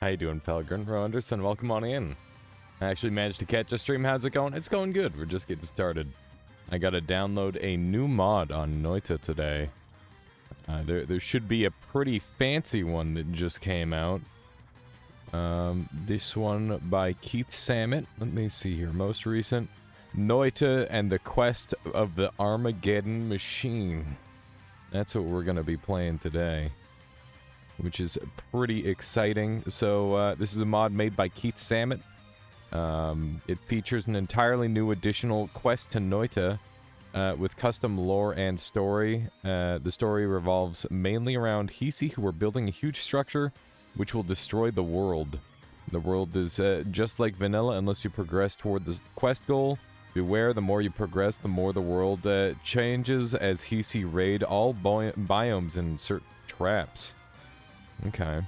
How you doing, Pelgrim? Bro Anderson, welcome on in. I actually managed to catch a stream. How's it going? It's going good. We're just getting started. I gotta download a new mod on Noita today. There should be a pretty fancy one that just came out. This one by Keith Samet. Let me see here. Most recent. Noita and the Quest of the Armageddon Machine. That's what we're gonna be playing today, which is pretty exciting. So this is a mod made by Keith Samet. It features an entirely new additional quest to Noita with custom lore and story. The story revolves mainly around hisii, who are building a huge structure which will destroy the world. The world is just like vanilla unless you progress toward the quest goal. Beware, the more you progress, the more the world changes as hisii raid all biomes and insert traps. Okay.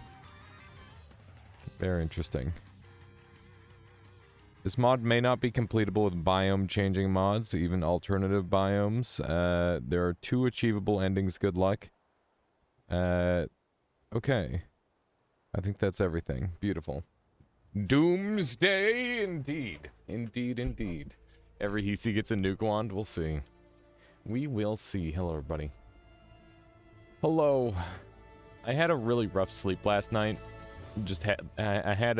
Very interesting. This mod may not be completable with biome-changing mods, even alternative biomes. There are 2 achievable endings, good luck. Okay. I think that's everything. Beautiful. Doomsday, indeed. Indeed, indeed. Every hisii gets a nuke wand, we'll see. We will see. Hello, everybody. Hello. I had a really rough sleep last night. I had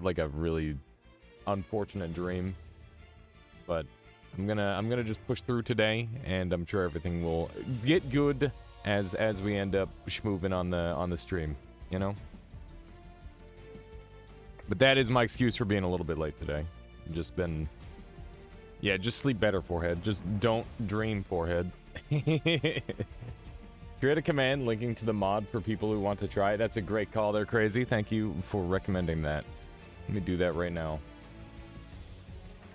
like a really unfortunate dream. But I'm gonna just push through today, and I'm sure everything will get good as we end up schmooving on the stream, you know? But that is my excuse for being a little bit late today. Just been... Yeah, just sleep better, forehead. Just don't dream, forehead. Create a command linking to the mod for people who want to try it. That's a great call there, Crazy. Thank you for recommending that. Let me do that right now.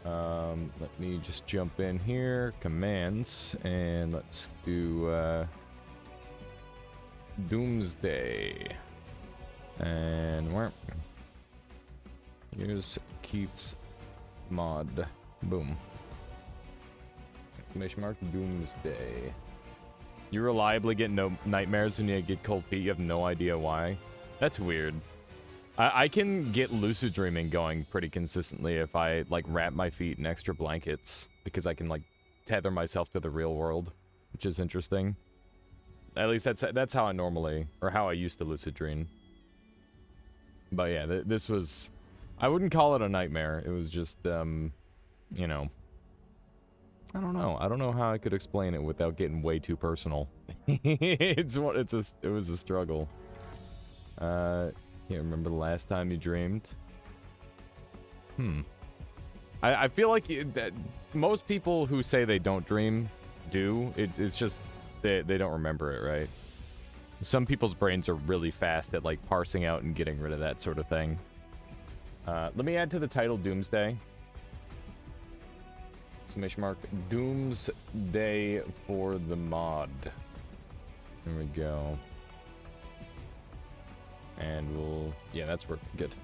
Let me just jump in here. Commands. And let's do... Doomsday. And where? Here's Keith's mod. Boom. Exclamation mark. Doomsday. You reliably get no nightmares when you get cold feet. You have no idea why. That's weird. I can get lucid dreaming going pretty consistently if I like wrap my feet in extra blankets, because I can like tether myself to the real world, which is interesting. At least that's how I normally, or how I used to lucid dream. But yeah, this was... I wouldn't call it a nightmare. It was just, you know... I don't know. I don't know how I could explain it without getting way too personal. It was a struggle. Can't remember the last time you dreamed. I feel like that most people who say they don't dream do. It's just... They don't remember it, right? Some people's brains are really fast at, like, parsing out and getting rid of that sort of thing. Let me add to the title Doomsday. Exclamation mark. Doomsday for the mod. There we go. And we'll... Yeah, that's working. Good.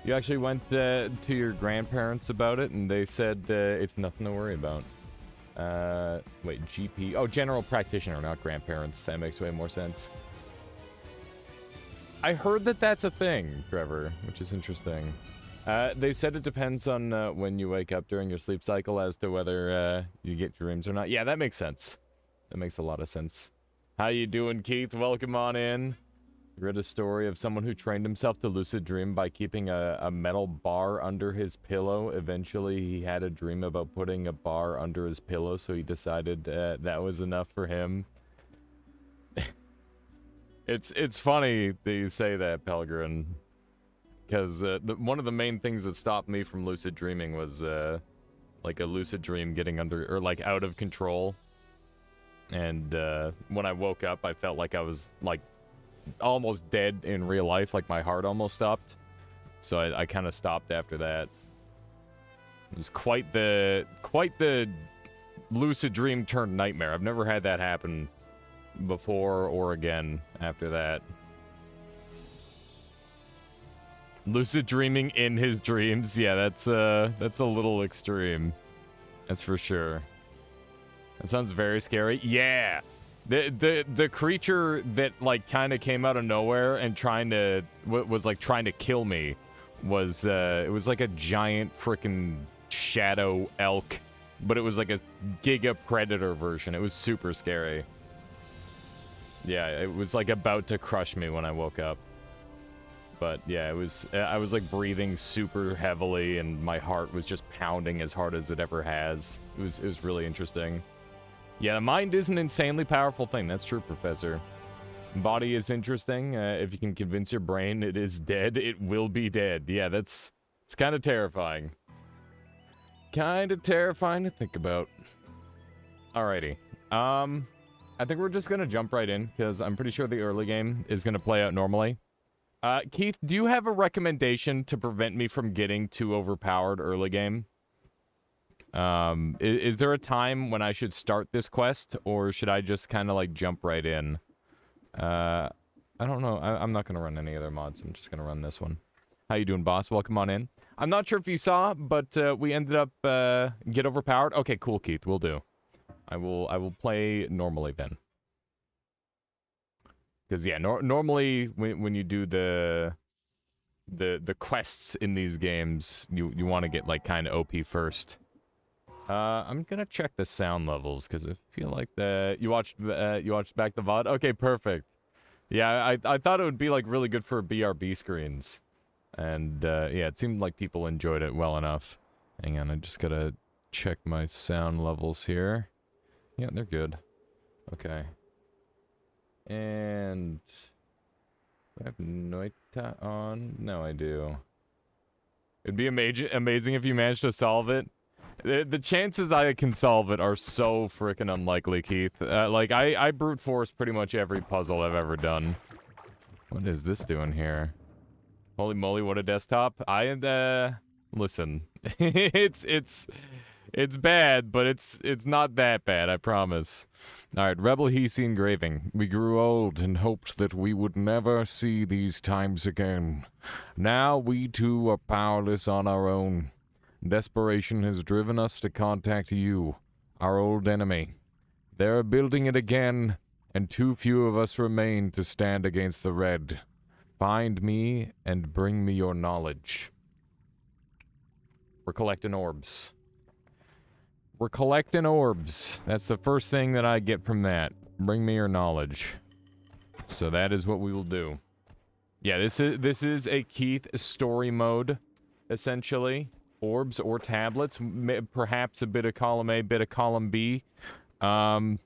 You actually went to your grandparents about it, and they said it's nothing to worry about. Wait, GP. Oh, general practitioner, not grandparents. That makes way more sense. I heard that that's a thing, Trevor, which is interesting. They said it depends on when you wake up during your sleep cycle as to whether you get dreams or not. Yeah, that makes sense. That makes a lot of sense. How you doing, Keith? Welcome on in. Read a story of someone who trained himself to lucid dream by keeping a metal bar under his pillow. Eventually, he had a dream about putting a bar under his pillow, so he decided that was enough for him. It's funny that you say that, Pelgrin, because one of the main things that stopped me from lucid dreaming was like a lucid dream getting under, or like out of control. And when I woke up, I felt like I was like almost dead in real life, like my heart almost stopped. So I kind of stopped after that. It was quite the lucid dream turned nightmare. I've never had that happen before or again after that. Lucid dreaming in his dreams. Yeah, that's a little extreme. That's for sure. That sounds very scary. Yeah! The creature that like kind of came out of nowhere and was like trying to kill me was it was like a giant freaking shadow elk, but it was like a giga predator version. It was super scary. Yeah, it was like about to crush me when I woke up. But yeah, I was like breathing super heavily and my heart was just pounding as hard as it ever has. It was really interesting. Yeah, the mind is an insanely powerful thing. That's true, Professor. Body is interesting. If you can convince your brain it is dead, it will be dead. Yeah, it's kind of terrifying. Kind of terrifying to think about. Alrighty. I think we're just gonna jump right in, because I'm pretty sure the early game is gonna play out normally. Keith, do you have a recommendation to prevent me from getting too overpowered early game? Is there a time when I should start this quest, or should I just kind of like jump right in? I don't know. I'm not gonna run any other mods. I'm just gonna run this one. How you doing, boss? Welcome on in. I'm not sure if you saw, but we ended up get overpowered. Okay, cool, Keith. We'll do. I will play normally then. Because yeah, normally when you do the quests in these games, you want to get like kind of OP first. I'm gonna check the sound levels because I feel like you watched back the VOD. Okay, perfect. Yeah, I thought it would be like really good for BRB screens, and yeah, it seemed like people enjoyed it well enough. Hang on, I just gotta check my sound levels here. Yeah, they're good. Okay. And do I have Noita on? No, I do. It'd be amazing if you managed to solve it. The chances I can solve it are so freaking unlikely, Keith. Like, I brute force pretty much every puzzle I've ever done. What is this doing here? Holy moly, what a desktop. Listen. It's bad, but it's not that bad, I promise. Alright, Rebel hisii engraving. We grew old and hoped that we would never see these times again. Now we too are powerless on our own. Desperation has driven us to contact you, our old enemy. They are building it again, and too few of us remain to stand against the Red. Find me and bring me your knowledge. We're collecting orbs. We're collecting orbs. That's the first thing that I get from that. Bring me your knowledge. So that is what we will do. Yeah, this is a Keith story mode, essentially. Orbs or tablets, perhaps a bit of column A, bit of column B. Now,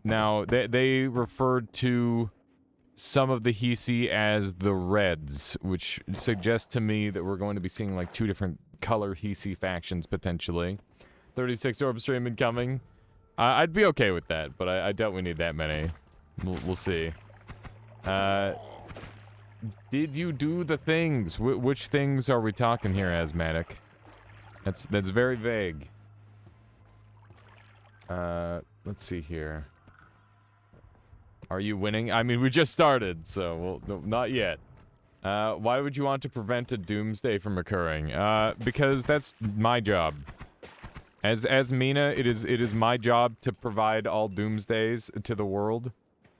they referred to some of the hisii as the Reds, which suggests to me that we're going to be seeing like two different color hisii factions, potentially. 36 orb stream incoming. I'd be okay with that, but I doubt we need that many. We'll see. Did you do the things? Which things are we talking here, Asthmatic? That's very vague. Let's see here. Are you winning? I mean, we just started, so well, no, not yet. Why would you want to prevent a doomsday from occurring? Because that's my job. As Mina, it is my job to provide all doomsdays to the world.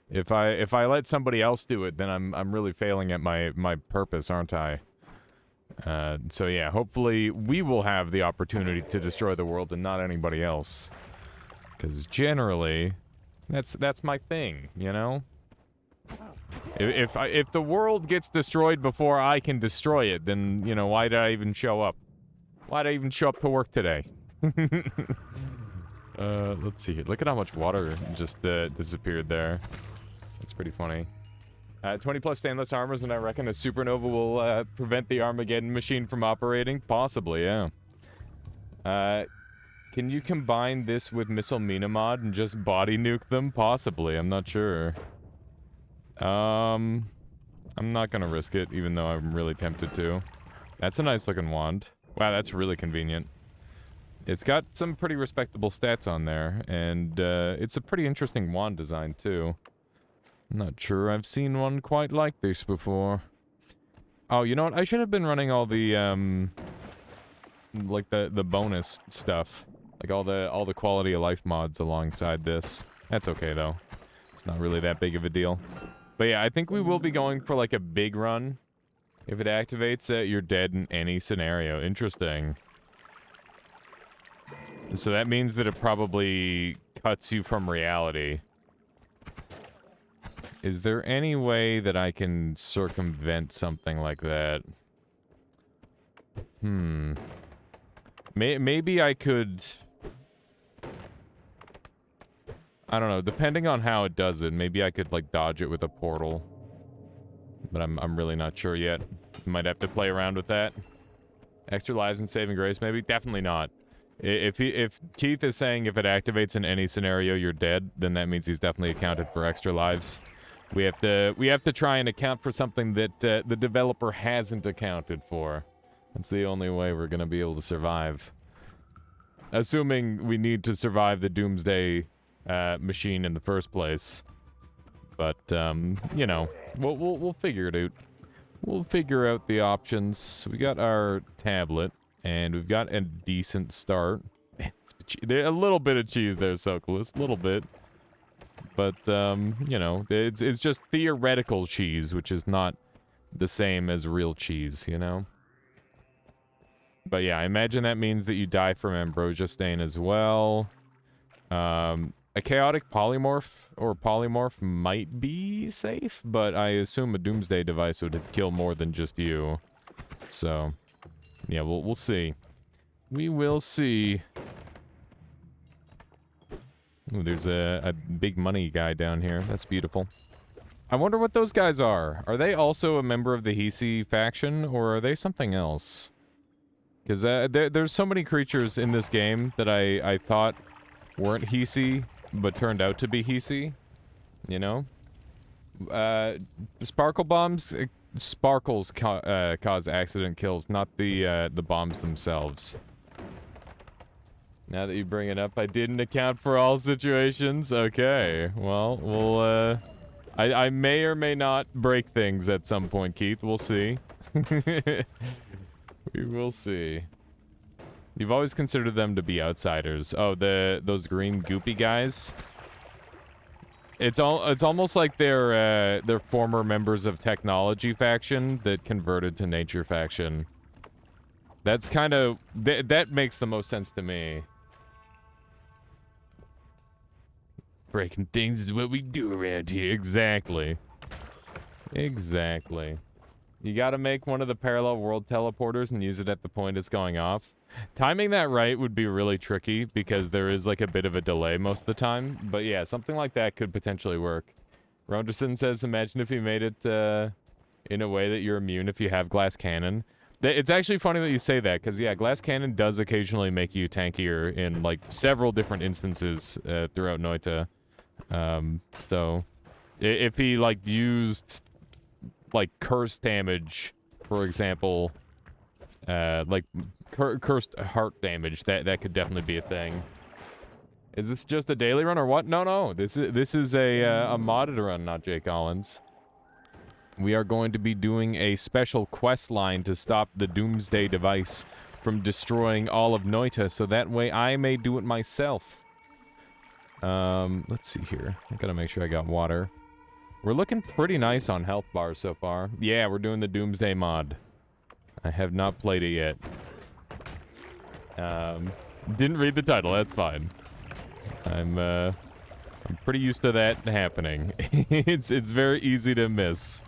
If I let somebody else do it, then I'm really failing at my purpose, aren't I? So yeah, hopefully we will have the opportunity to destroy the world and not anybody else. Because generally, that's my thing, you know? If the world gets destroyed before I can destroy it, then, you know, why did I even show up? Why did I even show up to work today? Let's see here. Look at how much water just disappeared there. That's pretty funny. 20 plus stainless armors, and I reckon a supernova will prevent the Armageddon machine from operating? Possibly, yeah. Can you combine this with Missile Mina mod and just body nuke them? Possibly, I'm not sure. I'm not gonna risk it, even though I'm really tempted to. That's a nice looking wand. Wow, that's really convenient. It's got some pretty respectable stats on there, and it's a pretty interesting wand design, too. I'm not sure I've seen one quite like this before. Oh, you know what? I should have been running all the, like, the bonus stuff. Like, all the quality of life mods alongside this. That's okay, though. It's not really that big of a deal. But yeah, I think we will be going for, like, a big run. If it activates, you're dead in any scenario. Interesting. So that means that it probably cuts you from reality. Is there any way that I can circumvent something like that? Maybe I could... I don't know, depending on how it does it, maybe I could, like, dodge it with a portal. But I'm really not sure yet. Might have to play around with that. Extra lives and saving grace, maybe? Definitely not. If Keith is saying if it activates in any scenario you're dead, then that means he's definitely accounted for extra lives. We have to try and account for something that the developer hasn't accounted for. That's the only way we're gonna be able to survive. Assuming we need to survive the doomsday machine in the first place. But you know, we'll figure it out. We'll figure out the options. We got our tablet, and we've got a decent start. There's a little bit of cheese there, Sokolis, a little bit. But you know, it's just theoretical cheese, which is not the same as real cheese, you know. But yeah, I imagine that means that you die from ambrosia stain as well. A chaotic polymorph or polymorph might be safe, but I assume a doomsday device would kill more than just you. So, yeah, we'll see. We will see. Ooh, there's a big money guy down here. That's beautiful. I wonder what those guys are. Are they also a member of the hisii faction, or are they something else? Because there's so many creatures in this game that I thought weren't hisii, but turned out to be hisii, you know? Sparkle bombs, sparkles cause accident kills, not the bombs themselves. Now that you bring it up, I didn't account for all situations. Okay, well, I may or may not break things at some point, Keith. We'll see. We will see. You've always considered them to be outsiders. Oh, those green goopy guys. It's almost like they're former members of technology faction that converted to nature faction. That's kind of that makes the most sense to me. Breaking things is what we do around here. Exactly. Exactly. You gotta make one of the parallel world teleporters and use it at the point it's going off. Timing that right would be really tricky because there is like a bit of a delay most of the time. But yeah, something like that could potentially work. Ronderson says, imagine if you made it in a way that you're immune if you have glass cannon. It's actually funny that you say that because yeah, glass cannon does occasionally make you tankier in like several different instances throughout Noita. So if he like used like curse damage, for example, like cursed heart damage, that could definitely be a thing. Is this just a daily run or what? No. This is a modded run, not Jay Collins. We are going to be doing a special quest line to stop the doomsday device from destroying all of Noita, so that way I may do it myself. Let's see here. I gotta make sure I got water. We're looking pretty nice on health bars so far. Yeah, we're doing the doomsday mod. I have not played it yet. Didn't read the title, that's fine. I'm pretty used to that happening. it's very easy to miss.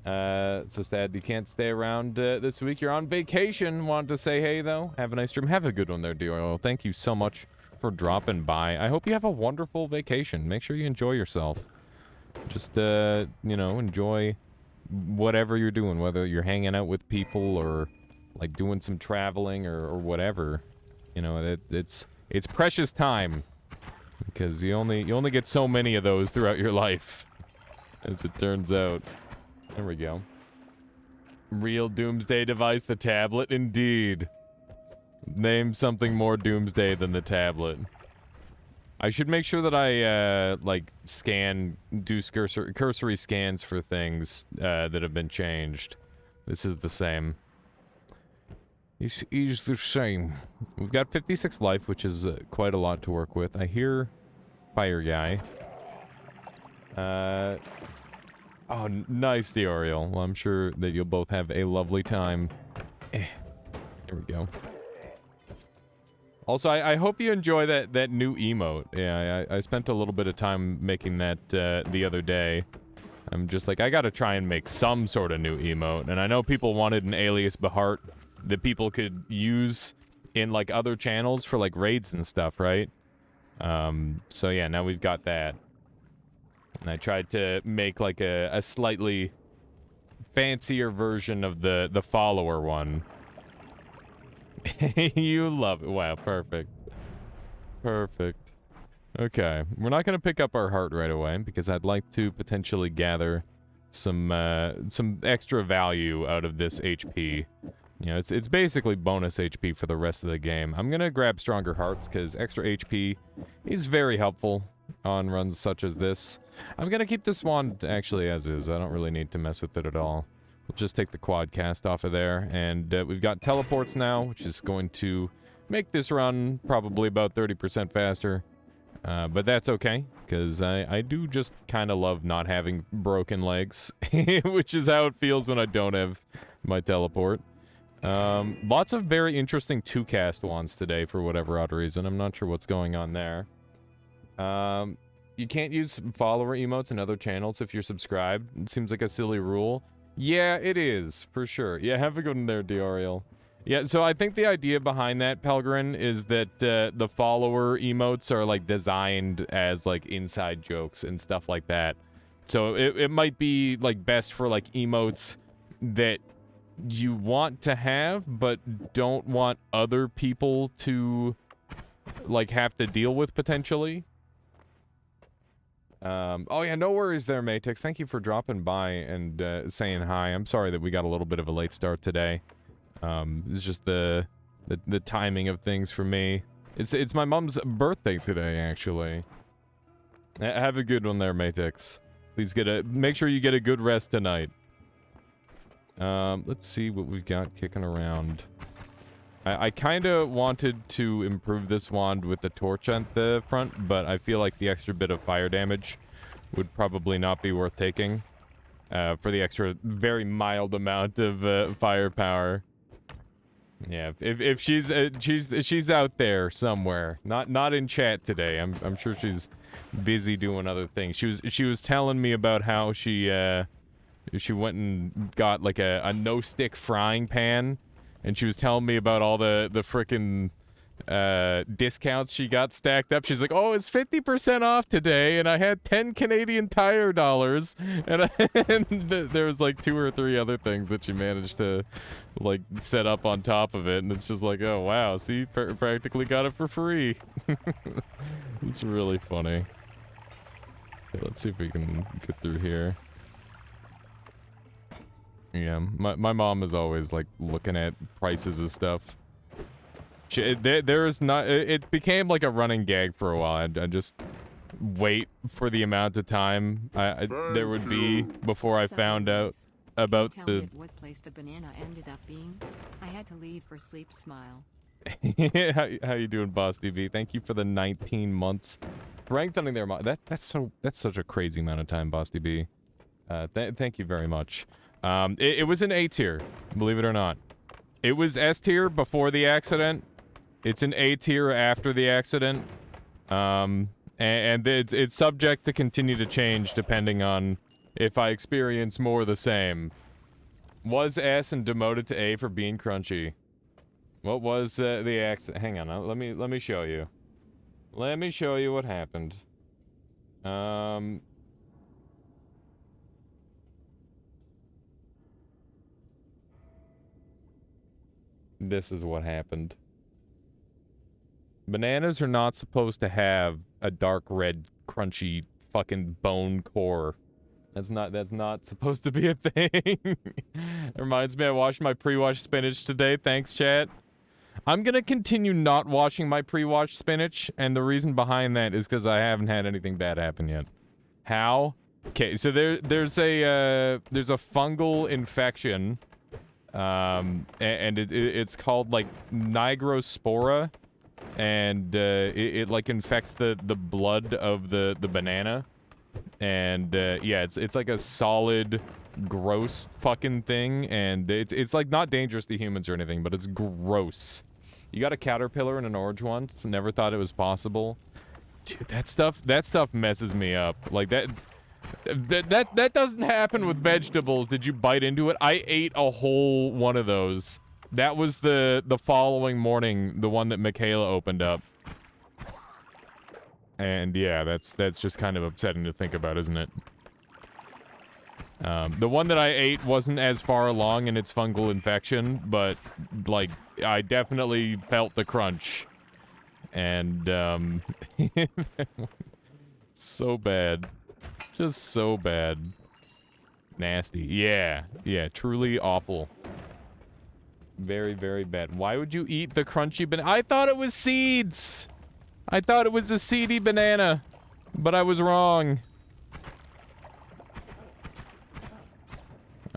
So sad you can't stay around this week. You're on vacation. Want to say hey, though? Have a nice stream. Have a good one there, DRL. Thank you so much for dropping by. I hope you have a wonderful vacation. Make sure you enjoy yourself. Just, you know, enjoy whatever you're doing, whether you're hanging out with people or, like, doing some traveling or whatever. You know, it's precious time. Because you only get so many of those throughout your life, as it turns out. There we go. Real doomsday device, the tablet, indeed. Name something more doomsday than the tablet. I should make sure that I, like, do cursory scans for things that have been changed. This is the same. Is the same. We've got 56 life, which is quite a lot to work with. I hear fire guy. Oh, nice, the Oriole. Well, I'm sure that you'll both have a lovely time. There we go. Also, I hope you enjoy that new emote. Yeah, I spent a little bit of time making that the other day. I'm just like, I gotta try and make some sort of new emote. And I know people wanted an alias Bahart that people could use in, like, other channels for, like, raids and stuff, right? So yeah, now we've got that. And I tried to make, like, a slightly fancier version of the follower one. You love it. Wow, perfect. Perfect. Okay, we're not going to pick up our heart right away because I'd like to potentially gather some extra value out of this HP. You know, it's basically bonus HP for the rest of the game. I'm going to grab stronger hearts because extra HP is very helpful on runs such as this. I'm going to keep this wand actually as is. I don't really need to mess with it at all. We'll just take the quad cast off of there, and we've got teleports now, which is going to make this run probably about 30% faster. But that's okay, because I do just kind of love not having broken legs, which is how it feels when I don't have my teleport. Lots of very interesting two-cast wands today for whatever odd reason. I'm not sure what's going on there. You can't use follower emotes in other channels if you're subscribed. It seems like a silly rule. Yeah, it is, for sure. Yeah, have a good one there, Dioriel. Yeah, so I think the idea behind that, Pelgrin, is that the follower emotes are, like, designed as, like, inside jokes and stuff like that. So it might be, like, best for, like, emotes that you want to have, but don't want other people to, like, have to deal with, potentially. Oh yeah, no worries there, Matex. Thank you for dropping by and saying hi. I'm sorry that we got a little bit of a late start today. It's just the timing of things for me. It's my mom's birthday today, actually. Have a good one there, Matex. Please make sure you get a good rest tonight. Let's see what we've got kicking around. I kind of wanted to improve this wand with the torch at the front, but I feel like the extra bit of fire damage would probably not be worth taking for the extra very mild amount of firepower. Yeah, if she's out there somewhere, not in chat today. I'm sure she's busy doing other things. She was telling me about how she went and got like a no-stick frying pan. And she was telling me about all the frickin' discounts she got stacked up. She's like, oh, it's 50% off today, and I had 10 Canadian Tire dollars. And there was like 2 or 3 other things that she managed to, like, set up on top of it. And it's just like, oh, wow, see, practically got it for free. It's really funny. Okay, let's see if we can get through here. Yeah, my mom is always, like, looking at prices of stuff. It became, like, a running gag for a while. I just wait for the amount of time there would be before I found out about Tell me what place the banana ended up being. I had to leave for sleep. Smile. How you doing, Boss DB? Thank you for the 19 months. Strengthening their mind. That's such a crazy amount of time, Boss DB. Thank you very much. It was an A tier, believe it or not. It was S tier before the accident. It's an A tier after the accident. And it's subject to continue to change depending on if I experience more of the same. Was S and demoted to A for being crunchy. What was the accident? Hang on, let me show you. Let me show you what happened. This is what happened. Bananas are not supposed to have a dark red, crunchy, fucking bone core. That's not supposed to be a thing. It reminds me I washed my pre-washed spinach today. Thanks, chat. I'm gonna continue not washing my pre-washed spinach, and the reason behind that is because I haven't had anything bad happen yet. How? Okay, so there's a fungal infection And it's called like nigrospora, and it like infects the blood of the banana, and yeah, it's like a solid, gross fucking thing, and it's like not dangerous to humans or anything, but it's gross. You got a caterpillar and an orange one. Never thought it was possible. Dude, that stuff messes me up. Like that doesn't happen with vegetables. Did you bite into it? I ate a whole one of those. That was the following morning, the one that Michaela opened up. And yeah, that's just kind of upsetting to think about, isn't it? The one that I ate wasn't as far along in its fungal infection, but like I definitely felt the crunch. And so bad. Just so bad. Nasty. Yeah. Yeah, truly awful. Very, very bad. Why would you eat the crunchy banana? I thought it was seeds! I thought it was a seedy banana, but I was wrong.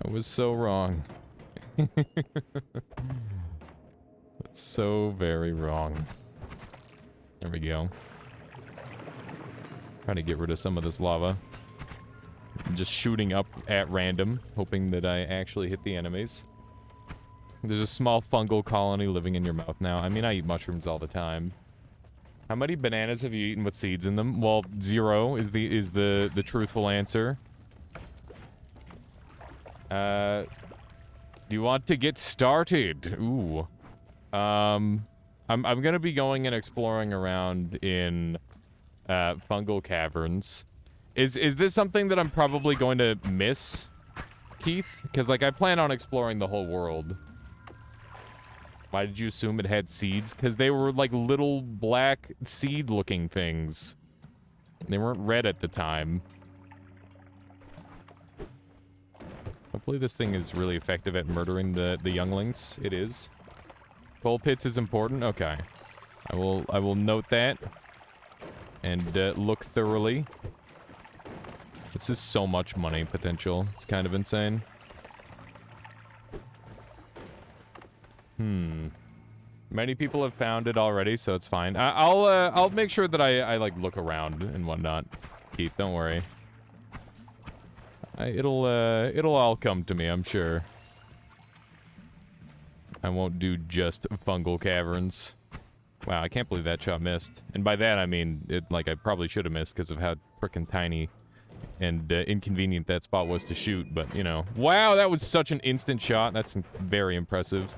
I was so wrong. That's so very wrong. There we go. Trying to get rid of some of this lava. I'm just shooting up at random, hoping that I actually hit the enemies. There's a small fungal colony living in your mouth now. I mean, I eat mushrooms all the time. How many bananas have you eaten with seeds in them? Well, 0 is the truthful answer. Do you want to get started? Ooh. I'm gonna be going and exploring around in fungal caverns. Is this something that I'm probably going to miss, Keith? Because like I plan on exploring the whole world. Why did you assume it had seeds? Because they were like little black seed-looking things. They weren't red at the time. Hopefully this thing is really effective at murdering the younglings. It is. Coal pits is important? Okay. I will note that. And look thoroughly. This is so much money potential. It's kind of insane. Many people have found it already, so it's fine. I'll make sure that I like look around and whatnot. Keith, don't worry. It'll all come to me, I'm sure. I won't do just fungal caverns. Wow, I can't believe that shot missed. And by that I mean I probably should have missed because of how frickin' tiny and inconvenient that spot was to shoot. But you know, wow, that was such an instant shot. That's very impressive.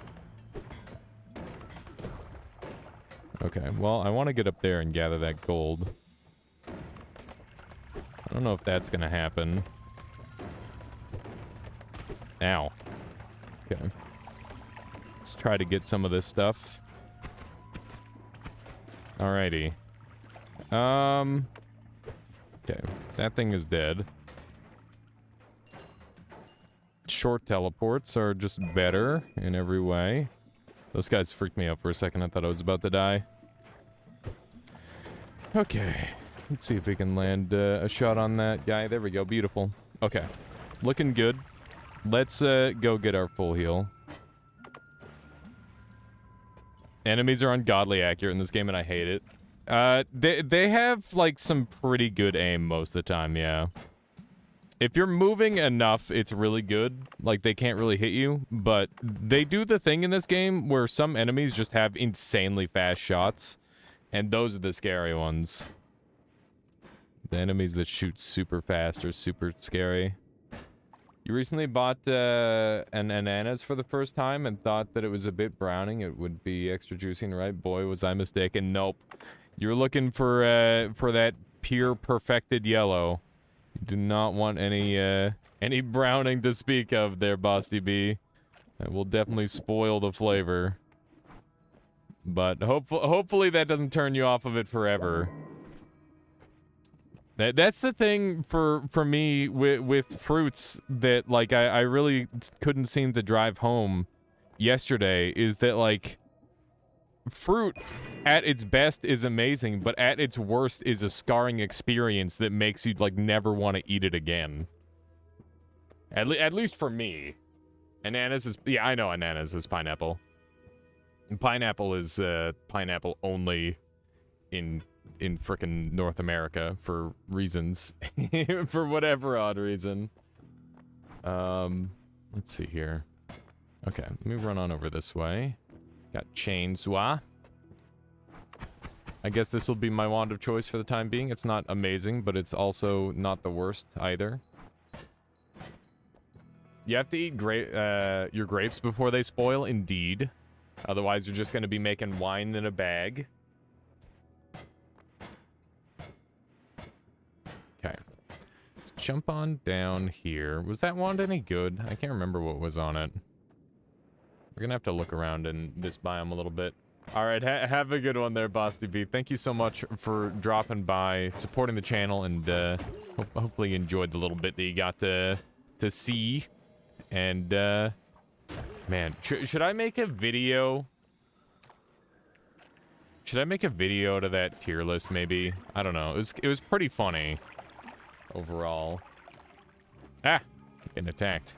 Okay, well, I want to get up there and gather that gold. I don't know if that's gonna happen. Ow. Okay. Let's try to get some of this stuff. Alrighty. Okay, that thing is dead. Short teleports are just better in every way. Those guys freaked me out for a second. I thought I was about to die. Okay. Let's see if we can land a shot on that guy. There we go. Beautiful. Okay. Looking good. Let's go get our full heal. Enemies are ungodly accurate in this game, and I hate it. They have, like, some pretty good aim most of the time, yeah. If you're moving enough, it's really good. Like, they can't really hit you, but they do the thing in this game where some enemies just have insanely fast shots, and those are the scary ones. The enemies that shoot super fast are super scary. You recently bought an ananas for the first time and thought that it was a bit browning. It would be extra juicy, right? Boy, was I mistaken. Nope. You're looking for that pure perfected yellow. You do not want any browning to speak of there, Bosty B. That will definitely spoil the flavor. But hopefully that doesn't turn you off of it forever. That's the thing for me with fruits that, like, I really couldn't seem to drive home yesterday, is that, like, fruit at its best is amazing, but at its worst is a scarring experience that makes you, like, never want to eat it again. At least for me. Ananas is... Yeah, I know ananas is pineapple. Pineapple is pineapple only in frickin' North America for reasons. For whatever odd reason. Let's see here. Okay, let me run on over this way. Got chainsaw. I guess this will be my wand of choice for the time being. It's not amazing, but it's also not the worst either. You have to eat your grapes before they spoil, indeed. Otherwise, you're just going to be making wine in a bag. Okay. Let's jump on down here. Was that wand any good? I can't remember what was on it. We're going to have to look around in this biome a little bit. All right, have a good one there, Bosty B. Thank you so much for dropping by, supporting the channel, and hopefully you enjoyed the little bit that you got to see. And, man, should I make a video? Should I make a video to that tier list, maybe? I don't know. It was pretty funny, overall. Ah! Getting attacked.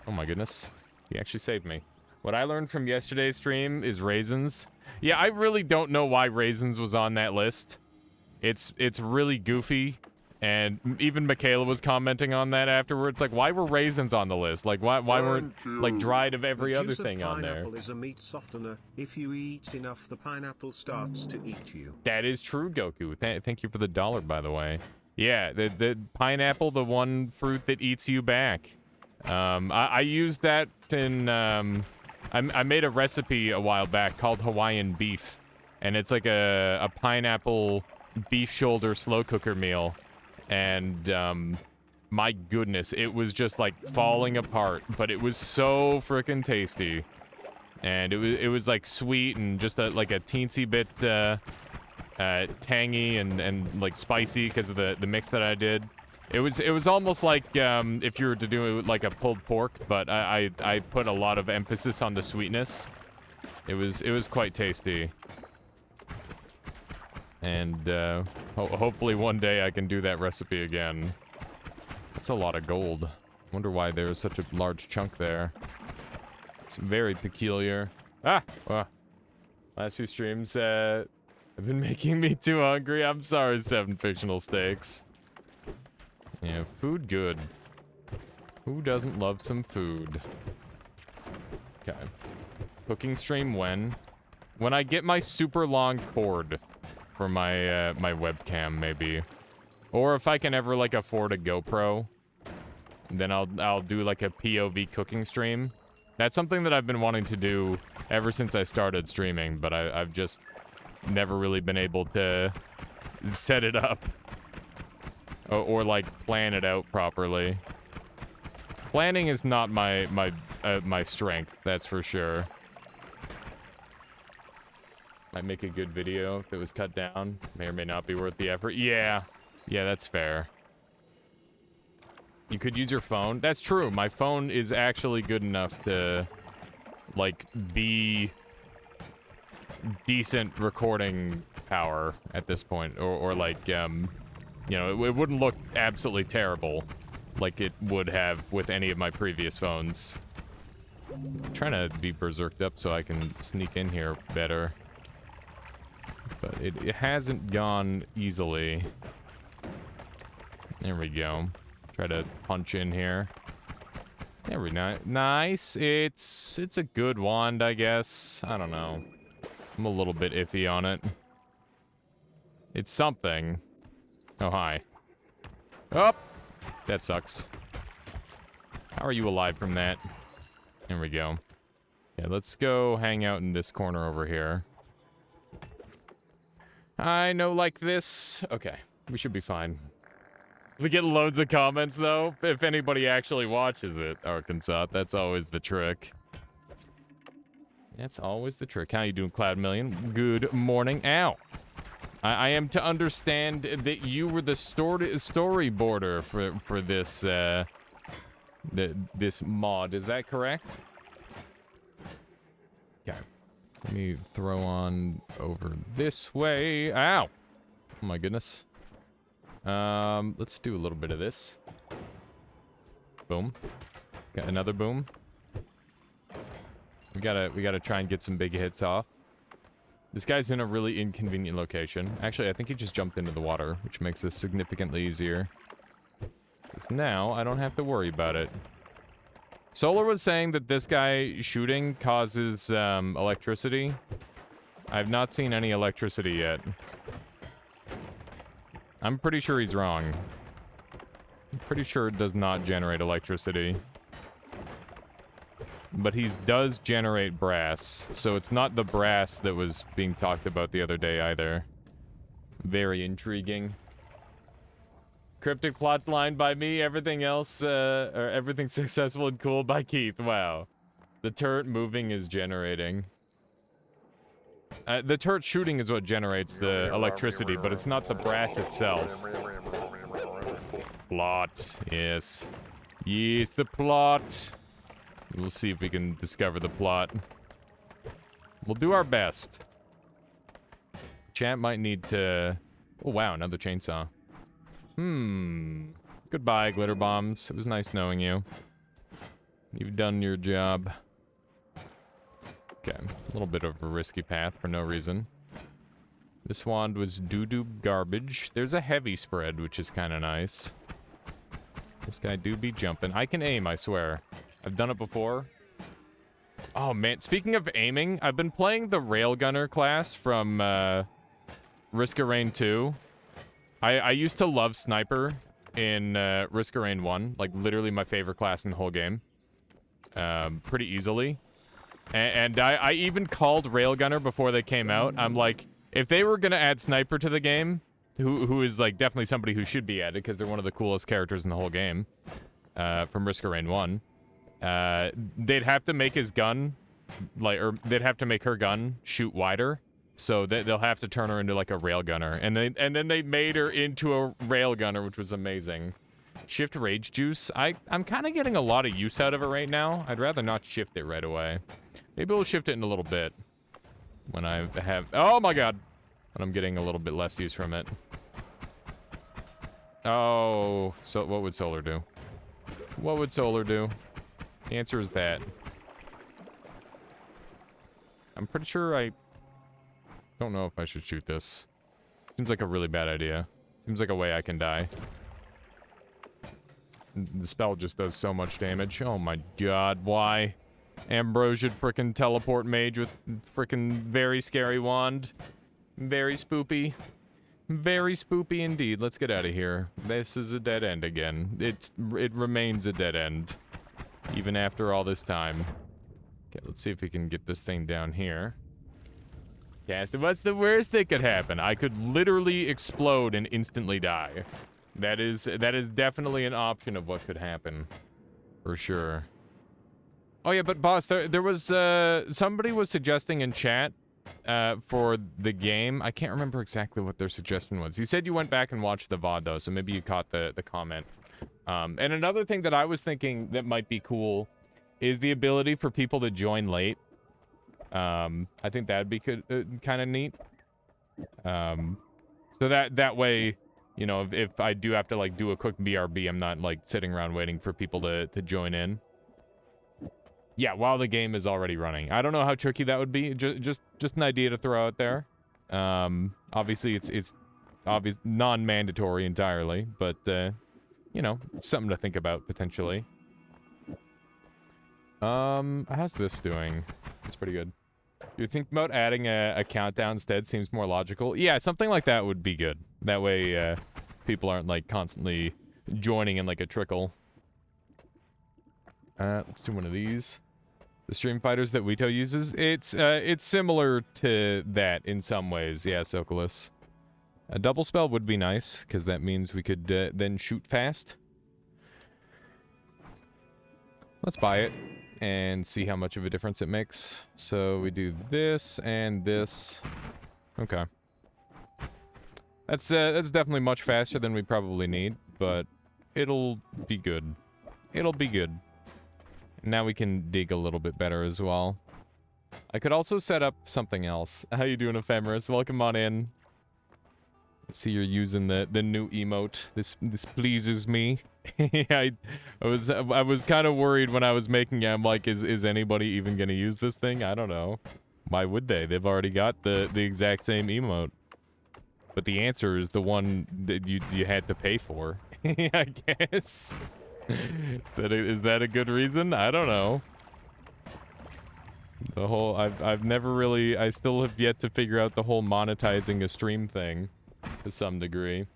Oh my goodness. He actually saved me. What I learned from yesterday's stream is raisins. Yeah, I really don't know why raisins was on that list. It's really goofy. And even Michaela was commenting on that afterwards. Like, why were raisins on the list? Like, why weren't, like, dried of every other thing on there? Pineapple is a meat softener. If you eat enough, the pineapple starts to eat you. That is true, Goku. Thank you for the $1, by the way. Yeah, the pineapple, the one fruit that eats you back. I used that in, I made a recipe a while back called Hawaiian beef. And it's like a pineapple beef shoulder slow cooker meal. And, my goodness, it was just, like, falling apart. But it was so frickin' tasty. And it was like, sweet and just, like, a teensy bit, tangy and, like, spicy because of the mix that I did. It was almost like, if you were to do, like, a pulled pork, but I put a lot of emphasis on the sweetness. It was quite tasty. And, hopefully one day I can do that recipe again. That's a lot of gold. Wonder why there's such a large chunk there. It's very peculiar. Ah! Well, last few streams, have been making me too hungry. I'm sorry, 7 fictional steaks. Yeah, food good. Who doesn't love some food? Okay. Cooking stream when? When I get my super long cord. For my my webcam, maybe, or if I can ever like afford a GoPro, then I'll do like a POV cooking stream. That's something that I've been wanting to do ever since I started streaming, but I've just never really been able to set it up or like plan it out properly. Planning is not my strength, that's for sure. Might make a good video if it was cut down. May or may not be worth the effort. Yeah, that's fair. You could use your phone. That's true. My phone is actually good enough to, like, be decent recording power at this point. Or like, you know, it wouldn't look absolutely terrible like it would have with any of my previous phones. I'm trying to be berserked up so I can sneak in here better. But it hasn't gone easily. There we go. Try to punch in here. There we go. Nice. It's a good wand, I guess. I don't know. I'm a little bit iffy on it. It's something. Oh, hi. Oh! That sucks. How are you alive from that? There we go. Yeah, let's go hang out in this corner over here. I know like this. Okay, we should be fine. We get loads of comments, though, if anybody actually watches it, Arkansas. That's always the trick. That's always the trick. How you doing, Cloud Million? Good morning. Ow. I am to understand that you were the storyboarder for this, this mod. Is that correct? Okay. Let me throw on over this way. Ow! Oh my goodness. Let's do a little bit of this. Boom. Got another boom. We gotta try and get some big hits off. This guy's in a really inconvenient location. Actually, I think he just jumped into the water, which makes this significantly easier. Because now I don't have to worry about it. Solar was saying that this guy shooting causes electricity. I've not seen any electricity yet. I'm pretty sure he's wrong. I'm pretty sure it does not generate electricity. But he does generate brass, so it's not the brass that was being talked about the other day either. Very intriguing. Cryptic plot line by me, everything else, or everything successful and cool by Keith. Wow. The turret moving is generating. The turret shooting is what generates the electricity, but it's not the brass itself. Plot, yes. Yes, the plot. We'll see if we can discover the plot. We'll do our best. Chat might need to... Oh, wow, another chainsaw. Goodbye, glitter bombs. It was nice knowing you. You've done your job. Okay, a little bit of a risky path for no reason. This wand was doo-doo garbage. There's a heavy spread, which is kind of nice. This guy do be jumping. I can aim, I swear. I've done it before. Oh, man. Speaking of aiming, I've been playing the Railgunner class from Risk of Rain 2. I used to love Sniper in Risk of Rain 1. Like, literally my favorite class in the whole game. Pretty easily. And I even called Railgunner before they came out. I'm like, if they were going to add Sniper to the game, who is, like, definitely somebody who should be added, because they're one of the coolest characters in the whole game, from Risk of Rain 1, they'd have to make his gun, or they'd have to make her gun shoot wider, so they'll have to turn her into, like, a Railgunner. And then they made her into a Railgunner, which was amazing. Shift Rage Juice. I'm kind of getting a lot of use out of it right now. I'd rather not shift it right away. Maybe we'll shift it in a little bit. When I have... Oh my god! When I'm getting a little bit less use from it. Oh, so what would Solar do? What would Solar do? The answer is that. I'm pretty sure I don't know if I should shoot this. Seems like a really bad idea. Seems like a way I can die. The spell just does so much damage. Oh my god, why? Ambrosian frickin' teleport mage with frickin' very scary wand. Very spoopy. Very spoopy indeed. Let's get out of here. This is a dead end again. It remains a dead end. Even after all this time. Okay, let's see if we can get this thing down here. Cast it. What's the worst that could happen? I could literally explode and instantly die. That is definitely an option of what could happen. For sure. Oh yeah, but boss, there was somebody was suggesting in chat for the game. I can't remember exactly what their suggestion was. You said you went back and watched the VOD though, so maybe you caught the comment. And another thing that I was thinking that might be cool is the ability for people to join late. I think that'd be kind of neat. So that way, you know, if I do have to like do a quick BRB, I'm not like sitting around waiting for people to join in. Yeah, while the game is already running. I don't know how tricky that would be. Just an idea to throw out there. Obviously it's obvious non-mandatory entirely, but you know, it's something to think about potentially. How's this doing? It's pretty good. Do you think about adding a countdown instead seems more logical? Yeah, something like that would be good. That way people aren't like constantly joining in like a trickle. Let's do one of these. The stream fighters that Wito uses, it's similar to that in some ways. Yeah, Socolus. A double spell would be nice, because that means we could then shoot fast. Let's buy it and see how much of a difference it makes. So we do this and this. Okay. That's definitely much faster than we probably need, but it'll be good. It'll be good. Now we can dig a little bit better as well. I could also set up something else. How you doing, Ephemeris? Welcome on in. See, you're using the new emote. This pleases me. I was kind of worried when I was making it. I'm like, is anybody even gonna use this thing? I don't know. Why would they? They've already got the exact same emote. But the answer is the one that you had to pay for. I guess. Is that a good reason? I don't know. The whole I've never really, I still have yet to figure out the whole monetizing a stream thing to some degree.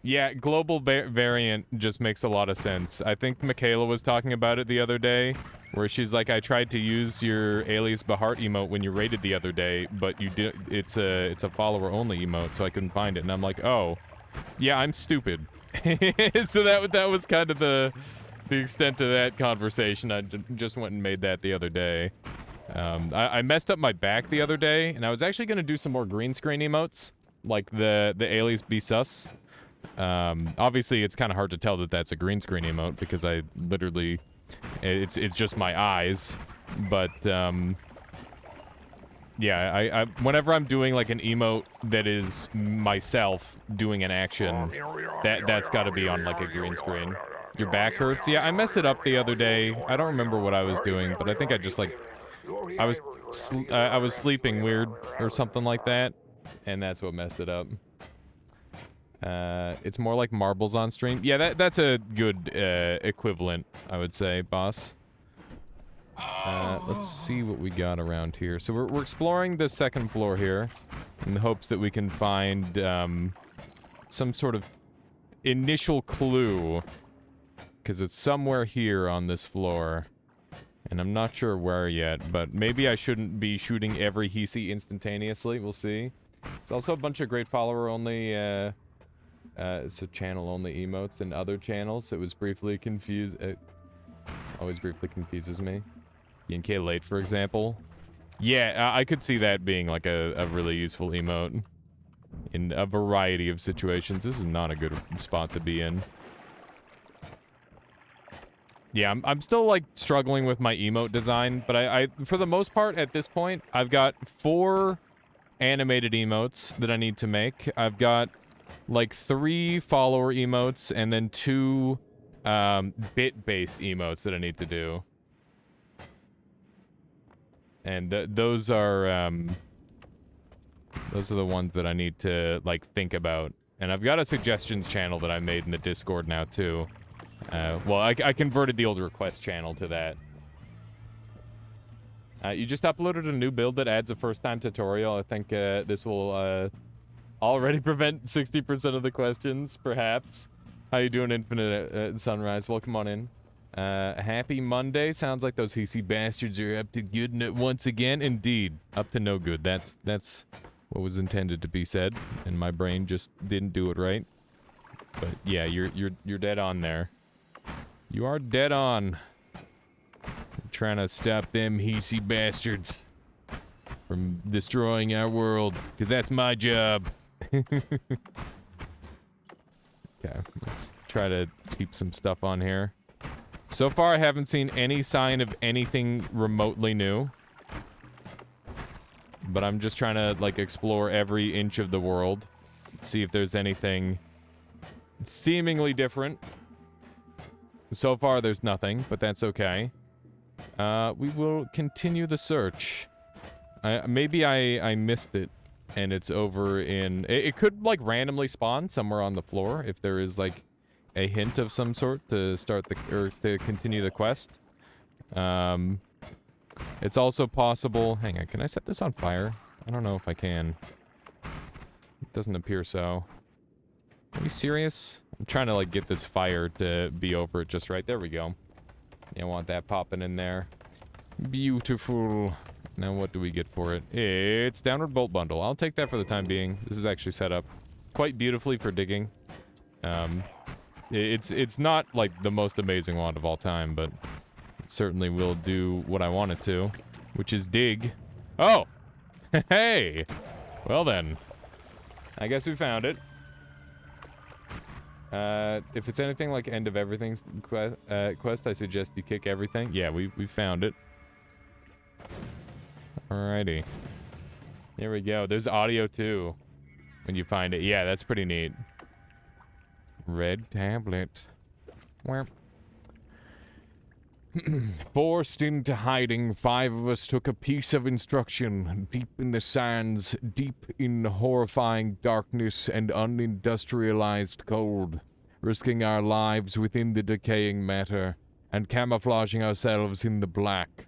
Yeah, global variant just makes a lot of sense. I think Michaela was talking about it the other day, where she's like, I tried to use your Alias Bahart emote when you raided the other day, but you did. It's a follower only emote, so I couldn't find it. And I'm like, oh, yeah, I'm stupid. So that was kind of the extent of that conversation. I just went and made that the other day. I messed up my back the other day, and I was actually gonna do some more green screen emotes, like the Alias Be Sus. Obviously it's kind of hard to tell that that's a green screen emote because I literally, it's just my eyes, but yeah, I whenever I'm doing like an emote that is myself doing an action, that's got to be on like a green screen. Your back hurts? Yeah, I messed it up the other day. I don't remember what I was doing, but I think I just like I was sleeping weird or something like that, and that's what messed it up. It's more like marbles on stream. Yeah, that's a good equivalent, I would say, boss. Let's see what we got around here. So we're exploring the second floor here in the hopes that we can find some sort of initial clue, because it's somewhere here on this floor. And I'm not sure where yet, but maybe I shouldn't be shooting every hisii instantaneously. We'll see. There's also a bunch of great follower-only, so channel-only emotes and other channels. It was briefly confused. It always briefly confuses me. BNK late, for example. Yeah, I could see that being like a really useful emote in a variety of situations. This is not a good spot to be in. Yeah, I'm still like struggling with my emote design, but I for the most part at this point, I've got 4 animated emotes that I need to make. I've got like 3 follower emotes and then 2 bit-based emotes that I need to do. And those are the ones that I need to like think about. And I've got a suggestions channel that I made in the Discord now too. Well, I converted the old request channel to that. You just uploaded a new build that adds a first-time tutorial. I think this will already prevent 60% of the questions, perhaps. How you doing, Infinite Sunrise? Welcome on in. Happy Monday. Sounds like those hisii bastards are up to good once again. Indeed, up to no good. That's what was intended to be said, and my brain just didn't do it right. But yeah, you're dead on there. You are dead on. I'm trying to stop them hisii bastards from destroying our world, because that's my job. Okay, let's try to keep some stuff on here. So far, I haven't seen any sign of anything remotely new. But I'm just trying to, like, explore every inch of the world. See if there's anything seemingly different. So far, there's nothing, but that's okay. We will continue the search. Maybe I missed it, and it's over in... It could, like, randomly spawn somewhere on the floor if there is, like, a hint of some sort to start the... or to continue the quest. It's also possible... Hang on, can I set this on fire? I don't know if I can. It doesn't appear so. Are you serious? I'm trying to, like, get this fire to be over it just right. There we go. Yeah, I want that popping in there. Beautiful. Now what do we get for it? It's Downward Bolt Bundle. I'll take that for the time being. This is actually set up quite beautifully for digging. It's not, like, the most amazing wand of all time, but it certainly will do what I want it to, which is dig. Oh! Hey! Well then. I guess we found it. If it's anything like End of Everything's quest, I suggest you kick everything. Yeah, we found it. Alrighty. Here we go. There's audio too. when you find it. Yeah, that's pretty neat. Red tablet. Where? Forced into hiding, 5 of us took a piece of instruction. Deep in the sands, deep in horrifying darkness and unindustrialized cold. Risking our lives within the decaying matter, and camouflaging ourselves in the black.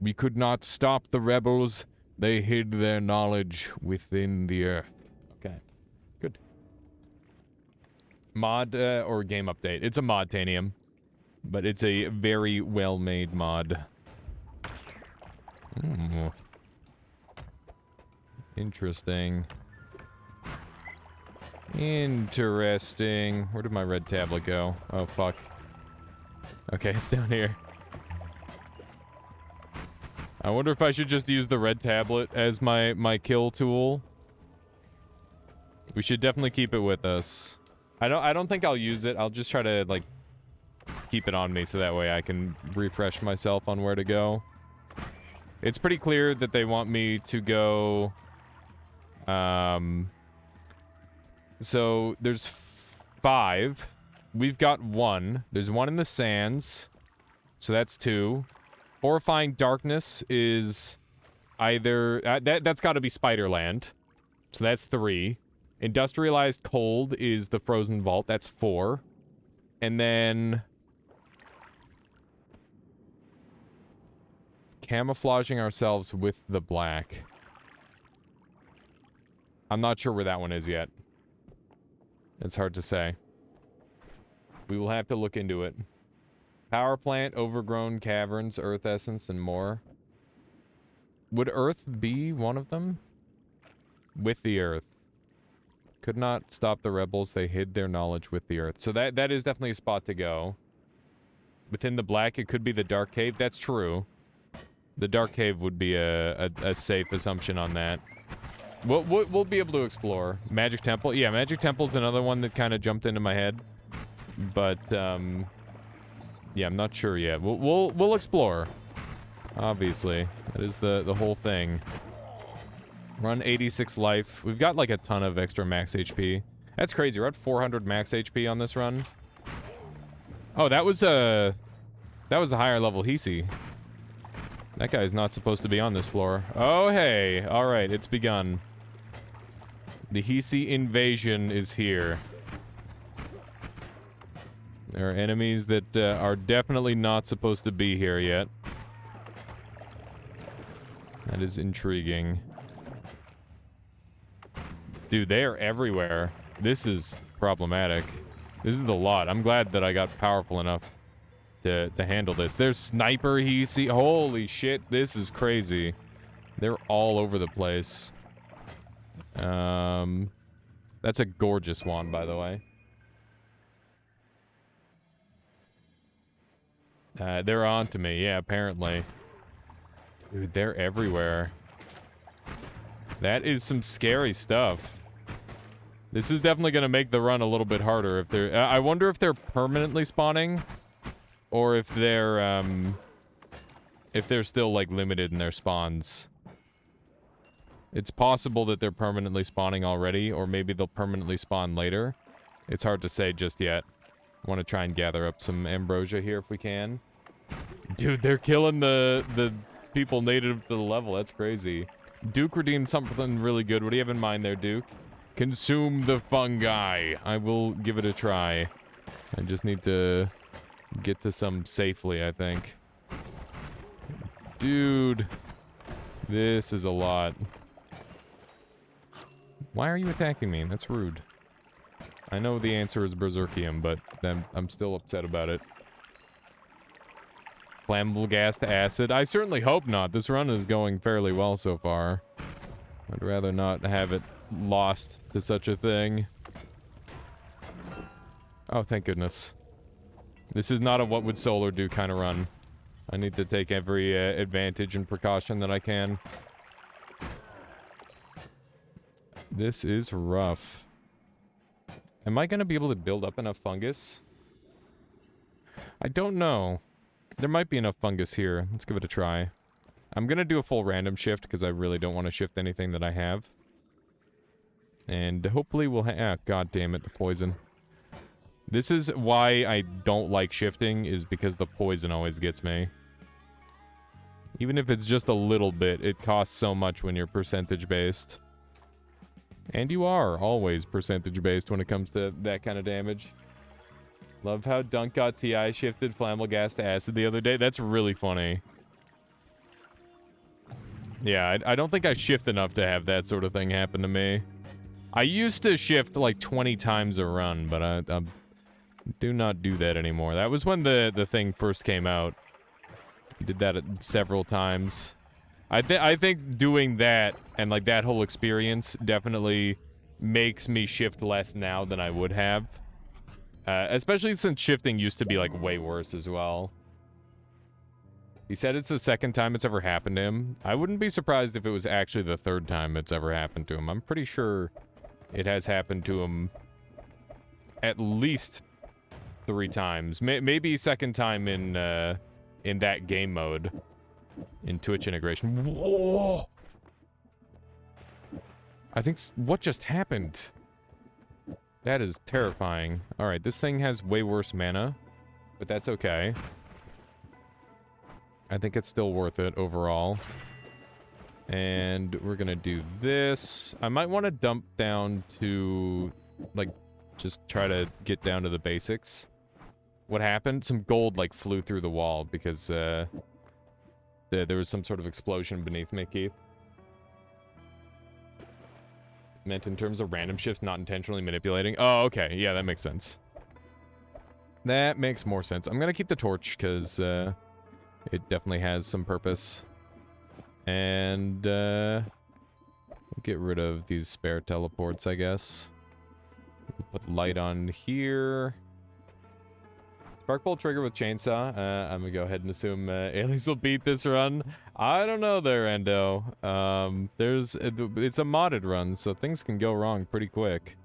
We could not stop the rebels. They hid their knowledge within the earth. Okay, good. Mod, or game update. It's a Modtanium. But it's a very well-made mod. Ooh. Interesting. Interesting. Where did my red tablet go? Oh, fuck. Okay, it's down here. I wonder if I should just use the red tablet as my kill tool. We should definitely keep it with us. I don't think I'll use it. I'll just try to, like, keep it on me so that way I can refresh myself on where to go. It's pretty clear that they want me to go... So, there's 5. We've got 1. There's 1 in the sands. So that's 2. Horrifying Darkness is either... that's got to be Spiderland. So that's 3. Industrialized Cold is the Frozen Vault. That's 4. And then... Camouflaging ourselves with the black. I'm not sure where that one is yet. It's hard to say. We will have to look into it. Power plant, overgrown caverns, earth essence, and more. Would earth be one of them? With the earth. Could not stop the rebels. They hid their knowledge with the earth. So that is definitely a spot to go. Within the black, it could be the dark cave. That's true. The dark cave would be a safe assumption on that. We'll be able to explore. Magic Temple. Yeah, Magic Temple's another one that kind of jumped into my head. But, yeah, I'm not sure yet. We'll explore. Obviously. That is the whole thing. Run 86 life. We've got, like, a ton of extra max HP. That's crazy. We're at 400 max HP on this run. Oh, that was a higher level hisii. That guy's not supposed to be on this floor. Oh, hey. All right, it's begun. The hisii invasion is here. There are enemies that are definitely not supposed to be here yet. That is intriguing. Dude, they are everywhere. This is problematic. This is a lot. I'm glad that I got powerful enough to handle this. There's sniper hisii. Holy shit, this is crazy. They're all over the place. That's a gorgeous wand, by the way. They're on to me. Yeah, apparently. Dude, they're everywhere. That is some scary stuff. This is definitely going to make the run a little bit harder. If they're, I wonder if they're permanently spawning, or if they're still like limited in their spawns. It's possible that they're permanently spawning already, or maybe they'll permanently spawn later. It's hard to say just yet. I want to try and gather up some ambrosia here if we can. Dude, they're killing the people native to the level. That's crazy. Duke redeemed something really good. What do you have in mind there, Duke? Consume the fungi. I will give it a try. I just need to get to some safely, I think. Dude. This is a lot. Why are you attacking me? That's rude. I know the answer is Berserkium, but then I'm still upset about it. Flammable gas to acid? I certainly hope not. This run is going fairly well so far. I'd rather not have it lost to such a thing. Oh, thank goodness. This is not a what would solar do kind of run. I need to take every advantage and precaution that I can. This is rough. Am I going to be able to build up enough fungus? I don't know. There might be enough fungus here. Let's give it a try. I'm going to do a full random shift because I really don't want to shift anything that I have. And hopefully we'll god damn it, the poison. This is why I don't like shifting, is because the poison always gets me. Even if it's just a little bit, it costs so much when you're percentage-based. And you are always percentage-based when it comes to that kind of damage. Love how Dunk got TI shifted flammable gas to acid the other day. That's really funny. Yeah, I don't think I shift enough to have that sort of thing happen to me. I used to shift like 20 times a run, but I do not do that anymore. That was when the thing first came out. I did that several times. I think doing that and like that whole experience definitely makes me shift less now than I would have. Especially since shifting used to be like way worse as well. He said it's the second time it's ever happened to him. I wouldn't be surprised if it was actually the third time it's ever happened to him. I'm pretty sure it has happened to him at least 3 times. Maybe second time in that game mode. In Twitch integration. Whoa! I think... What just happened? That is terrifying. Alright, this thing has way worse mana. But that's okay. I think it's still worth it overall. And we're gonna do this. I might want to dump down to... Like, just try to get down to the basics. What happened? Some gold, like, flew through the wall because, there was some sort of explosion beneath me, Keith. Meant in terms of random shifts, not intentionally manipulating. Oh, okay. Yeah, that makes sense. That makes more sense. I'm gonna keep the torch, because, it definitely has some purpose. And, we'll get rid of these spare teleports, I guess. We'll put light on here. Sparkbolt trigger with chainsaw. I'm gonna go ahead and assume aliens will beat this run. I don't know there, Endo. It's a modded run, so things can go wrong pretty quick.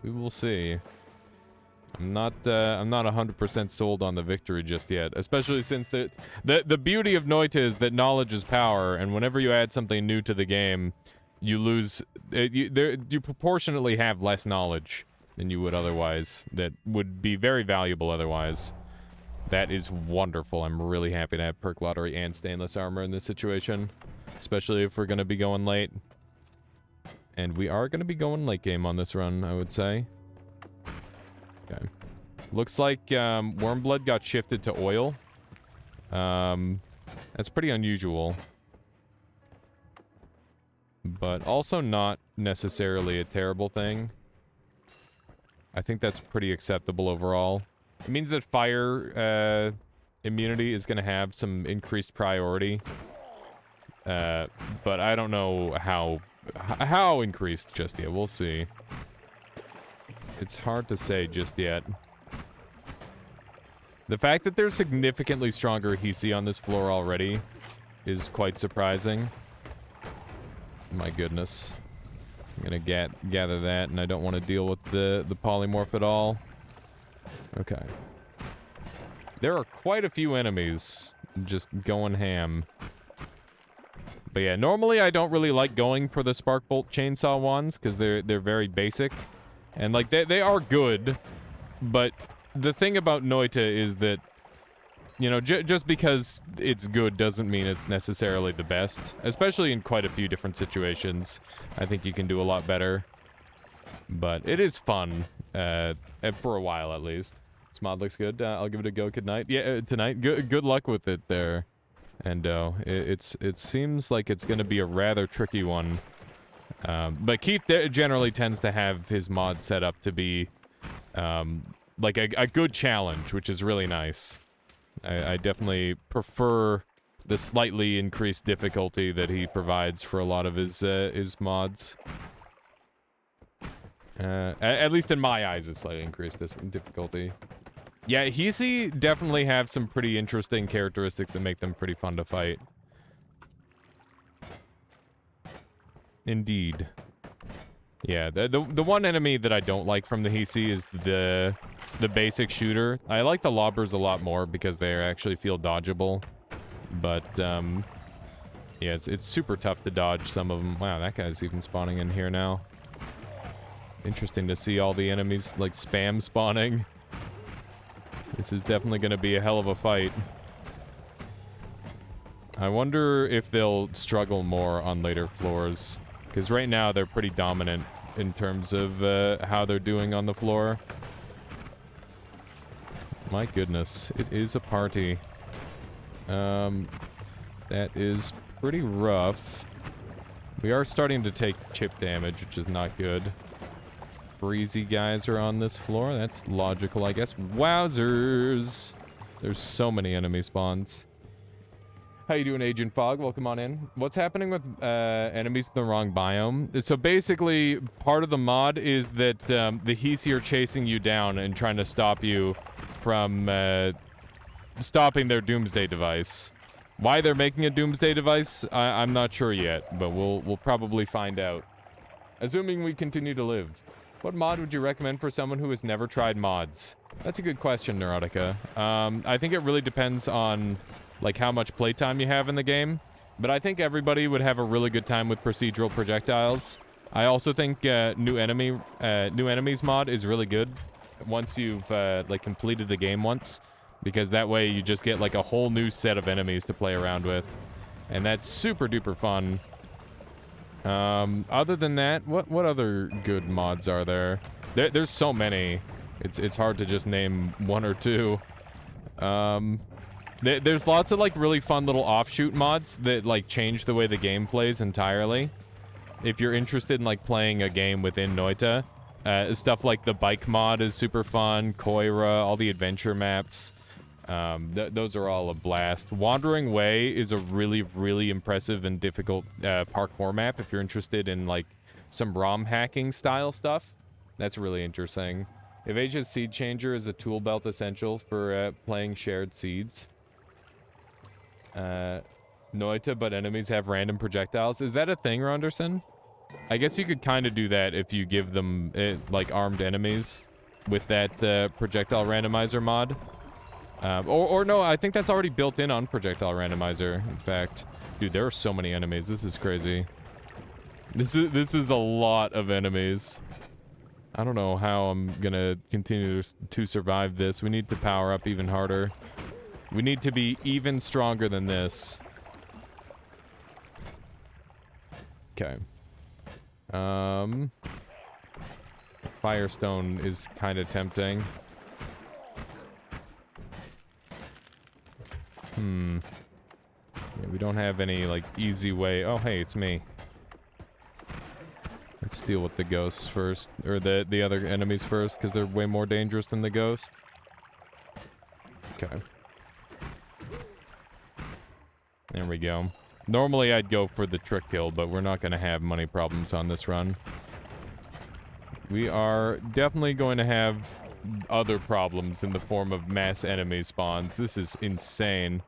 We will see. I'm not 100% sold on the victory just yet, especially since the beauty of Noita is that knowledge is power, and whenever you add something new to the game, you lose. You proportionately have less knowledge than you would otherwise, that would be very valuable otherwise. That is wonderful. I'm really happy to have perk lottery and stainless armor in this situation, especially if we're going to be going late. And we are going to be going late game on this run, I would say. Okay. Looks like Wormblood got shifted to oil. That's pretty unusual. But also not necessarily a terrible thing. I think that's pretty acceptable overall. It means that fire immunity is going to have some increased priority. But I don't know how increased just yet. We'll see. It's hard to say just yet. The fact that there's significantly stronger hisii on this floor already is quite surprising. My goodness. I'm gonna gather that, and I don't want to deal with the polymorph at all. Okay. There are quite a few enemies just going ham. But yeah, normally I don't really like going for the Sparkbolt chainsaw ones, because they're very basic. And like, they are good, but the thing about Noita is that, you know, just because it's good doesn't mean it's necessarily the best. Especially in quite a few different situations. I think you can do a lot better. But it is fun, for a while at least. This mod looks good. I'll give it a go tonight. Yeah, tonight. Good luck with it there, Endo. It seems like it's going to be a rather tricky one. But Keith generally tends to have his mod set up to be like a good challenge, which is really nice. I definitely prefer the slightly increased difficulty that he provides for a lot of his mods. At least in my eyes, it's slightly increased this difficulty. Yeah, hisii definitely have some pretty interesting characteristics that make them pretty fun to fight. Indeed. Yeah, the one enemy that I don't like from the hisii is the basic shooter. I like the lobbers a lot more because they actually feel dodgeable. But, yeah, it's super tough to dodge some of them. Wow, that guy's even spawning in here now. Interesting to see all the enemies, like, spam spawning. This is definitely going to be a hell of a fight. I wonder if they'll struggle more on later floors. Because right now, they're pretty dominant in terms of how they're doing on the floor. My goodness, it is a party. That is pretty rough. We are starting to take chip damage, which is not good. Breezy guys are on this floor. That's logical, I guess. Wowzers! There's so many enemy spawns. How you doing, Agent Fog? Welcome on in. What's happening with enemies in the wrong biome? So basically, part of the mod is that the hisii are chasing you down and trying to stop you from stopping their doomsday device. Why they're making a doomsday device, I'm not sure yet, but we'll probably find out. Assuming we continue to live. What mod would you recommend for someone who has never tried mods? That's a good question, Neurotica. I think it really depends on, like, how much playtime you have in the game. But I think everybody would have a really good time with procedural projectiles. I also think new enemies mod is really good once you've like completed the game once, because that way you just get like a whole new set of enemies to play around with, and that's super duper fun. Other than that, what other good mods are there? There's so many. It's hard to just name one or two. There's lots of like really fun little offshoot mods that like change the way the game plays entirely. If you're interested in like playing a game within Noita, stuff like the bike mod is super fun. Koira, all the adventure maps. Those are all a blast. Wandering Way is a really, really impressive and difficult parkour map if you're interested in like some ROM hacking style stuff. That's really interesting. If Asia's Seed Changer is a tool belt essential for playing shared seeds. Noita, but enemies have random projectiles. Is that a thing, Ronderson? I guess you could kind of do that if you give them like armed enemies with that projectile randomizer mod. Or no, I think that's already built in on projectile randomizer. In fact, dude, there are so many enemies. This is crazy. This is a lot of enemies. I don't know how I'm gonna continue to survive this. We need to power up even harder. We need to be even stronger than this. Okay. Firestone is kind of tempting. Yeah, we don't have any, like, easy way. Oh, hey, it's me. Let's deal with the ghosts first. Or the other enemies first, because they're way more dangerous than the ghost. Okay. There we go. Normally, I'd go for the trick kill, but we're not going to have money problems on this run. We are definitely going to have other problems in the form of mass enemy spawns. This is insane.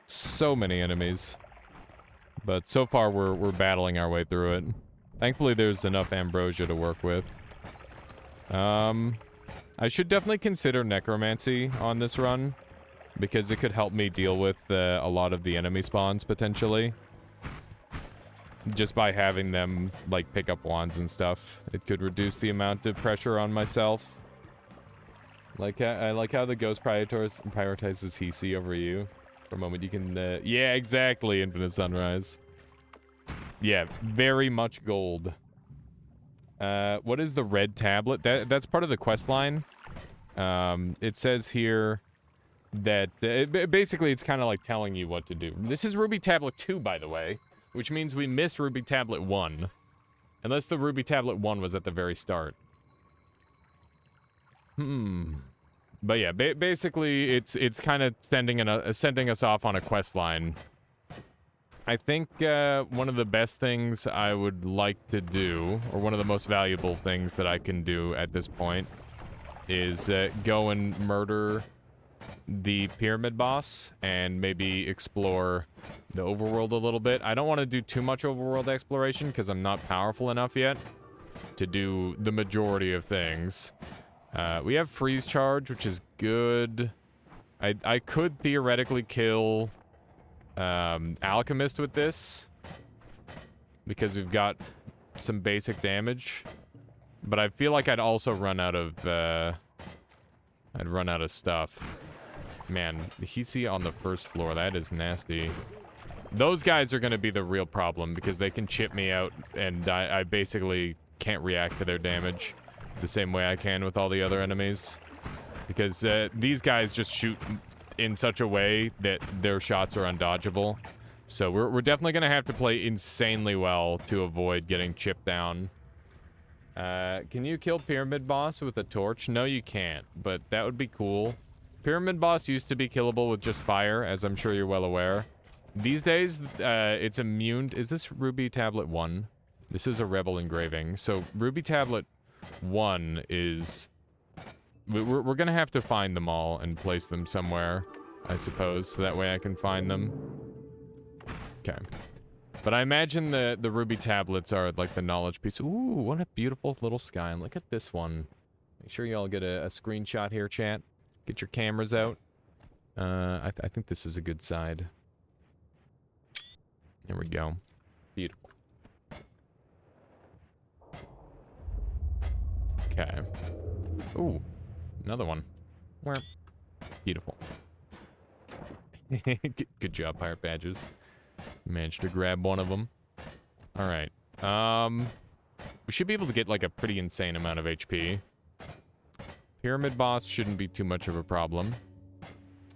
So many enemies. But so far, we're battling our way through it. Thankfully, there's enough ambrosia to work with. I should definitely consider necromancy on this run, because it could help me deal with a lot of the enemy spawns, potentially. Just by having them, like, pick up wands and stuff. It could reduce the amount of pressure on myself. Like, I like how the ghost prioritizes hisii over you. For a moment, you can, yeah, exactly, Infinite Sunrise. Yeah, very much gold. What is the red tablet? That's part of the quest line. It says here that, basically, it's kind of like telling you what to do. This is Ruby Tablet 2, by the way, which means we missed Ruby Tablet 1. Unless the Ruby Tablet 1 was at the very start. But yeah, basically, it's kind of sending us off on a quest line. I think one of the best things I would like to do, or one of the most valuable things that I can do at this point, is go and murder the pyramid boss and maybe explore the overworld a little bit. I don't want to do too much overworld exploration because I'm not powerful enough yet to do the majority of things. We have freeze charge, which is good. I could theoretically kill Alchemist with this because we've got some basic damage, But I feel like I'd also run out of, I'd run out of stuff. Man, the hisii on the first floor, that is nasty. Those guys are going to be the real problem because they can chip me out and I basically can't react to their damage the same way I can with all the other enemies. Because these guys just shoot in such a way that their shots are undodgeable. So we're definitely going to have to play insanely well to avoid getting chipped down. Can you kill Pyramid Boss with a torch? No, you can't, but that would be cool. Pyramid Boss used to be killable with just fire, as I'm sure you're well aware. These days, it's immune... Is this Ruby Tablet 1? This is a Rebel engraving. So, Ruby Tablet 1 is... We're gonna have to find them all and place them somewhere, I suppose, so that way I can find them. Okay. But I imagine the Ruby tablets are like the knowledge piece. Ooh, what a beautiful little sky. And look at this one. Make sure you all get a screenshot here, chat. Get your cameras out. I think this is a good side. There we go. Beautiful. Okay. Ooh, another one. Where? Beautiful. Good job, Pirate Badges. Managed to grab one of them. Alright. We should be able to get, like, a pretty insane amount of HP. Pyramid Boss shouldn't be too much of a problem.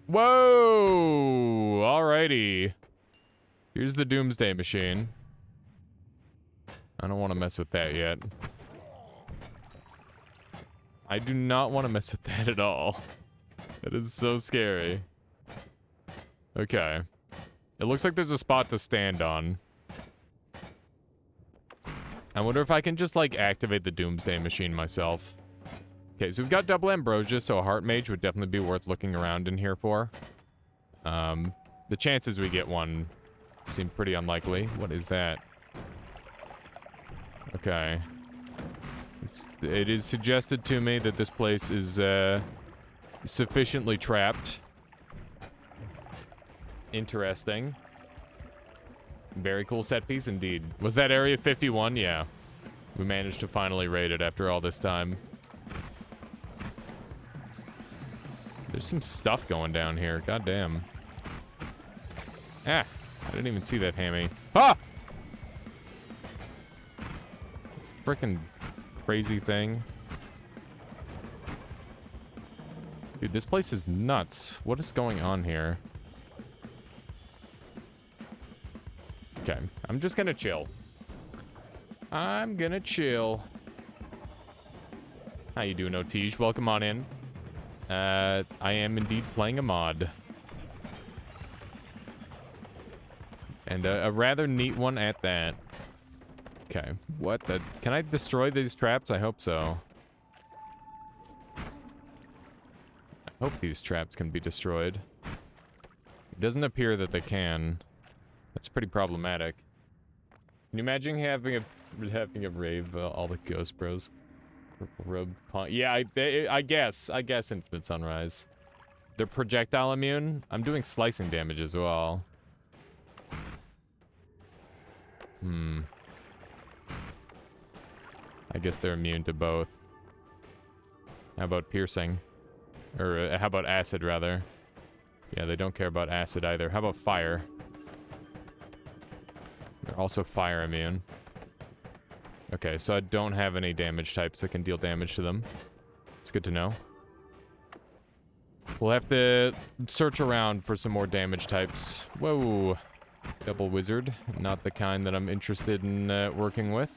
Whoa! Alrighty. Here's the Doomsday Machine. I don't want to mess with that yet. I do not want to mess with that at all. That is so scary. Okay. It looks like there's a spot to stand on. I wonder if I can just, like, activate the Doomsday Machine myself. Okay, so we've got double ambrosia, so a heart mage would definitely be worth looking around in here for. The chances we get one seem pretty unlikely. What is that? Okay. It is suggested to me that this place is, sufficiently trapped. Interesting. Very cool set piece indeed. Was that Area 51? Yeah. We managed to finally raid it after all this time. There's some stuff going down here. God damn. Ah! I didn't even see that hammy. Ah! Frickin' crazy thing. Dude, this place is nuts. What is going on here? Okay, I'm just gonna chill. I'm gonna chill. How you doing, Otige? Welcome on in. I am indeed playing a mod. And a rather neat one at that. Okay, what the... Can I destroy these traps? I hope so. I hope these traps can be destroyed. It doesn't appear that they can. That's pretty problematic. Can you imagine having a rave, all the Ghost Bros? Yeah, I guess Infinite Sunrise. They're projectile immune. I'm doing slicing damage as well. I guess they're immune to both. How about piercing? Or how about acid, rather? Yeah, they don't care about acid either. How about fire? They're also fire immune. Okay, so I don't have any damage types that can deal damage to them. It's good to know. We'll have to search around for some more damage types. Whoa. Double wizard. Not the kind that I'm interested in working with.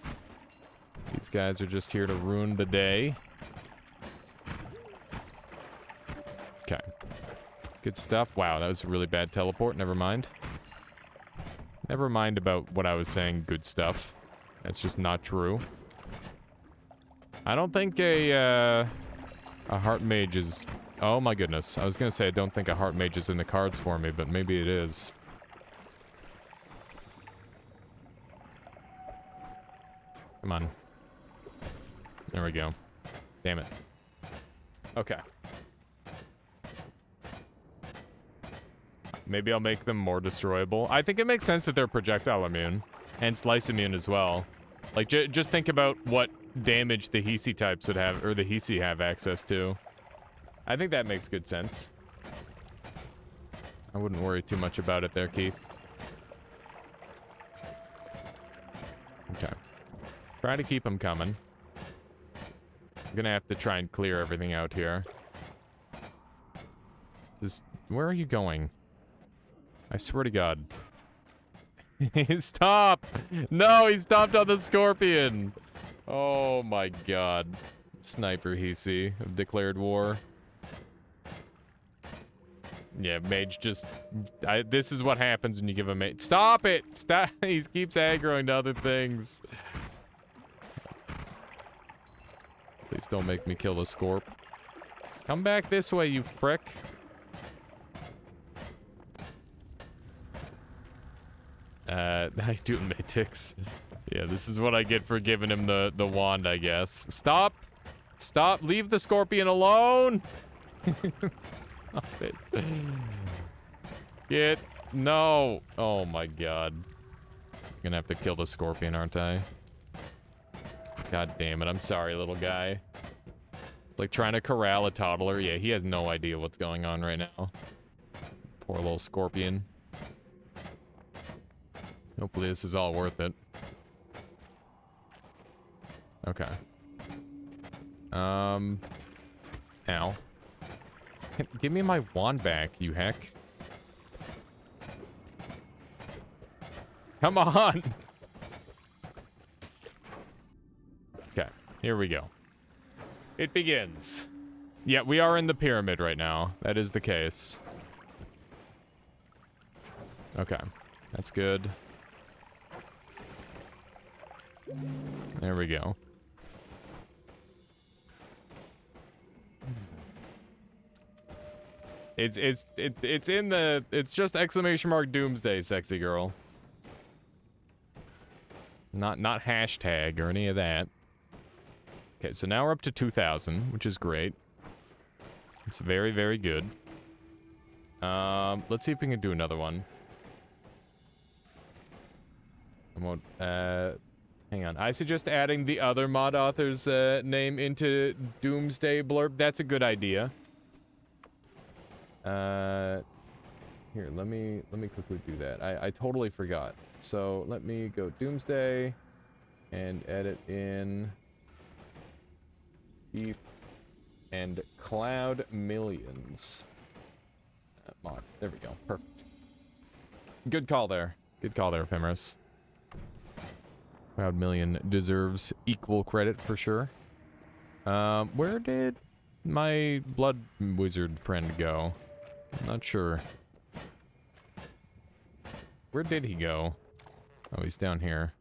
These guys are just here to ruin the day. Okay. Good stuff. Wow, that was a really bad teleport. Never mind. Never mind about what I was saying, good stuff. That's just not true. I don't think a heart mage is... Oh my goodness. I was gonna say I don't think a heart mage is in the cards for me, but maybe it is. Come on. There we go. Damn it. Okay. Maybe I'll make them more destroyable. I think it makes sense that they're projectile immune. And slice immune as well. Like, just think about what damage the hisii types would have, or the hisii have access to. I think that makes good sense. I wouldn't worry too much about it there, Keith. Okay. Try to keep them coming. I'm gonna have to try and clear everything out here. Where are you going? I swear to God. Stop! No, he stopped on the scorpion! Oh my God. Sniper hisii have declared war. Yeah, mage just... this is what happens when you give a mage... Stop it! Stop! He keeps aggroing to other things. Please don't make me kill the scorp. Come back this way, you frick. I do Matix. Yeah, this is what I get for giving him the wand, I guess. Stop! Stop! Leave the scorpion alone! Stop it. Get... No! Oh my God. I'm gonna have to kill the scorpion, aren't I? God damn it, I'm sorry, little guy. It's like trying to corral a toddler. Yeah, he has no idea what's going on right now. Poor little scorpion. Hopefully this is all worth it. Okay. Ow. Give me my wand back, you heck. Come on! Okay, here we go. It begins. Yeah, we are in the pyramid right now. That is the case. Okay, that's good. There we go. It's in the... It's just exclamation mark doomsday, sexy girl. Not hashtag or any of that. Okay, so now we're up to 2,000, which is great. It's very, very good. Let's see if we can do another one. I won't, hang on. I suggest adding the other mod author's name into Doomsday blurb. That's a good idea. Here, let me quickly do that. I totally forgot. So let me go Doomsday and edit in Keith and Cloud Millions. Mod. There we go. Perfect. Good call there. Good call there, Ephemeris. Cloud Million deserves equal credit for sure. Where did my blood wizard friend go? I'm not sure. Where did he go? Oh, he's down here.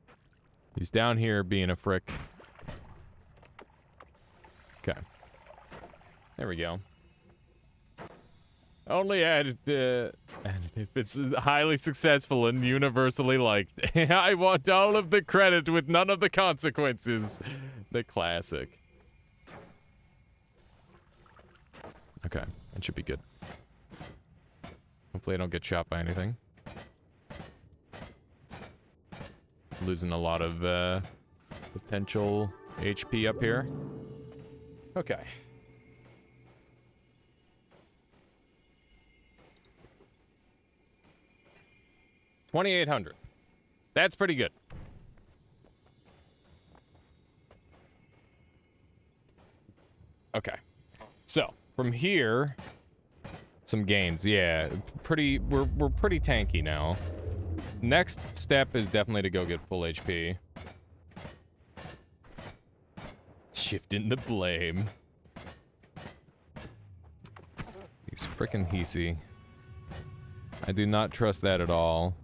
He's down here being a frick. Okay. There we go. Only added if it's highly successful and universally liked. I want all of the credit with none of the consequences. The classic. Okay, that should be good. Hopefully I don't get shot by anything. Losing a lot of potential HP up here. Okay. $2,800. That's pretty good. Okay. So, from here, some gains. Yeah, we're pretty tanky now. Next step is definitely to go get full HP. Shifting the blame. These frickin' hisii. I do not trust that at all.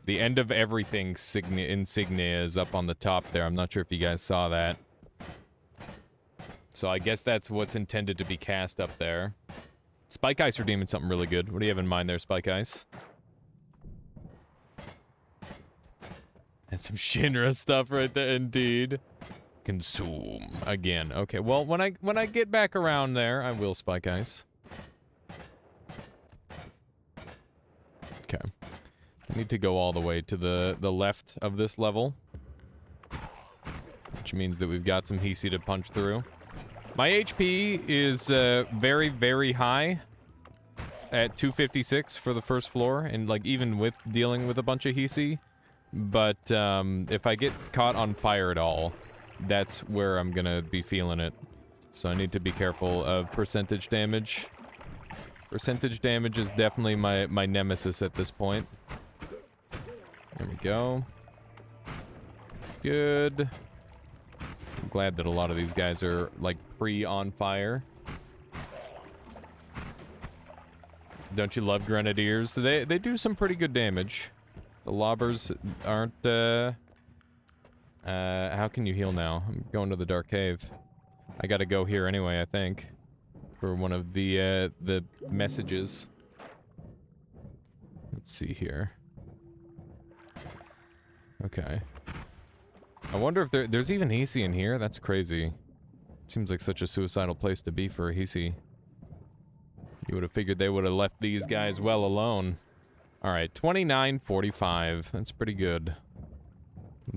The end of everything insignia is up on the top there. I'm not sure if you guys saw that. So I guess that's what's intended to be cast up there. Spike Ice redeeming something really good. What do you have in mind there, Spike Ice? And some Shinra stuff right there, indeed. Consume again. Okay, well, when I get back around there, I will Spike Ice. Okay. I need to go all the way to the left of this level. which means that we've got some hisii to punch through. My HP is very, very high at 256 for the first floor, and like even with dealing with a bunch of hisii. But if I get caught on fire at all, that's where I'm gonna be feeling it. So I need to be careful of percentage damage. Percentage damage is definitely my nemesis at this point. There we go. Good. I'm glad that a lot of these guys are, like, on fire. Don't you love grenadiers? They do some pretty good damage. The lobbers aren't, how can you heal now? I'm going to the dark cave. I gotta go here anyway, I think. For one of the messages. Let's see here. Okay. I wonder if there's even hisii in here? That's crazy. Seems like such a suicidal place to be for a hisii. You would have figured they would have left these guys well alone. Alright, 29:45. That's pretty good.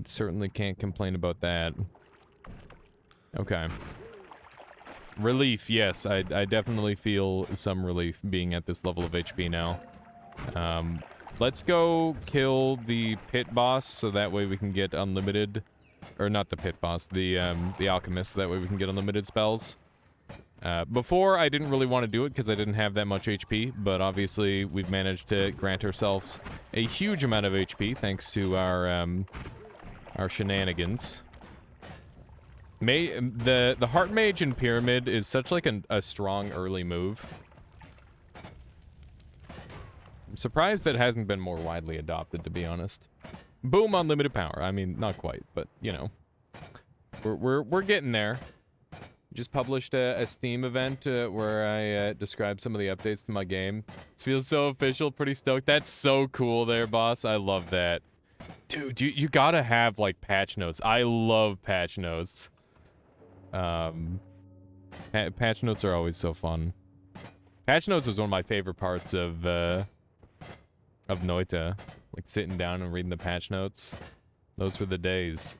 Certainly can't complain about that. Okay. Relief, yes. I definitely feel some relief being at this level of HP now. Let's go kill the pit boss, so that way we can get unlimited... Or not the pit boss, the alchemist, so that way we can get unlimited spells. Before, I didn't really want to do it because I didn't have that much HP, but obviously we've managed to grant ourselves a huge amount of HP thanks to our shenanigans. The Heart Mage in Pyramid is such like a strong early move. I'm surprised that it hasn't been more widely adopted, to be honest. Boom, unlimited power. I mean, not quite, but you know, we're getting there. Just published a Steam event where I described some of the updates to my game. It feels so official. Pretty stoked. That's so cool, there, boss. I love that, dude. You gotta have like patch notes. I love patch notes. Patch notes are always so fun. Patch notes was one of my favorite parts of Noita. Like sitting down and reading the patch notes. Those were the days.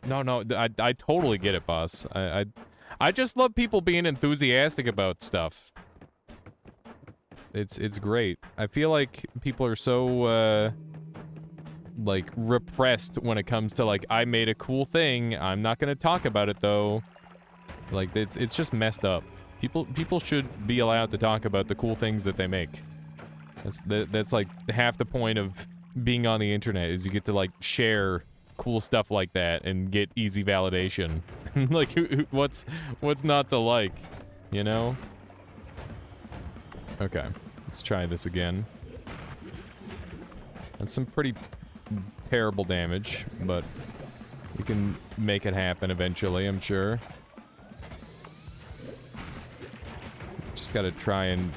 No, I totally get it, boss. I just love people being enthusiastic about stuff. It's great. I feel like people are so like repressed when it comes to like, I made a cool thing. I'm not gonna talk about it though. Like it's just messed up. People should be allowed to talk about the cool things that they make. That's like half the point of being on the internet, is you get to like share cool stuff like that and get easy validation. Like what's not to like, you know? Okay, let's try this again. That's some pretty terrible damage, but we can make it happen eventually, I'm sure. Just gotta try and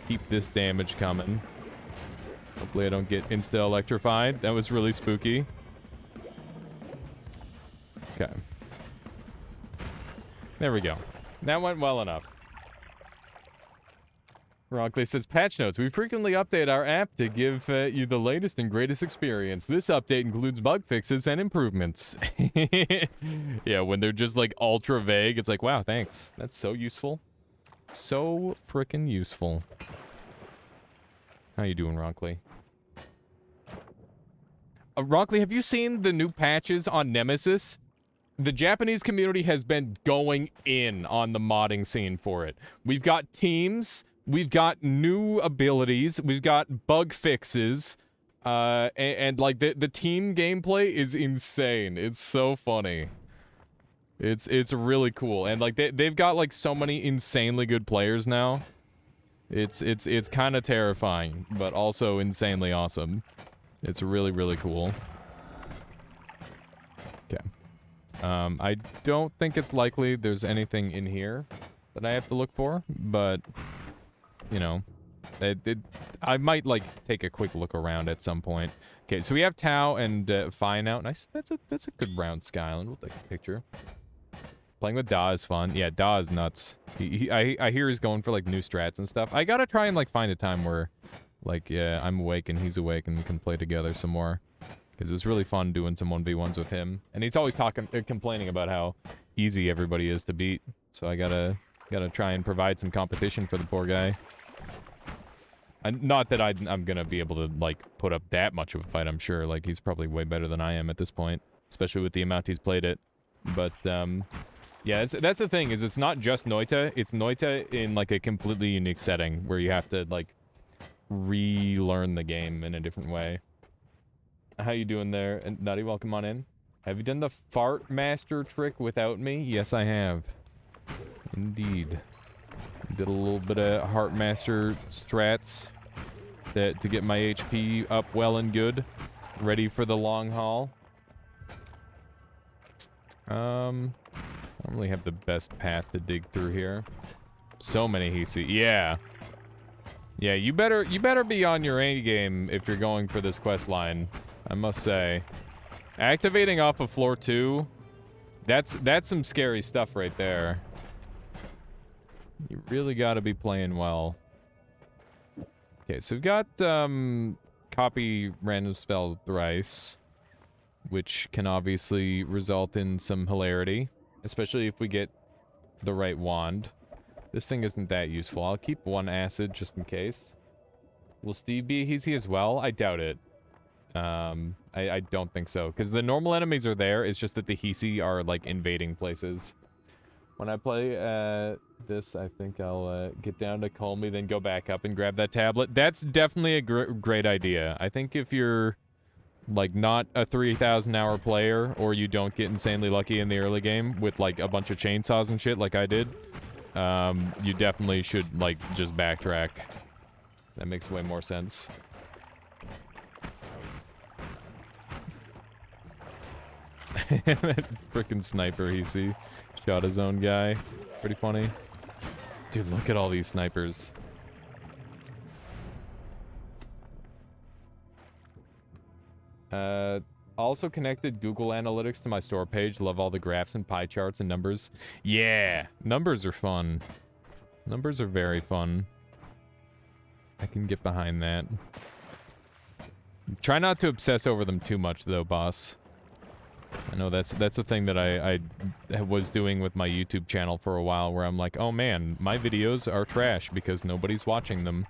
keep this damage coming. Hopefully I don't get insta-electrified. That was really spooky. Okay. There we go. That went well enough. Rockley says, patch notes. We frequently update our app to give you the latest and greatest experience. This update includes bug fixes and improvements. Yeah, when they're just like ultra vague, it's like, wow, thanks. That's so useful. So frickin' useful. How you doing, Rockley? Rockley, have you seen the new patches on Nemesis? The Japanese community has been going in on the modding scene for it. We've got teams, we've got new abilities, we've got bug fixes, and like the team gameplay is insane. It's so funny. It's really cool, and like they've got like so many insanely good players now. It's kind of terrifying, but also insanely awesome. It's really, really cool. Okay. I don't think it's likely there's anything in here that I have to look for, but, you know, I might, like, take a quick look around at some point. Okay, so we have Tau and Fine out. Nice. That's a good round Skyland. We'll take a picture. Playing with Da is fun. Yeah, Da is nuts. I hear he's going for, like, new strats and stuff. I gotta try and, like, find a time where, like, I'm awake and he's awake and we can play together some more. Because it was really fun doing some 1v1s with him. And he's always complaining about how easy everybody is to beat. So I gotta try and provide some competition for the poor guy. And not that I'm gonna be able to, like, put up that much of a fight, I'm sure. Like, he's probably way better than I am at this point. Especially with the amount he's played it. But, yeah, that's the thing, is it's not just Noita. It's Noita in, like, a completely unique setting where you have to, like, relearn the game in a different way. How you doing there? And Nutty, welcome on in. Have you done the fart master trick without me? Yes, I have. Indeed. Did a little bit of heart master strats to get my HP up well and good. Ready for the long haul. I don't really have the best path to dig through here. So many hisii. Yeah. Yeah, you better be on your A game if you're going for this quest line. I must say. Activating off of floor 2, that's some scary stuff right there. You really gotta be playing well. Okay, so we've got, copy random spells thrice, which can obviously result in some hilarity, especially if we get the right wand. This thing isn't that useful. I'll keep 1 acid just in case. Will Steve be a hisii as well? I doubt it. I don't think so, because the normal enemies are there, it's just that the hisii are, like, invading places. When I play, this, I think I'll, get down to Colmy, then go back up and grab that tablet. That's definitely a great idea. I think if you're, like, not a 3,000-hour player, or you don't get insanely lucky in the early game with, like, a bunch of chainsaws and shit like I did, you definitely should, like, just backtrack. That makes way more sense. That frickin' sniper hisii shot his own guy. It's pretty funny. Dude, look at all these snipers. Also connected Google Analytics to my store page. Love all the graphs and pie charts and numbers. Yeah, numbers are fun. Numbers are very fun. I can get behind that. Try not to obsess over them too much, though, boss. I know that's the thing that I was doing with my YouTube channel for a while, where I'm like, oh man, my videos are trash because nobody's watching them.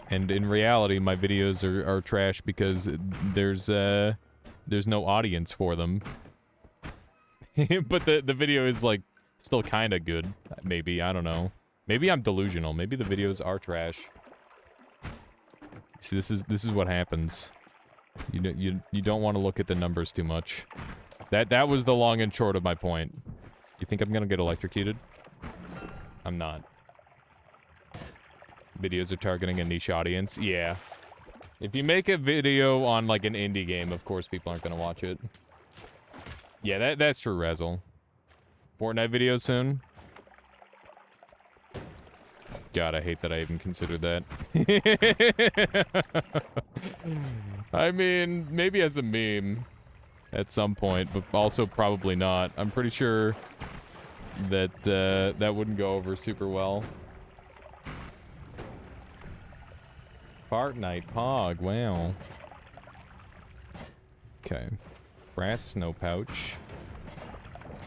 And in reality, my videos are trash because there's no audience for them. But the video is, like, still kind of good. Maybe, I don't know. Maybe I'm delusional. Maybe the videos are trash. See, this is what happens. You don't want to look at the numbers too much. That was the long and short of my point. You think I'm gonna get electrocuted? I'm not. Videos are targeting a niche audience. Yeah. If you make a video on, like, an indie game, of course people aren't gonna watch it. Yeah, that's true, Razzle. Fortnite video soon? God, I hate that I even considered that. I mean, maybe as a meme at some point, but also probably not. I'm pretty sure that that wouldn't go over super well. Fortnite Pog, wow. Okay. Brass snow pouch.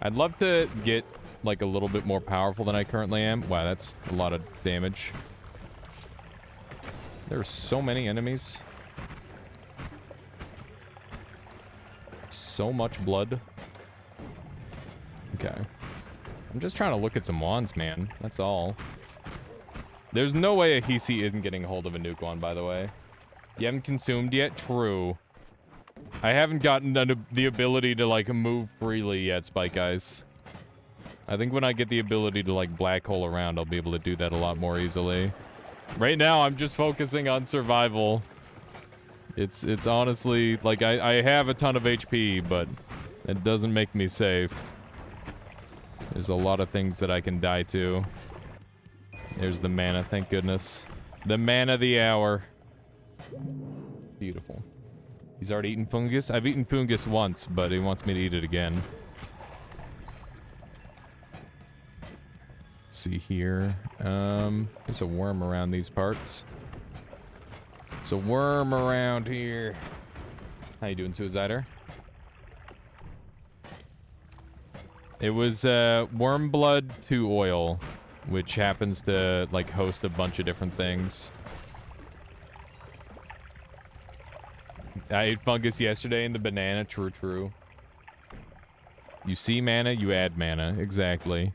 I'd love to get, like, a little bit more powerful than I currently am. Wow, that's a lot of damage. There are so many enemies. So much blood. Okay. I'm just trying to look at some wands, man. That's all. There's no way a hisii isn't getting a hold of a nuke wand, by the way. You haven't consumed yet? True. I haven't gotten the ability to, like, move freely yet, Spike Guys. I think when I get the ability to, like, black hole around, I'll be able to do that a lot more easily. Right now, I'm just focusing on survival. It's honestly, like, I have a ton of HP, but it doesn't make me safe. There's a lot of things that I can die to. There's the mana, thank goodness. The mana of the hour. Beautiful. He's already eaten fungus? I've eaten fungus once, but he wants me to eat it again. Let's see here. There's a worm around these parts. There's a worm around here. How you doing, Suicider? It was worm blood to oil, which happens to like host a bunch of different things. I ate fungus yesterday in the banana. True, true. You see mana, you add mana. Exactly.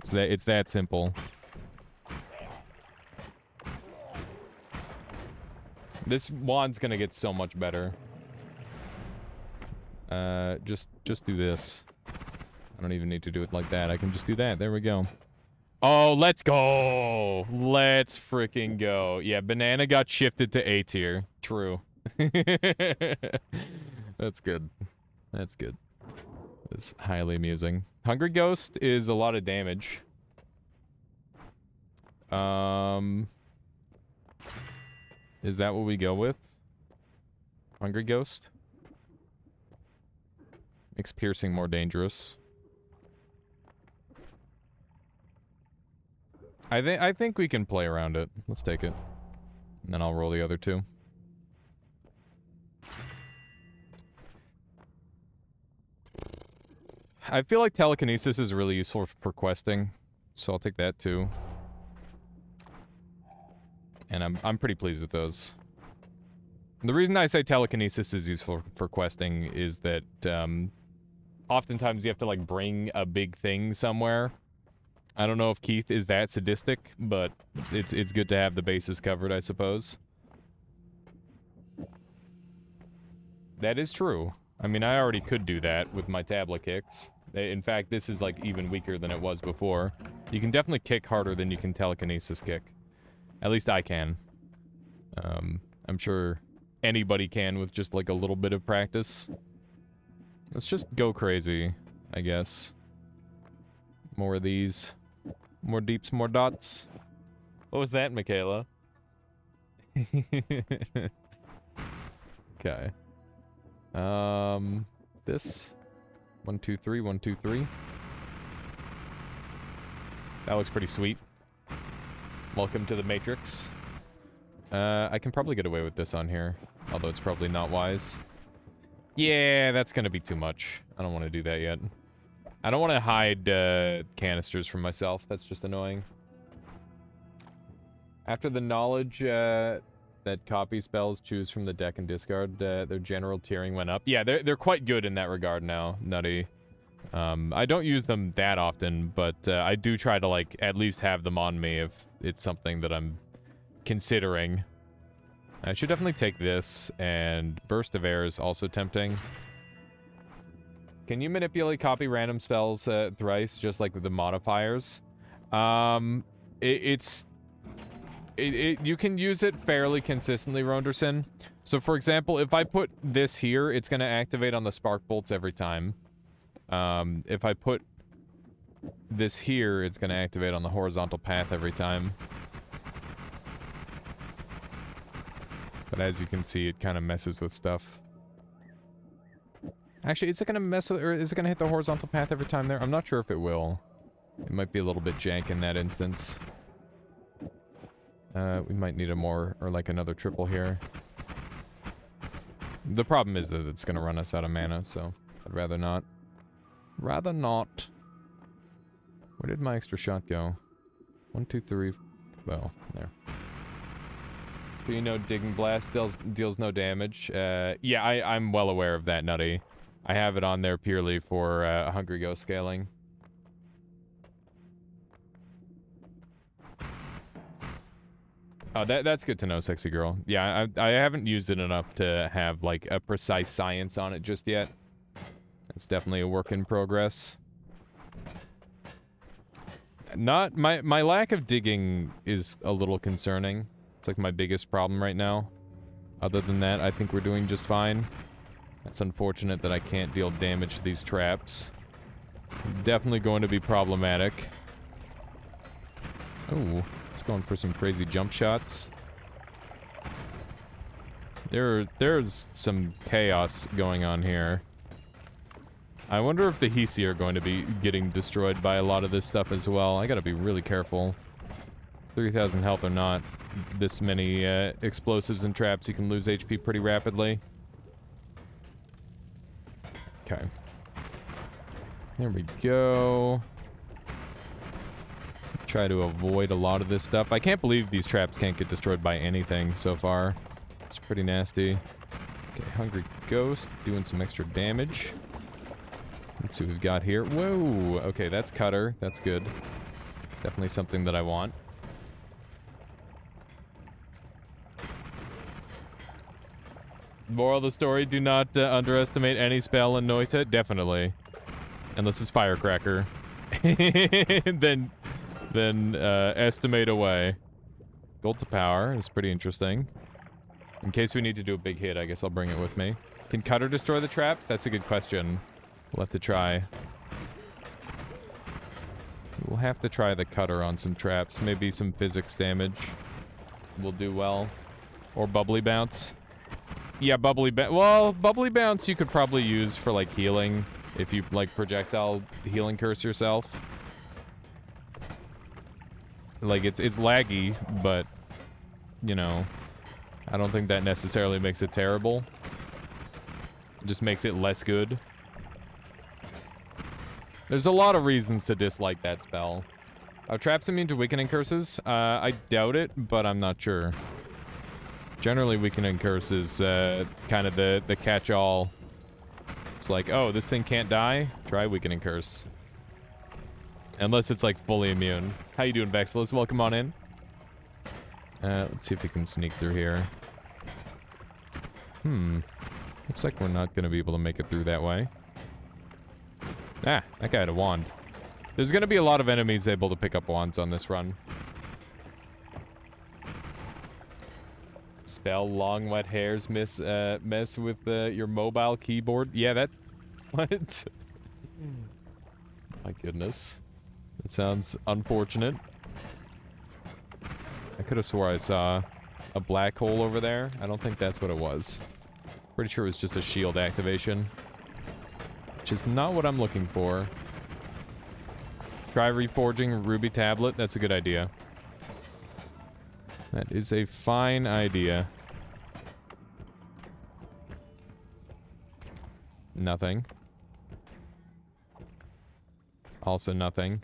It's that simple. This wand's gonna get so much better. Just do this. I don't even need to do it like that. I can just do that. There we go. Oh, let's go. Let's freaking go. Yeah, banana got shifted to A tier. True. That's good. That's good. It's highly amusing. Hungry Ghost is a lot of damage. Is that what we go with? Hungry Ghost? Makes piercing more dangerous. I think we can play around it. Let's take it. And then I'll roll the other two. I feel like telekinesis is really useful for questing, so I'll take that too. And I'm pretty pleased with those. The reason I say telekinesis is useful for questing is that oftentimes you have to like bring a big thing somewhere. I don't know if Keith is that sadistic, but it's good to have the bases covered, I suppose. That is true. I mean, I already could do that with my tablet kicks. In fact, this is like even weaker than it was before. You can definitely kick harder than you can telekinesis kick. At least I can. I'm sure anybody can with just like a little bit of practice. Let's just go crazy, I guess. More of these. More deeps, more dots. What was that, Michaela? Okay. This. 1, 2, 3, 1, 2, 3. That looks pretty sweet. Welcome to the Matrix. I can probably get away with this on here, although it's probably not wise. Yeah, that's gonna be too much. I don't want to do that yet. I don't want to hide canisters from myself. That's just annoying. After the knowledge that copy spells choose from the deck and discard, their general tiering went up. Yeah, they're quite good in that regard now, Nutty. I don't use them that often, but I do try to like at least have them on me if it's something that I'm considering. I should definitely take this, and Burst of Air is also tempting. Can you manipulate copy random spells thrice, just like with the modifiers? You can use it fairly consistently, Ronderson. So, for example, if I put this here, it's going to activate on the spark bolts every time. If I put this here, it's going to activate on the horizontal path every time. But as you can see, it kind of messes with stuff. Actually, is it going to mess with, or is it going to hit the horizontal path every time there? I'm not sure if it will. It might be a little bit jank in that instance. We might need a more, or like another triple here. The problem is that it's going to run us out of mana, so I'd rather not. Rather not. Where did my extra shot go? 1, 2, 3. Well, there. Do you know Digging Blast deals no damage? Yeah, I'm well aware of that, Nutty. I have it on there purely for Hungry Ghost scaling. Oh, that's good to know, Sexy Girl. Yeah, I haven't used it enough to have, like, a precise science on it just yet. It's definitely a work in progress. My lack of digging is a little concerning. It's like my biggest problem right now. Other than that, I think we're doing just fine. It's unfortunate that I can't deal damage to these traps. Definitely going to be problematic. Oh, it's going for some crazy jump shots. There's some chaos going on here. I wonder if the hisii are going to be getting destroyed by a lot of this stuff as well. I gotta be really careful. 3,000 health or not, this many explosives and traps, you can lose HP pretty rapidly. Okay. There we go. Try to avoid a lot of this stuff. I can't believe these traps can't get destroyed by anything so far. It's pretty nasty. Okay, Hungry Ghost doing some extra damage. Let's see what we've got here. Whoa! Okay, that's Cutter. That's good. Definitely something that I want. Moral of the story, do not underestimate any spell in Noita. Definitely. Unless it's Firecracker. then estimate away. Gold to power is pretty interesting. In case we need to do a big hit, I guess I'll bring it with me. Can Cutter destroy the traps? That's a good question. We'll have to try. We'll have to try the Cutter on some traps. Maybe some physics damage will do well. Or Bubbly Bounce. Yeah, Bubbly Bounce you could probably use for, like, healing. If you, like, projectile healing curse yourself. Like, it's laggy, but, you know, I don't think that necessarily makes it terrible. It just makes it less good. There's a lot of reasons to dislike that spell. Are traps immune to weakening curses? I doubt it, but I'm not sure. Generally, weakening curse is kind of the catch-all. It's like, oh, this thing can't die? Try weakening curse. Unless it's, like, fully immune. How you doing, Vexilus? Welcome on in. Let's see if we can sneak through here. Looks like we're not going to be able to make it through that way. Ah, that guy had a wand. There's going to be a lot of enemies able to pick up wands on this run. Spell long wet hairs mess with your mobile keyboard. Yeah, that... What? My goodness. That sounds unfortunate. I could have swore I saw a black hole over there. I don't think that's what it was. Pretty sure it was just a shield activation. Which is not what I'm looking for. Try reforging Ruby Tablet. That's a good idea. That is a fine idea. Nothing. Also nothing.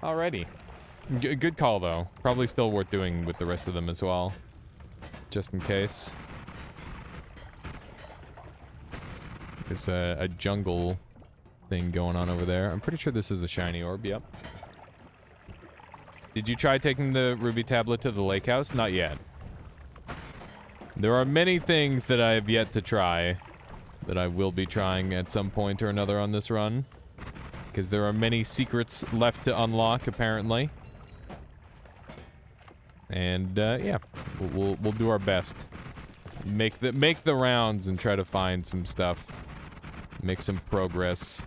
Alrighty. Good call, though. Probably still worth doing with the rest of them as well. Just in case. There's a jungle thing going on over there. I'm pretty sure this is a shiny orb, yep. Did you try taking the Ruby Tablet to the lake house? Not yet. There are many things that I have yet to try that I will be trying at some point or another on this run. Because there are many secrets left to unlock, apparently. And, yeah. We'll do our best. Make the rounds and try to find some stuff. Make some progress.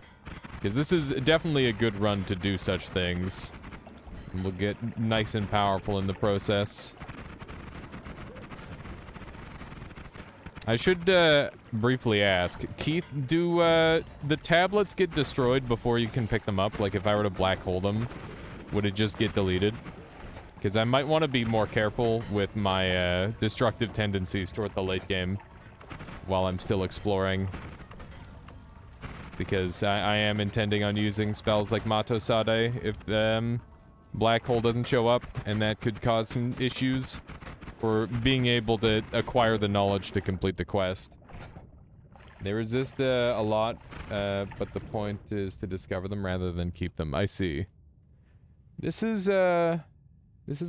Because this is definitely a good run to do such things. And we'll get nice and powerful in the process. I should briefly ask, Keith, do the tablets get destroyed before you can pick them up? Like if I were to black hole them, would it just get deleted? Because I might want to be more careful with my destructive tendencies toward the late game while I'm still exploring. Because I am intending on using spells like Mato Sade if black hole doesn't show up, and that could cause some issues for being able to acquire the knowledge to complete the quest. They resist a lot, but the point is to discover them rather than keep them. I see. This is a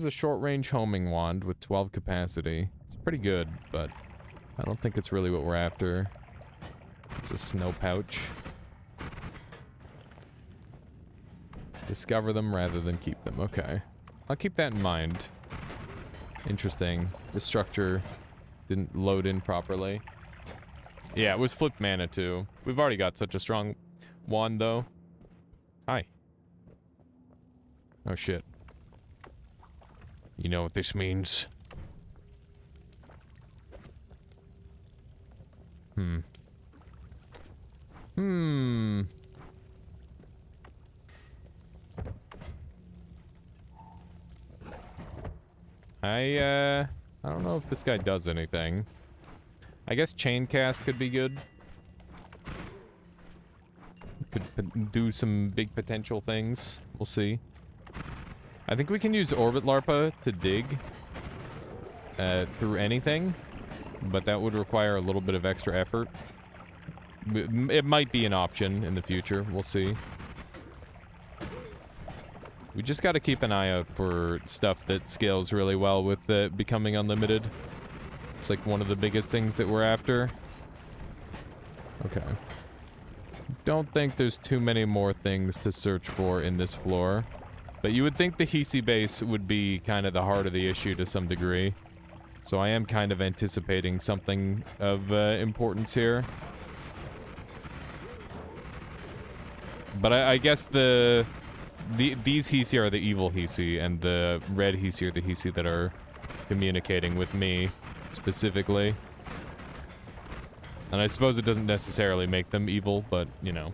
short-range homing wand with 12 capacity. It's pretty good, but I don't think it's really what we're after. It's a snow pouch. Discover them rather than keep them. Okay. I'll keep that in mind. Interesting. The structure didn't load in properly. Yeah, it was flipped mana too. We've already got such a strong wand though. Hi. Oh shit. You know what this means? I don't know if this guy does anything. I guess chain cast could be good. could do some big potential things. We'll see. I think we can use Orbit Larpa to dig through anything, but that would require a little bit of extra effort. It might be an option in the future. We'll see. We just got to keep an eye out for stuff that scales really well with becoming unlimited. It's like one of the biggest things that we're after. Okay. Don't think there's too many more things to search for in this floor. But you would think the hisii base would be kind of the heart of the issue to some degree. So I am kind of anticipating something of importance here. But I guess these hisii are the evil hisii, and the red hisii are the hisii that are communicating with me specifically. And I suppose it doesn't necessarily make them evil, but, you know.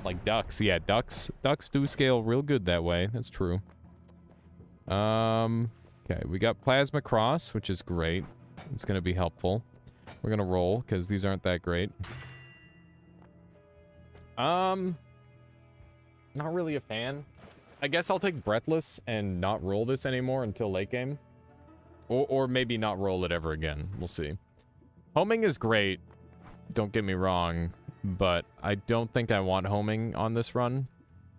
Like ducks. Yeah, ducks do scale real good that way. That's true. Okay, we got Plasma Cross, which is great. It's going to be helpful. We're going to roll, because these aren't that great. Not really a fan. I guess I'll take Breathless and not roll this anymore until late game. Or maybe not roll it ever again. We'll see. Homing is great, don't get me wrong, but I don't think I want homing on this run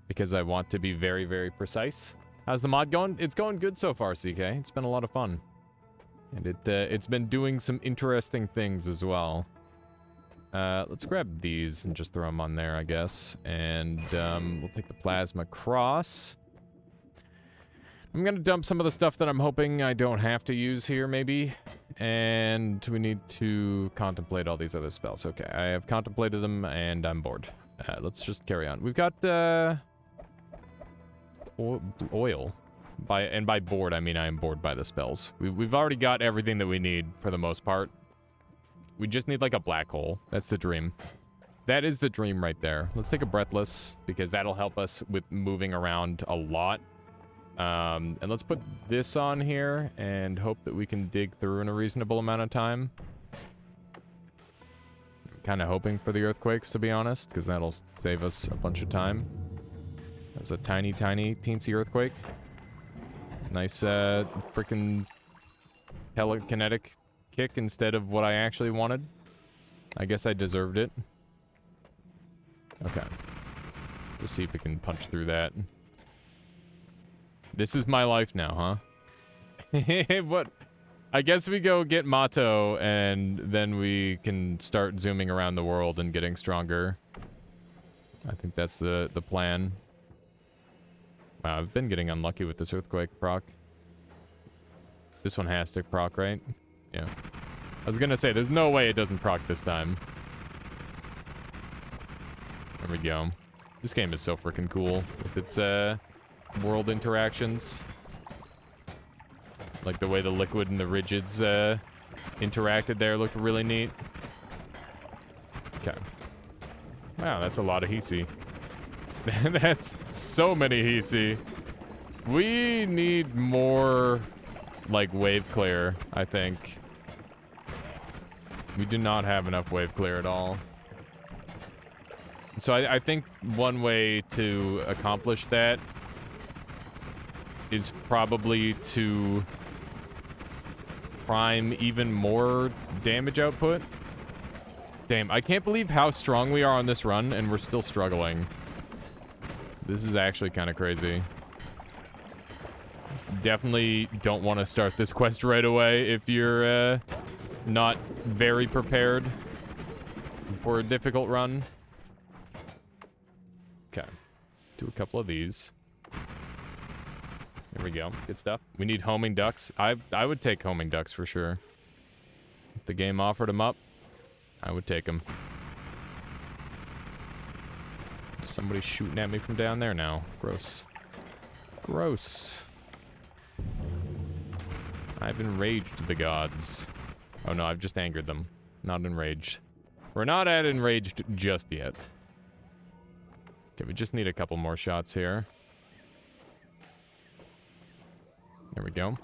because I want to be very, very precise. How's the mod going? It's going good so far, CK. It's been a lot of fun. And it's been doing some interesting things as well. Let's grab these and just throw them on there, I guess. And we'll take the Plasma Cross. I'm going to dump some of the stuff that I'm hoping I don't have to use here, maybe. And we need to contemplate all these other spells. Okay, I have contemplated them, and I'm bored. Let's just carry on. We've got oil. By bored, I mean I am bored by the spells. We've already got everything that we need for the most part. We just need, like, a black hole. That's the dream. That is the dream right there. Let's take a Breathless, because that'll help us with moving around a lot. And let's put this on here and hope that we can dig through in a reasonable amount of time. I'm kind of hoping for the earthquakes, to be honest, because that'll save us a bunch of time. That's a tiny, teensy earthquake. Nice, freaking telekinetic kick instead of what I actually wanted. I guess I deserved it. Okay. Let's see if we can punch through that. This is my life now, huh? What? I guess we go get Mato, and then we can start zooming around the world and getting stronger. I think that's the plan. Wow, I've been getting unlucky with this earthquake proc. This one has to proc, right? Yeah. I was gonna say, there's no way it doesn't proc this time. There we go. This game is so freaking cool with its, world interactions. Like the way the liquid and the rigids interacted there looked really neat. Okay. Wow, that's a lot of hisii. That's so many hisii. We need more, like, wave clear, I think. We do not have enough wave clear at all. So I think one way to accomplish that is probably to prime even more damage output. Damn, I can't believe how strong we are on this run, and we're still struggling. This is actually kind of crazy. Definitely don't want to start this quest right away if you're not very prepared for a difficult run. Okay. Do a couple of these. There we go. Good stuff. We need homing ducks. I would take homing ducks for sure. If the game offered them up, I would take them. Somebody's shooting at me from down there now. Gross. Gross. I've enraged the gods. Oh no, I've just angered them. Not enraged. We're not at enraged just yet. Okay, we just need a couple more shots here. There we go.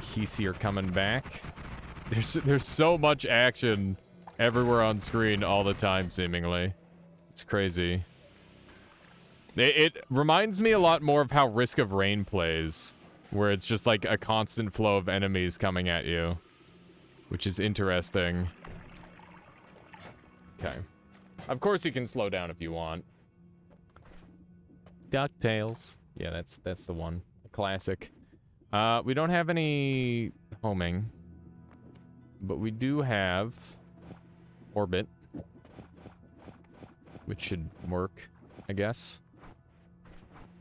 Hisii are coming back. There's so much action everywhere on screen all the time, seemingly. It's crazy. It reminds me a lot more of how Risk of Rain plays, where it's just like a constant flow of enemies coming at you, which is interesting. Okay. Of course you can slow down if you want. DuckTales. Yeah, that's the one. A classic. We don't have any homing, but we do have orbit, which should work, I guess.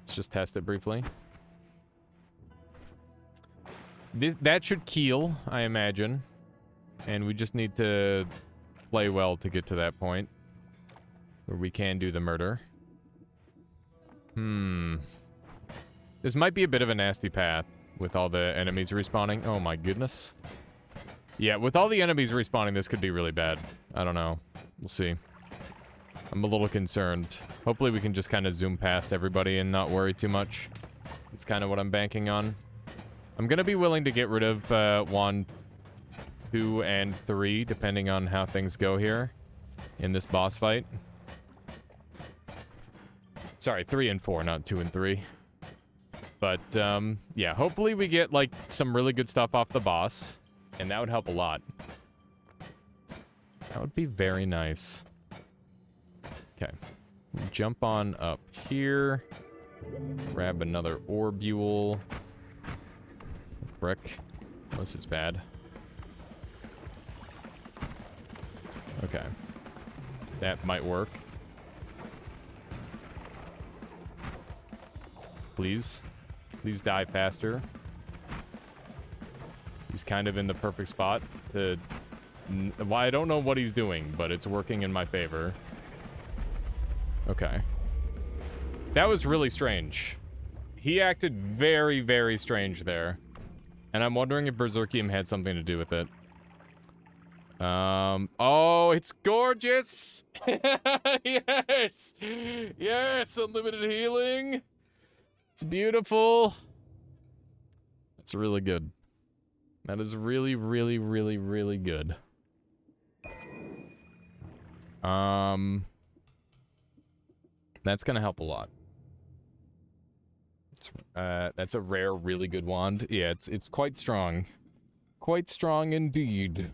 Let's just test it briefly. That should keel, I imagine. And we just need to play well to get to that point where we can do the murder. This might be a bit of a nasty path with all the enemies respawning. Oh my goodness. Yeah, with all the enemies respawning, this could be really bad. I don't know. We'll see. I'm a little concerned. Hopefully we can just kind of zoom past everybody and not worry too much. It's kind of what I'm banking on. I'm going to be willing to get rid of 1, 2, and 3, depending on how things go here in this boss fight. Sorry, 3 and 4, not 2 and 3. But, yeah, hopefully we get, like, some really good stuff off the boss, and that would help a lot. That would be very nice. Okay. Jump on up here. Grab another orbule. Brick. This is bad. Okay. That might work. Please. Please die faster. He's kind of in the perfect spot to... Well, I don't know what he's doing, but it's working in my favor. Okay. That was really strange. He acted very, very strange there. And I'm wondering if Berserkium had something to do with it. Oh, it's gorgeous! Yes! Yes, unlimited healing! It's beautiful! That's really good. That is really, really, really, really good. That's gonna help a lot. That's a rare, really good wand. Yeah, it's quite strong. Quite strong indeed.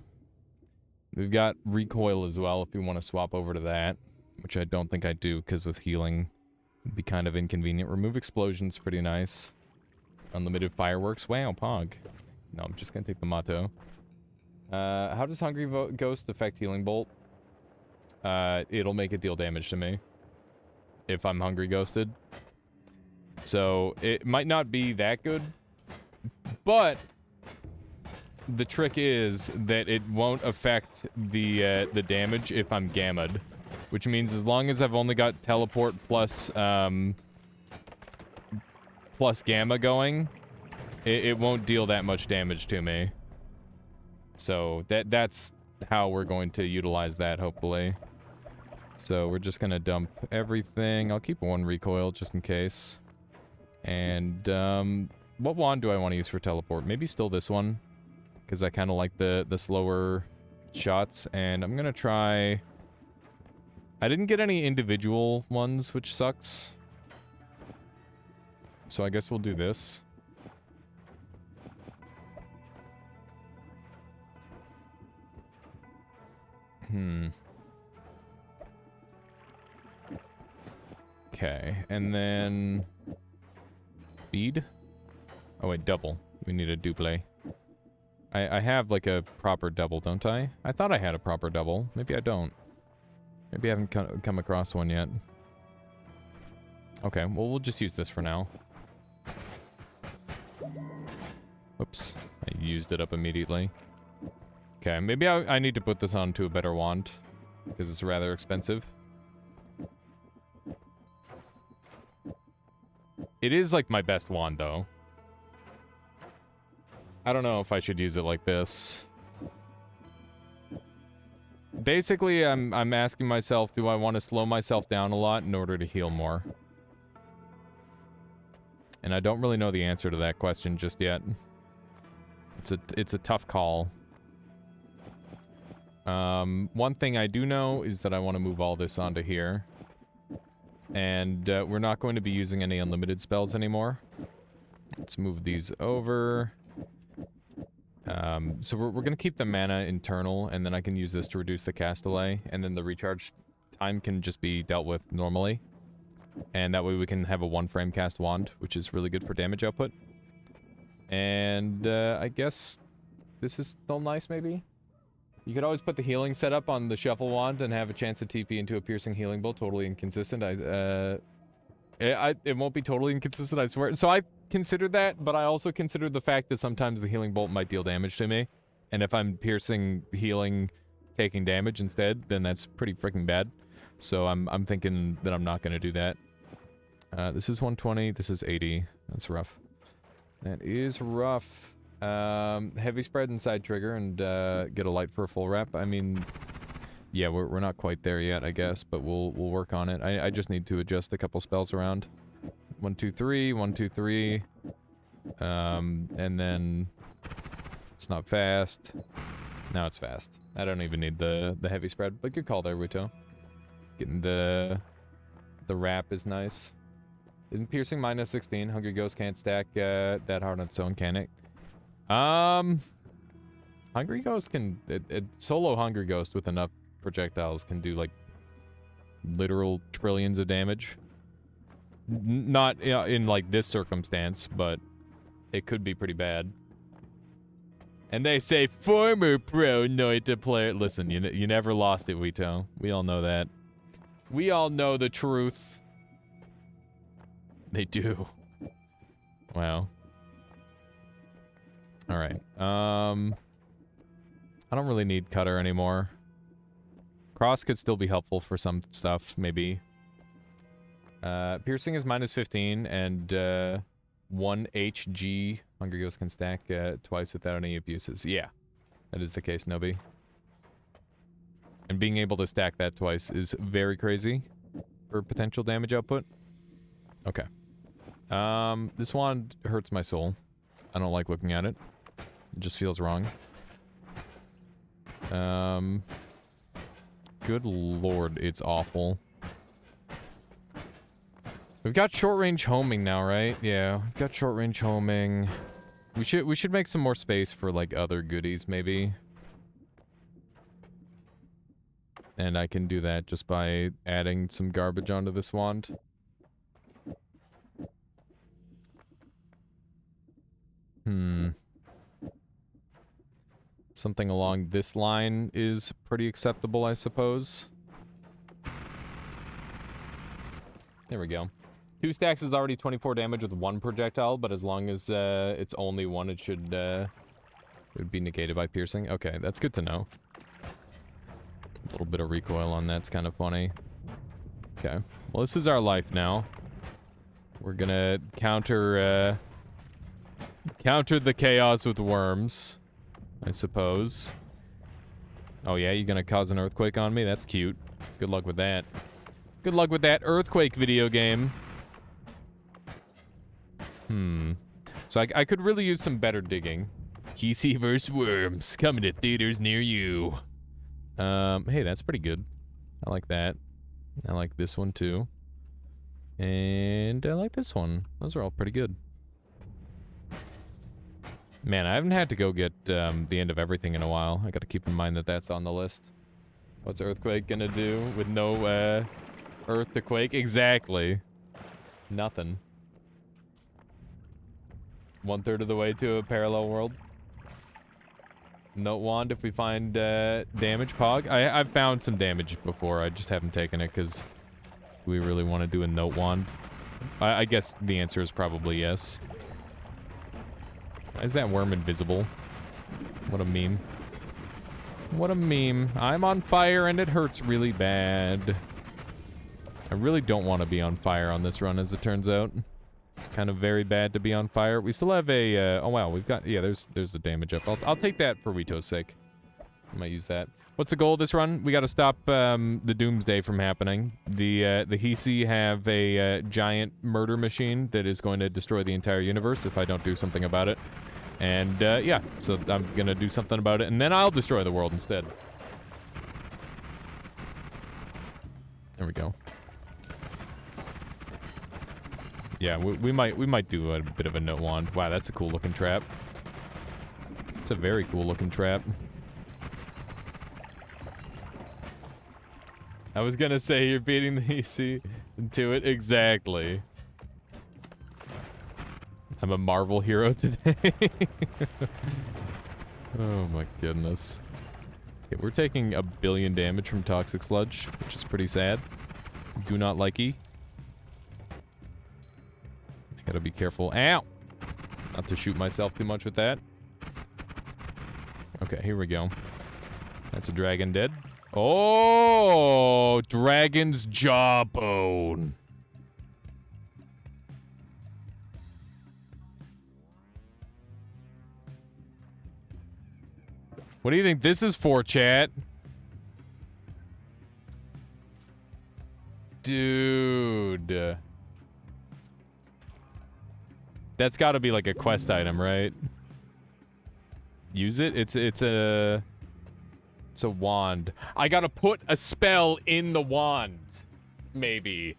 We've got recoil as well if we want to swap over to that, which I don't think I do, because with healing, it'd be kind of inconvenient. Remove explosions, pretty nice. Unlimited fireworks. Wow, Pog. No, I'm just gonna take the motto. How does Hungry Ghost affect Healing Bolt? It'll make it deal damage to me if I'm Hungry Ghosted. So, it might not be that good, but the trick is that it won't affect the damage if I'm gammaed, which means as long as I've only got teleport plus gamma going, it won't deal that much damage to me. So that's how we're going to utilize that, hopefully. So we're just gonna dump everything. I'll keep 1 recoil just in case. And what wand do I want to use for teleport? Maybe still this one, because I kind of like the slower shots. And I'm gonna try... I didn't get any individual ones, which sucks. So I guess we'll do this. Okay, and then... Speed? Oh wait, double. We need a duple. I have like a proper double, don't I? I thought I had a proper double. Maybe I don't. Maybe I haven't come across one yet. Okay, well we'll just use this for now. Oops, I used it up immediately. Okay, maybe I need to put this onto a better wand, because it's rather expensive. It is like my best wand though. I don't know if I should use it like this. Basically, I'm asking myself, do I want to slow myself down a lot in order to heal more? And I don't really know the answer to that question just yet. It's a tough call. One thing I do know is that I want to move all this onto here. And we're not going to be using any unlimited spells anymore. Let's move these over. So we're going to keep the mana internal, and then I can use this to reduce the cast delay, and then the recharge time can just be dealt with normally. And that way we can have a 1-frame cast wand, which is really good for damage output. And I guess this is still nice, maybe? You could always put the healing setup on the shuffle wand and have a chance to TP into a piercing healing bolt. Totally inconsistent. It won't be totally inconsistent, I swear. So I considered that, but I also considered the fact that sometimes the healing bolt might deal damage to me. And if I'm piercing, healing, taking damage instead, then that's pretty freaking bad. So I'm thinking that I'm not going to do that. This is 120. This is 80. That's rough. That is rough. Heavy spread and side trigger and get a light for a full rep. I mean, yeah, we're not quite there yet, I guess, but we'll work on it. I just need to adjust a couple spells around. 1, 2, 3, 1, 2, 3. And then it's not fast. Now it's fast. I don't even need the heavy spread, but good call there, Wuto. Getting the wrap is nice. Isn't piercing minus 16? Hungry Ghost can't stack that hard on its own, can it? Hungry Ghost can... solo Hungry Ghost with enough projectiles can do, like, literal trillions of damage. Not in, like, this circumstance, but it could be pretty bad. And they say, former pro Noita player... Listen, you never lost it, Wito. We all know that. We all know the truth. They do. Wow. Alright. I don't really need Cutter anymore. Cross could still be helpful for some stuff, maybe. Piercing is minus 15, and 1 HG. Hungry Ghost can stack twice without any abuses. Yeah, that is the case, Nobi. And being able to stack that twice is very crazy for potential damage output. Okay. This wand hurts my soul. I don't like looking at it. It just feels wrong. Good lord, it's awful. We've got short-range homing now, right? Yeah, we've got short-range homing. We should make some more space for, like, other goodies, maybe. And I can do that just by adding some garbage onto this wand. Something along this line is pretty acceptable, I suppose. There we go. 2 stacks is already 24 damage with 1 projectile, but as long as it's only 1, it should it would be negated by piercing. Okay, that's good to know. A little bit of recoil on that's kind of funny. Okay, well, this is our life now. We're gonna counter the chaos with worms, I suppose. Oh yeah, you're gonna cause an earthquake on me? That's cute. Good luck with that. Good luck with that earthquake video game. So I could really use some better digging. Hisii vs. Worms, coming to theaters near you. Hey, that's pretty good. I like that. I like this one too. And I like this one. Those are all pretty good. Man, I haven't had to go get the end of everything in a while. I gotta keep in mind that that's on the list. What's Earthquake gonna do with no Earth to quake? Exactly. Nothing. 1/3 of the way to a parallel world. Note wand if we find damage. Pog. I've found some damage before. I just haven't taken it because do we really want to do a note wand? I guess the answer is probably yes. Why is that worm invisible? What a meme. What a meme. I'm on fire and it hurts really bad. I really don't want to be on fire on this run, as it turns out. It's kind of very bad to be on fire. We still have a, oh wow, we've got, yeah, there's the damage up. I'll take that for Rito's sake. I might use that. What's the goal of this run? We got to stop the doomsday from happening. The hisii have a giant murder machine that is going to destroy the entire universe if I don't do something about it. And yeah, so I'm going to do something about it, and then I'll destroy the world instead. There we go. Yeah, we might do a bit of a no wand. Wow, that's a cool looking trap. It's a very cool looking trap. I was gonna say you're beating the hisii to it. Exactly. I'm a Marvel hero today. Oh my goodness. Okay, we're taking 1 billion damage from toxic sludge, which is pretty sad. Do not likey. I gotta be careful. Ow! Not to shoot myself too much with that. Okay, here we go. That's a dragon dead. Oh, dragon's jawbone. What do you think this is for, chat? Dude. That's got to be like a quest item, right? Use it? It's a wand. I got to put a spell in the wand. Maybe.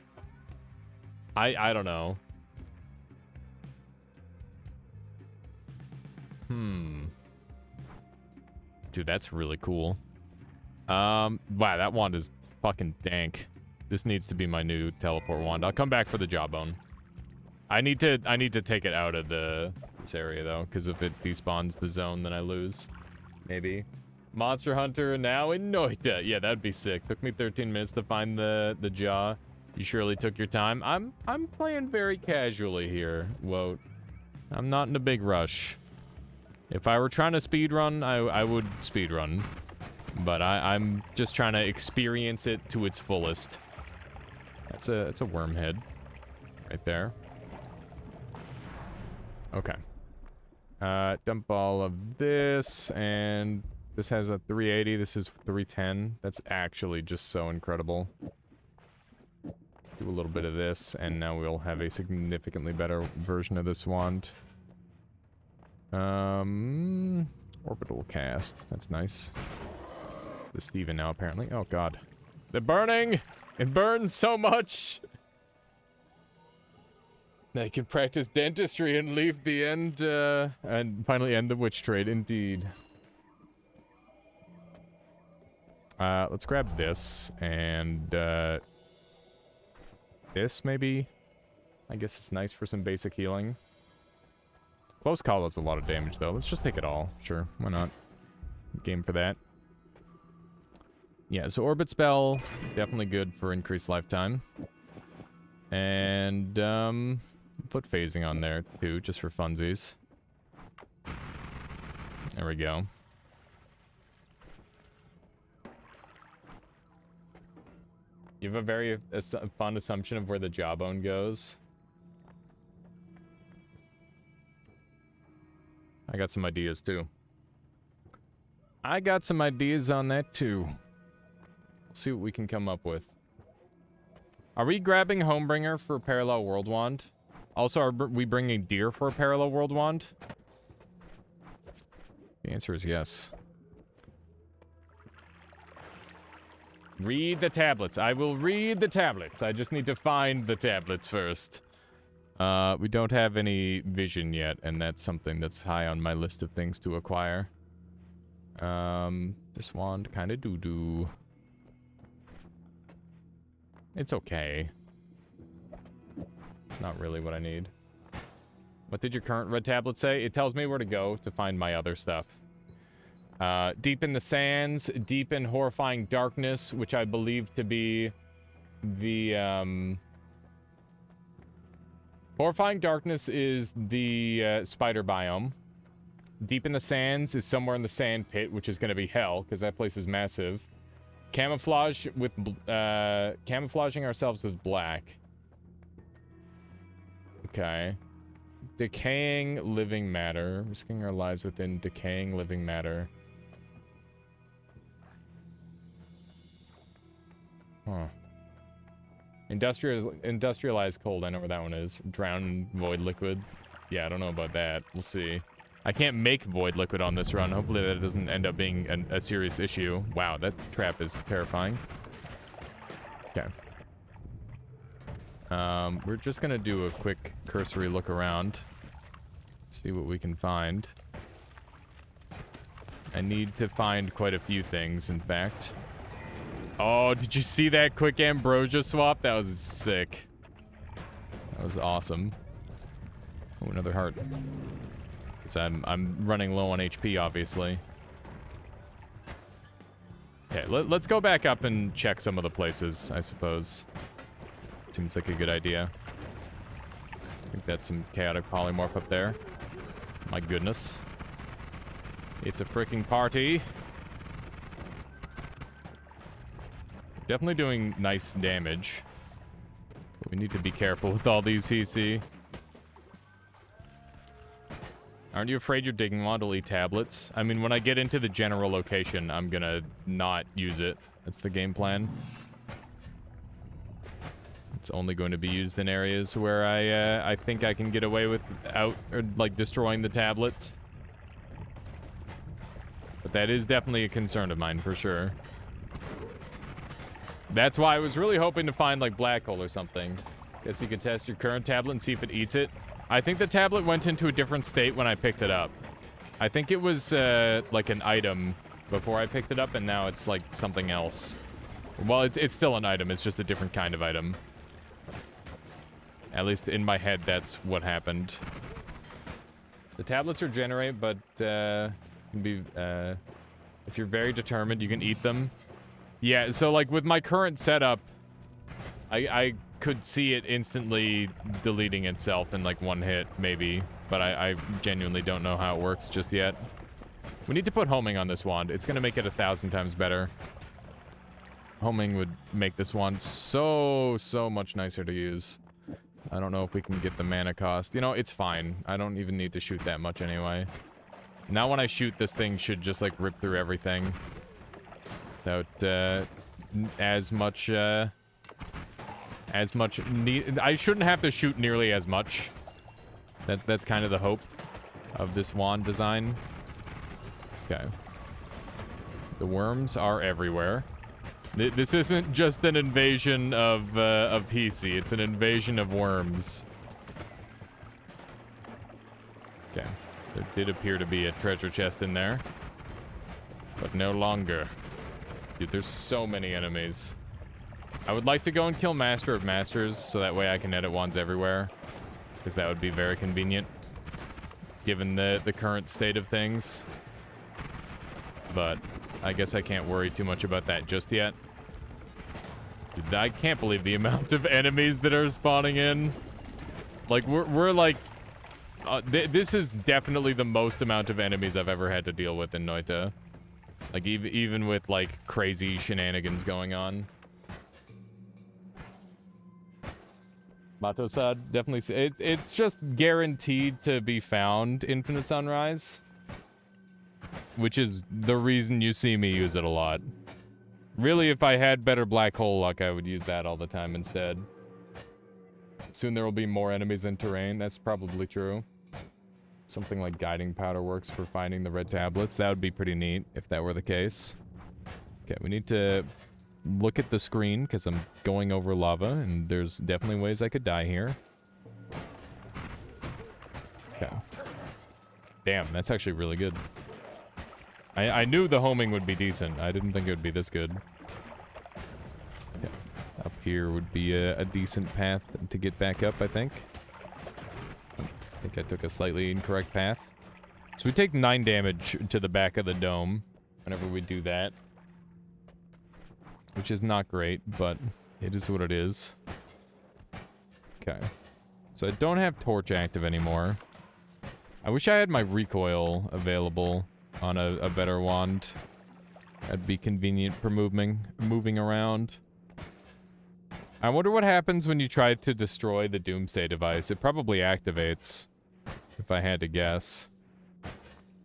I don't know. Dude, that's really cool. Wow, that wand is fucking dank. This needs to be my new teleport wand. I'll come back for the jawbone. I need to take it out of this area though, because if it despawns the zone, then I lose. Maybe. Monster Hunter now in Noita. Yeah, that'd be sick. Took me 13 minutes to find the jaw. You surely took your time. I'm playing very casually here, Woat. I'm not in a big rush. If I were trying to speedrun, I would speedrun. But I'm just trying to experience it to its fullest. That's a worm head. Right there. Okay. Dump all of this, and this has a 380, this is 310. That's actually just so incredible. Do a little bit of this, and now we'll have a significantly better version of this wand. Orbital cast. That's nice. The Steven now, apparently. Oh, God. They're burning! It burns so much! I can practice dentistry and leave the end, and finally end the witch trade, indeed. Let's grab this, and, this, maybe? I guess it's nice for some basic healing. Close call does a lot of damage, though. Let's just take it all. Sure, why not? Game for that. Yeah, so Orbit Spell, definitely good for increased lifetime. And, put phasing on there, too, just for funsies. There we go. You have a very fun assumption of where the jawbone goes. I got some ideas, too. I got some ideas on that, too. Let's see what we can come up with. Are we grabbing Homebringer for Parallel World Wand? Also, are we bringing Deer for a Parallel World Wand? The answer is yes. Read the tablets. I will read the tablets. I just need to find the tablets first. We don't have any vision yet, and that's something that's high on my list of things to acquire. This wand kind of doo-doo. It's okay. It's not really what I need. What did your current red tablet say? It tells me where to go to find my other stuff. Deep in the Sands, Deep in Horrifying Darkness, which I believe to be the, Horrifying Darkness is the, spider biome. Deep in the Sands is somewhere in the sand pit, which is going to be hell, because that place is massive. Camouflage with, camouflaging ourselves with black. Okay. Decaying living matter. Risking our lives within decaying living matter. Huh. Industrialized cold. I know where that one is. Drown void liquid. Yeah, I don't know about that. We'll see. I can't make void liquid on this run. Hopefully that doesn't end up being a serious issue. Wow, that trap is terrifying. Okay. We're just gonna do a quick cursory look around. See what we can find. I need to find quite a few things, in fact. Oh, did you see that quick ambrosia swap? That was sick. That was awesome. Oh, another heart. Because I'm running low on HP, obviously. Okay, let's go back up and check some of the places, I suppose. Seems like a good idea. I think that's some chaotic polymorph up there. My goodness. It's a freaking party. Definitely doing nice damage. But we need to be careful with all these hisii. Aren't you afraid your digging wand will eat tablets? I mean, when I get into the general location, I'm gonna not use it. That's the game plan. It's only going to be used in areas where I think I can get away without, or like, destroying the tablets. But that is definitely a concern of mine, for sure. That's why I was really hoping to find, like, black hole or something. Guess you could test your current tablet and see if it eats it. I think the tablet went into a different state when I picked it up. I think it was, like, an item before I picked it up, and now it's, like, something else. Well, it's still an item. It's just a different kind of item. At least in my head, that's what happened. The tablets regenerate, but, can be, if you're very determined, you can eat them. Yeah, so, like, with my current setup, I could see it instantly deleting itself in, like, one hit, maybe. But I genuinely don't know how it works just yet. We need to put homing on this wand. It's gonna make it 1,000 times better. Homing would make this wand so much nicer to use. I don't know if we can get the mana cost. You know, it's fine. I don't even need to shoot that much anyway. Now when I shoot, this thing should just, like, rip through everything. Without, as much need. I shouldn't have to shoot nearly as much. That's kind of the hope of this wand design. Okay. The worms are everywhere. This isn't just an invasion of hisii. It's an invasion of worms. Okay. There did appear to be a treasure chest in there. But no longer. Dude, there's so many enemies. I would like to go and kill Master of Masters, so that way I can edit wands everywhere. Because that would be very convenient. Given the current state of things. But I guess I can't worry too much about that just yet. Dude, I can't believe the amount of enemies that are spawning in. Like, we're like... this is definitely the most amount of enemies I've ever had to deal with in Noita. Like, even with, like, crazy shenanigans going on. Matosad, definitely... It's just guaranteed to be found, Infinite Sunrise. Which is the reason you see me use it a lot. Really, if I had better black hole luck, I would use that all the time instead. Soon there will be more enemies than terrain. That's probably true. Something like guiding powder works for finding the red tablets. That would be pretty neat if that were the case. Okay, we need to look at the screen because I'm going over lava and there's definitely ways I could die here. Okay. Damn, that's actually really good. I knew the homing would be decent. I didn't think it would be this good. Okay. Up here would be a decent path to get back up, I think. I think I took a slightly incorrect path. So we take 9 damage to the back of the dome whenever we do that. Which is not great, but it is what it is. Okay. So I don't have torch active anymore. I wish I had my recoil available on a better wand. That'd be convenient for moving around. I wonder what happens when you try to destroy the doomsday device. It probably activates, if I had to guess.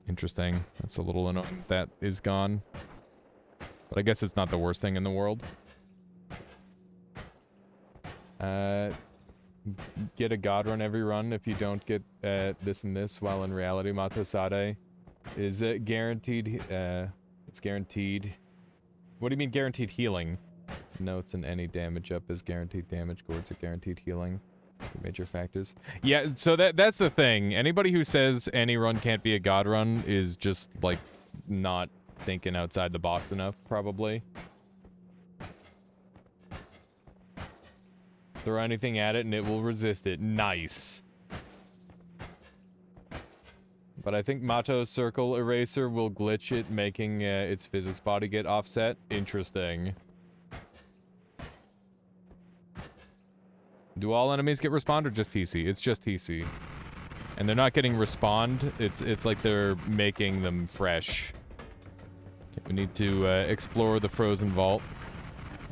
Interesting. That's a little annoying that is gone. But I guess it's not the worst thing in the world. Get a god run every run if you don't get this and this, while in reality Matosade is guaranteed. It's guaranteed. What do you mean guaranteed healing? notes and any damage up is guaranteed damage. Gourds are guaranteed healing. Major factors. Yeah, so that's the thing. Anybody who says any run can't be a god run is just, like, not thinking outside the box enough, probably. Throw anything at it and it will resist it. Nice. But I think Mato's Circle Eraser will glitch it, making its physics body get offset. Interesting. Do all enemies get respawned or just TC? It's just TC. And they're not getting respawned. It's like they're making them fresh. Okay, we need to explore the frozen vault.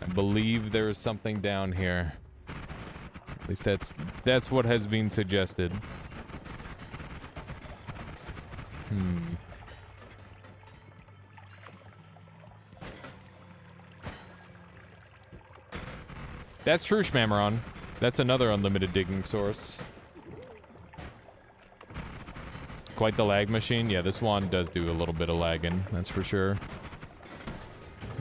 I believe there is something down here. At least that's what has been suggested. That's true, Shmamaron. That's another unlimited digging source. Quite the lag machine. Yeah, this one does do a little bit of lagging, that's for sure.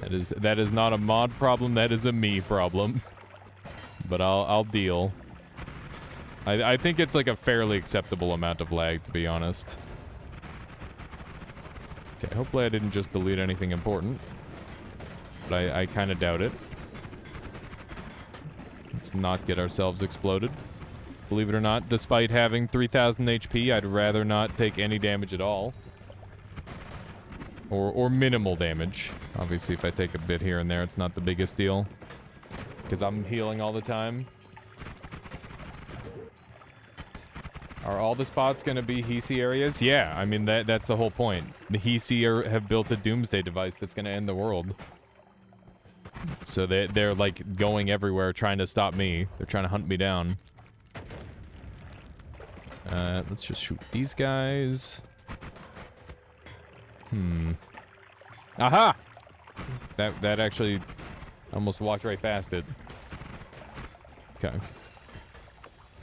That is not a mod problem, that is a me problem. But I'll deal. I think it's like a fairly acceptable amount of lag, to be honest. Okay, hopefully I didn't just delete anything important. But I kind of doubt it. Let's not get ourselves exploded. Believe it or not, despite having 3,000 HP, I'd rather not take any damage at all. Or minimal damage. Obviously, if I take a bit here and there, it's not the biggest deal. Because I'm healing all the time. Are all the spots going to be hisii areas? Yeah, I mean, that's the whole point. The hisii have built a doomsday device that's going to end the world. So they're like going everywhere trying to stop me. They're trying to hunt me down. Let's just shoot these guys. Aha! That actually almost walked right past it. Okay.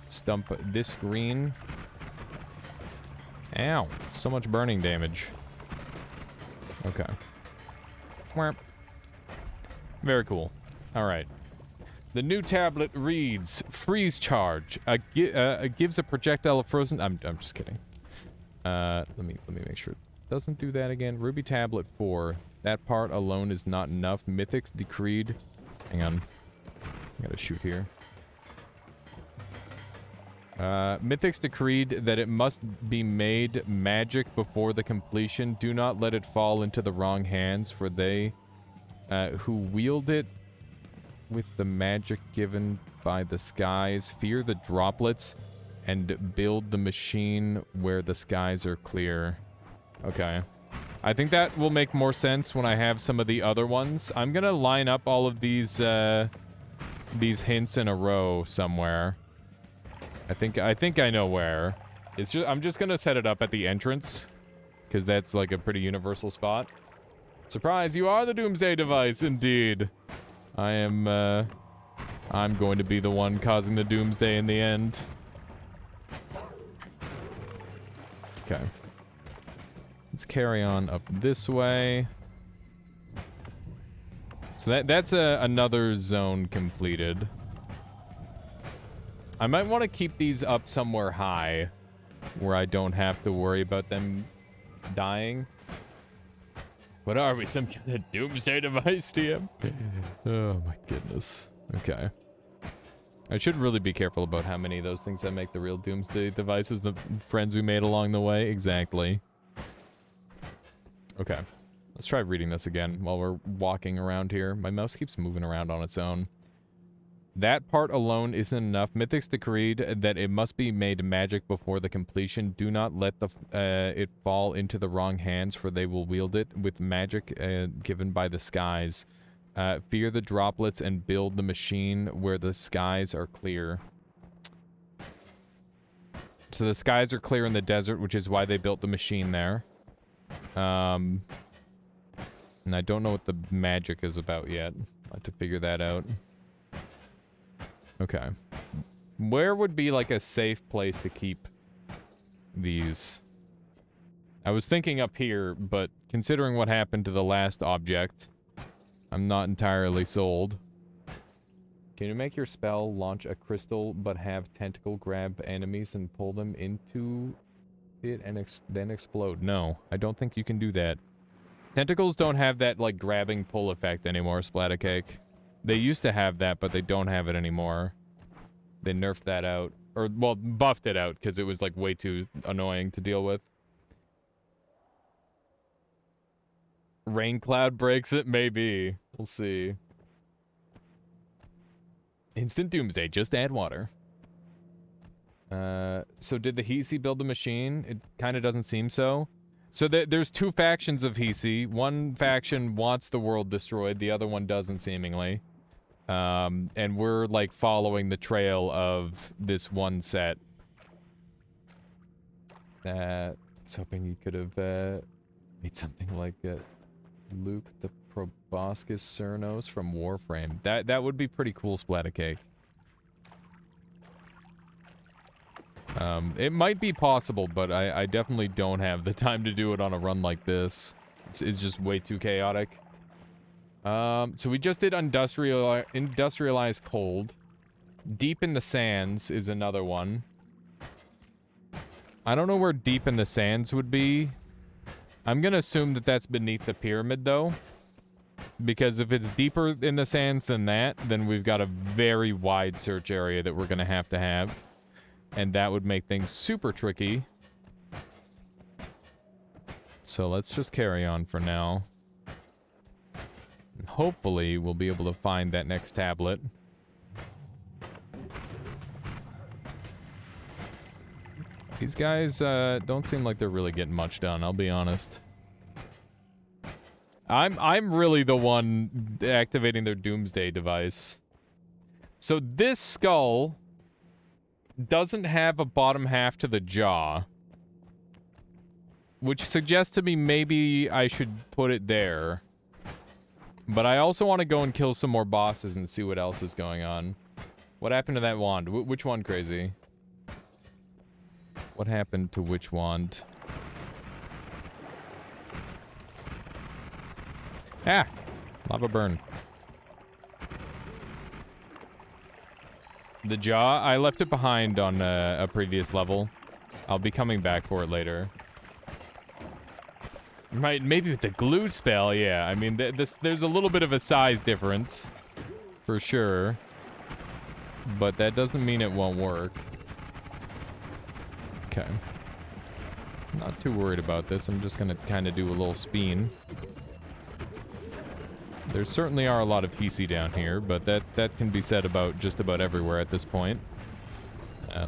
Let's dump this green. Ow. So much burning damage. Okay. Very cool. Alright. The new tablet reads, freeze charge. Gives a projectile of frozen... I'm just kidding. Let me make sure it doesn't do that again. Ruby tablet 4. That part alone is not enough. Mythics decreed... Hang on. I gotta shoot here. Mythics decreed that it must be made magic before the completion. Do not let it fall into the wrong hands, for they who wield it with the magic given by the skies fear the droplets and build the machine where the skies are clear. Okay. I think that will make more sense when I have some of the other ones. I'm gonna line up all of these hints in a row somewhere. I think I know where. It's just I'm just gonna set it up at the entrance, because that's like a pretty universal spot. Surprise! You are the doomsday device, indeed. I'm going to be the one causing the doomsday in the end. Okay. Let's carry on up this way. So that's another zone completed. I might want to keep these up somewhere high, where I don't have to worry about them dying. What are we, some kind of doomsday device, TM? Oh my goodness. Okay. I should really be careful about how many of those things I make the real doomsday devices, the friends we made along the way. Exactly. Okay. Let's try reading this again while we're walking around here. My mouse keeps moving around on its own. That part alone isn't enough. Mythics decreed that it must be made magic before the completion. Do not let it fall into the wrong hands, for they will wield it with magic given by the skies. Fear the droplets and build the machine where the skies are clear. So the skies are clear in the desert, which is why they built the machine there. And I don't know what the magic is about yet. I'll have to figure that out. Okay. Where would be like a safe place to keep these? I was thinking up here, but considering what happened to the last object, I'm not entirely sold. Can you make your spell launch a crystal but have tentacle grab enemies and pull them into it and then explode? No, I don't think you can do that. Tentacles don't have that, like, grabbing pull effect anymore, Splattercake. They used to have that, but they don't have it anymore. They nerfed that out. Or, well, buffed it out, because it was, like, way too annoying to deal with. Rain cloud breaks it? Maybe. We'll see. Instant doomsday, just add water. So did the hisii build the machine? It kind of doesn't seem so. So there's two factions of hisii. One faction wants the world destroyed, the other one doesn't, seemingly. And we're, like, following the trail of this one set. I was hoping you could have, made something like, Luke the Proboscis Cernos from Warframe. That would be pretty cool, Splattercake. It might be possible, but I definitely don't have the time to do it on a run like this. It's just way too chaotic. So we just did Industrialize Cold. Deep in the Sands is another one. I don't know where Deep in the Sands would be. I'm gonna assume that that's beneath the pyramid, though. Because if it's deeper in the sands than that, then we've got a very wide search area that we're gonna have to have. And that would make things super tricky. So let's just carry on for now. And hopefully we'll be able to find that next tablet. These guys don't seem like they're really getting much done, I'll be honest. I'm really the one activating their doomsday device. So this skull doesn't have a bottom half to the jaw, which suggests to me maybe I should put it there. But I also want to go and kill some more bosses and see what else is going on. What happened to that wand? Which one, Crazy? What happened to which wand? Ah! Lava burn. The jaw, I left it behind on a previous level. I'll be coming back for it later. Right, maybe with the glue spell, yeah. I mean, there's a little bit of a size difference, for sure. But that doesn't mean it won't work. Okay. Not too worried about this. I'm just gonna kind of do a little spin. There certainly are a lot of hisii down here, but that can be said about just about everywhere at this point.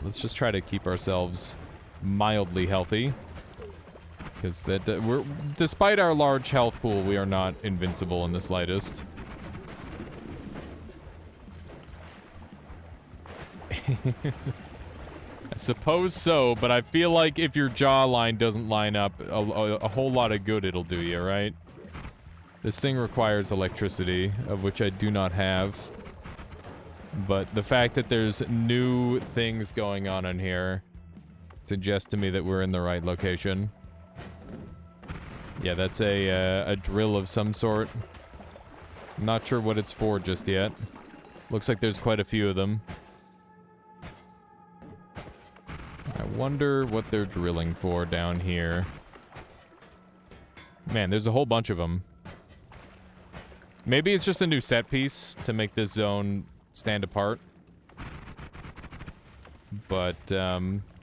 Let's just try to keep ourselves mildly healthy. Because we're, despite our large health pool, we are not invincible in the slightest. I suppose so, but I feel like if your jawline doesn't line up, a whole lot of good it'll do you, right? This thing requires electricity, of which I do not have. But the fact that there's new things going on in here suggests to me that we're in the right location. Yeah, that's a drill of some sort. I'm not sure what it's for just yet. Looks like there's quite a few of them. I wonder what they're drilling for down here. Man, there's a whole bunch of them. Maybe it's just a new set piece to make this zone stand apart. But,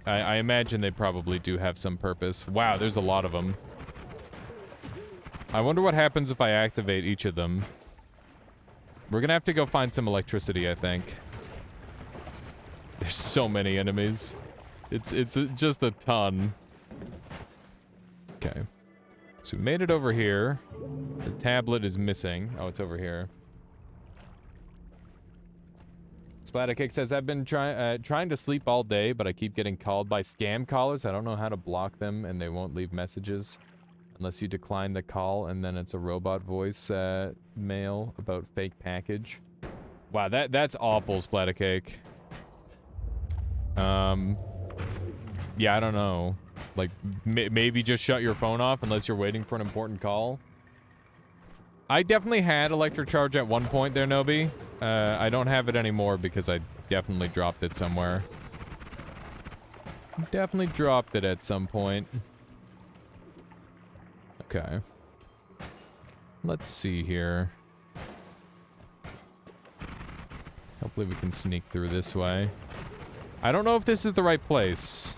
I imagine they probably do have some purpose. Wow, there's a lot of them. I wonder what happens if I activate each of them. We're gonna have to go find some electricity, I think. There's so many enemies. It's just a ton. Okay. So we made it over here. The tablet is missing. Oh, it's over here. Splattercake says, I've been trying to sleep all day, but I keep getting called by scam callers. I don't know how to block them, and they won't leave messages. Unless you decline the call, and then it's a robot voice mail about fake package. Wow, that's awful, Splattercake. Yeah, I don't know. Like, maybe just shut your phone off unless you're waiting for an important call. I definitely had electric charge at one point there, Nobi. I don't have it anymore because I definitely dropped it somewhere. Definitely dropped it at some point. Okay. Let's see here. Hopefully we can sneak through this way. I don't know if this is the right place.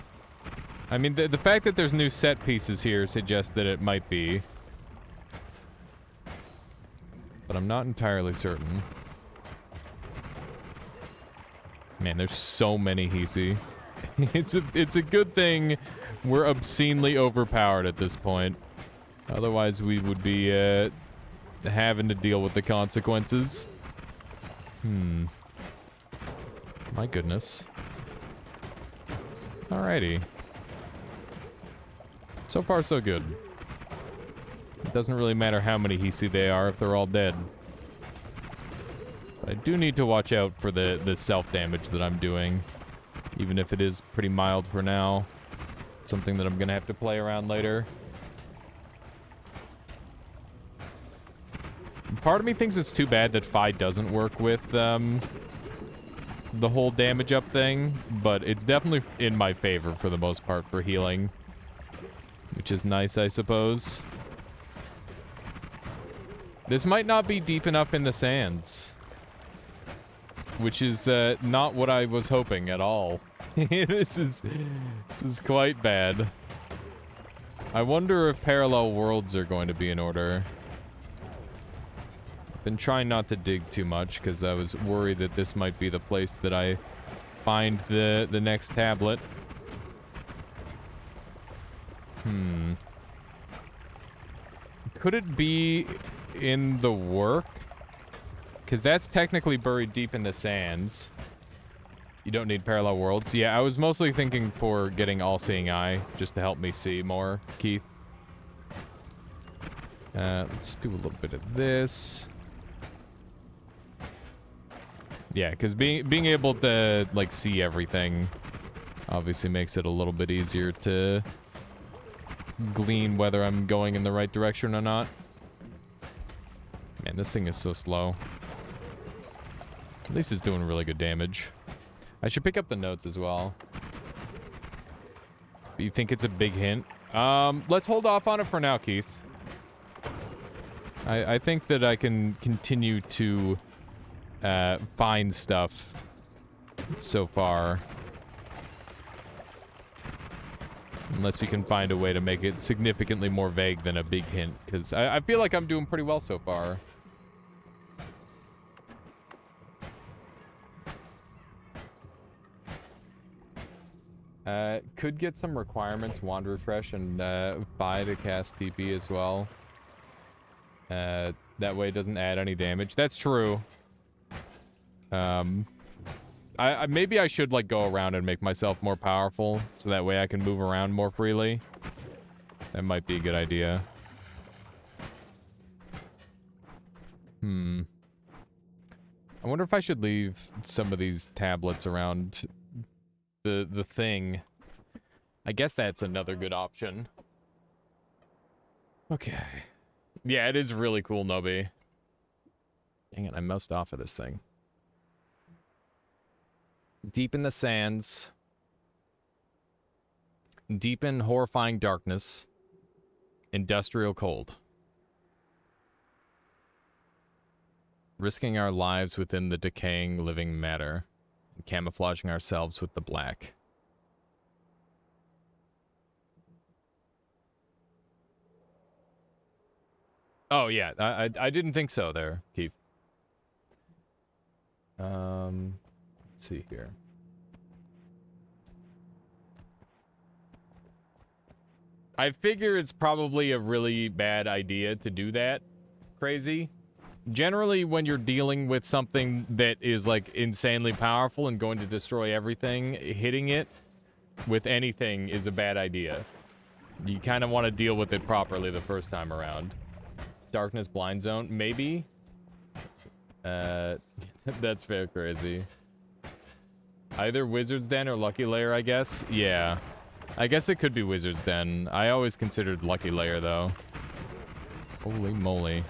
I mean, the fact that there's new set pieces here suggests that it might be. But I'm not entirely certain. Man, there's so many hisii. It's a good thing we're obscenely overpowered at this point. Otherwise, we would be having to deal with the consequences. My goodness. Alrighty. So far, so good. It doesn't really matter how many hisii they are if they're all dead. But I do need to watch out for the self-damage that I'm doing. Even if it is pretty mild for now. It's something that I'm gonna have to play around later. Part of me thinks it's too bad that Phi doesn't work with the whole damage up thing, but it's definitely in my favor for the most part for healing. Which is nice, I suppose. This might not be deep enough in the sands. Which is not what I was hoping at all. This is quite bad. I wonder if parallel worlds are going to be in order. I've been trying not to dig too much because I was worried that this might be the place that I find the next tablet. Could it be in the work? Because that's technically buried deep in the sands. You don't need parallel worlds. Yeah, I was mostly thinking for getting all-seeing eye, just to help me see more, Keith. Let's do a little bit of this. Yeah, because being able to, like, see everything obviously makes it a little bit easier to glean whether I'm going in the right direction or not. Man, this thing is so slow. At least it's doing really good damage. I should pick up the notes as well. You think it's a big hint? Let's hold off on it for now, Keith. I think that I can continue to find stuff so far. Unless you can find a way to make it significantly more vague than a big hint. Because I feel like I'm doing pretty well so far. Could get some requirements, wand refresh, and Phi to cast TP as well. That way it doesn't add any damage. That's true. Maybe I should, like, go around and make myself more powerful, so that way I can move around more freely. That might be a good idea. I wonder if I should leave some of these tablets around the thing. I guess that's another good option. Okay. Yeah, it is really cool, Nobi. Dang it, I moused off of this thing. Deep in the sands. Deep in horrifying darkness. Industrial cold. Risking our lives within the decaying living matter. And camouflaging ourselves with the black. Oh, yeah. I didn't think so there, Keith. Let's see here. I figure it's probably a really bad idea to do that. Crazy. Generally, when you're dealing with something that is, like, insanely powerful and going to destroy everything, hitting it with anything is a bad idea. You kind of want to deal with it properly the first time around. Darkness blind zone, maybe? That's fair crazy. Either Wizard's Den or Lucky Lair, I guess? Yeah. I guess it could be Wizard's Den. I always considered Lucky Lair, though. Holy moly.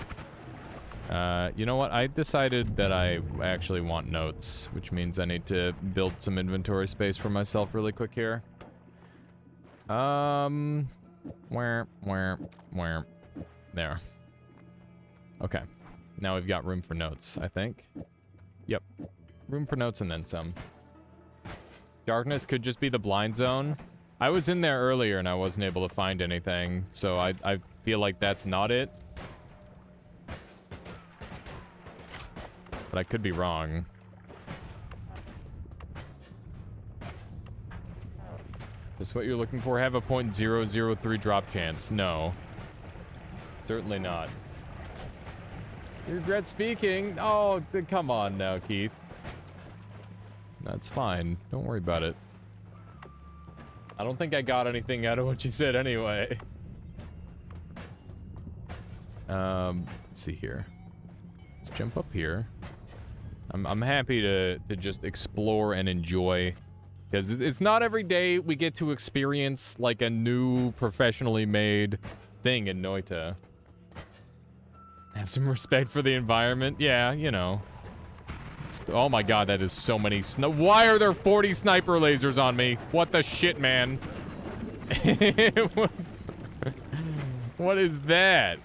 You know what? I decided that I actually want notes, which means I need to build some inventory space for myself really quick here. Where? There. Okay. Now we've got room for notes, I think. Yep. Room for notes and then some. Darkness could just be the blind zone. I was in there earlier and I wasn't able to find anything, so I feel like that's not it. But I could be wrong. Is what you're looking for? Have a .003 drop chance? No. Certainly not. You regret speaking? Oh, come on now, Keith. That's fine. Don't worry about it. I don't think I got anything out of what you said anyway. Let's see here. Let's jump up here. I'm happy to just explore and enjoy, because it's not every day we get to experience like a new professionally made thing in Noita. Have some respect for the environment. Yeah, you know. Oh my god, that is so many why are there 40 sniper lasers on me? What the shit, man? What is that?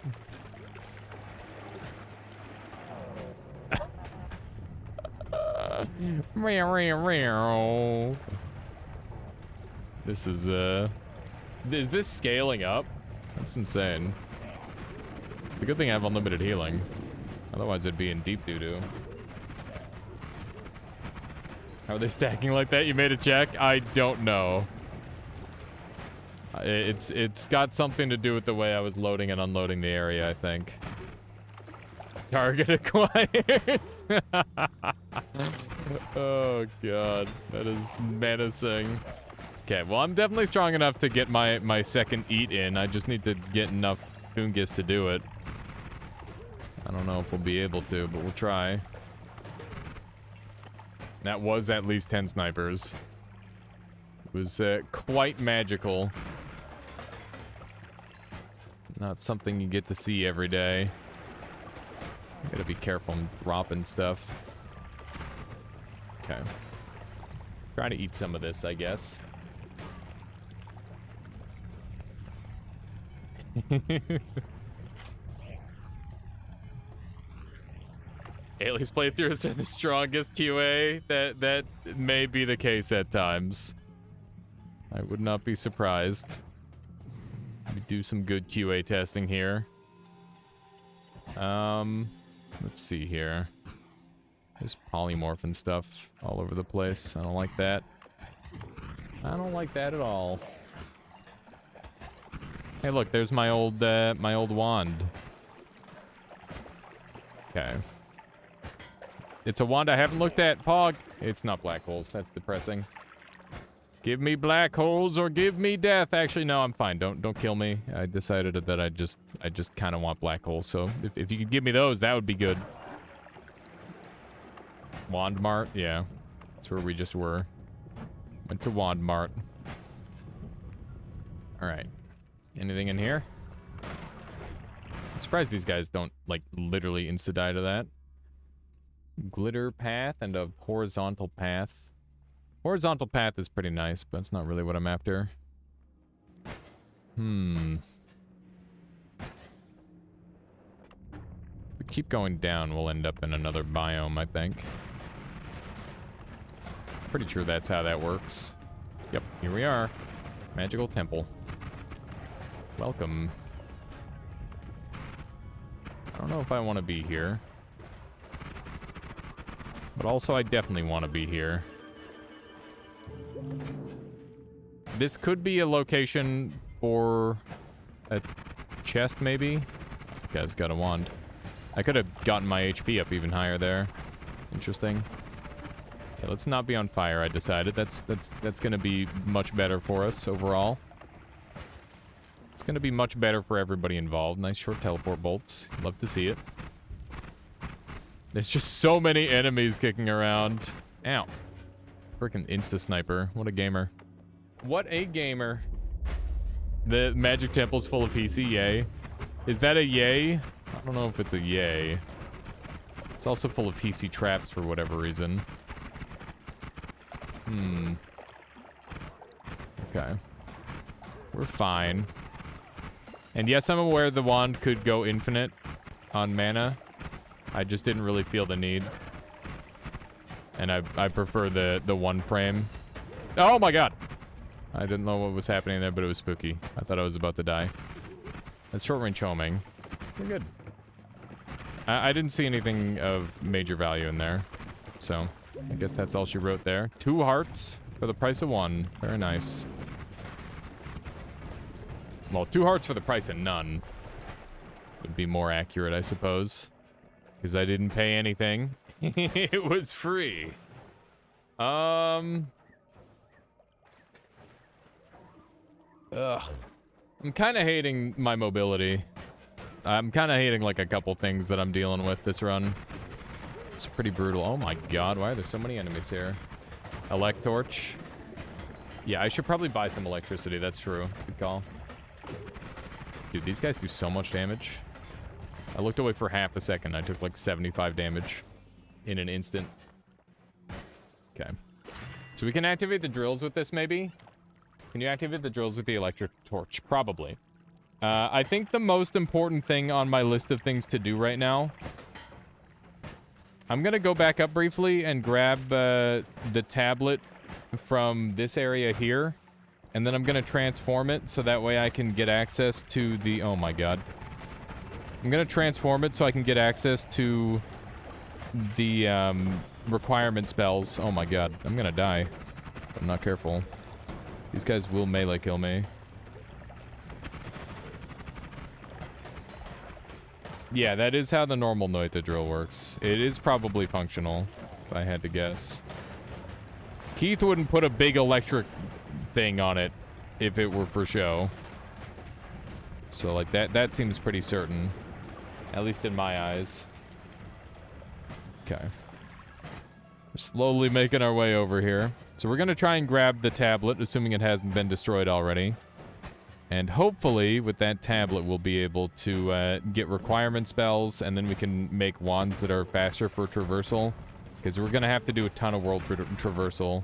This is this scaling up? That's insane. It's a good thing I have unlimited healing. Otherwise it'd be in deep doo-doo. How are they stacking like that? You made a check? I don't know. It's got something to do with the way I was loading and unloading the area, I think. Target acquired. Oh god, that is menacing. Okay, well I'm definitely strong enough to get my second eat in. I just need to get enough Toongis to do it. I don't know if we'll be able to, but we'll try. That was at least 10 snipers. It was quite magical. Not something you get to see every day. Gotta be careful in dropping stuff. Okay. Try to eat some of this, I guess. Ailey's playthroughs are the strongest QA. That may be the case at times. I would not be surprised. We do some good QA testing here. Let's see here. There's polymorph and stuff all over the place. I don't like that. I don't like that at all. Hey, look, there's my old wand. Okay. It's a wand I haven't looked at, Pog. It's not black holes. That's depressing. Give me black holes or give me death. Actually, no, I'm fine. Don't kill me. I decided that I just kind of want black holes. So if you could give me those, that would be good. Wand Mart, yeah, that's where we just were. Went to Wand Mart. All right. Anything in here? I'm surprised these guys don't like literally insta die to that. Glitter path and a horizontal path. Horizontal path is pretty nice, but it's not really what I'm after. If we keep going down, we'll end up in another biome, I think. Pretty sure that's how that works. Yep, here we are. Magical temple. Welcome. I don't know if I want to be here. But also, I definitely want to be here. This could be a location for a chest, maybe? Guy's got a wand. I could have gotten my HP up even higher there. Interesting. Okay, let's not be on fire, I decided. That's gonna be much better for us overall. It's gonna be much better for everybody involved. Nice short teleport bolts. Love to see it. There's just so many enemies kicking around. Ow. Freaking insta-sniper. What a gamer. What a gamer. The magic temple's full of hisii, yay. Is that a yay? I don't know if it's a yay. It's also full of hisii traps for whatever reason. Okay. We're fine. And yes, I'm aware the wand could go infinite on mana. I just didn't really feel the need. And I prefer the one frame. Oh my god! I didn't know what was happening there, but it was spooky. I thought I was about to die. That's short range homing. We're good. I didn't see anything of major value in there. So, I guess that's all she wrote there. 2 hearts for the price of 1. Very nice. Well, 2 hearts for the price of none. Would be more accurate, I suppose. Because I didn't pay anything. It was free. Ugh. I'm kind of hating my mobility. I'm kind of hating, like, a couple things that I'm dealing with this run. It's pretty brutal. Oh my god, why are there so many enemies here? Electorch. Yeah, I should probably buy some electricity. That's true. Good call. Dude, these guys do so much damage. I looked away for half a second. I took, like, 75 damage in an instant. Okay. So we can activate the drills with this, maybe? Can you activate the drills with the electric torch? Probably. I think the most important thing on my list of things to do right now... I'm gonna go back up briefly and grab the tablet from this area here. And then I'm gonna transform it so that way I can get access to the... Oh my god. I'm gonna transform it so I can get access to the requirement spells. Oh my god. I'm gonna die. I'm not careful. These guys will melee kill me. Yeah, that is how the normal Noita drill works. It is probably functional, if I had to guess. Keith wouldn't put a big electric thing on it if it were for show. So, like, that seems pretty certain. At least in my eyes. Okay. We're slowly making our way over here. So we're going to try and grab the tablet, assuming it hasn't been destroyed already. And hopefully, with that tablet, we'll be able to get requirement spells, and then we can make wands that are faster for traversal. Because we're going to have to do a ton of world traversal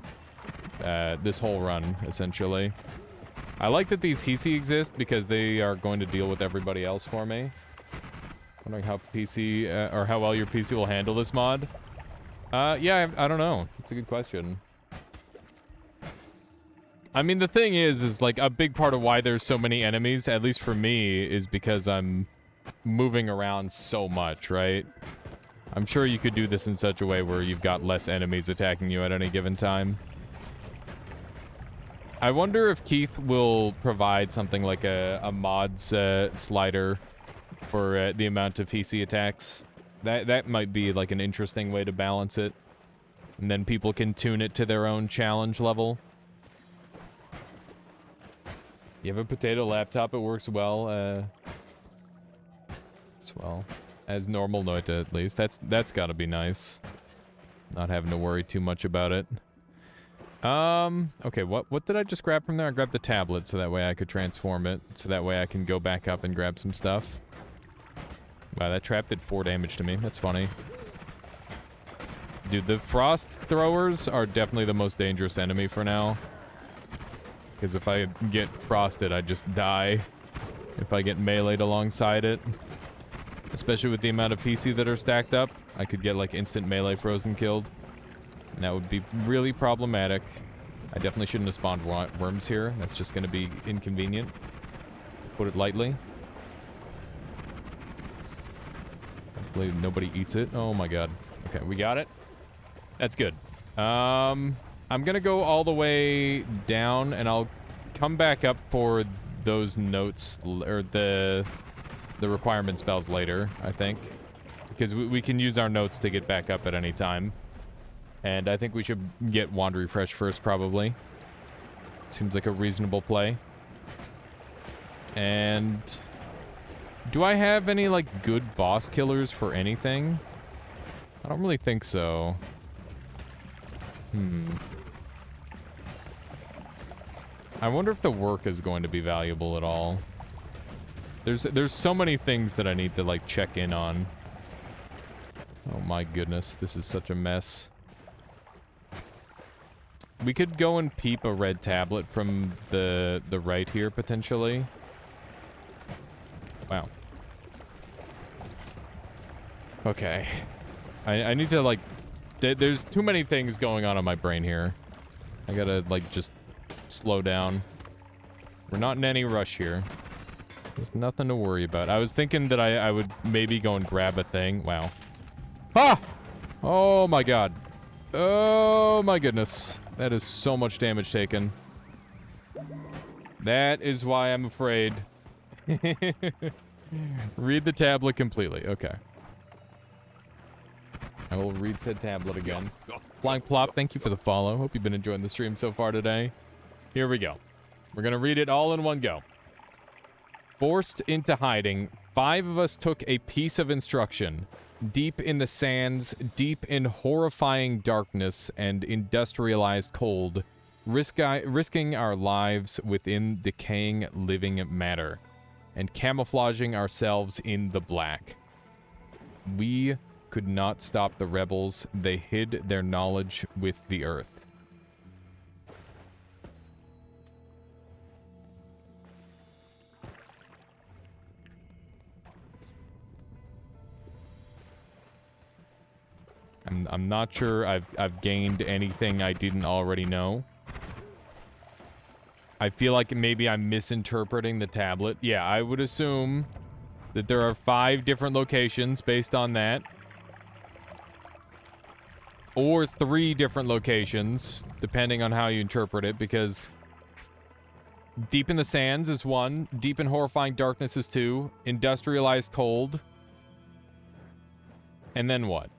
this whole run, essentially. I like that these hisii exist, because they are going to deal with everybody else for me. Wondering how PC, or how well your PC will handle this mod. Yeah, I don't know. It's a good question. I mean, the thing is like, a big part of why there's so many enemies, at least for me, is because I'm moving around so much, right? I'm sure you could do this in such a way where you've got less enemies attacking you at any given time. I wonder if Keith will provide something like a mods slider for the amount of hisii attacks. That might be like an interesting way to balance it. And then people can tune it to their own challenge level. You have a potato laptop, it works well, as well. As normal Noita, at least. That's gotta be nice. Not having to worry too much about it. Okay, what did I just grab from there? I grabbed the tablet so that way I could transform it. So that way I can go back up and grab some stuff. Wow, that trap did 4 damage to me. That's funny. Dude, the frost throwers are definitely the most dangerous enemy for now. Because if I get frosted, I just die. If I get meleeed alongside it. Especially with the amount of hisii that are stacked up. I could get like instant melee frozen killed. And that would be really problematic. I definitely shouldn't have spawned worms here. That's just going to be inconvenient. To put it lightly. Hopefully nobody eats it. Oh my god. Okay, we got it. That's good. I'm gonna go all the way down, and I'll come back up for those notes, or the requirement spells later, I think. Because we can use our notes to get back up at any time. And I think we should get Wand Refresh first, probably. Seems like a reasonable play. And... do I have any, like, good boss killers for anything? I don't really think so. I wonder if the work is going to be valuable at all. There's so many things that I need to, like, check in on. Oh my goodness, this is such a mess. We could go and peep a red tablet from the right here, potentially. Wow. Okay. I need to, like... There's too many things going on in my brain here. I gotta, like, just slow down. We're not in any rush here. There's nothing to worry about. I was thinking that I would maybe go and grab a thing. Wow. Ah! Oh my god. Oh my goodness. That is so much damage taken. That is why I'm afraid. Read the tablet completely. Okay. I will read said tablet again. Flying Plop, thank you for the follow. Hope you've been enjoying the stream so far today. Here we go. We're gonna read it all in one go. Forced into hiding, 5 of us took a piece of instruction. Deep in the sands, deep in horrifying darkness and industrialized cold, risking our lives within decaying living matter, and camouflaging ourselves in the black. We could not stop the rebels. They hid their knowledge with the earth. I'm not sure I've gained anything I didn't already know. I feel like maybe I'm misinterpreting the tablet. Yeah, I would assume that there are 5 different locations based on that. Or 3 different locations, depending on how you interpret it, because deep in the sands is 1, deep in horrifying darkness is 2, industrialized cold. And then what?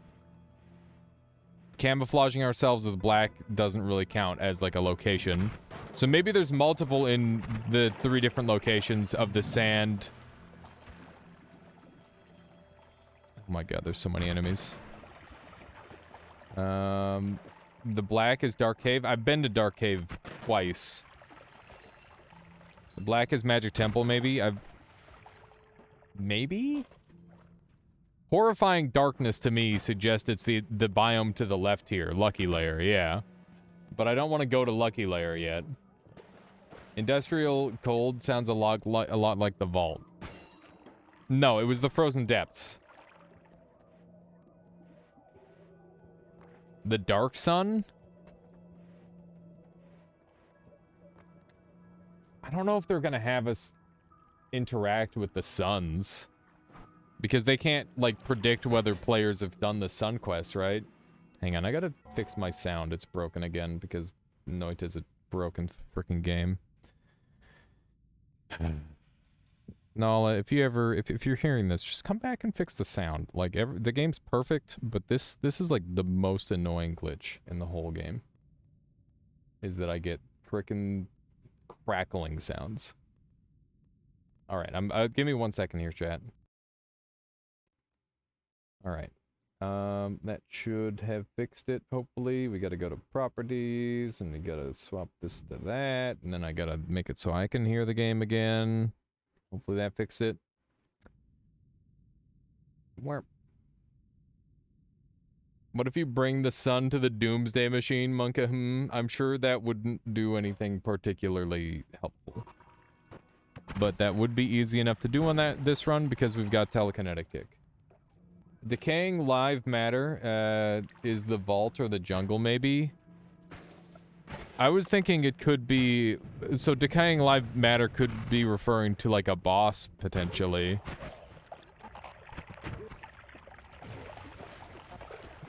Camouflaging ourselves with black doesn't really count as like a location. So maybe there's multiple in the 3 different locations of the sand. Oh my god, there's so many enemies. The black is Dark Cave. I've been to Dark Cave twice. The black is Magic Temple, maybe? Maybe? Horrifying darkness to me suggests it's the biome to the left here. Lucky Lair, yeah. But I don't want to go to Lucky Lair yet. Industrial Cold sounds a lot like the Vault. No, it was the Frozen Depths. The Dark Sun? I don't know if they're gonna have us interact with the suns. Because they can't, like, predict whether players have done the Sun Quest, right? Hang on, I gotta fix my sound. It's broken again because Noita's a broken freaking game. Nala, if you're hearing this, just come back and fix the sound. Like, the game's perfect, but this is, like, the most annoying glitch in the whole game. Is that I get frickin' crackling sounds. Alright, give me 1 second here, chat. Alright. That should have fixed it, hopefully. We gotta go to properties, and we gotta swap this to that, and then I gotta make it so I can hear the game again. Hopefully that fixed it. What if you bring the sun to the doomsday machine, Monka? I'm sure that wouldn't do anything particularly helpful. But that would be easy enough to do on this run because we've got telekinetic kick. Decaying live matter is the vault or the jungle, maybe? I was thinking it could be... So decaying live matter could be referring to, like, a boss, potentially.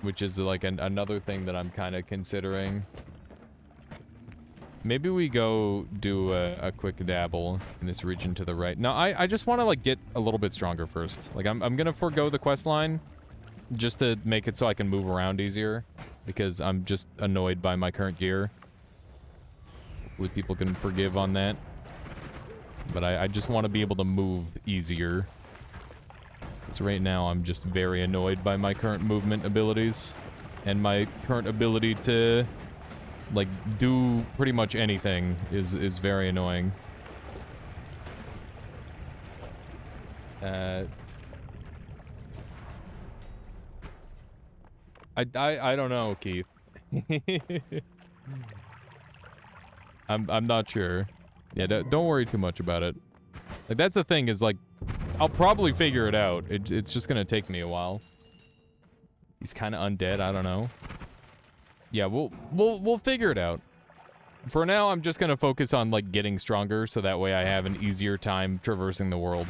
Which is, like, another thing that I'm kind of considering. Maybe we go do a quick dabble in this region to the right. No, I just want to, like, get a little bit stronger first. Like, I'm gonna forego the quest line just to make it so I can move around easier. Because I'm just annoyed by my current gear. Hopefully people can forgive on that. But I just want to be able to move easier. Because right now I'm just very annoyed by my current movement abilities. And my current ability to... like, do pretty much anything is very annoying. I don't know, Keith. I'm not sure. Yeah, don't worry too much about it. Like, that's the thing is, like, I'll probably figure it out. It's just gonna take me a while. He's kind of undead. I don't know. Yeah, we'll figure it out. For now, I'm just gonna focus on, like, getting stronger, so that way I have an easier time traversing the world.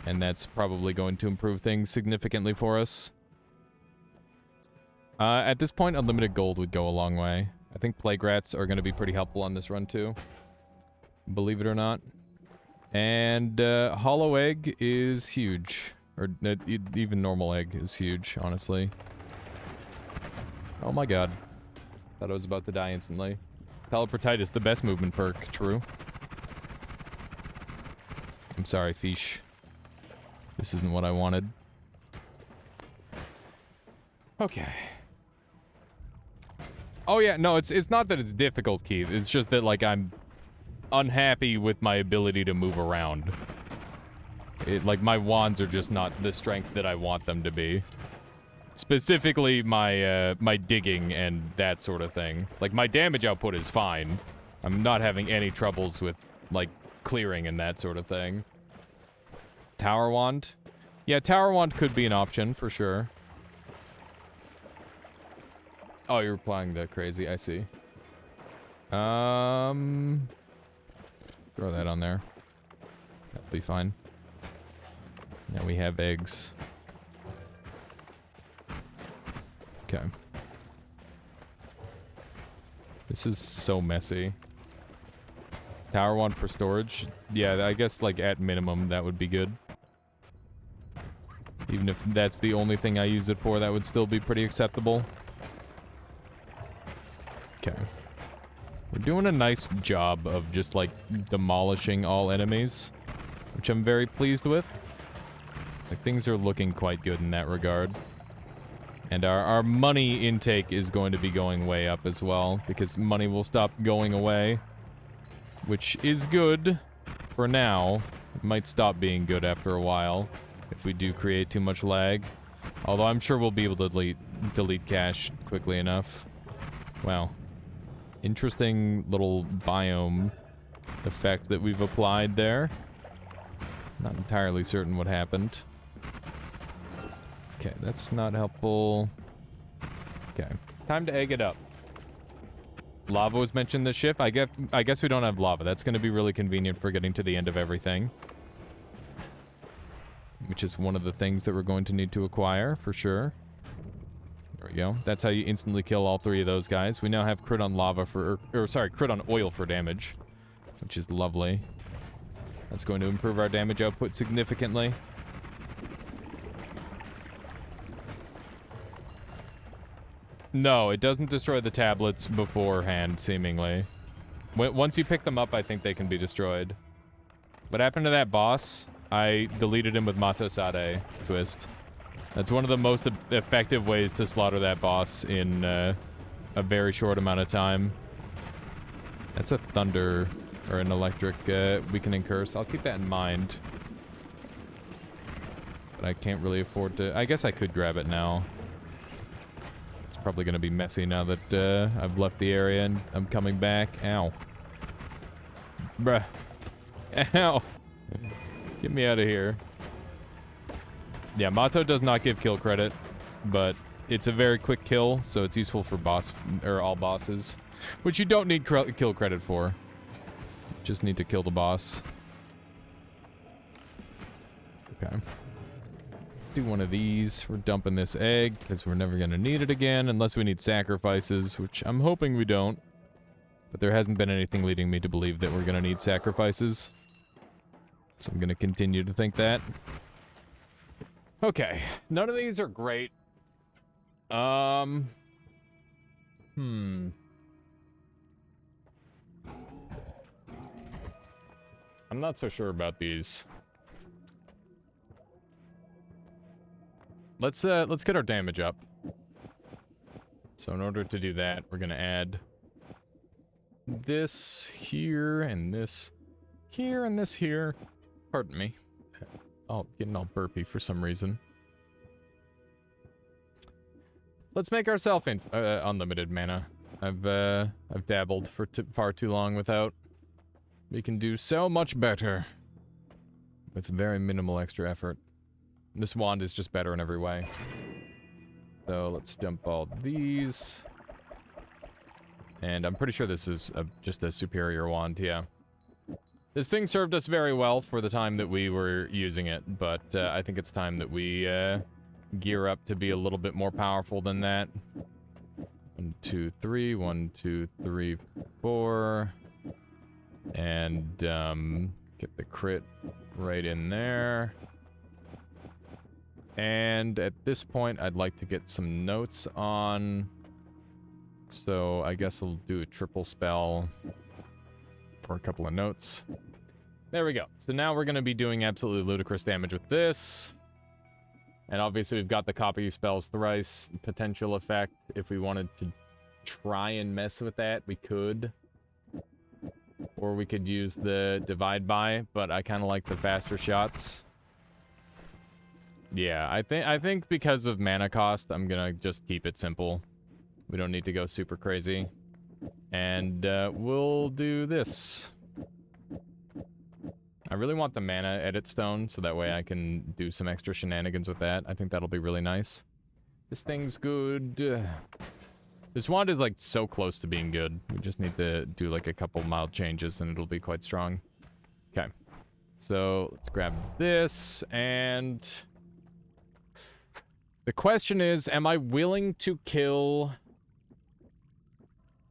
And that's probably going to improve things significantly for us. At this point, unlimited gold would go a long way. I think plague rats are going to be pretty helpful on this run, too. Believe it or not. And hollow egg is huge. Or even normal egg is huge, honestly. Oh my god. Thought I was about to die instantly. Teleportitis, the best movement perk. True. I'm sorry, Fish. This isn't what I wanted. Okay. Oh yeah, no, it's not that it's difficult, Keith. It's just that, like, I'm unhappy with my ability to move around. Like, my wands are just not the strength that I want them to be. Specifically, my digging and that sort of thing. Like, my damage output is fine. I'm not having any troubles with, like, clearing and that sort of thing. Tower wand? Yeah, tower wand could be an option, for sure. Oh, you're applying the crazy, I see. Throw that on there. That'll be fine. Now we have eggs. Okay. This is so messy. Tower wand for storage? Yeah, I guess, like, at minimum, that would be good. Even if that's the only thing I use it for, that would still be pretty acceptable. Okay. We're doing a nice job of just, like, demolishing all enemies, which I'm very pleased with. Like, things are looking quite good in that regard. And our money intake is going to be going way up as well, because money will stop going away, which is good for now. It might stop being good after a while if we do create too much lag. Although I'm sure we'll be able to delete cache quickly enough. Wow. Interesting little biome effect that we've applied there. Not entirely certain what happened. Okay, that's not helpful. Okay, time to egg it up. Lava was mentioned this shift. I guess we don't have lava. That's going to be really convenient for getting to the end of everything. Which is one of the things that we're going to need to acquire, for sure. There we go. That's how you instantly kill all three of those guys. We now have crit on lava for... Or, sorry, crit on oil for damage. Which is lovely. That's going to improve our damage output significantly. No, it doesn't destroy the tablets beforehand, seemingly. Once you pick them up, I think they can be destroyed. What happened to that boss? I deleted him with Mato Sade twist. That's one of the most effective ways to slaughter that boss in a very short amount of time. That's a thunder or an electric weakening curse. I'll keep that in mind. But I can't really afford to... I guess I could grab it now. It's probably going to be messy now that I've left the area and I'm coming back. Ow. Bruh. Ow. Get me out of here. Yeah, Mato does not give kill credit, but it's a very quick kill, so it's useful for boss or all bosses, which you don't need kill credit for. Just need to kill the boss. Okay. Do one of these. We're dumping this egg because we're never going to need it again unless we need sacrifices, which I'm hoping we don't. But there hasn't been anything leading me to believe that we're going to need sacrifices. So I'm going to continue to think that. Okay. None of these are great. I'm not so sure about these. Let's get our damage up. So in order to do that, we're gonna add this here and this here and this here. Pardon me. Oh, getting all burpy for some reason. Let's make ourselves unlimited mana. I've dabbled for far too long without. We can do so much better with very minimal extra effort. This wand is just better in every way. So let's dump all these. And I'm pretty sure this is just a superior wand, yeah. This thing served us very well for the time that we were using it, but I think it's time that we gear up to be a little bit more powerful than that. 1, 2, 3. 1, 2, 3, 4. And get the crit right in there. And at this point, I'd like to get some notes on. So I guess I'll do a triple spell for a couple of notes. There we go. So now we're going to be doing absolutely ludicrous damage with this. And obviously we've got the copy spells thrice potential effect. If we wanted to try and mess with that, we could. Or we could use the divide by, but I kind of like the faster shots. Yeah, I think because of mana cost, I'm gonna just keep it simple. We don't need to go super crazy. And we'll do this. I really want the mana edit stone, so that way I can do some extra shenanigans with that. I think that'll be really nice. This thing's good. This wand is, like, so close to being good. We just need to do, like, a couple mild changes, and it'll be quite strong. Okay. So, let's grab this, and... the question is, am I willing to kill...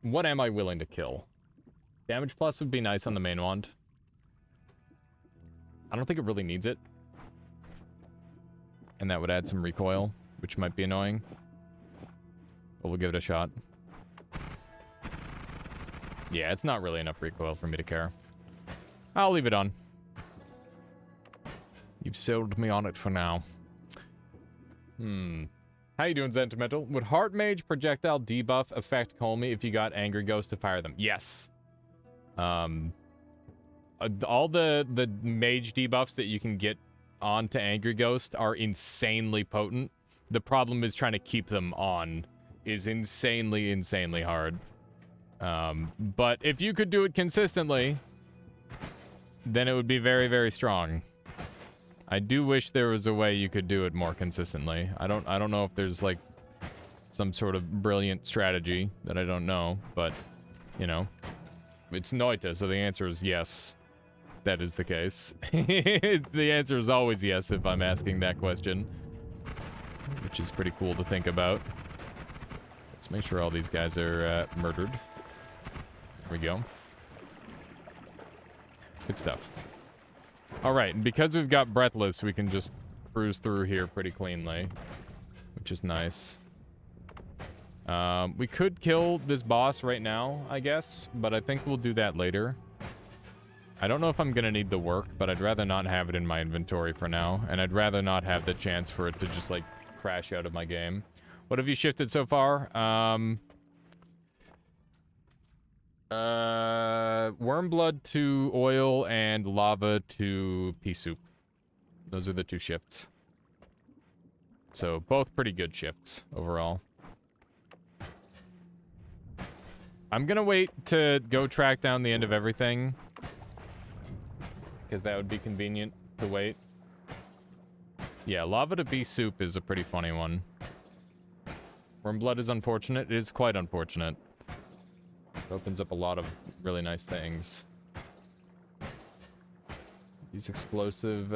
What am I willing to kill? Damage plus would be nice on the main wand. I don't think it really needs it. And that would add some recoil, which might be annoying. But we'll give it a shot. Yeah, it's not really enough recoil for me to care. I'll leave it on. You've sold me on it for now. How you doing, Sentimental? Would Heart Mage projectile debuff affect Colmy if you got Angry Ghost to fire them? Yes. All the mage debuffs that you can get onto Angry Ghost are insanely potent. The problem is trying to keep them on is insanely, insanely hard. But if you could do it consistently, then it would be very, very strong. I do wish there was a way you could do it more consistently. I don't know if there's like some sort of brilliant strategy that I don't know, but you know, it's Noita, so the answer is yes. That is the case. The answer is always yes if I'm asking that question, which is pretty cool to think about. Let's make sure all these guys are murdered. There we go. Good stuff. Alright, and because we've got Breathless, we can just cruise through here pretty cleanly, which is nice. We could kill this boss right now, I guess, but I think we'll do that later. I don't know if I'm gonna need the work, but I'd rather not have it in my inventory for now, and I'd rather not have the chance for it to just, like, crash out of my game. What have you shifted so far? Worm blood to oil and lava to pea soup. Those are the 2 shifts. So, both pretty good shifts overall. I'm gonna wait to go track down the end of everything, because that would be convenient to wait. Yeah, lava to pea soup is a pretty funny one. Worm blood is unfortunate. It is quite unfortunate. It opens up a lot of really nice things. Use explosive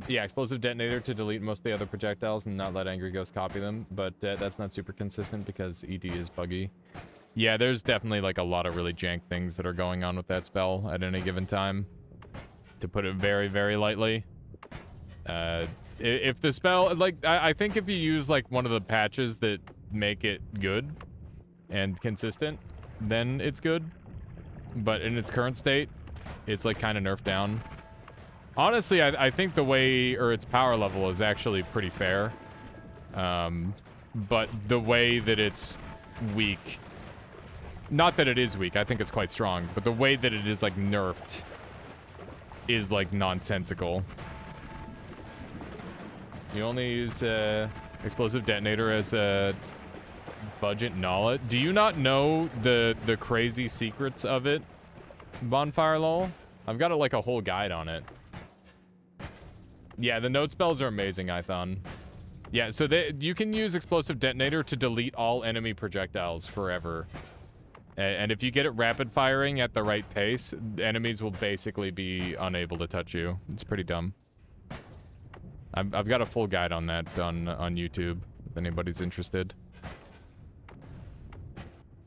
explosive detonator to delete most of the other projectiles and not let Angry Ghost copy them, but that's not super consistent because ED is buggy. Yeah, there's definitely like a lot of really jank things that are going on with that spell at any given time, to put it very, very lightly. If the spell, like, I think if you use, like, one of the patches that make it good and consistent, then it's good. But in its current state, it's, like, kind of nerfed down. Honestly, I think the way, or its power level is actually pretty fair. But the way that it's weak, not that it is weak, I think it's quite strong, but the way that it is, like, nerfed is, like, nonsensical. You only use explosive detonator as a budget knowledge. Do you not know the crazy secrets of it, Bonfire lol? I've got like a whole guide on it. Yeah, the note spells are amazing, Ithon. Yeah, so you can use explosive detonator to delete all enemy projectiles forever. And if you get it rapid firing at the right pace, enemies will basically be unable to touch you. It's pretty dumb. I've got a full guide on that on YouTube, if anybody's interested.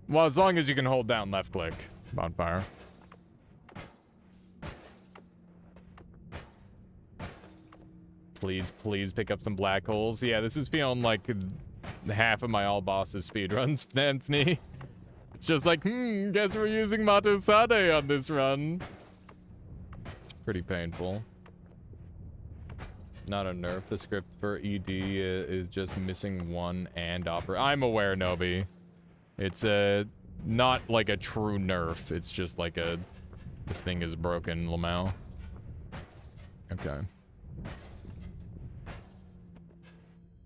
Well, as long as you can hold down left click, Bonfire. Please, please pick up some black holes. Yeah, this is feeling like half of my all bosses speedruns, Anthony. It's just like, guess we're using Matosade on this run. It's pretty painful. Not a nerf. The script for ED is just missing one and opera. I'm aware, Nobi. It's not like a true nerf. It's just like this thing is broken, Lamau. Okay.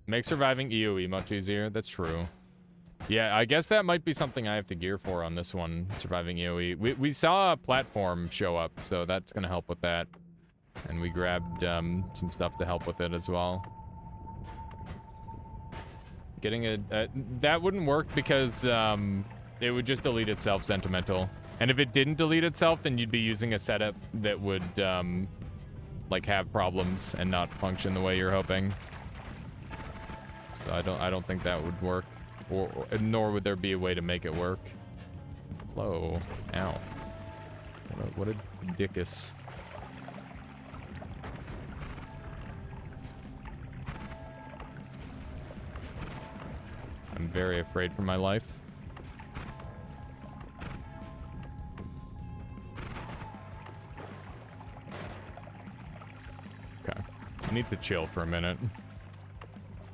Make surviving EOE much easier. That's true. Yeah, I guess that might be something I have to gear for on this one, surviving EOE. We saw a platform show up, so that's going to help with that. And we grabbed some stuff to help with it as well. Getting that wouldn't work because it would just delete itself, Sentimental. And if it didn't delete itself, then you'd be using a setup that would like have problems and not function the way you're hoping. So I don't think that would work, nor would there be a way to make it work. Hello, ow! What a dickus! I'm very afraid for my life. Okay, I need to chill for a minute.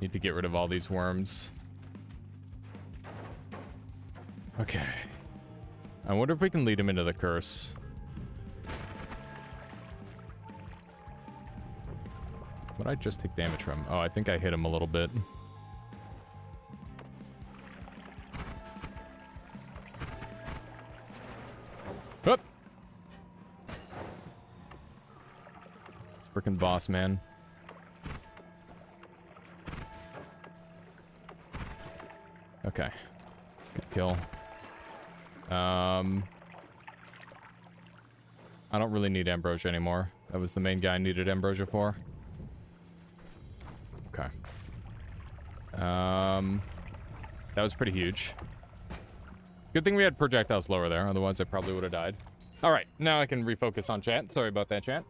Need to get rid of all these worms. Okay. I wonder if we can lead him into the curse. Would I just take damage from him? Oh, I think I hit him a little bit. Whoop! It's frickin' boss, man. Okay. Good kill. I don't really need Ambrosia anymore. That was the main guy I needed Ambrosia for. Okay. That was pretty huge. Good thing we had projectile slower there, otherwise I probably would have died. Alright, now I can refocus on chat. Sorry about that, chat.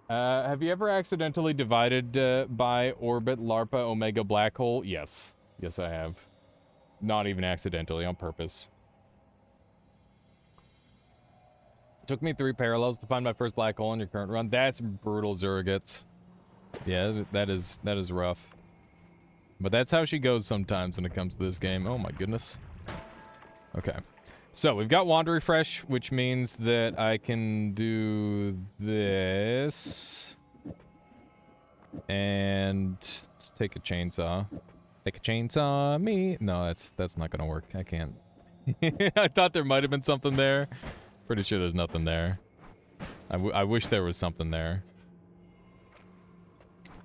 Have you ever accidentally divided by orbit LARPA Omega black hole? Yes. Yes, I have. Not even accidentally, on purpose. Took me 3 parallels to find my first black hole in your current run. That's brutal, Zurgits. Yeah, that is rough. But that's how she goes sometimes when it comes to this game. Oh my goodness. Okay. So, we've got Wander Refresh, which means that I can do this. And let's take a chainsaw. Take a chainsaw, me. No, that's not gonna work. I can't. I thought there might have been something there. Pretty sure there's nothing there. I wish there was something there.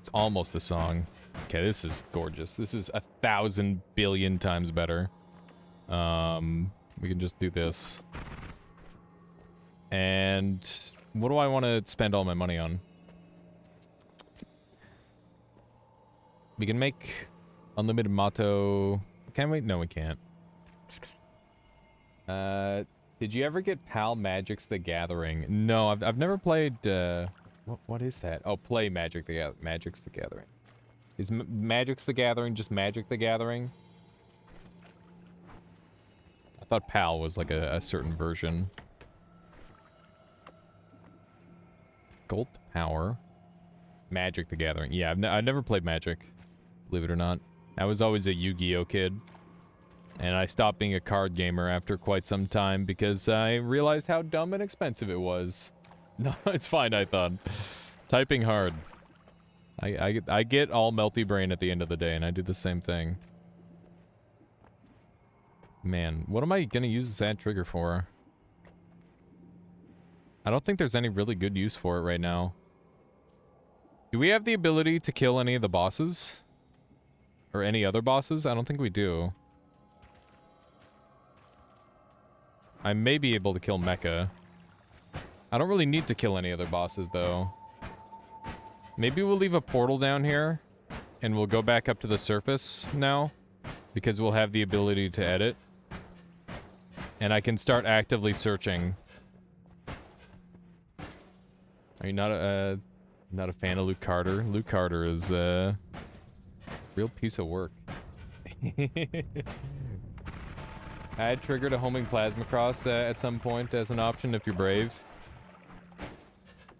It's almost a song. Okay, this is gorgeous. This is 1,000 billion times better. We can just do this. And what do I want to spend all my money on? We can make unlimited motto. Can we? No, we can't. Did you ever get PAL Magic's The Gathering? No, I've never played. What is that? Oh, play Magic's The Gathering. Is Magic's The Gathering just Magic the Gathering? I thought PAL was like a certain version. Gold Power. Magic the Gathering. Yeah, I've never played Magic, believe it or not. I was always a Yu-Gi-Oh kid. And I stopped being a card gamer after quite some time because I realized how dumb and expensive it was. No, it's fine, I thought. Typing hard. I get all melty brain at the end of the day, and I do the same thing. Man, what am I gonna use this add trigger for? I don't think there's any really good use for it right now. Do we have the ability to kill any of the bosses? Or any other bosses? I don't think we do. I may be able to kill Mecha. I don't really need to kill any other bosses, though. Maybe we'll leave a portal down here, and we'll go back up to the surface now, because we'll have the ability to edit. And I can start actively searching. Are you not a fan of Luke Carter? Luke Carter is a real piece of work. Add trigger to homing plasma cross at some point as an option if you're brave.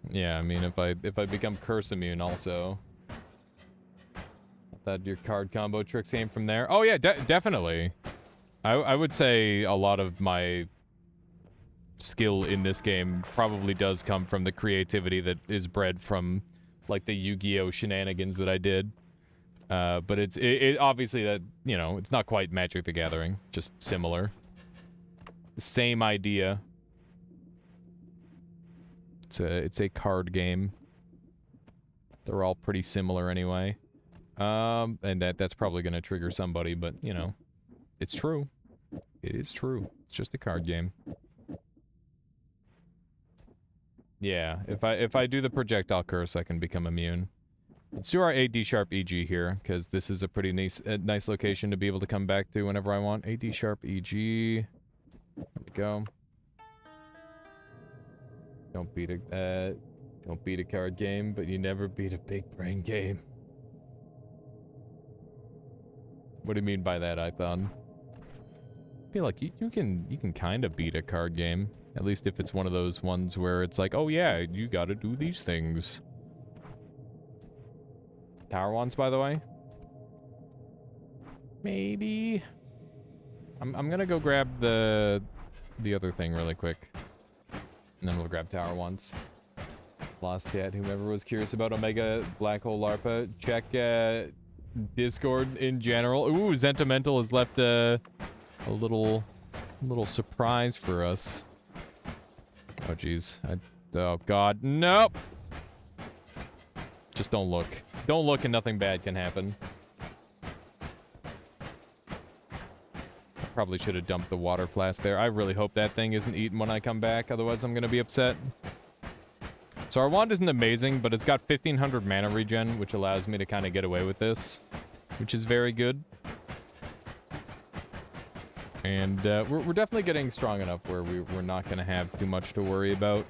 Yeah, I mean if I become curse immune also. I thought your card combo tricks came from there. Oh yeah, definitely. I would say a lot of my skill in this game probably does come from the creativity that is bred from like the Yu-Gi-Oh shenanigans that I did. But it obviously that, you know, it's not quite Magic the Gathering, just similar. Same idea. It's a card game. They're all pretty similar anyway. And that's probably gonna trigger somebody, but you know, it's true. It is true. It's just a card game. Yeah, if I do the projectile curse, I can become immune. Let's do our AD sharp EG here, because this is a pretty nice location to be able to come back to whenever I want. AD sharp EG. There we go. Don't beat a card game, but you never beat a big brain game. What do you mean by that, Ithon? I feel like you can kind of beat a card game, at least if it's one of those ones where it's like, oh yeah, you got to do these things. Tower wands, by the way. Maybe. I'm gonna go grab the other thing really quick, and then we'll grab tower wands. Lost chat. Whoever was curious about Omega Black Hole LARPA, check Discord in general. Ooh, Zentimental has left a little surprise for us. Oh jeez. Oh god, nope. Just don't look. Don't look and nothing bad can happen. Probably should have dumped the water flask there. I really hope that thing isn't eaten when I come back, otherwise I'm gonna be upset. So our wand isn't amazing, but it's got 1500 mana regen, which allows me to kind of get away with this, which is very good. And we're definitely getting strong enough where we're not going to have too much to worry about.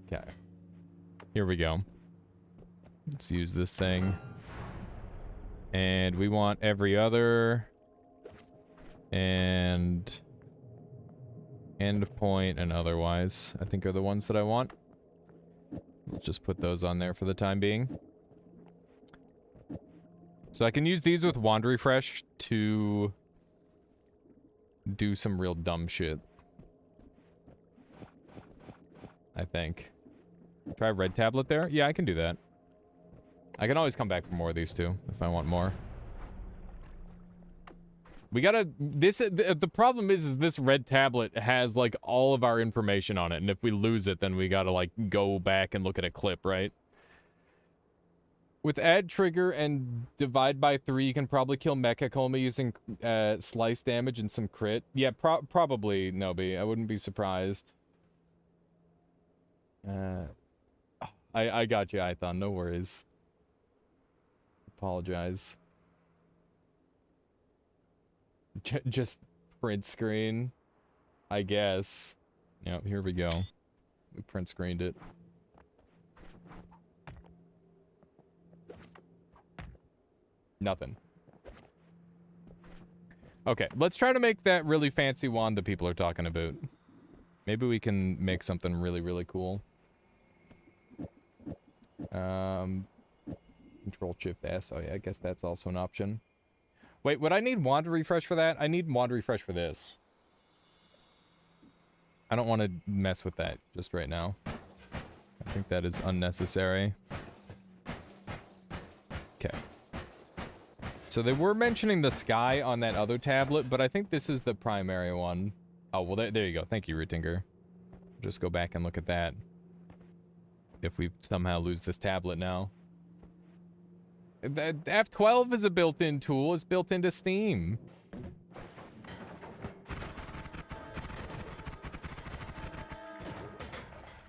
Okay. Here we go. Let's use this thing. And we want every other. And endpoint and otherwise, I think are the ones that I want. We'll just put those on there for the time being. So I can use these with Wand Refresh to do some real dumb shit. I think. Try Red Tablet there? Yeah, I can do that. I can always come back for more of these too, if I want more. We gotta... The problem is this Red Tablet has, like, all of our information on it, and if we lose it, then we gotta, like, go back and look at a clip, right? With add trigger and divide by 3, you can probably kill Mecha Coma using slice damage and some crit. Yeah, probably, Nobi. I wouldn't be surprised. I got you, Ithon. No worries. Apologize. Just print screen, I guess. Yep, here we go. We print screened it. Nothing. Okay, let's try to make that really fancy wand that people are talking about. Maybe we can make something really, really cool. Control-Shift-S. Oh yeah, I guess that's also an option. Wait, would I need Wand Refresh for that? I need Wand Refresh for this. I don't want to mess with that just right now. I think that is unnecessary. Okay. So they were mentioning the sky on that other tablet, but I think this is the primary one. Oh, well, there you go. Thank you, Ritinger. Just go back and look at that. If we somehow lose this tablet now. The F12 is a built-in tool. It's built into Steam.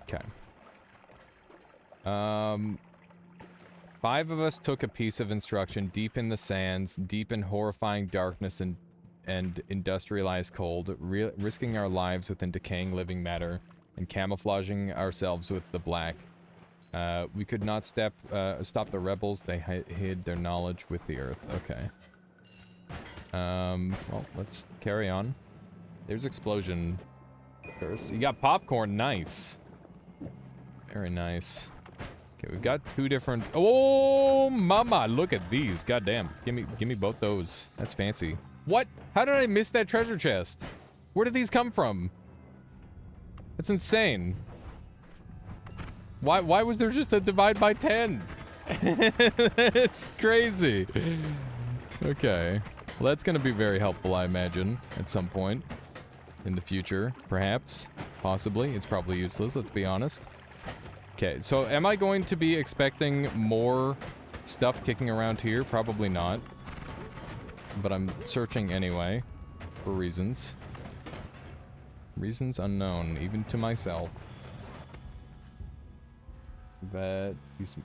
Okay. 5 of us took a piece of instruction deep in the sands, deep in horrifying darkness and industrialized cold, risking our lives within decaying living matter and camouflaging ourselves with the black. We could not stop the rebels. They hid their knowledge with the earth. Okay. Well, let's carry on. There's explosion. Curse. You got popcorn. Nice. Very nice. Okay, we've got 2 different... Oh, mama, look at these. Goddamn. Give me both those. That's fancy. What? How did I miss that treasure chest? Where did these come from? That's insane. Why was there just a divide by 10? It's crazy. Okay. Well, that's going to be very helpful, I imagine, at some point. In the future, perhaps. Possibly. It's probably useless, let's be honest. Okay, so am I going to be expecting more stuff kicking around here? Probably not. But I'm searching anyway. For reasons. Reasons unknown, even to myself. That he's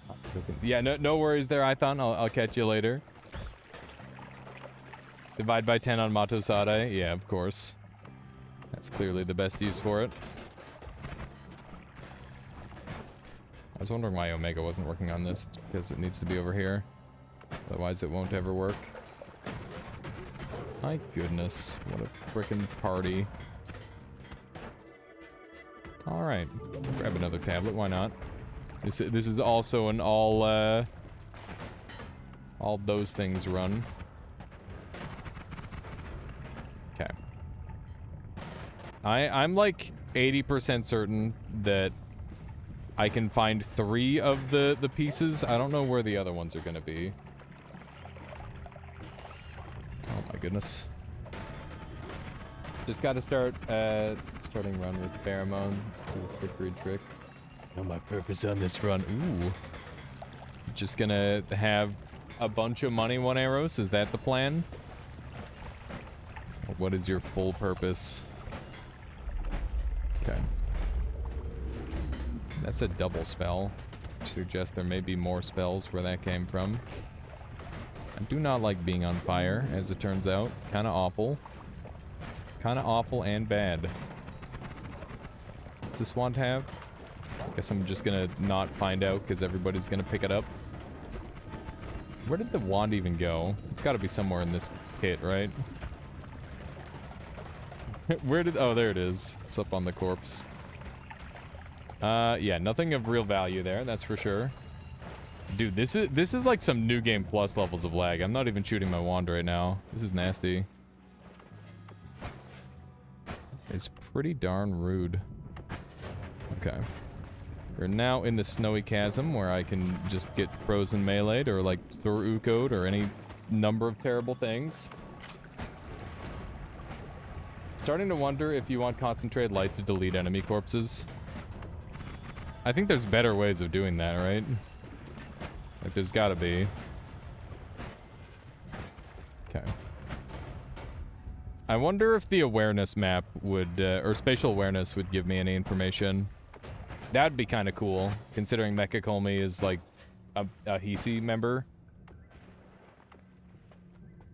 not cooking. Yeah, no worries there, Ithon. I'll catch you later. Divide by 10 on Matosade. Yeah, of course. That's clearly the best use for it. I was wondering why Omega wasn't working on this. It's because it needs to be over here. Otherwise it won't ever work. My goodness. What a frickin' party. Alright. Grab another tablet. Why not? This is also an all those things run. Okay. I'm like 80% certain that I can find 3 of the pieces. I don't know where the other ones are gonna be. Oh my goodness. Just gotta start starting run with pheromone. Do a quick read trick. Know my purpose on this run. Ooh. Just gonna have a bunch of money, 1 arrows? Is that the plan? Or what is your full purpose? Okay. That's a double spell. Which suggests there may be more spells where that came from. I do not like being on fire, as it turns out. Kinda awful. Kinda awful and bad. What's this wand have? Guess I'm just gonna not find out because everybody's gonna pick it up. Where did the wand even go? It's gotta be somewhere in this pit, right? Where did... Oh, there it is. It's up on the corpse. Yeah, nothing of real value there, that's for sure. Dude, this is like some New Game Plus levels of lag. I'm not even shooting my wand right now. This is nasty. It's pretty darn rude. Okay. We're now in the snowy chasm where I can just get frozen melee'd or like Thor-Uko'd or any number of terrible things. Starting to wonder if you want concentrated light to delete enemy corpses. I think there's better ways of doing that, right? Like, there's gotta be. Okay. I wonder if the awareness map would, or spatial awareness would give me any information. That'd be kind of cool, considering Mecha Colmy is, like, a hisii member.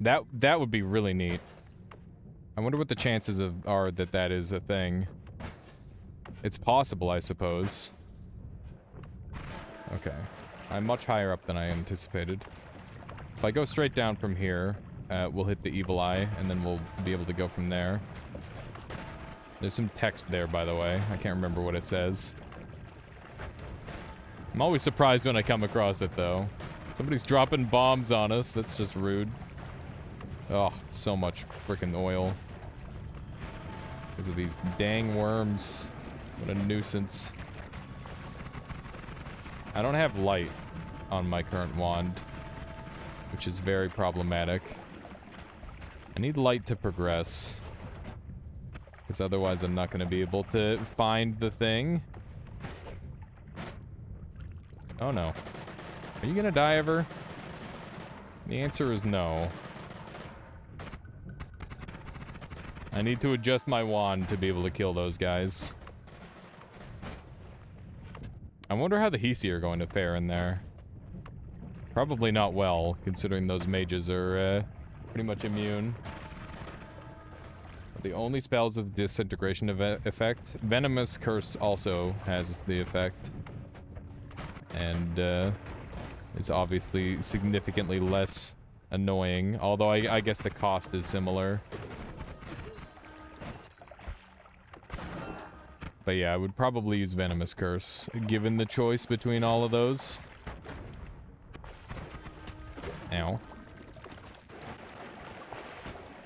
That would be really neat. I wonder what the chances are that that is a thing. It's possible, I suppose. Okay. I'm much higher up than I anticipated. If I go straight down from here, we'll hit the evil eye, and then we'll be able to go from there. There's some text there, by the way. I can't remember what it says. I'm always surprised when I come across it, though. Somebody's dropping bombs on us. That's just rude. Oh, so much freaking oil. Because of these dang worms. What a nuisance. I don't have light on my current wand, which is very problematic. I need light to progress, because otherwise I'm not going to be able to find the thing. Oh no. Are you going to die ever? The answer is no. I need to adjust my wand to be able to kill those guys. I wonder how the hisii are going to fare in there. Probably not well, considering those mages are pretty much immune. The only spells with disintegration effect. Venomous Curse also has the effect. And is obviously significantly less annoying. Although I guess the cost is similar. But yeah, I would probably use Venomous Curse, given the choice between all of those. Ow.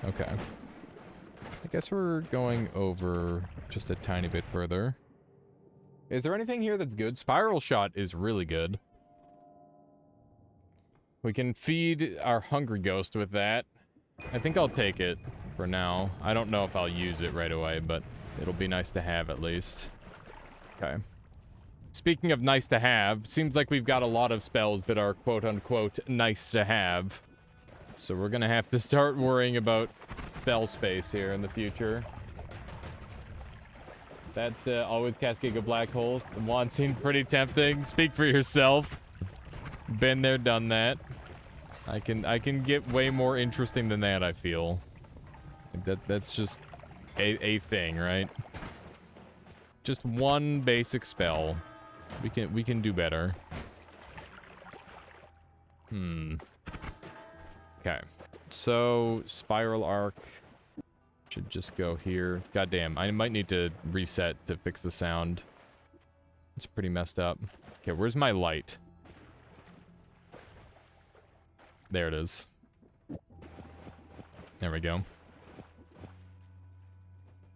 Okay. I guess we're going over just a tiny bit further. Is there anything here that's good? Spiral Shot is really good. We can feed our Hungry Ghost with that. I think I'll take it for now. I don't know if I'll use it right away, but it'll be nice to have at least. Okay. Speaking of nice to have, seems like we've got a lot of spells that are quote-unquote nice to have. So we're gonna have to start worrying about spell space here in the future. That always cascade of black holes. The wand seemed pretty tempting. Speak for yourself. Been there, done that. I can get way more interesting than that, I feel. Like that's just a thing, right? Just one basic spell. We can do better. Okay. So Spiral Arc should just go here. Goddamn, I might need to reset to fix the sound. It's pretty messed up. Okay, where's my light? There it is. There we go.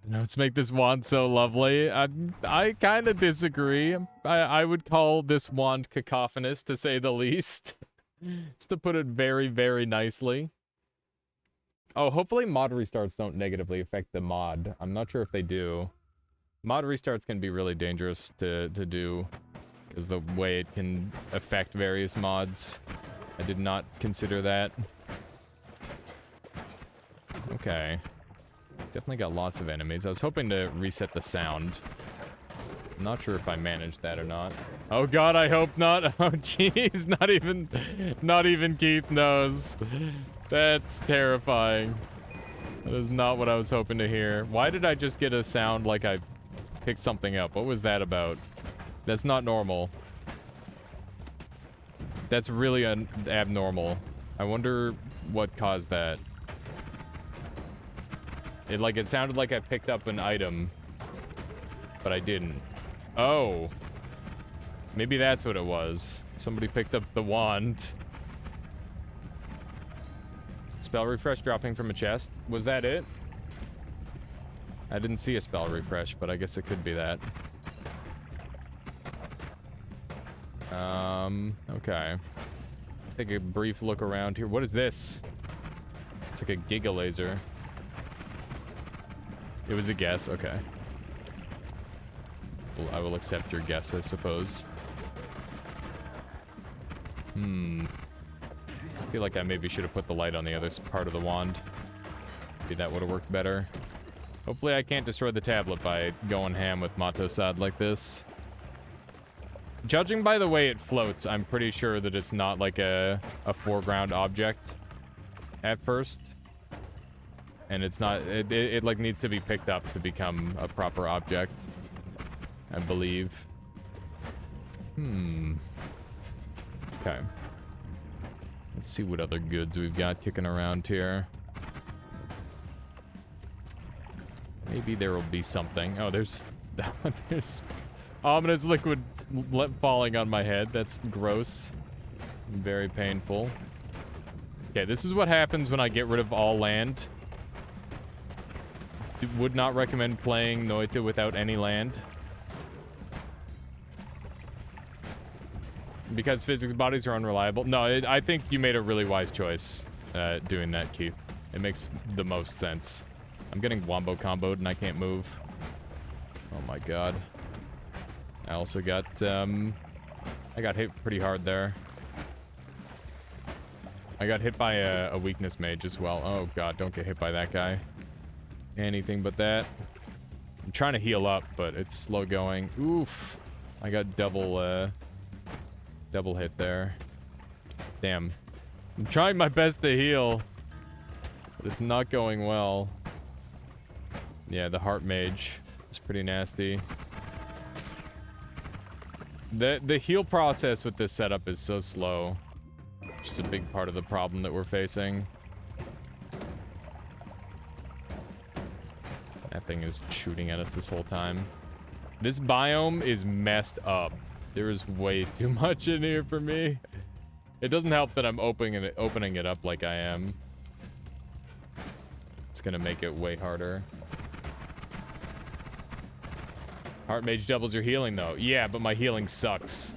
Let's make this wand so lovely. I kind of disagree. I would call this wand cacophonous, to say the least. It's to put it very, very nicely. Oh, hopefully mod restarts don't negatively affect the mod. I'm not sure if they do. Mod restarts can be really dangerous to do, because the way it can affect various mods. I did not consider that. Okay. Definitely got lots of enemies. I was hoping to reset the sound. I'm not sure if I managed that or not. Oh god, I hope not. Oh jeez, not even Keith knows. That's terrifying. That is not what I was hoping to hear. Why did I just get a sound like I picked something up? What was that about? That's not normal. That's really abnormal. I wonder what caused that. It sounded like I picked up an item, but I didn't. Oh. Maybe that's what it was. Somebody picked up the wand. Spell refresh dropping from a chest. Was that it? I didn't see a spell refresh, but I guess it could be that. Okay. Take a brief look around here. What is this? It's like a giga laser. It was a guess, okay. Well, I will accept your guess, I suppose. I feel like I maybe should have put the light on the other part of the wand. Maybe that would have worked better. Hopefully I can't destroy the tablet by going ham with Matosad like this. Judging by the way it floats, I'm pretty sure that it's not like a foreground object at first. And it's not, it like needs to be picked up to become a proper object, I believe. Okay. Let's see what other goods we've got kicking around here. Maybe there will be something. Oh, there's ominous liquid falling on my head. That's gross. Very painful. Okay, this is what happens when I get rid of all land. would not recommend playing Noita without any land. Because physics bodies are unreliable. No, I think you made a really wise choice doing that, Keith. It makes the most sense. I'm getting wombo comboed and I can't move. Oh my god. I also got, I got hit pretty hard there. I got hit by a weakness mage as well. Oh god, don't get hit by that guy. Anything but that. I'm trying to heal up, but it's slow going. Oof. I got double hit there. Damn. I'm trying my best to heal, but it's not going well. Yeah, the heart mage is pretty nasty. The heal process with this setup is so slow. Which is a big part of the problem that we're facing. That thing is shooting at us this whole time. This biome is messed up. There is way too much in here for me. It doesn't help that I'm opening it up like I am. It's gonna make it way harder. Heart mage doubles your healing though. Yeah, but my healing sucks.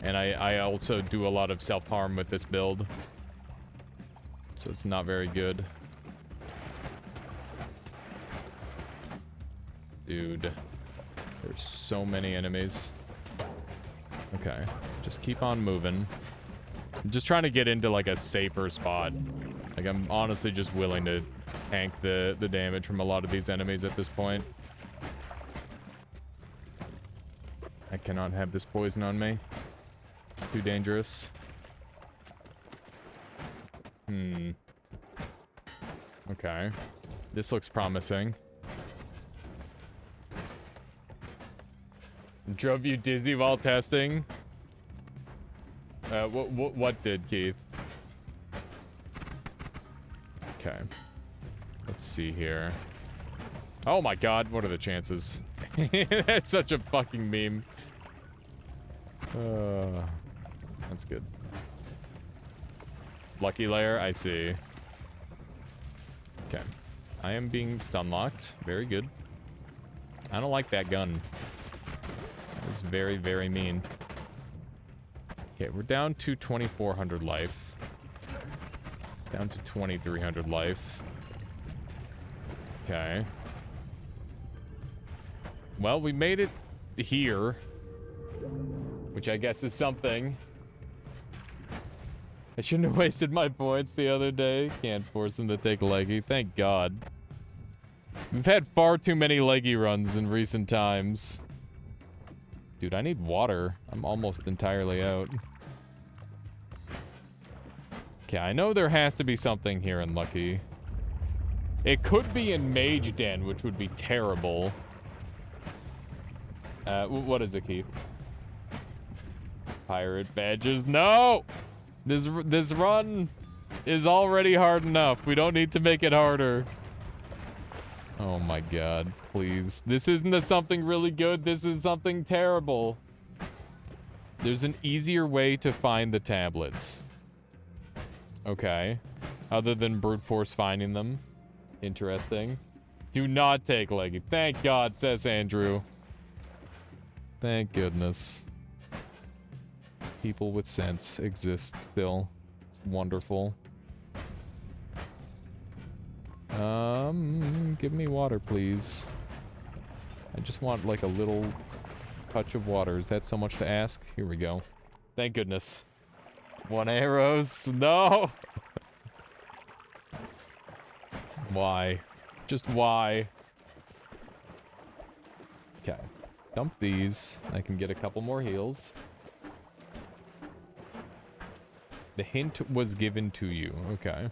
And I also do a lot of self-harm with this build. So it's not very good. Dude. There's so many enemies. Okay. Just keep on moving. I'm just trying to get into like a safer spot. Like I'm honestly just willing to tank the damage from a lot of these enemies at this point. I cannot have this poison on me. It's too dangerous. Okay. This looks promising. Drove you dizzy while testing? What did, Keith? Okay. Let's see here. Oh my god, what are the chances? That's such a fucking meme. That's good. Lucky layer, I see. Okay. I am being stun locked. Very good. I don't like that gun. That is very, very mean. Okay, we're down to 2,400 life. Down to 2,300 life. Okay. Well, we made it here. Which I guess is something. I shouldn't have wasted my points the other day. Can't force him to take leggy. Thank God. We've had far too many leggy runs in recent times. Dude, I need water. I'm almost entirely out. Okay, I know there has to be something here in Lucky. It could be in Mage Den, which would be terrible. What is it, Keith? Pirate badges. No! This run is already hard enough. We don't need to make it harder. Oh my god, please. This isn't something really good. This is something terrible. There's an easier way to find the tablets. Okay. Other than brute force finding them. Interesting. Do not take leggy. Thank God, says Andrew. Thank goodness. People with sense exist still. It's wonderful. Give me water, please. I just want like a little touch of water. Is that so much to ask? Here we go. Thank goodness. 1 arrows. No! Why? Just why? Okay. Dump these. I can get a couple more heals. The hint was given to you. Okay.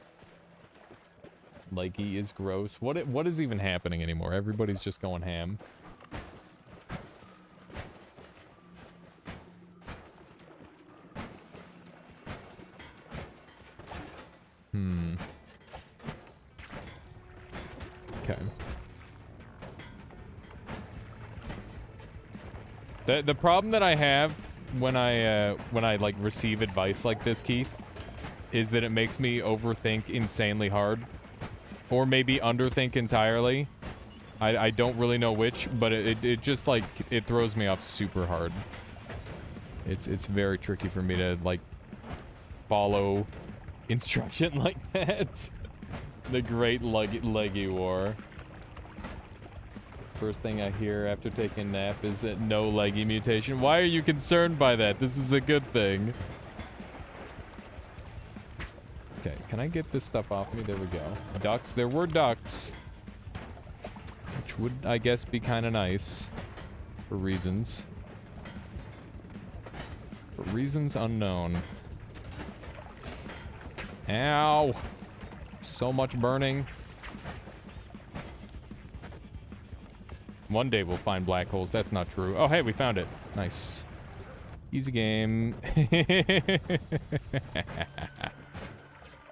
Leggy is gross. What is even happening anymore? Everybody's just going ham. Okay. The problem that I have when I like receive advice like this, Keith, is that it makes me overthink insanely hard, or maybe underthink entirely. I don't really know which, but it just, like, it throws me off super hard. It's very tricky for me to, like, follow instruction like that. The Great Leggy War. First thing I hear after taking a nap is that no leggy mutation. Why are you concerned by that? This is a good thing. Okay, can I get this stuff off me? There we go. Ducks. There were ducks. Which would, I guess, be kind of nice. For reasons. For reasons unknown. Ow! So much burning. One day we'll find black holes. That's not true. Oh, hey, we found it. Nice. Easy game.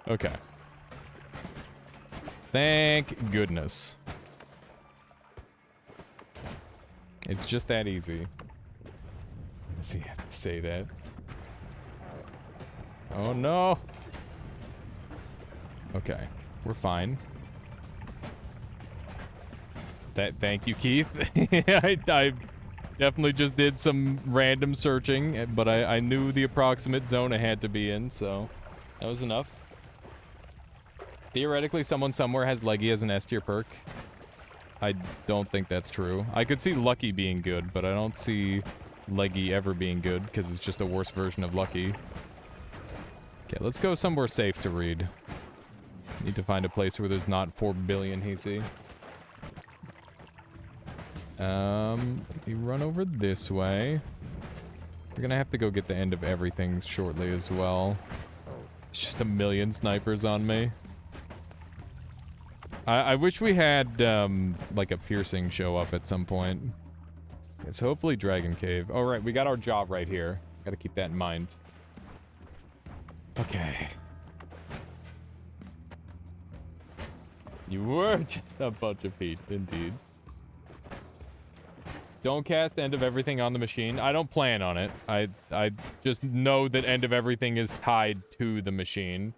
Okay. Thank goodness. It's just that easy. Does he have to say that? Oh, no. Okay. We're fine. Thank you, Keith. I definitely just did some random searching, but I knew the approximate zone I had to be in, so that was enough. Theoretically, someone somewhere has Leggy as an S tier perk. I don't think that's true. I could see Lucky being good, but I don't see Leggy ever being good, because it's just a worse version of Lucky. Okay, let's go somewhere safe to read. Need to find a place where there's not 4 billion hisii. Let me run over this way. We're gonna have to go get the end of everything shortly as well. It's just a million snipers on me. I wish we had, like a piercing show up at some point. It's hopefully Dragon Cave. Oh, right, we got our job right here. Gotta keep that in mind. Okay. You were just a bunch of peace, indeed. Don't cast End of Everything on the machine. I don't plan on it. I just know that End of Everything is tied to the machine.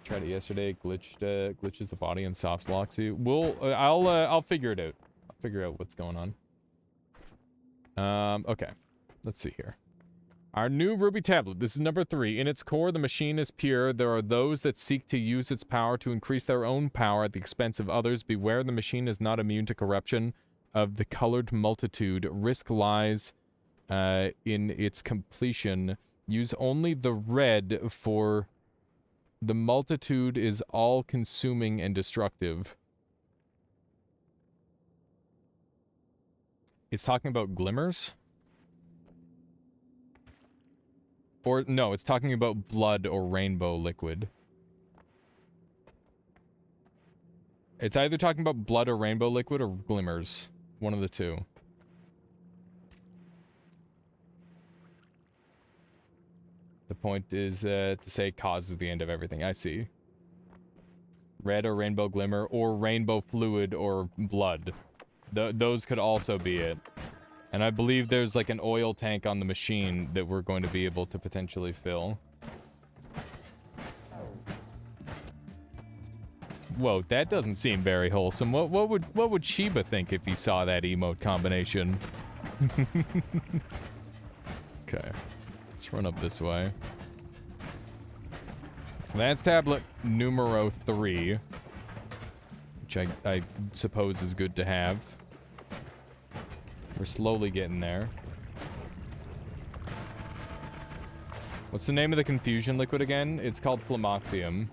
Tried it yesterday. Glitches the body and soft locks you. I'll figure it out. I'll figure out what's going on. Okay. Let's see here. Our new Ruby tablet. This is number 3. In its core, the machine is pure. There are those that seek to use its power to increase their own power at the expense of others. Beware, the machine is not immune to corruption of the colored multitude. Risk lies in its completion. Use only the red, for the multitude is all-consuming and destructive. It's talking about glimmers? Or, no, it's talking about blood or rainbow liquid. It's either talking about blood or rainbow liquid or glimmers. One of the two. The point is to say causes the end of everything. I see. Red or rainbow glimmer or rainbow fluid or blood. Those could also be it. And I believe there's like an oil tank on the machine that we're going to be able to potentially fill. Whoa, that doesn't seem very wholesome. What would Sheba think if he saw that emote combination? Okay. Let's run up this way. So that's tablet numero 3. Which I suppose is good to have. We're slowly getting there. What's the name of the confusion liquid again? It's called Phlomoxium.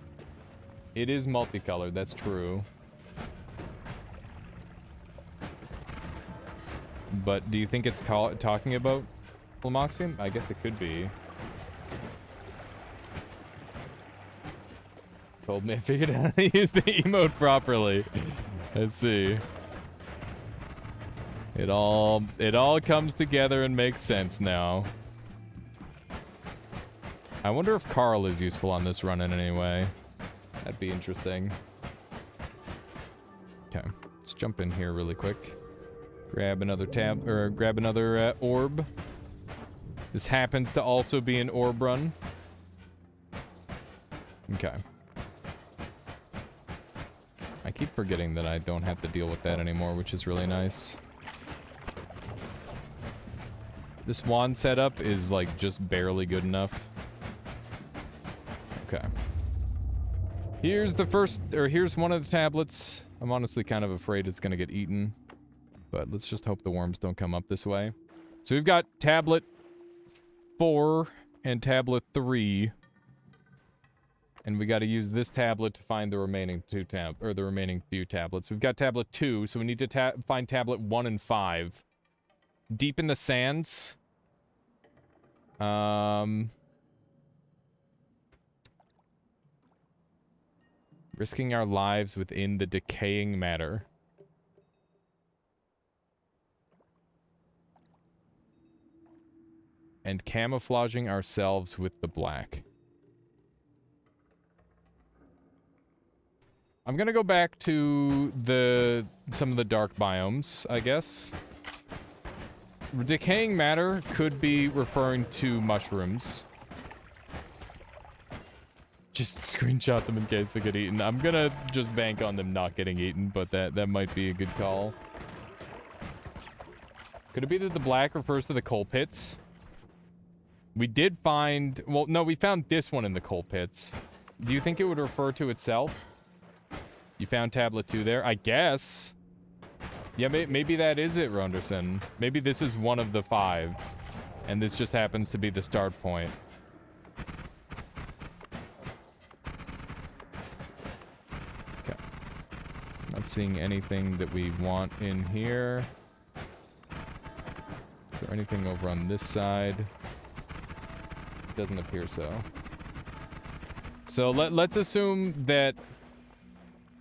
It is multicolored, that's true. But do you think it's talking about Phlomoxium? I guess it could be. Told me I figured out how to use the emote properly. Let's see. It all comes together and makes sense now. I wonder if Carl is useful on this run in any way. That'd be interesting. Okay, let's jump in here really quick. Grab another orb. This happens to also be an orb run. Okay. I keep forgetting that I don't have to deal with that anymore, which is really nice. This wand setup is, like, just barely good enough. Okay. Here's the first, or here's one of the tablets. I'm honestly kind of afraid it's gonna get eaten. But let's just hope the worms don't come up this way. So we've got tablet 4 and tablet 3. And we gotta use this tablet to find the remaining the remaining few tablets. We've got tablet 2, so we need to find tablet 1 and 5. Deep in the sands. Risking our lives within the decaying matter. And camouflaging ourselves with the black. I'm gonna go back to some of the dark biomes, I guess. Decaying matter could be referring to mushrooms. Just screenshot them in case they get eaten. I'm gonna just bank on them not getting eaten, but that might be a good call. Could it be that the black refers to the coal pits? We did find... Well, no, we found this one in the coal pits. Do you think it would refer to itself? You found tablet 2 there? I guess. Yeah, maybe that is it, Ronderson. Maybe this is one of the 5. And this just happens to be the start point. Okay. Not seeing anything that we want in here. Is there anything over on this side? Doesn't appear so. So let's assume that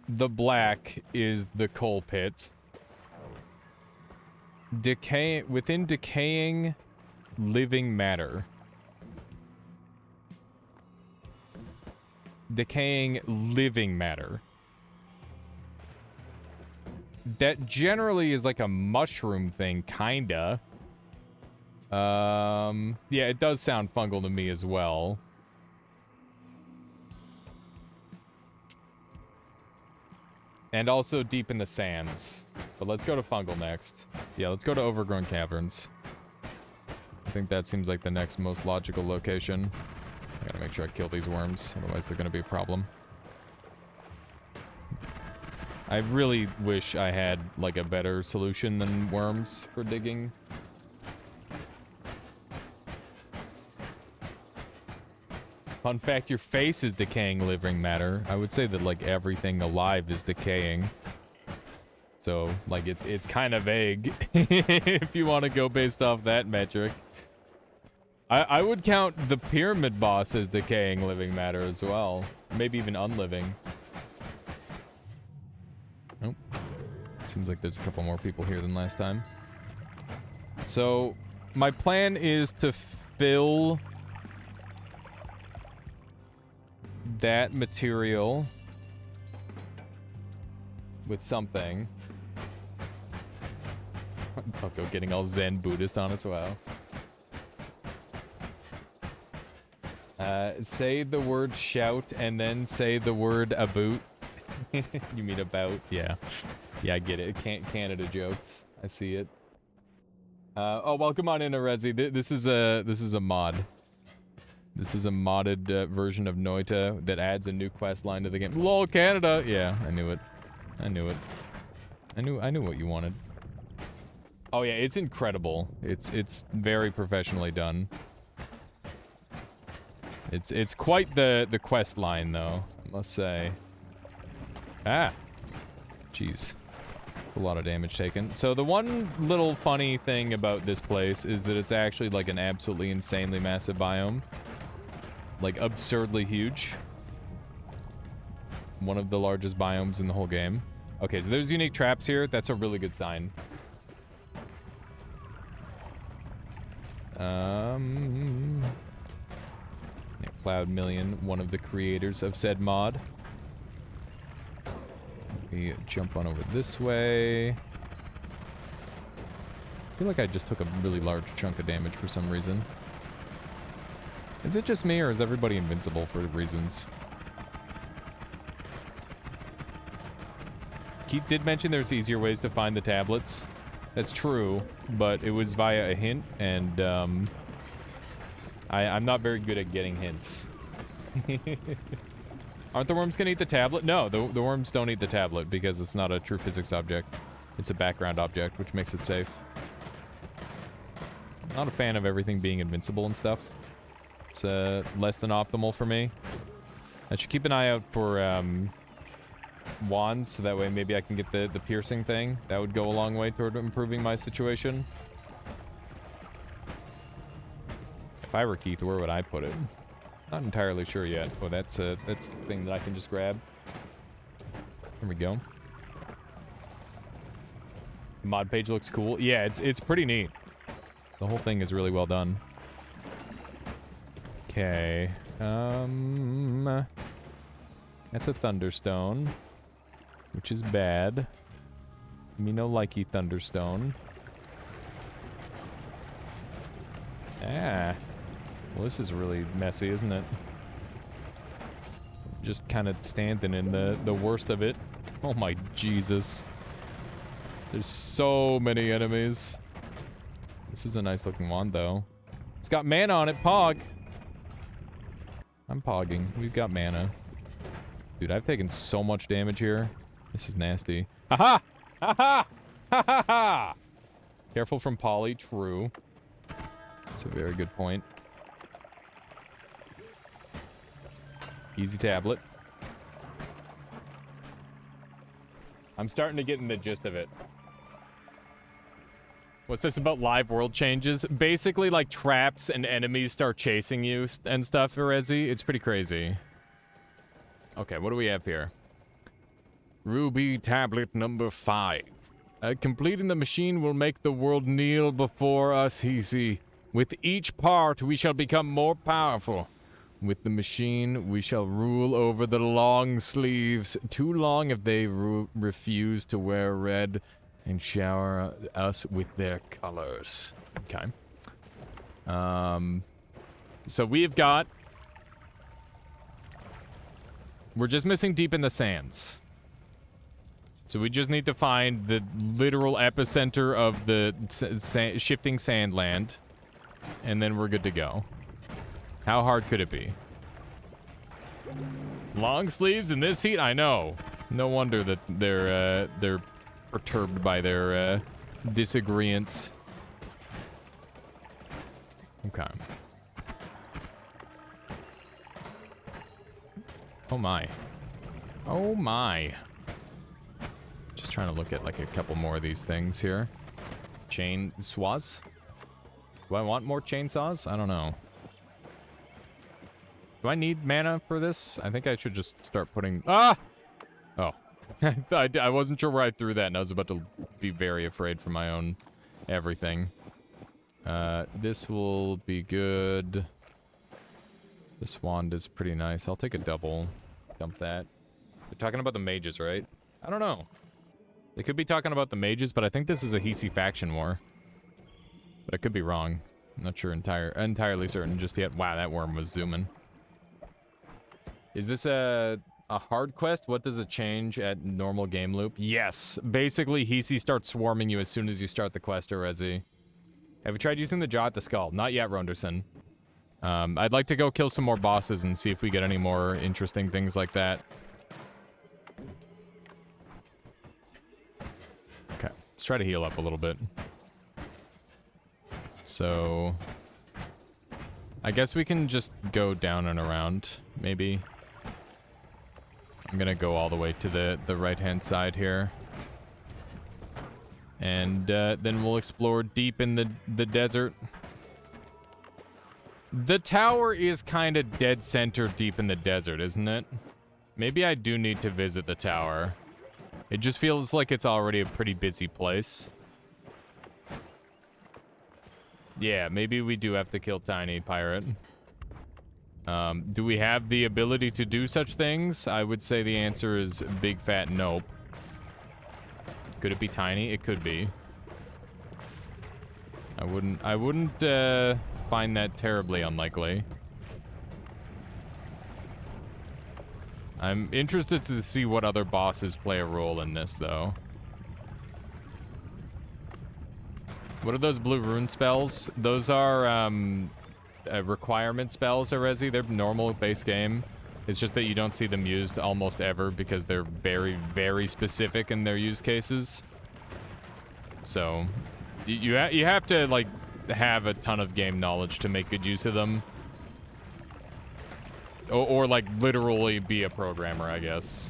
the black is the coal pits. Within decaying living matter. Decaying living matter. That generally is like a mushroom thing, kinda. Yeah, it does sound fungal to me as well. And also deep in the sands. But let's go to fungal next. Yeah, let's go to overgrown caverns. I think that seems like the next most logical location. I gotta make sure I kill these worms, otherwise they're gonna be a problem. I really wish I had, like, a better solution than worms for digging. Fun fact, your face is decaying living matter. I would say that, like, everything alive is decaying. So, like, it's kind of vague if you want to go based off that metric. I would count the pyramid boss as decaying living matter as well. Maybe even unliving. Nope. Seems like there's a couple more people here than last time. So, my plan is to fill that material with something. Pucko getting all Zen Buddhist on us, wow. Say the word shout and then say the word about. You mean about? Yeah. Yeah, I get it. Canada jokes. I see it. Oh, welcome on in, Arezi. This is a mod. This is a modded version of Noita that adds a new quest line to the game. LOL, Canada! Yeah, I knew it. I knew it. I knew what you wanted. Oh yeah, it's incredible. It's very professionally done. It's quite the quest line though, I must say. Ah. Jeez. It's a lot of damage taken. So the one little funny thing about this place is that it's actually like an absolutely insanely massive biome. Like, absurdly huge. One of the largest biomes in the whole game. Okay, so there's unique traps here. That's a really good sign. Yeah, Cloud Million, one of the creators of said mod. Let me jump on over this way. I feel like I just took a really large chunk of damage for some reason. Is it just me, or is everybody invincible for reasons? Keith did mention there's easier ways to find the tablets. That's true, but it was via a hint, and I'm not very good at getting hints. Aren't the worms gonna eat the tablet? No, the worms don't eat the tablet because it's not a true physics object. It's a background object, which makes it safe. Not a fan of everything being invincible and stuff. It's less than optimal for me. I should keep an eye out for wands, so that way maybe I can get the piercing thing. That would go a long way toward improving my situation. If I were Keith, where would I put it? Not entirely sure yet. Oh, that's a thing that I can just grab. There we go. The mod page looks cool. Yeah, it's pretty neat. The whole thing is really well done. Okay. That's a Thunderstone, which is bad. Me no likey Thunderstone. Ah. Well, this is really messy, isn't it? Just kind of standing in the worst of it. Oh my Jesus. There's so many enemies. This is a nice looking wand, though. It's got mana on it, Pog. I'm pogging. We've got mana. Dude, I've taken so much damage here. This is nasty. Ha-ha! Ha-ha! Ha-ha-ha! Careful from Polly. True. That's a very good point. Easy tablet. I'm starting to get in the gist of it. What's this about live world changes? Basically, like, traps and enemies start chasing you and stuff, Rezi. It's pretty crazy. Okay, what do we have here? Ruby tablet number 5. Completing the machine will make the world kneel before us, hisii. With each part, we shall become more powerful. With the machine, we shall rule over the long sleeves. Too long if they refuse to wear red and shower us with their colors. Okay. So we've got... We're just missing Deep in the Sands. So we just need to find the literal epicenter of the shifting sand land. And then we're good to go. How hard could it be? Long sleeves in this heat? I know. No wonder that they're perturbed by their disagreements. Okay. Oh my. Oh my. Just trying to look at like a couple more of these things here. Chainsaws? Do I want more chainsaws? I don't know. Do I need mana for this? I think I should just start putting... Ah! Oh. I wasn't sure where I threw that, and I was about to be very afraid for my own everything. This will be good. This wand is pretty nice. I'll take a double. Dump that. They're talking about the mages, right? I don't know. They could be talking about the mages, but I think this is a hisii faction war. But I could be wrong. I'm not sure entirely certain just yet. Wow, that worm was zooming. Is this a hard quest? What does it change at normal game loop? Yes. Basically, hisii starts swarming you as soon as you start the quest, Rezi. Have you tried using the jaw at the skull? Not yet, Ronderson. I'd like to go kill some more bosses and see if we get any more interesting things like that. Okay, let's try to heal up a little bit. So... I guess we can just go down and around, maybe. I'm gonna go all the way to the right-hand side here. And then we'll explore deep in the desert. The tower is kind of dead center deep in the desert, isn't it? Maybe I do need to visit the tower. It just feels like it's already a pretty busy place. Yeah, maybe we do have to kill Tiny Pirate. Do we have the ability to do such things? I would say the answer is big fat nope. Could it be Tiny? It could be. I wouldn't find that terribly unlikely. I'm interested to see what other bosses play a role in this, though. What are those blue rune spells? Those are, requirement spells, Arezi. They're normal base game. It's just that you don't see them used almost ever because they're very, very specific in their use cases. So, you have to, like, have a ton of game knowledge to make good use of them. Or like, literally be a programmer, I guess.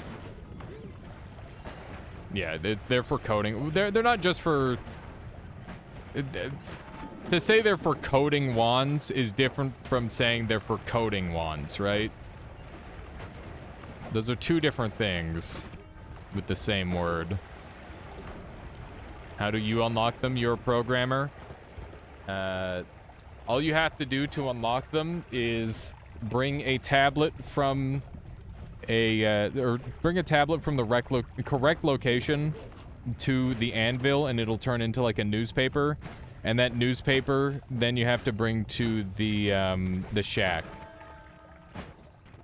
Yeah, they're for coding. They're not just for... To say they're for coding wands is different from saying they're for coding wands, right? Those are two different things with the same word. How do you unlock them? You're a programmer. All you have to do to unlock them is bring a tablet from bring a tablet from the correct location to the anvil, and it'll turn into like a newspaper. And that newspaper, then you have to bring to the shack.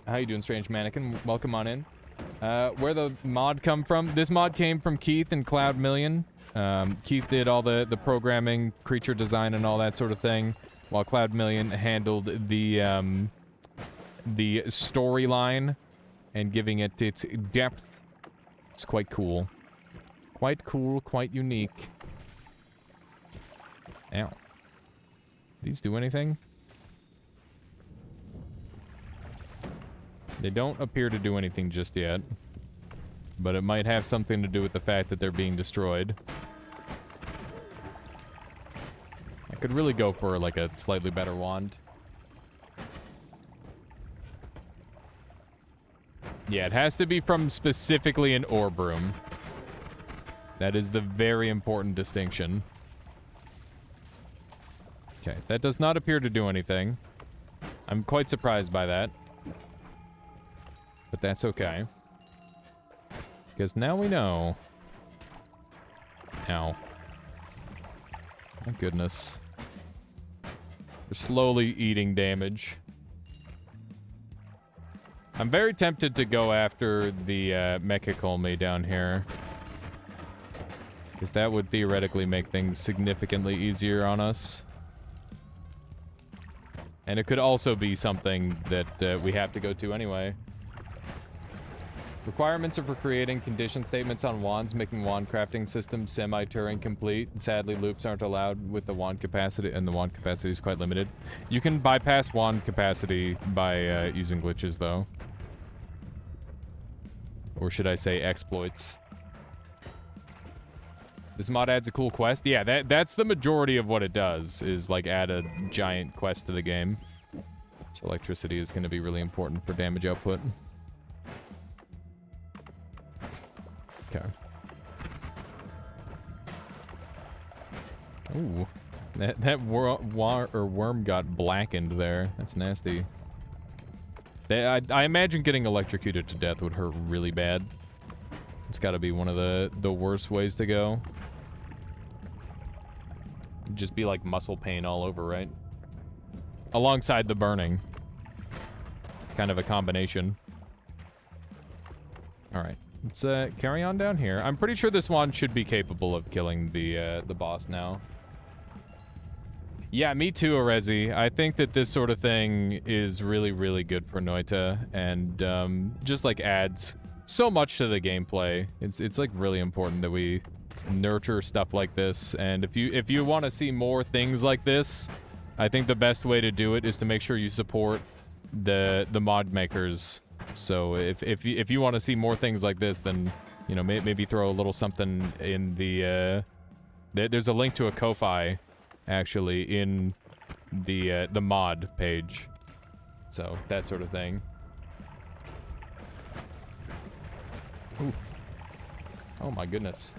How you doing, Strange Mannequin? Welcome on in. Where the mod come from? This mod came from Keith and Cloud Million. Keith did all the programming, creature design, and all that sort of thing, while Cloud Million handled the storyline and giving it its depth. It's quite cool. Quite cool, quite unique. Ow. These do anything? They don't appear to do anything just yet. But it might have something to do with the fact that they're being destroyed. I could really go for, like, a slightly better wand. Yeah, it has to be from specifically an orb room. That is the very important distinction. Okay, that does not appear to do anything. I'm quite surprised by that. But that's okay. Because now we know. Ow. My goodness. We're slowly eating damage. I'm very tempted to go after the Mechacolmy down here. Because that would theoretically make things significantly easier on us. And it could also be something that we have to go to anyway. Requirements are for creating condition statements on wands, making wand crafting systems semi-Turing complete. Sadly, loops aren't allowed with the wand capacity, and the wand capacity is quite limited. You can bypass wand capacity by using glitches, though. Or should I say exploits. This mod adds a cool quest. Yeah, that's the majority of what it does, is like add a giant quest to the game. So electricity is going to be really important for damage output. Okay. Ooh. That worm got blackened there. That's nasty. I imagine getting electrocuted to death would hurt really bad. It's got to be one of the worst ways to go. Just be like muscle pain all over, right? Alongside the burning. Kind of a combination. Alright. Let's carry on down here. I'm pretty sure this wand should be capable of killing the boss now. Yeah, me too, Arezi. I think that this sort of thing is really, really good for Noita, and just like adds so much to the gameplay. It's like really important that we nurture stuff like this, and if you want to see more things like this, I think the best way to do it is to make sure you support the mod makers. So if you want to see more things like this, then you know maybe throw a little something in the there's a link to a Ko-Fi actually in the mod page, so that sort of thing. Ooh. Oh my goodness.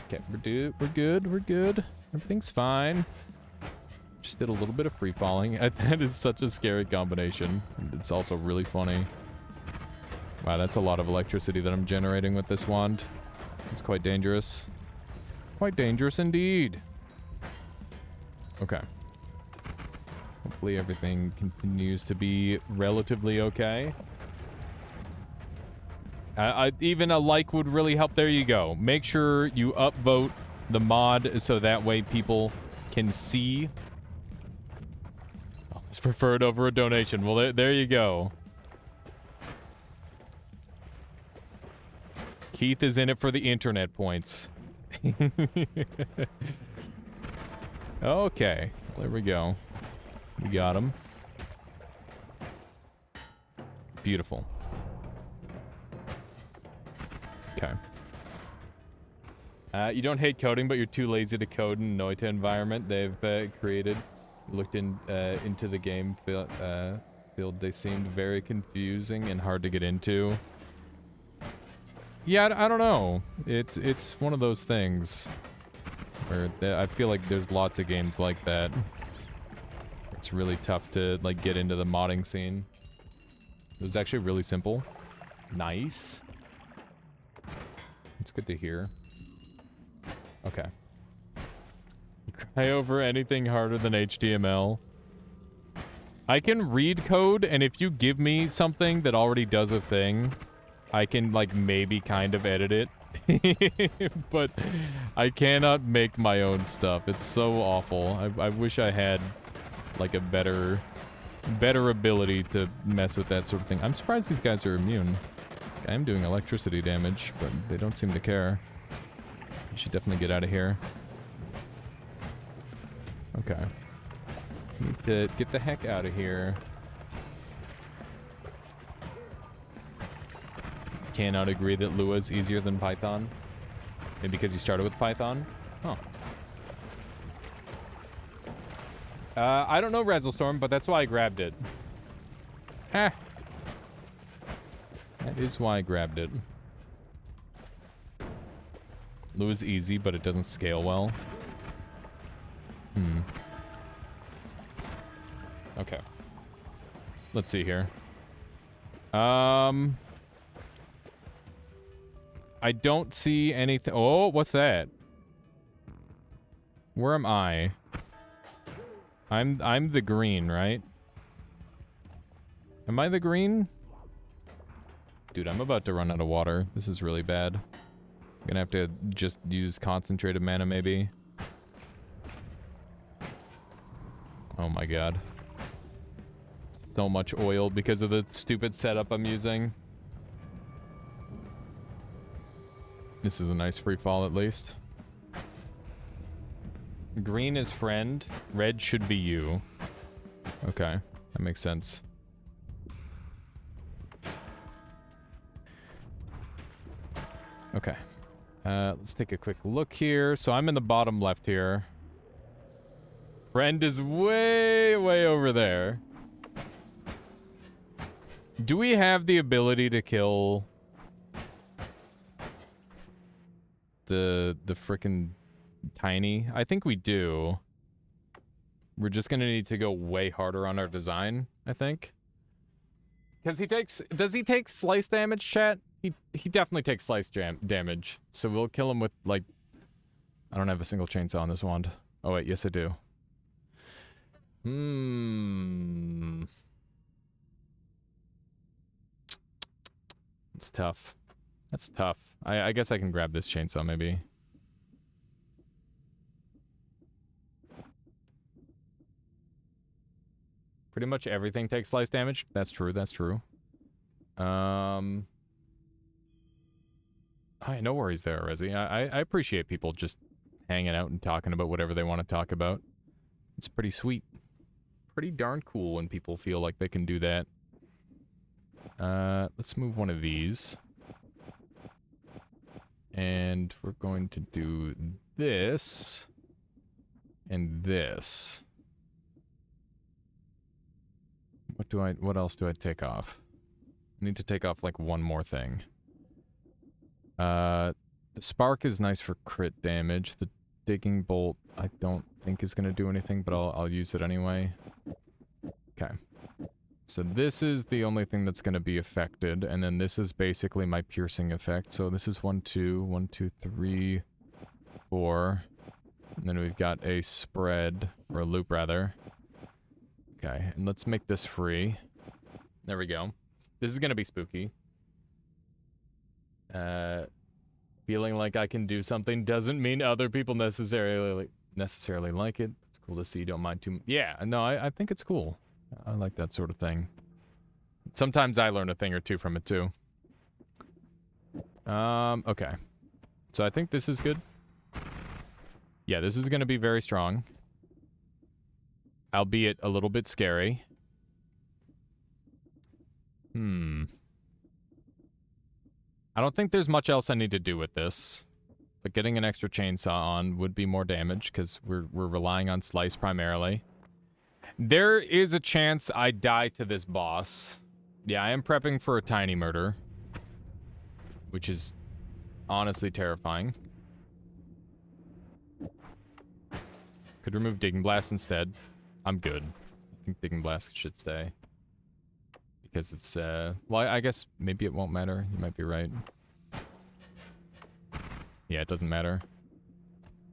Okay, we're good. Everything's fine. Just did a little bit of free falling. That is such a scary combination. It's also really funny. Wow, that's a lot of electricity that I'm generating with this wand. It's quite dangerous. Quite dangerous indeed. Okay. Hopefully everything continues to be relatively okay. Even a like would really help. There you go. Make sure you upvote the mod so that way people can see. Oh, it's preferred over a donation. Well, there you go. Keith is in it for the internet points. Okay, there we go. We got him. Beautiful. Okay. You don't hate coding, but you're too lazy to code in the Noita environment they've created. Looked into the game field. They seemed very confusing and hard to get into. Yeah, I don't know. It's one of those things where I feel like there's lots of games like that. It's really tough to like get into the modding scene. It was actually really simple. Nice. It's good to hear. Okay. Cry over anything harder than HTML. I can read code, and if you give me something that already does a thing, I can, like, maybe kind of edit it. But I cannot make my own stuff. It's so awful. I wish I had, like, a better ability to mess with that sort of thing. I'm surprised these guys are immune. I am doing electricity damage, but they don't seem to care. You should definitely get out of here. Okay. Need to get the heck out of here. Cannot agree that Lua is easier than Python. Maybe because you started with Python? Oh. I don't know Razzlestorm, but that's why I grabbed it. Ah. That is why I grabbed it. Lua's easy, but it doesn't scale well. Okay. Let's see here. I don't see anything. Oh, what's that? Where am I? I'm the green, right? Am I the green? Dude, I'm about to run out of water. This is really bad. I'm gonna have to just use concentrated mana, maybe. Oh my god. So much oil because of the stupid setup I'm using. This is a nice free fall, at least. Green is friend. Red should be you. Okay, that makes sense. Okay. Let's take a quick look here. So I'm in the bottom left here. Friend is way, way over there. Do we have the ability to kill the frickin' tiny? I think we do. We're just gonna need to go way harder on our design, I think. Because does he take slice damage, chat? He definitely takes slice damage. So we'll kill him with, like, I don't have a single chainsaw on this wand. Oh wait, yes I do. It's tough. That's tough. I guess I can grab this chainsaw, maybe. Pretty much everything takes slice damage. That's true, that's true. Hi, no worries there, Rezi. I appreciate people just hanging out and talking about whatever they want to talk about. It's pretty sweet. Pretty darn cool when people feel like they can do that. Let's move one of these. And we're going to do this. And this. What else do I take off? I need to take off, like, one more thing. The spark is nice for crit damage. The digging bolt, I don't think is going to do anything, but I'll use it anyway. Okay. So this is the only thing that's going to be affected, and then this is basically my piercing effect. So this is 1, 2, 3, 4. And then we've got a spread, or a loop rather. Okay, and let's make this free. There we go. This is going to be spooky. Feeling like I can do something doesn't mean other people necessarily like it. It's cool to see you don't mind too much. Yeah, no, I think it's cool. I like that sort of thing. Sometimes I learn a thing or two from it too. Okay. So I think this is good. Yeah, this is going to be very strong. Albeit a little bit scary. I don't think there's much else I need to do with this. But getting an extra chainsaw on would be more damage, because we're relying on slice primarily. There is a chance I die to this boss. Yeah, I am prepping for a tiny murder. Which is honestly terrifying. Could remove Digging Blast instead. I'm good. I think Digging Blast should stay. Because it's, well, I guess maybe it won't matter. You might be right. Yeah, it doesn't matter.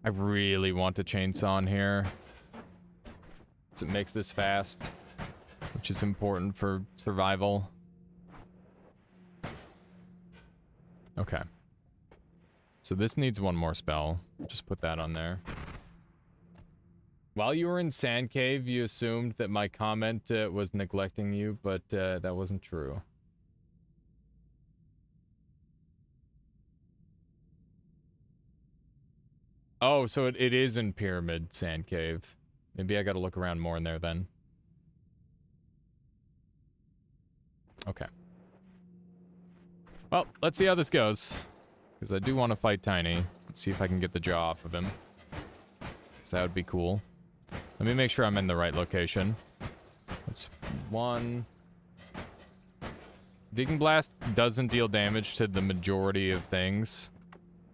I really want to chainsaw in here. So it makes this fast. Which is important for survival. Okay. So this needs one more spell. Just put that on there. While you were in Sand Cave, you assumed that my comment was neglecting you, but that wasn't true. Oh, so it is in Pyramid Sand Cave. Maybe I gotta look around more in there then. Okay. Well, let's see how this goes. Because I do want to fight Tiny. Let's see if I can get the jaw off of him. Because that would be cool. Let me make sure I'm in the right location. That's one. Digging Blast doesn't deal damage to the majority of things.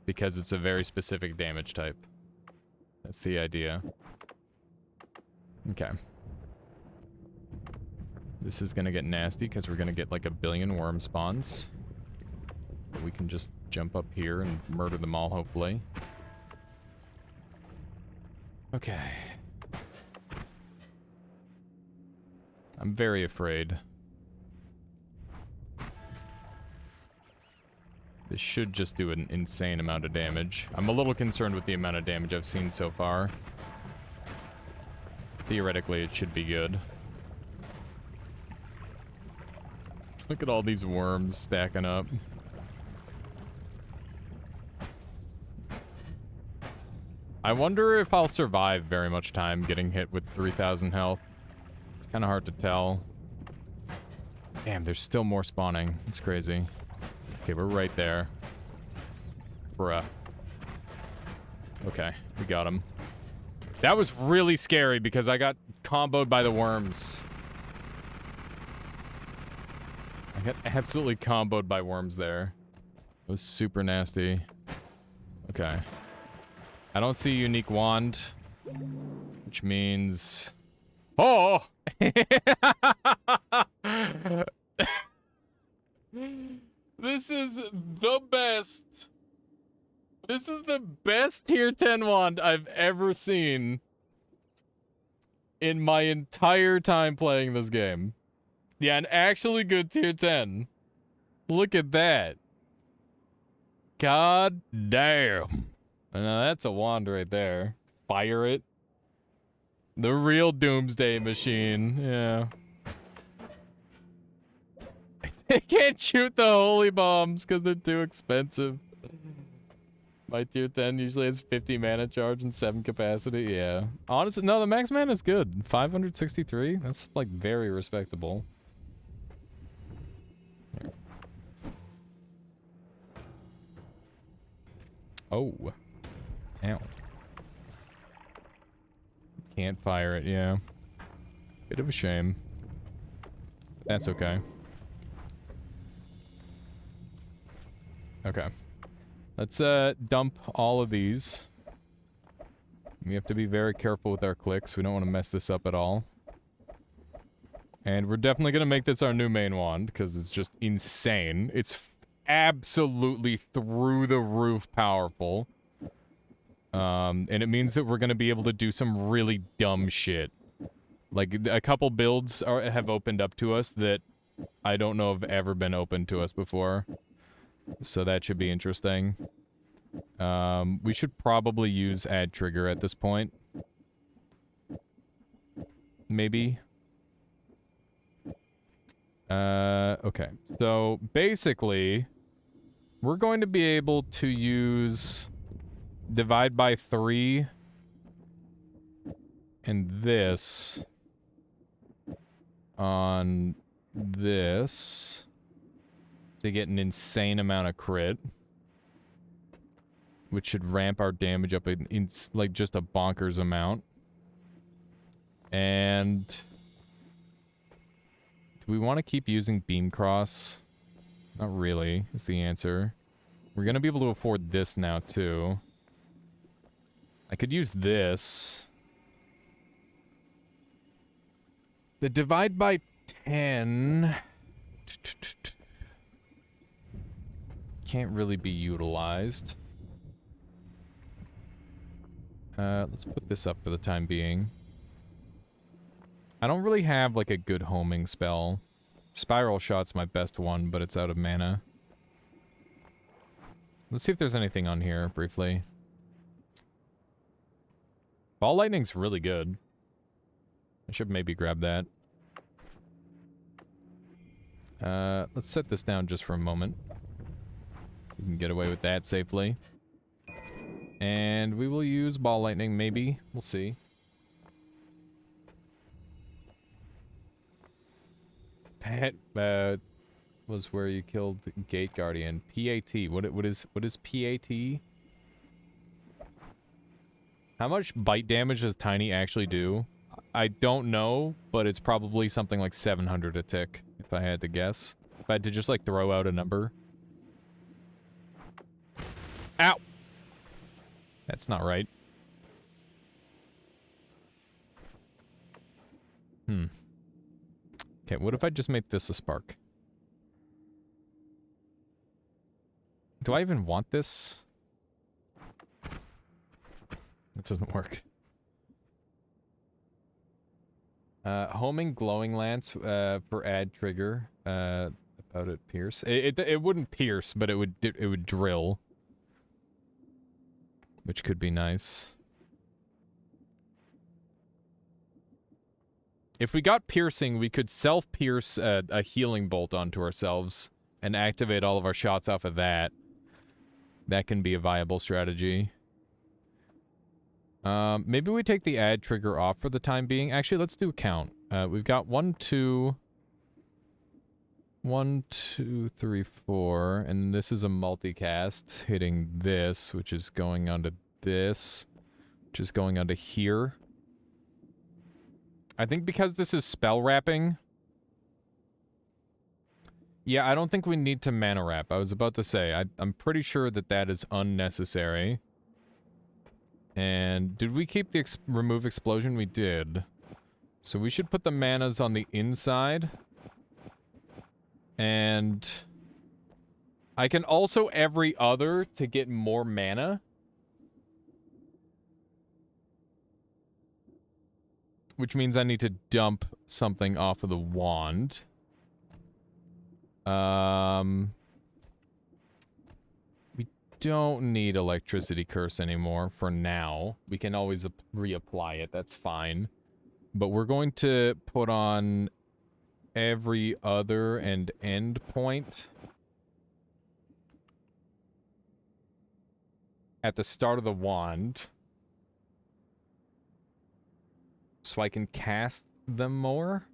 Because it's a very specific damage type. That's the idea. Okay. This is gonna get nasty because we're gonna get like a billion worm spawns. But we can just jump up here and murder them all, hopefully. Okay. I'm very afraid. This should just do an insane amount of damage. I'm a little concerned with the amount of damage I've seen so far. Theoretically, it should be good. Look at all these worms stacking up. I wonder if I'll survive very much time getting hit with 3,000 health. It's kind of hard to tell. Damn, there's still more spawning. It's crazy. Okay, we're right there. Bruh. Okay, we got him. That was really scary because I got comboed by the worms. I got absolutely comboed by worms there. It was super nasty. Okay. I don't see unique wand. Which means... Oh! This is the best. This is the best tier 10 wand I've ever seen in my entire time playing this game. Yeah, an actually good tier 10. Look at that. God damn. Now that's a wand right there. Fire it. The real doomsday machine. Yeah. I can't shoot the holy bombs because they're too expensive. My tier 10 usually has 50 mana charge and 7 capacity. Yeah. Honestly, no, the max mana is good. 563? That's, like, very respectable. Here. Oh. Ow. Can't fire it, yeah. Bit of a shame. That's okay. Okay. Let's dump all of these. We have to be very careful with our clicks. We don't want to mess this up at all. And we're definitely going to make this our new main wand, because it's just insane. It's absolutely through the roof powerful. And it means that we're going to be able to do some really dumb shit. Like, a couple builds have opened up to us that I don't know have ever been open to us before. So that should be interesting. We should probably use add trigger at this point. Maybe. Okay. So basically, we're going to be able to use divide by 3 and this on this to get an insane amount of crit, which should ramp our damage up in like just a bonkers amount. And do we want to keep using beam cross? Not really, is the answer. We're going to be able to afford this now, too. I could use this. The divide by 10... can't really be utilized. Let's put this up for the time being. I don't really have, like, a good homing spell. Spiral Shot's my best one, but it's out of mana. Let's see if there's anything on here, briefly. Ball Lightning's really good. I should maybe grab that. Let's set this down just for a moment. We can get away with that safely. And we will use Ball Lightning, maybe. We'll see. Pat was where you killed Gate Guardian. PAT. What is PAT? How much bite damage does Tiny actually do? I don't know, but it's probably something like 700 a tick, if I had to guess. If I had to just, like, throw out a number. Ow! That's not right. Okay, what if I just make this a spark? Do I even want this? It doesn't work. Homing Glowing Lance for add trigger. About it pierce. It wouldn't pierce, but it would drill. Which could be nice. If we got piercing, we could self-pierce a healing bolt onto ourselves and activate all of our shots off of that. That can be a viable strategy. Maybe we take the add trigger off for the time being. Actually, let's do a count. We've got 1, 2, 3, 4, and this is a multicast hitting this, which is going onto this, which is going onto here. I think because this is spell wrapping. Yeah, I don't think we need to mana wrap. I was about to say, I'm pretty sure that that is unnecessary. And did we keep the remove explosion? We did. So we should put the manas on the inside. And I can also every other to get more mana. Which means I need to dump something off of the wand. We don't need Electricity Curse anymore for now. We can always reapply it, that's fine. But we're going to put on every other and end point at the start of the wand. So I can cast them more?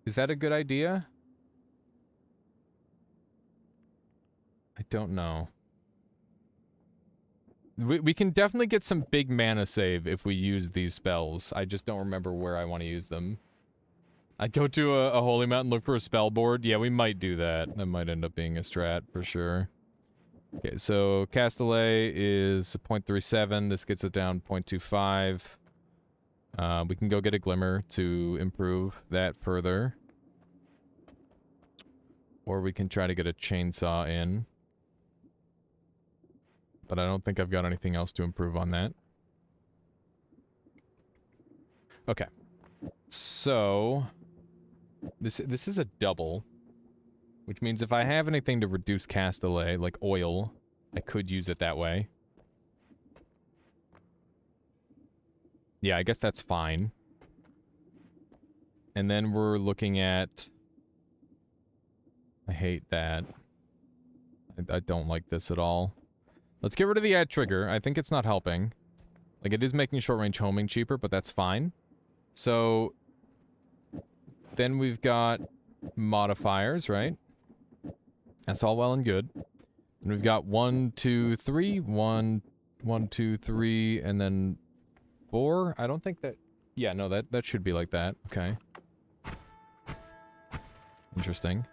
Is that a good idea? I don't know. We can definitely get some big mana save if we use these spells. I just don't remember where I want to use them. I'd go to a Holy Mountain, look for a spell board. Yeah, we might do that. That might end up being a strat for sure. Okay, so Castellet is 0.37. This gets it down 0.25. We can go get a Glimmer to improve that further. Or we can try to get a Chainsaw in. But I don't think I've got anything else to improve on that. Okay. So... This is a double. Which means if I have anything to reduce cast delay, like oil, I could use it that way. Yeah, I guess that's fine. And then we're looking at... I hate that. I don't like this at all. Let's get rid of the add trigger. I think it's not helping. Like, it is making short-range homing cheaper, but that's fine. So... then we've got modifiers, right? That's all well and good. And we've got 1, 2, 3, 1, 1, 2, 3, and then 4. I don't think that... yeah, no, that should be like that. Okay. Interesting.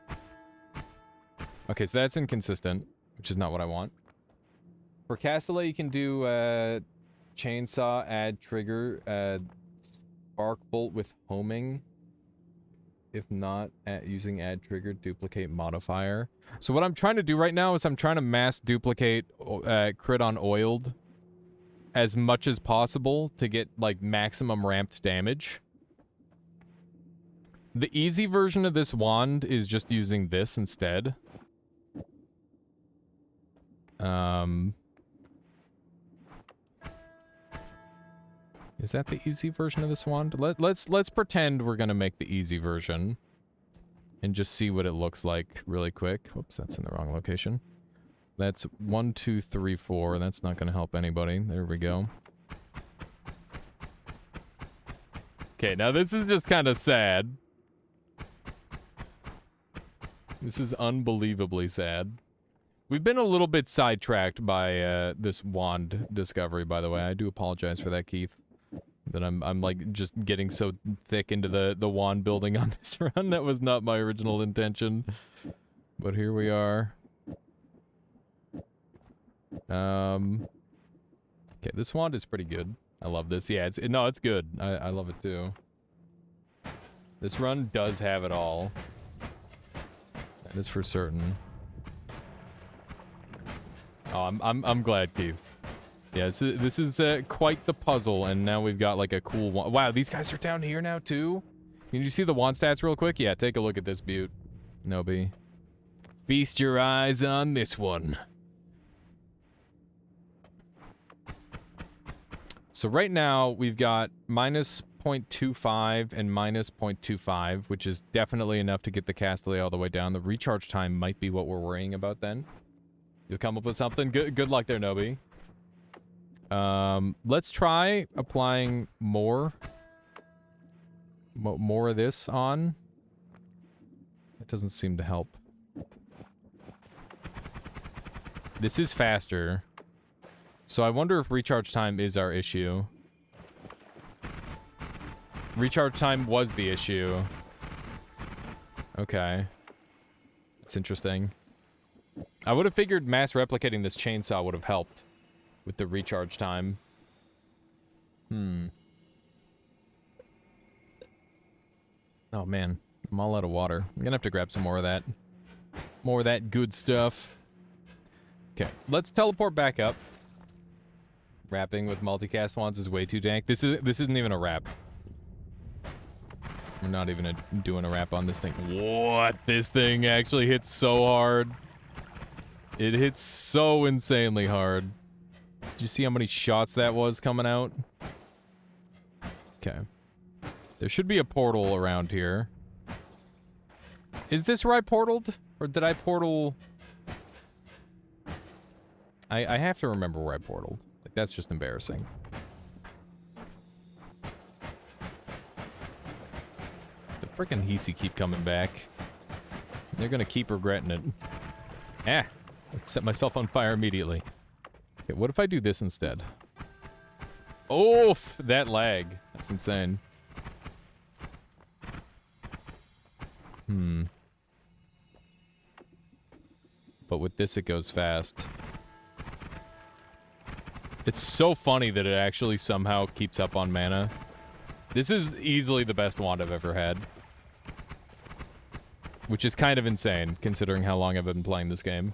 Okay, so that's inconsistent, which is not what I want. For cast delay, you can do chainsaw, add trigger, spark bolt with homing. If not, using add trigger, duplicate modifier. So what I'm trying to do right now is I'm trying to mass duplicate crit on oiled as much as possible to get, like, maximum ramped damage. The easy version of this wand is just using this instead. Is that the easy version of this wand? Let's pretend we're gonna make the easy version and just see what it looks like really quick. Whoops, that's in the wrong location. That's 1, 2, 3, 4. That's not gonna help anybody. There we go. Okay, now this is just kind of sad. This is unbelievably sad. We've been a little bit sidetracked by this wand discovery, by the way. I do apologize for that, Keith. That I'm like just getting so thick into the wand building on this run. That was not my original intention. But here we are. Okay, this wand is pretty good. I love this. Yeah, it's good. I love it too. This run does have it all. That is for certain. Oh, I'm glad, Keith. Yeah, this is quite the puzzle, and now we've got like a cool one. Wow, these guys are down here now too? Can you see the wand stats real quick? Yeah, take a look at this beaut. Nobi. Feast your eyes on this one. So right now, we've got minus 0.25 and minus 0.25, which is definitely enough to get the cast delay all the way down. The recharge time might be what we're worrying about then. You'll come up with something. Good luck there, Nobi. Let's try applying more of this on. It doesn't seem to help. This is faster. So I wonder if recharge time is our issue. Recharge time was the issue. Okay. That's interesting. I would have figured mass replicating this chainsaw would have helped with the recharge time. Oh man, I'm all out of water. I'm gonna have to grab some more of that. More of that good stuff. Okay, let's teleport back up. Wrapping with multicast wands is way too dank. This isn't even a wrap. We're not even doing a wrap on this thing. What? This thing actually hits so hard. It hits so insanely hard. Did you see how many shots that was coming out? Okay. There should be a portal around here. Is this where I portaled? Or did I portal... I have to remember where I portaled. Like, that's just embarrassing. The frickin' hisii keep coming back. They're gonna keep regretting it. Ah! I set myself on fire immediately. Okay, what if I do this instead? Oof! That lag. That's insane. But with this, it goes fast. It's so funny that it actually somehow keeps up on mana. This is easily the best wand I've ever had. Which is kind of insane, considering how long I've been playing this game.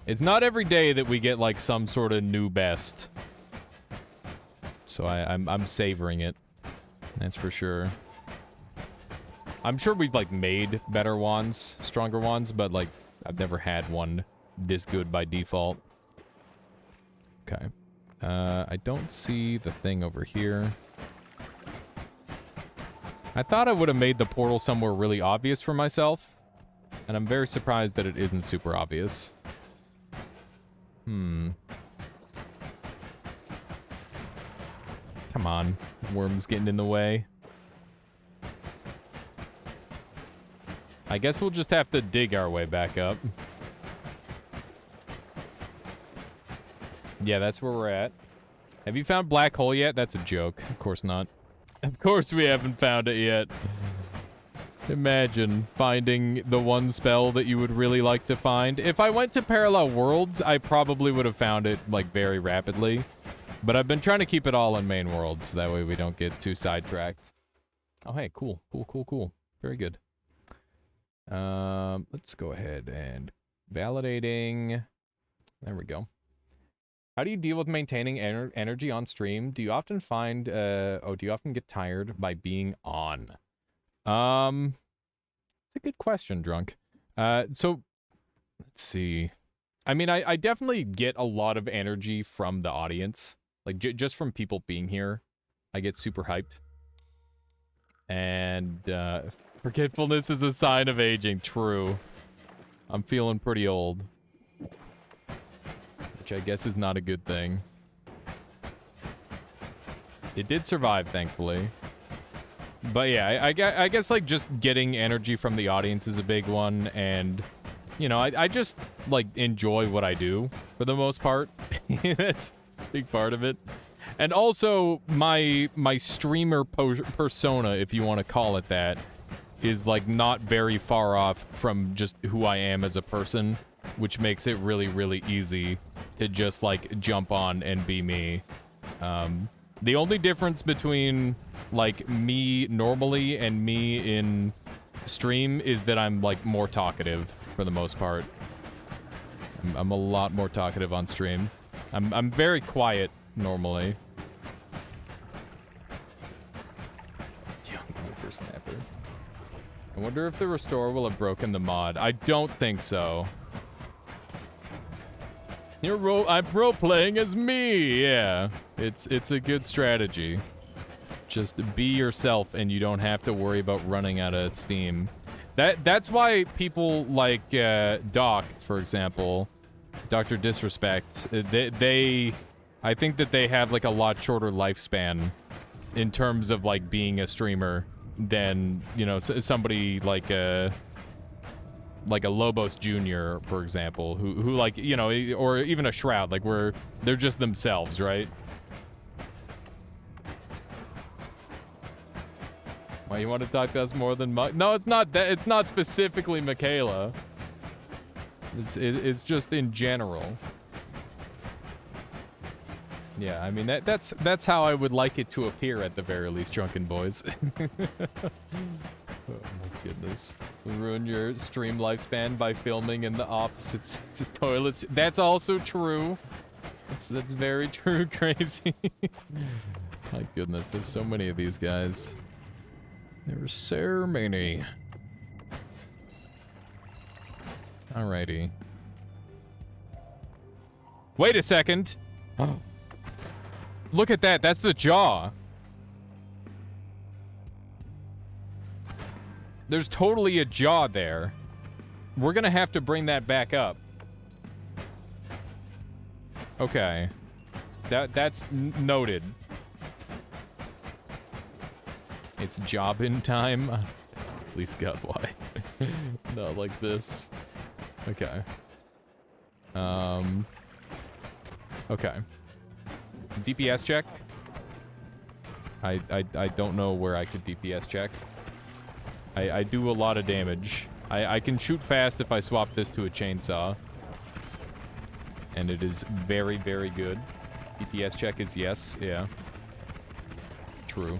It's not every day that we get, like, some sort of new best. So I'm savoring it. That's for sure. I'm sure we've, like, made better wands, stronger wands, but, like, I've never had one this good by default. Okay. I don't see the thing over here. I thought I would have made the portal somewhere really obvious for myself, and I'm very surprised that it isn't super obvious. Come on. Worm's getting in the way. I guess we'll just have to dig our way back up. Yeah, that's where we're at. Have you found black hole yet? That's a joke. Of course not. Of course we haven't found it yet. Imagine finding the one spell that you would really like to find. If I went to Parallel Worlds, I probably would have found it, like, very rapidly. But I've been trying to keep it all in main worlds. That way we don't get too sidetracked. Oh, hey, cool. Cool, cool, cool. Very good. Let's go ahead and validating. There we go. How do you deal with maintaining energy on stream? Do you often find, do you often get tired by being on? It's a good question, Drunk. So, let's see. I mean, I definitely get a lot of energy from the audience. Like, just from people being here. I get super hyped. And, forgetfulness is a sign of aging. True. I'm feeling pretty old. Which I guess is not a good thing. It did survive, thankfully. But yeah, I guess, like, just getting energy from the audience is a big one. And, you know, I just, like, enjoy what I do, for the most part. That's a big part of it. And also, my streamer persona, if you want to call it that, is, like, not very far off from just who I am as a person, which makes it really, really easy to just, like, jump on and be me. The only difference between, like, me normally and me in stream is that I'm, like, more talkative for the most part. I'm a lot more talkative on stream. I'm very quiet normally. Young whippersnapper. I wonder if the restore will have broken the mod. I don't think so. I'm role-playing as me, yeah. It's a good strategy. Just be yourself and you don't have to worry about running out of steam. That's why people like Doc, for example, Dr. Disrespect, I think that they have, like, a lot shorter lifespan in terms of, like, being a streamer than, you know, somebody like a Lobos Jr., for example, who like, you know, or even a Shroud, like, where they're just themselves, right? Why, you want to talk to us more than No, it's not that. It's not specifically Michaela. It's just in general. Yeah, I mean, that's how I would like it to appear at the very least, Drunken Boys. Oh my goodness. Ruin your stream lifespan by filming in the opposite sex's toilets. That's also true. That's very true, Crazy. My goodness, there's so many of these guys. There's so many. Alrighty. Wait a second. Look at that. That's the jaw. There's totally a jaw there. We're gonna have to bring that back up. Okay. That's noted. It's job-in time. Please God, why? Not like this. Okay. Okay. DPS check. I don't know where I could DPS check. I do a lot of damage. I can shoot fast if I swap this to a chainsaw. And it is very, very good. DPS check is yes, yeah. True.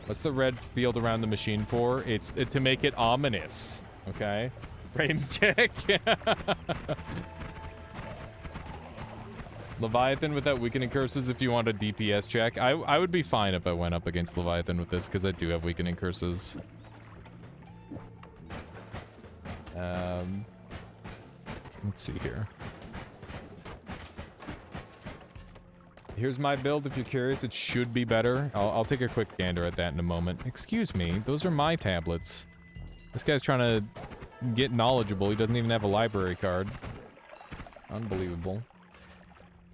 What's the red field around the machine for? It's to make it ominous, okay? Frames check. Leviathan without weakening curses if you want a DPS check. I would be fine if I went up against Leviathan with this, because I do have weakening curses. Let's see here. Here's my build if you're curious. It should be better. I'll take a quick gander at that in a moment. Excuse me, those are my tablets. This guy's trying to get knowledgeable. He doesn't even have a library card. Unbelievable.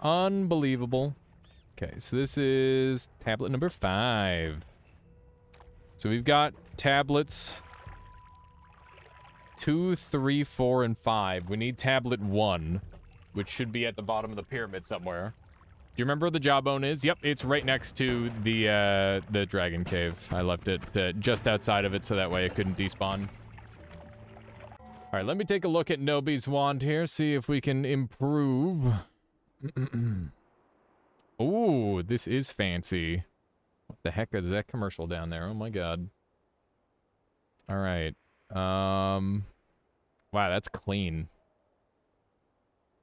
Unbelievable. Okay, so this is tablet number 5. So we've got tablets 2, 3, 4, and 5. We need tablet 1, which should be at the bottom of the pyramid somewhere. Do you remember where the jawbone is? Yep, it's right next to the dragon cave. I left it just outside of it so that way it couldn't despawn. All right, let me take a look at Nobi's wand here, see if we can improve. Ooh, this is fancy. What the heck is that commercial down there? Oh my god. All right. Wow, that's clean.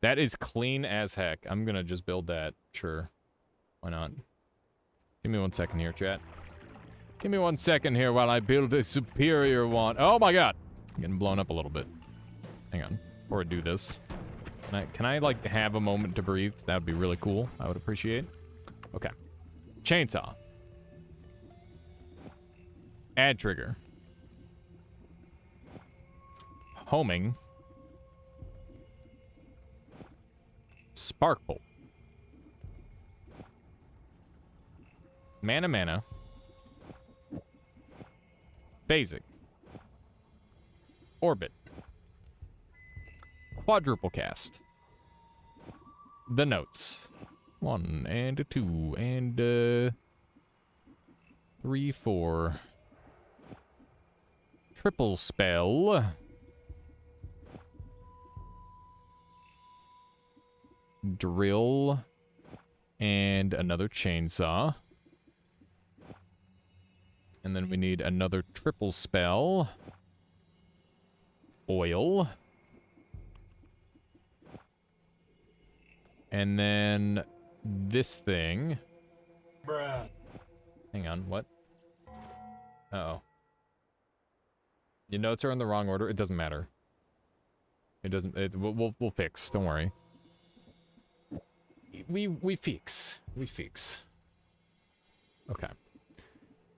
That is clean as heck. I'm gonna just build that. Sure. Why not? Give me 1 second here, chat. Give me 1 second here while I build a superior wand. Oh my god! I'm getting blown up a little bit. Hang on. Before I do this. Can I like, have a moment to breathe? That would be really cool. I would appreciate. Okay. Chainsaw. Add trigger. Homing. Spark bolt. Mana. Basic. Orbit. Quadruple cast. The notes. 1 and 2 and 3, 4. Triple spell. Drill. And another chainsaw. And then we need another triple spell. Oil. And then this thing. Bruh. Hang on, what? Uh-oh. Your notes are in the wrong order. It doesn't matter. It doesn't. We'll fix. Don't worry. We fix. We fix. Okay.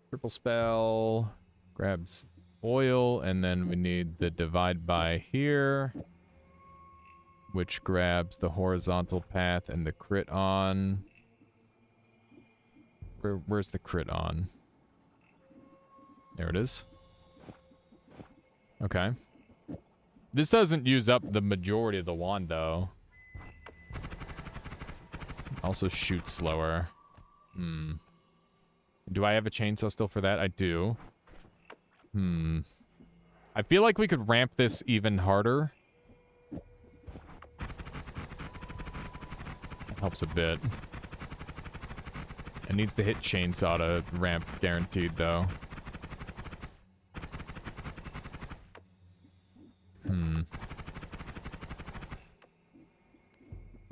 Triple spell grabs oil, and then we need the divide by here, which grabs the horizontal path and the crit on. Where's the crit on? There it is. Okay. This doesn't use up the majority of the wand, though. Also shoots slower. Do I have a chainsaw still for that? I do. I feel like we could ramp this even harder. Helps a bit. It needs to hit chainsaw to ramp guaranteed, though.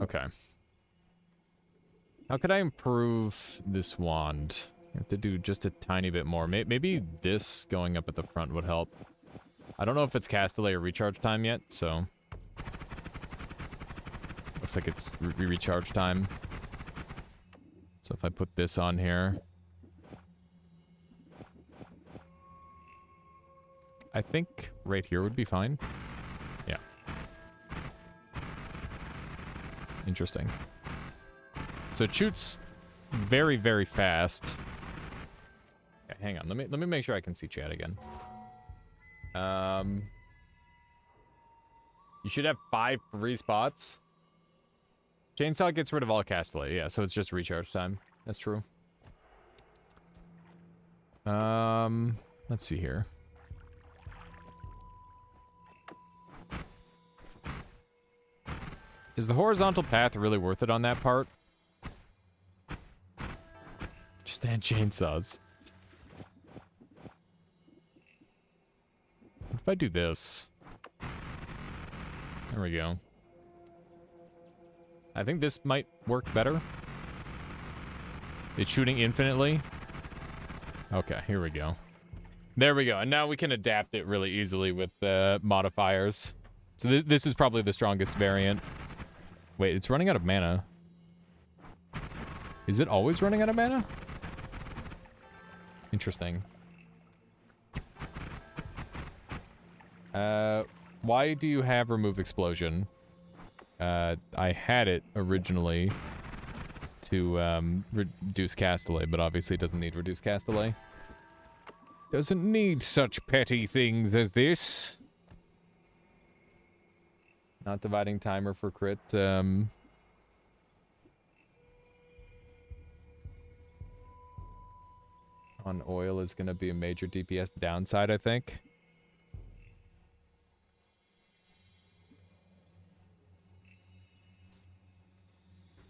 Okay. How could I improve this wand? I have to do just a tiny bit more. Maybe this going up at the front would help. I don't know if it's cast delay or recharge time yet, so... Looks like it's recharge time. So if I put this on here... I think right here would be fine. Yeah. Interesting. So it shoots very, very fast. Okay, hang on. Let me make sure I can see chat again. You should have 5 free spots. Chainsaw gets rid of all cast delay. Yeah, so it's just recharge time. That's true. Let's see here. Is the horizontal path really worth it on that part? Just add chainsaws. What if I do this? There we go. I think this might work better. It's shooting infinitely. Okay, here we go. There we go. And now we can adapt it really easily with the modifiers. So this is probably the strongest variant. Wait, it's running out of mana. Is it always running out of mana? Interesting. Why do you have remove explosion? I had it originally to reduce cast delay, but obviously it doesn't need reduce cast delay. Doesn't need such petty things as this. Not dividing timer for crit. On oil is going to be a major DPS downside, I think.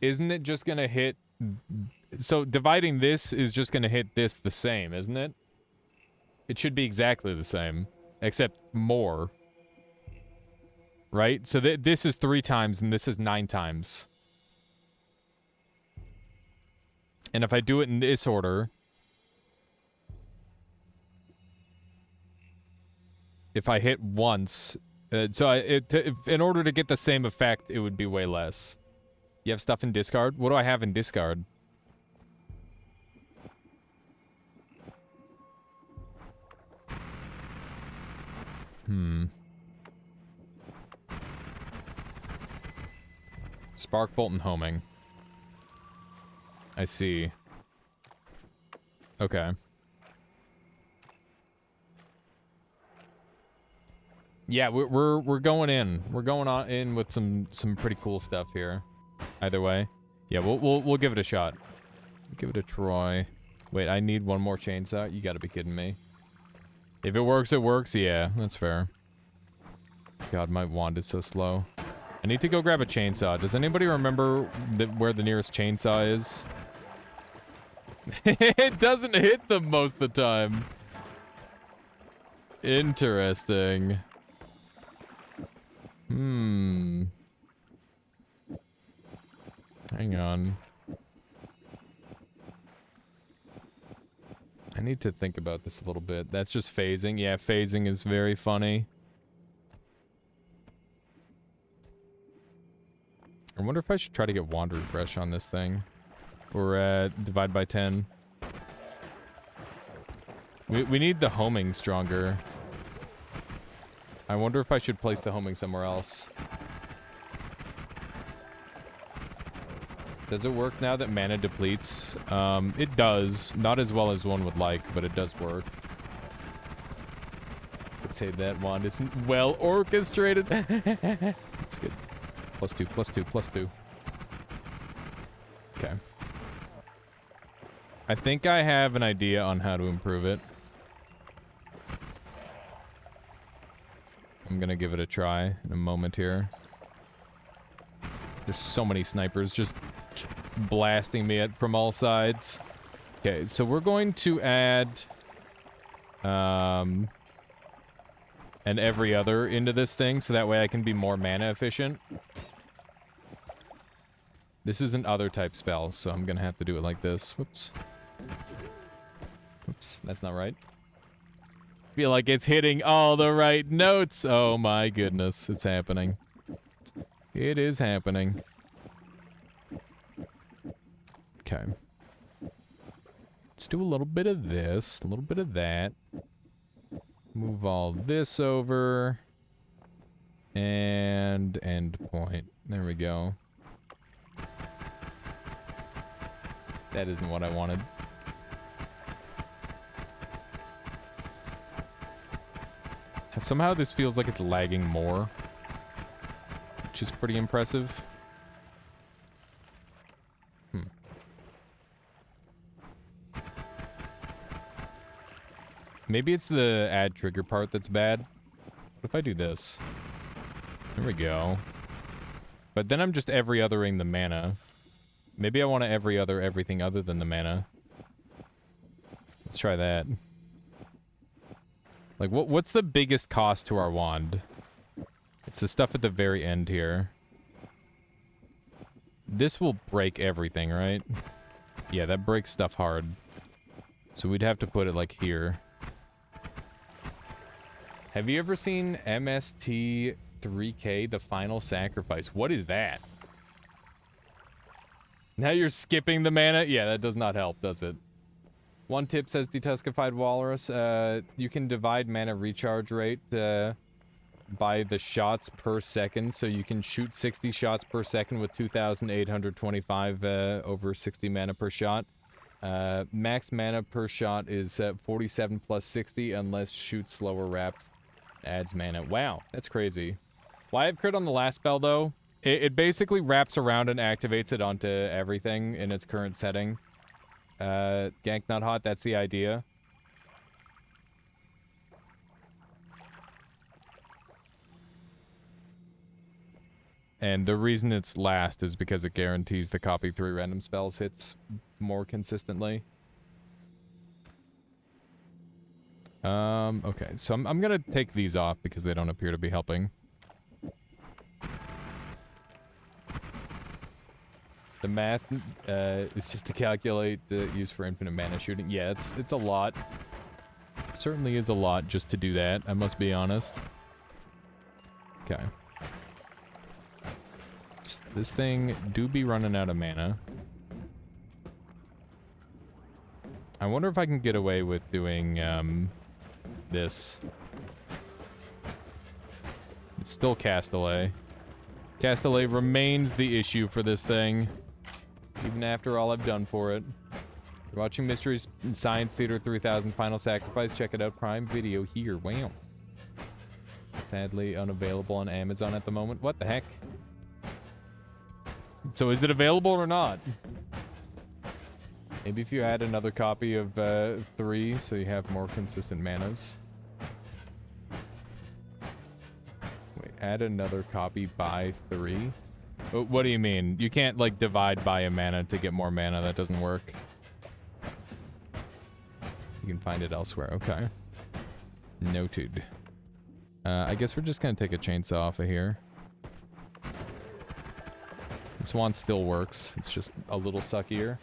Isn't it just going to hit... So dividing this is just going to hit this the same, isn't it? It should be exactly the same, except more. Right? So this is 3 times and this is 9 times. And if I do it in this order... If I hit once... in order to get the same effect, it would be way less. You have stuff in discard? What do I have in discard? Spark, Bolt, and Homing. I see. Okay. Yeah, we're going in. We're going on in with some pretty cool stuff here. Either way. Yeah, we'll give it a shot. Give it a try. Wait, I need one more chainsaw? You gotta be kidding me. If it works, it works. Yeah, that's fair. God, my wand is so slow. I need to go grab a chainsaw. Does anybody remember where the nearest chainsaw is? It doesn't hit them most of the time. Interesting. Hang on. I need to think about this a little bit. That's just phasing. Yeah, phasing is very funny. I wonder if I should try to get wand refresh on this thing. Or divide by 10. We need the homing stronger. I wonder if I should place the homing somewhere else. Does it work now that mana depletes? It does. Not as well as one would like, but it does work. Let's say that wand isn't well orchestrated. That's good. +2, +2, +2. Okay. I think I have an idea on how to improve it. I'm gonna give it a try in a moment here. There's so many snipers just blasting me from all sides. Okay, so we're going to add an every other into this thing, so that way I can be more mana efficient. This is an other type spell, so I'm gonna have to do it like this. Whoops. Whoops, that's not right. Feel like it's hitting all the right notes. Oh my goodness, it's happening. It is happening. Okay. Let's do a little bit of this, a little bit of that. Move all this over. And end point. There we go. That isn't what I wanted. Somehow this feels like it's lagging more, which is pretty impressive. Maybe it's the add trigger part that's bad. What if I do this? There we go. But then I'm just every othering the mana. Maybe I want to every other everything other than the mana. Let's try that. Like, what's the biggest cost to our wand? It's the stuff at the very end here. This will break everything, right? Yeah, that breaks stuff hard. So we'd have to put it like here. Have you ever seen MST3K, The Final Sacrifice? What is that? Now you're skipping the mana? Yeah, that does not help, does it? One tip, says Detuskified Walrus. You can divide mana recharge rate by the shots per second. So you can shoot 60 shots per second with 2,825 over 60 mana per shot. Max mana per shot is 47 plus 60 unless shoot slower wraps adds mana. Wow, that's crazy. Why have crit on the last spell, though? It basically wraps around and activates it onto everything in its current setting. Gank not hot, that's the idea. And the reason it's last is because it guarantees the copy 3 random spells hits more consistently. Okay, so I'm gonna take these off because they don't appear to be helping. The math is just to calculate the use for infinite mana shooting. Yeah, it's a lot. It certainly is a lot just to do that, I must be honest. Okay. This thing do be running out of mana. I wonder if I can get away with doing this. It's still Castellet. Castellet remains the issue for this thing, even after all I've done for it. You're watching Mysteries in Science Theater 3000 Final Sacrifice. Check it out, Prime Video here. Wow. Sadly unavailable on Amazon at the moment. What the heck? So is it available or not? Maybe if you add another copy of 3 so you have more consistent manas. Wait, add another copy by 3? What do you mean? You can't, like, divide by a mana to get more mana. That doesn't work. You can find it elsewhere. Okay. Noted. I guess we're just gonna take a chainsaw off of here. This one still works. It's just a little suckier.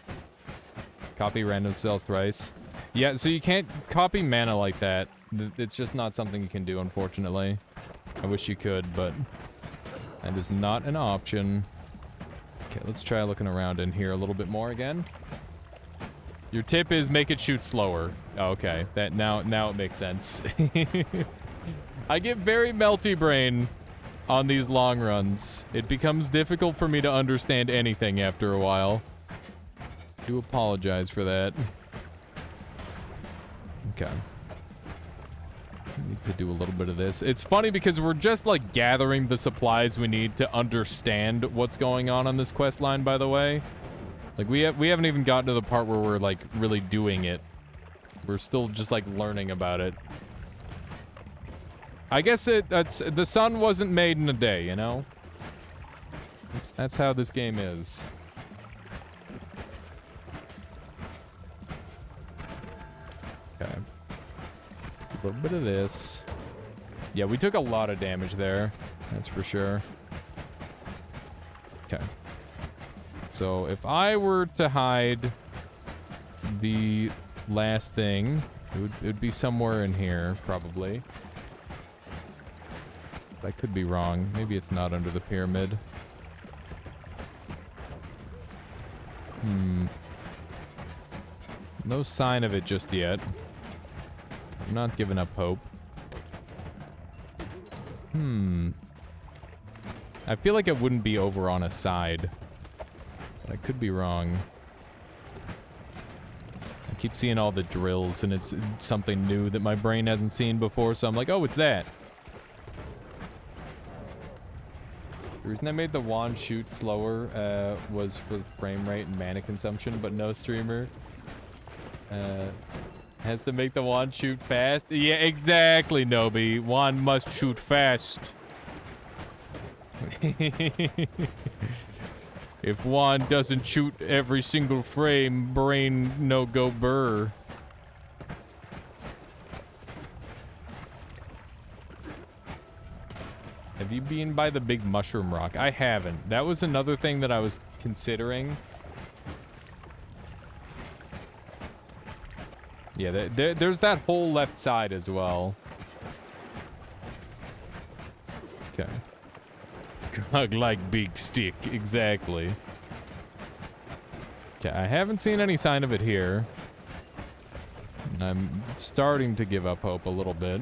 Copy random spells thrice. Yeah, so you can't copy mana like that. It's just not something you can do, unfortunately. I wish you could, but that is not an option. Okay, let's try looking around in here a little bit more again. Your tip is make it shoot slower. Oh, okay, that now it makes sense. I get very melty brain on these long runs. It becomes difficult for me to understand anything after a while. I do apologize for that. Okay. Need to do a little bit of this. It's funny because we're just like gathering the supplies we need to understand what's going on this quest line, by the way. Like we haven't even gotten to the part where we're like really doing it. We're still just like learning about it. I guess the sun wasn't made in a day, you know? That's how this game is. Okay. A little bit of this. Yeah, we took a lot of damage there. That's for sure. Okay. So if I were to hide the last thing, it would be somewhere in here, probably. I could be wrong. Maybe it's not under the pyramid. No sign of it just yet. I'm not giving up hope. I feel like it wouldn't be over on a side. But I could be wrong. I keep seeing all the drills and it's something new that my brain hasn't seen before, so I'm like, oh, it's that. The reason I made the wand shoot slower was for frame rate and mana consumption, but no streamer has to make the wand shoot fast. Yeah, exactly, Nobi. Wand must shoot fast. If wand doesn't shoot every single frame, brain no go burr. Have you been by the big mushroom rock? I haven't. That was another thing that I was considering. Yeah, there's that whole left side as well. Okay. Gog like big stick, exactly. Okay, I haven't seen any sign of it here. I'm starting to give up hope a little bit.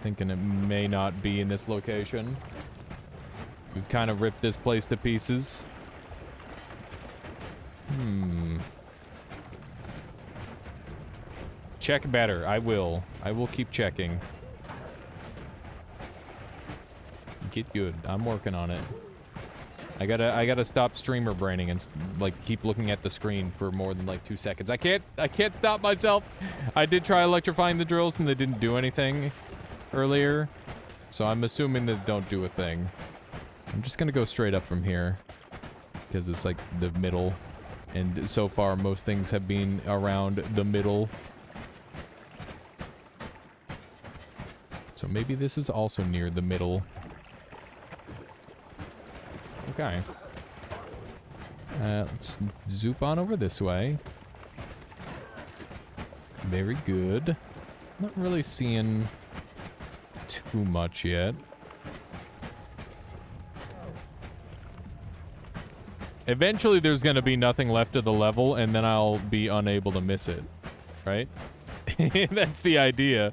Thinking it may not be in this location. We've kind of ripped this place to pieces. Check better. I will. I will keep checking. Get good. I'm working on it. I gotta stop streamer braining and like keep looking at the screen for more than like 2 seconds. I can't stop myself. I did try electrifying the drills and they didn't do anything earlier. So I'm assuming they don't do a thing. I'm just gonna go straight up from here because it's like the middle, and so far most things have been around the middle. So maybe this is also near the middle. Okay. Let's zoop on over this way. Very good. Not really seeing too much yet. Eventually there's gonna be nothing left of the level and then I'll be unable to miss it. Right? That's the idea.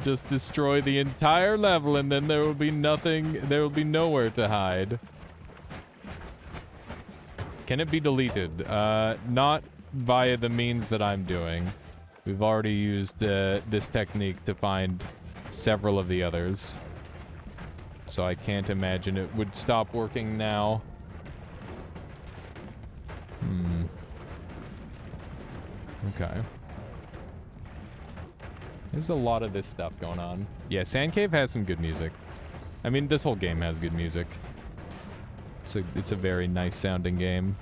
Just destroy the entire level and then there will be nothing, there will be nowhere to hide. Can it be deleted? Not via the means that I'm doing. We've already used this technique to find several of the others. So I can't imagine it would stop working now. Okay. There's a lot of this stuff going on. Yeah, Sand Cave has some good music. I mean, this whole game has good music. It's a very nice sounding game.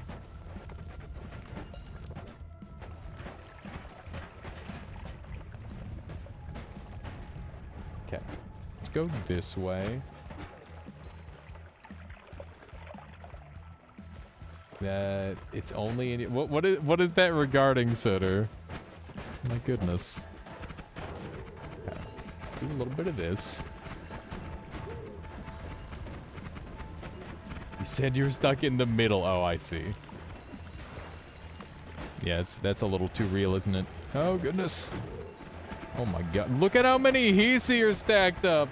Okay. Let's go this way. It's only what is that regarding, Soder? My goodness. Okay. Do a little bit of this. You said you were stuck in the middle. Oh, I see. Yeah, that's a little too real, isn't it? Oh, goodness. Oh, my God. Look at how many hisii are stacked up.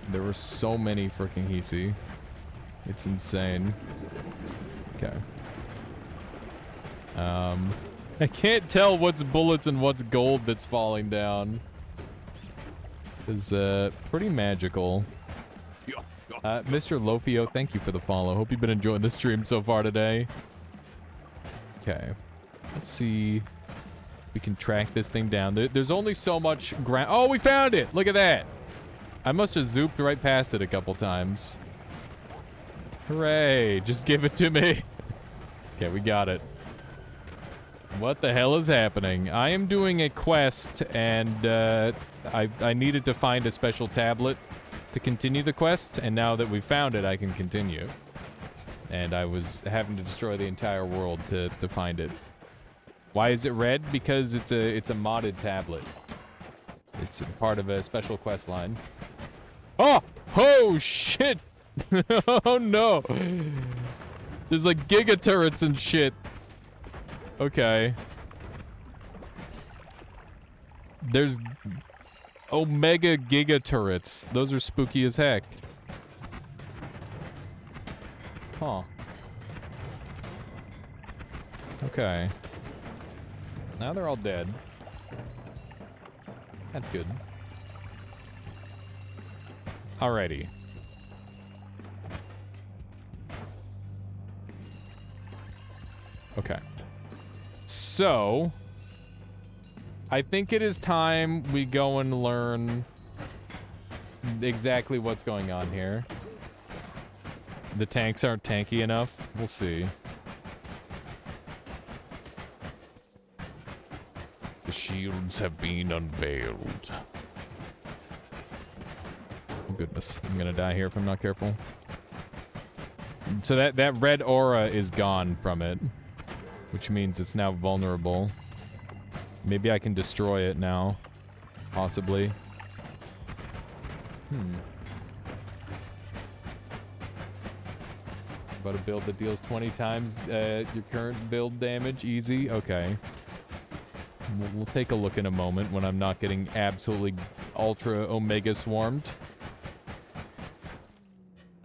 There were so many freaking hisii. It's insane. Okay. I can't tell what's bullets and what's gold that's falling down. It's pretty magical. Mr. Lofio, thank you for the follow. Hope you've been enjoying the stream so far today. Okay. Let's see if we can track this thing down. There's only so much ground. Oh, we found it! Look at that! I must have zooped right past it a couple times. Hooray! Just give it to me. Okay, we got it. What the hell is happening? I am doing a quest, and I needed to find a special tablet to continue the quest, and now that we found it, I can continue. And I was having to destroy the entire world to find it. Why is it red? Because it's a modded tablet. It's part of a special quest line. Oh! Oh, shit! Oh, no! There's like giga turrets and shit. Okay. There's Omega Giga turrets. Those are spooky as heck. Huh. Okay. Now they're all dead. That's good. Alrighty. Okay. So, I think it is time we go and learn exactly what's going on here. The tanks aren't tanky enough. We'll see. The shields have been unveiled. goodness. I'm gonna die here if I'm not careful. So that red aura is gone from it, which means it's now vulnerable. Maybe I can destroy it now. Possibly. About a build that deals 20 times your current build damage. Easy. Okay. We'll take a look in a moment when I'm not getting absolutely ultra omega swarmed.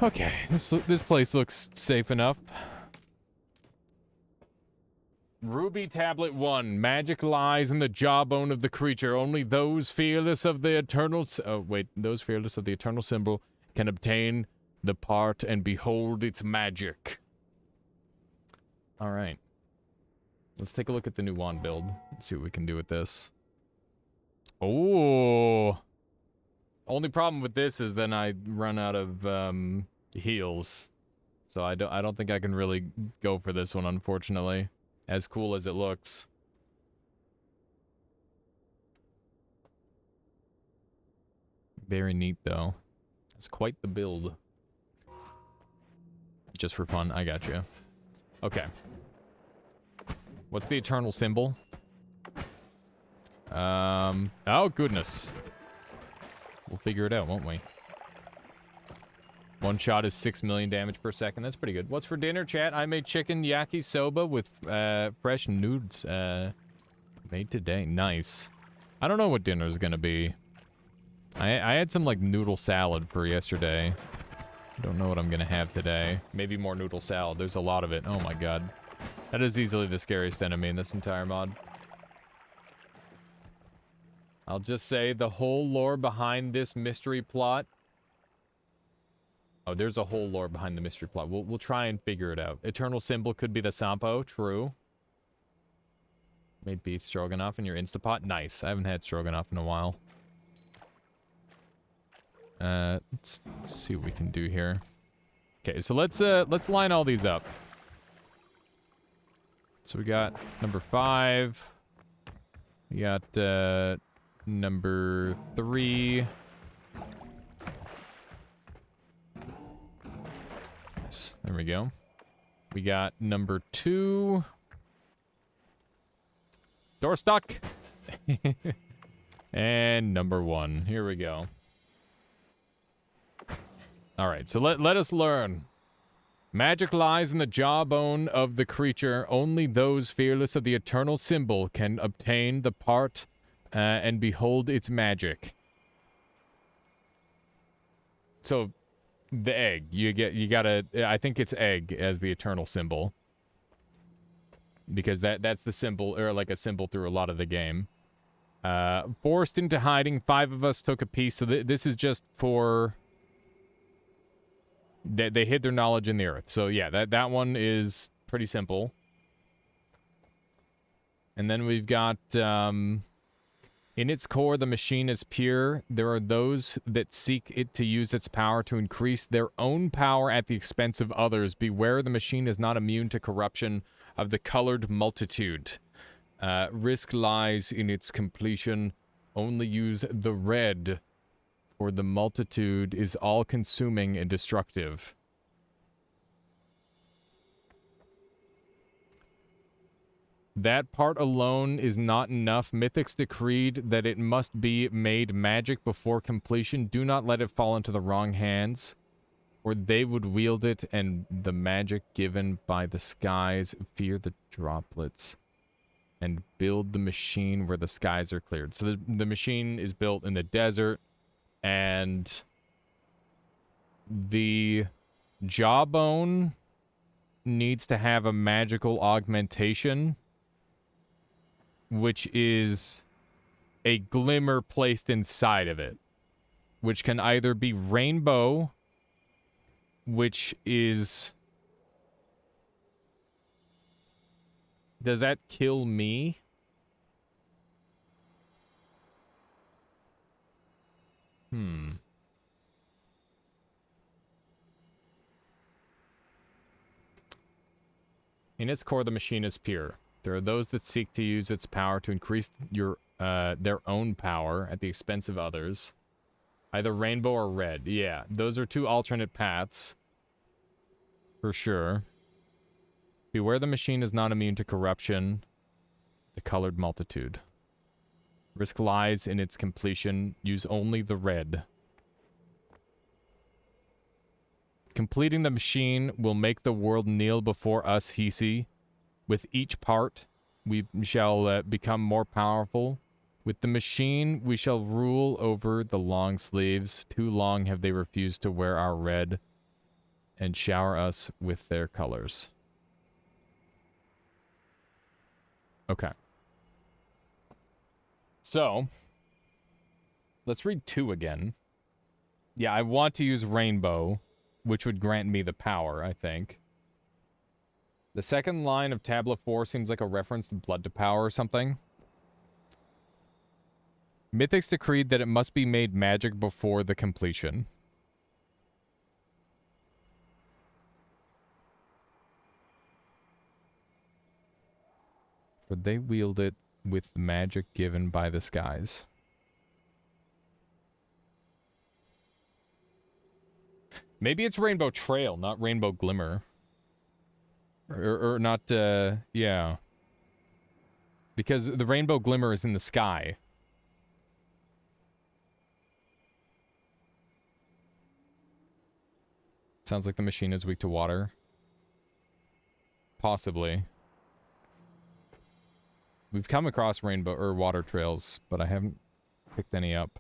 Okay, this place looks safe enough. Ruby Tablet 1. Magic lies in the jawbone of the creature. Only those fearless of the eternal... those fearless of the eternal symbol can obtain the part and behold its magic. Alright. Let's take a look at the new wand build. Let's see what we can do with this. Oh! Only problem with this is then I run out of heals. So I don't think I can really go for this one, unfortunately. As cool as it looks. Very neat, though. It's quite the build. Just for fun, I got you. Okay. What's the eternal symbol? Oh, goodness. We'll figure it out, won't we? One shot is 6 million damage per second. That's pretty good. What's for dinner, chat? I made chicken yakisoba with fresh nudes made today. Nice. I don't know what dinner is gonna be. I had some like noodle salad for yesterday. I don't know what I'm gonna have today. Maybe more noodle salad. There's a lot of it. Oh my god. That is easily the scariest enemy in this entire mod. I'll just say the whole lore behind this mystery plot. Oh, there's a whole lore behind the mystery plot. We'll try and figure it out. Eternal symbol could be the Sampo. True. Made beef stroganoff in your Instapot. Nice. I haven't had stroganoff in a while. Let's see what we can do here. Okay, so let's line all these up. So we got number 5. We got number 3. There we go. We got number 2. Door stuck. And number 1. Here we go. All right, so let us learn. Magic lies in the jawbone of the creature. Only those fearless of the eternal symbol can obtain the part and behold its magic. So, the egg. You gotta... I think it's egg as the eternal symbol. Because that's the symbol, or like a symbol through a lot of the game. Forced into hiding, 5 of us took a piece. So this is just for... They hid their knowledge in the earth. So yeah, that one is pretty simple. And then we've got, in its core, the machine is pure. There are those that seek it to use its power to increase their own power at the expense of others. Beware, the machine is not immune to corruption of the colored multitude. Risk lies in its completion. Only use the red, for the multitude is all-consuming and destructive. That part alone is not enough. Mythics decreed that it must be made magic before completion. Do not let it fall into the wrong hands, or they would wield it, and the magic given by the skies fear the droplets, and build the machine where the skies are cleared. So the machine is built in the desert, and the jawbone needs to have a magical augmentation, which is a glimmer placed inside of it, which can either be rainbow, which is... Does that kill me? In its core, the machine is pure. There are those that seek to use its power to increase their own power at the expense of others. Either rainbow or red. Yeah, those are two alternate paths. For sure. Beware the machine is not immune to corruption. The colored multitude. Risk lies in its completion. Use only the red. Completing the machine will make the world kneel before us, hisii. With each part, we shall become more powerful. With the machine, we shall rule over the long sleeves. Too long have they refused to wear our red and shower us with their colors. Okay. So, let's read 2 again. Yeah, I want to use rainbow, which would grant me the power, I think. The second line of Tablet 4 seems like a reference to Blood to Power or something. Mythics decreed that it must be made magic before the completion. For they wield it with the magic given by the skies. Maybe it's Rainbow Trail, not Rainbow Glimmer. Or not, yeah. Because the Rainbow Glimmer is in the sky. Sounds like the machine is weak to water. Possibly. We've come across rainbow or water trails, but I haven't picked any up.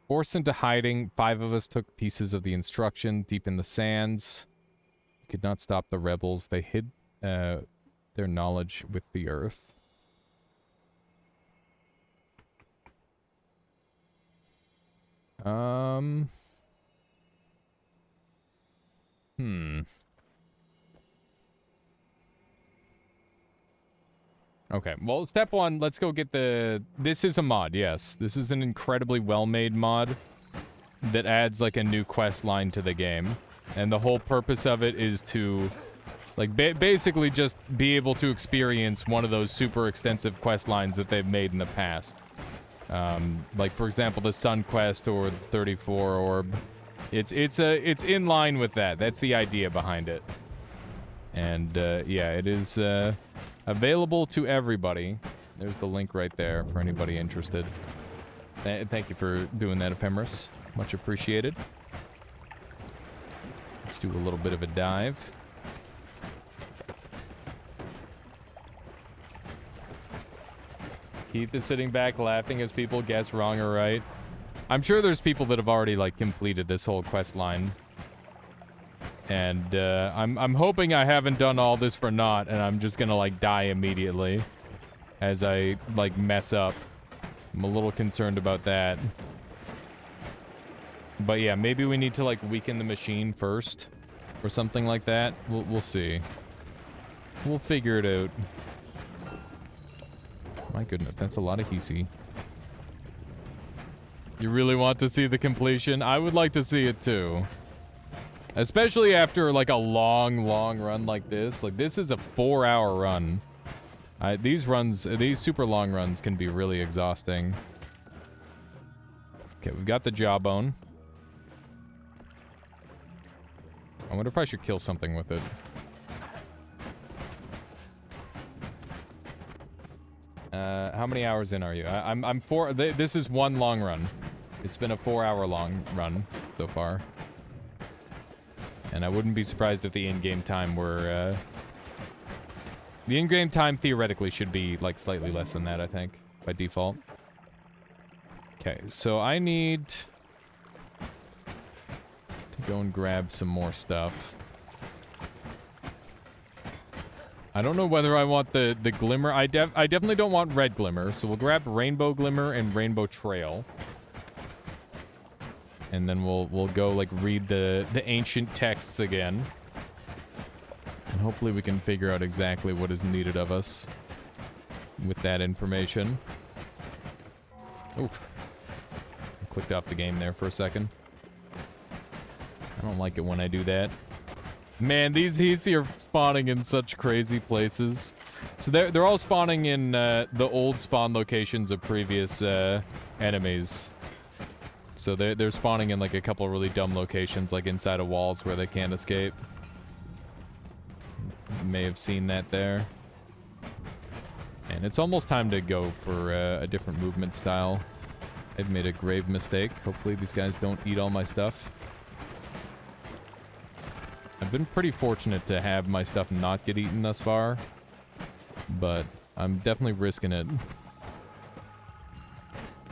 Forced into hiding, 5 of us took pieces of the instruction deep in the sands. We could not stop the rebels. They hid their knowledge with the earth. Okay, well, step 1, let's go get the... This is a mod, yes. This is an incredibly well-made mod that adds, like, a new quest line to the game. And the whole purpose of it is to, like, basically just be able to experience one of those super extensive quest lines that they've made in the past. Like, for example, the Sun Quest or the 34 Orb. It's in line with that. That's the idea behind it. And, yeah, it is, available to everybody. There's the link right there for anybody interested. Thank you for doing that, Ephemeris. Much appreciated. Let's do a little bit of a dive. Keith is sitting back laughing as people guess wrong or right. I'm sure there's people that have already, like, completed this whole quest line. And, I'm hoping I haven't done all this for naught, and I'm just gonna, like, die immediately as I, like, mess up. I'm a little concerned about that. But yeah, maybe we need to, like, weaken the machine first, or something like that. We'll see. We'll figure it out. My goodness, that's a lot of hisii. You really want to see the completion? I would like to see it, too. Especially after, like, a long run like this. Like, this is a 4-hour run. These super long runs can be really exhausting. Okay, we've got the jawbone. I wonder if I should kill something with it. How many hours in are you? I'm 4... This is one long run. It's been a 4-hour long run so far. And I wouldn't be surprised if the in-game time were, The in-game time theoretically should be, like, slightly less than that, I think, by default. Okay, so I need to go and grab some more stuff. I don't know whether I want the glimmer. I definitely don't want red glimmer, so we'll grab rainbow glimmer and rainbow trail. And then we'll go, like, read the ancient texts again. And hopefully we can figure out exactly what is needed of us with that information. Oof. I clicked off the game there for a second. I don't like it when I do that. Man, these hisii are spawning in such crazy places. So they're all spawning in the old spawn locations of previous enemies. So they're spawning in like a couple really dumb locations, like inside of walls where they can't escape. You may have seen that there. And it's almost time to go for a different movement style. I've made a grave mistake. Hopefully these guys don't eat all my stuff. I've been pretty fortunate to have my stuff not get eaten thus far. But I'm definitely risking it.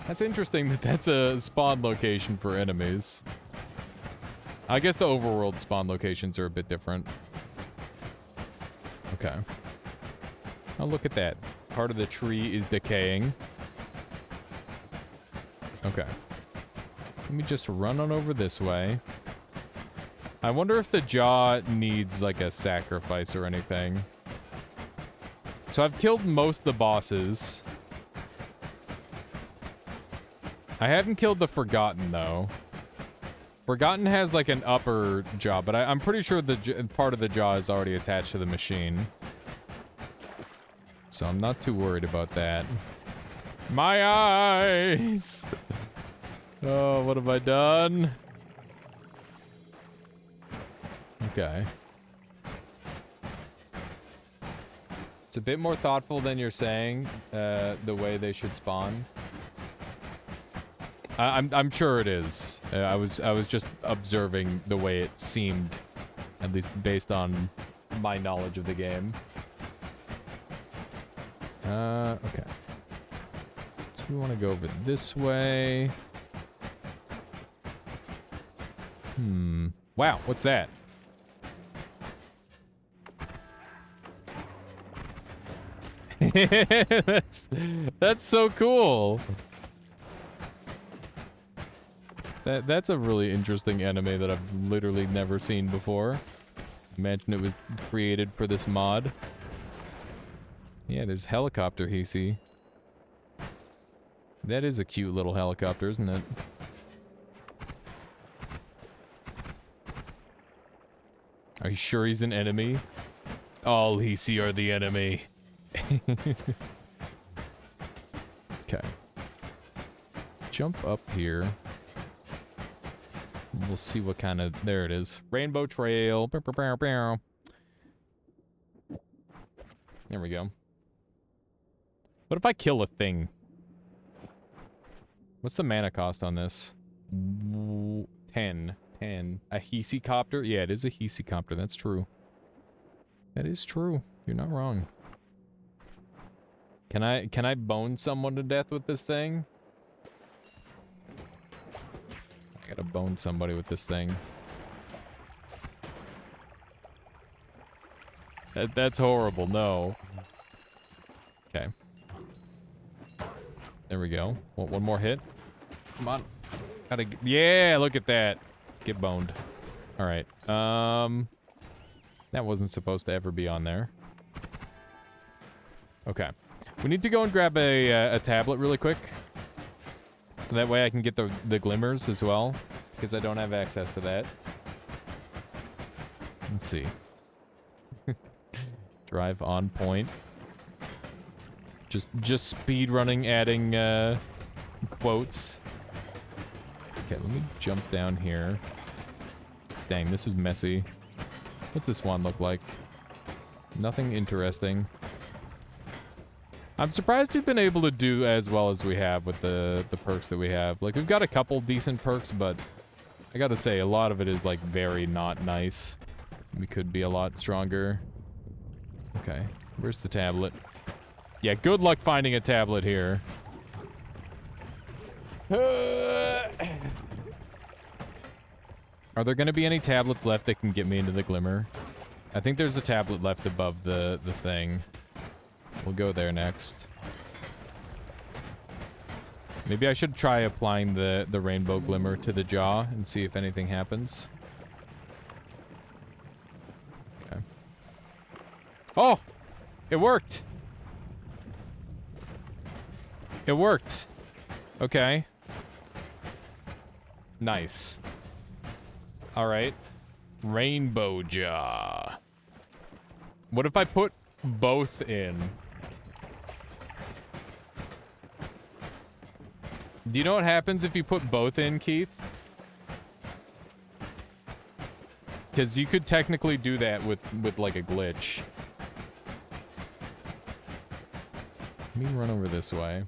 That's interesting that that's a spawn location for enemies. I guess the overworld spawn locations are a bit different. Okay. Oh, look at that. Part of the tree is decaying. Okay. Let me just run on over this way. I wonder if the jaw needs like a sacrifice or anything. So I've killed most of the bosses. I haven't killed the Forgotten, though. Forgotten has, like, an upper jaw, but I'm pretty sure the part of the jaw is already attached to the machine. So I'm not too worried about that. My eyes! Oh, what have I done? Okay. It's a bit more thoughtful than you're saying, the way they should spawn. I'm sure it is. I was just observing the way it seemed, at least based on my knowledge of the game. Okay. So we want to go over this way. Wow, what's that? That's so cool. That's a really interesting enemy that I've literally never seen before. Imagine it was created for this mod. Yeah, there's helicopter hisii. That is a cute little helicopter, isn't it? Are you sure he's an enemy? All hisii are the enemy. Okay. Jump up here. We'll see what kind of... There it is. Rainbow Trail. There we go. What if I kill a thing? What's the mana cost on this? 10. 10. A hisii copter? Yeah, it is a hisii copter. That's true. That is true. You're not wrong. Can I bone someone to death with this thing? I gotta bone somebody with this thing. That's horrible. No. Okay. There we go. One more hit. Come on. Gotta... Yeah, look at that. Get boned. All right. That wasn't supposed to ever be on there. Okay. We need to go and grab a tablet really quick. So that way I can get the glimmers as well. Because I don't have access to that. Let's see. Drive on point. Just speed running, adding quotes. Okay, let me jump down here. Dang, this is messy. What's this one look like? Nothing interesting. I'm surprised we've been able to do as well as we have with the perks that we have. Like, we've got a couple decent perks, but I gotta say, a lot of it is, like, very not nice. We could be a lot stronger. Okay, where's the tablet? Yeah, good luck finding a tablet here. Are there gonna be any tablets left that can get me into the glimmer? I think there's a tablet left above the thing. We'll go there next. Maybe I should try applying the rainbow glimmer to the jaw and see if anything happens. Okay. Oh! It worked! It worked! Okay. Nice. Alright. Rainbow jaw. What if I put both in. Do you know what happens if you put both in, Keith? Because you could technically do that with like a glitch. Let me run over this way.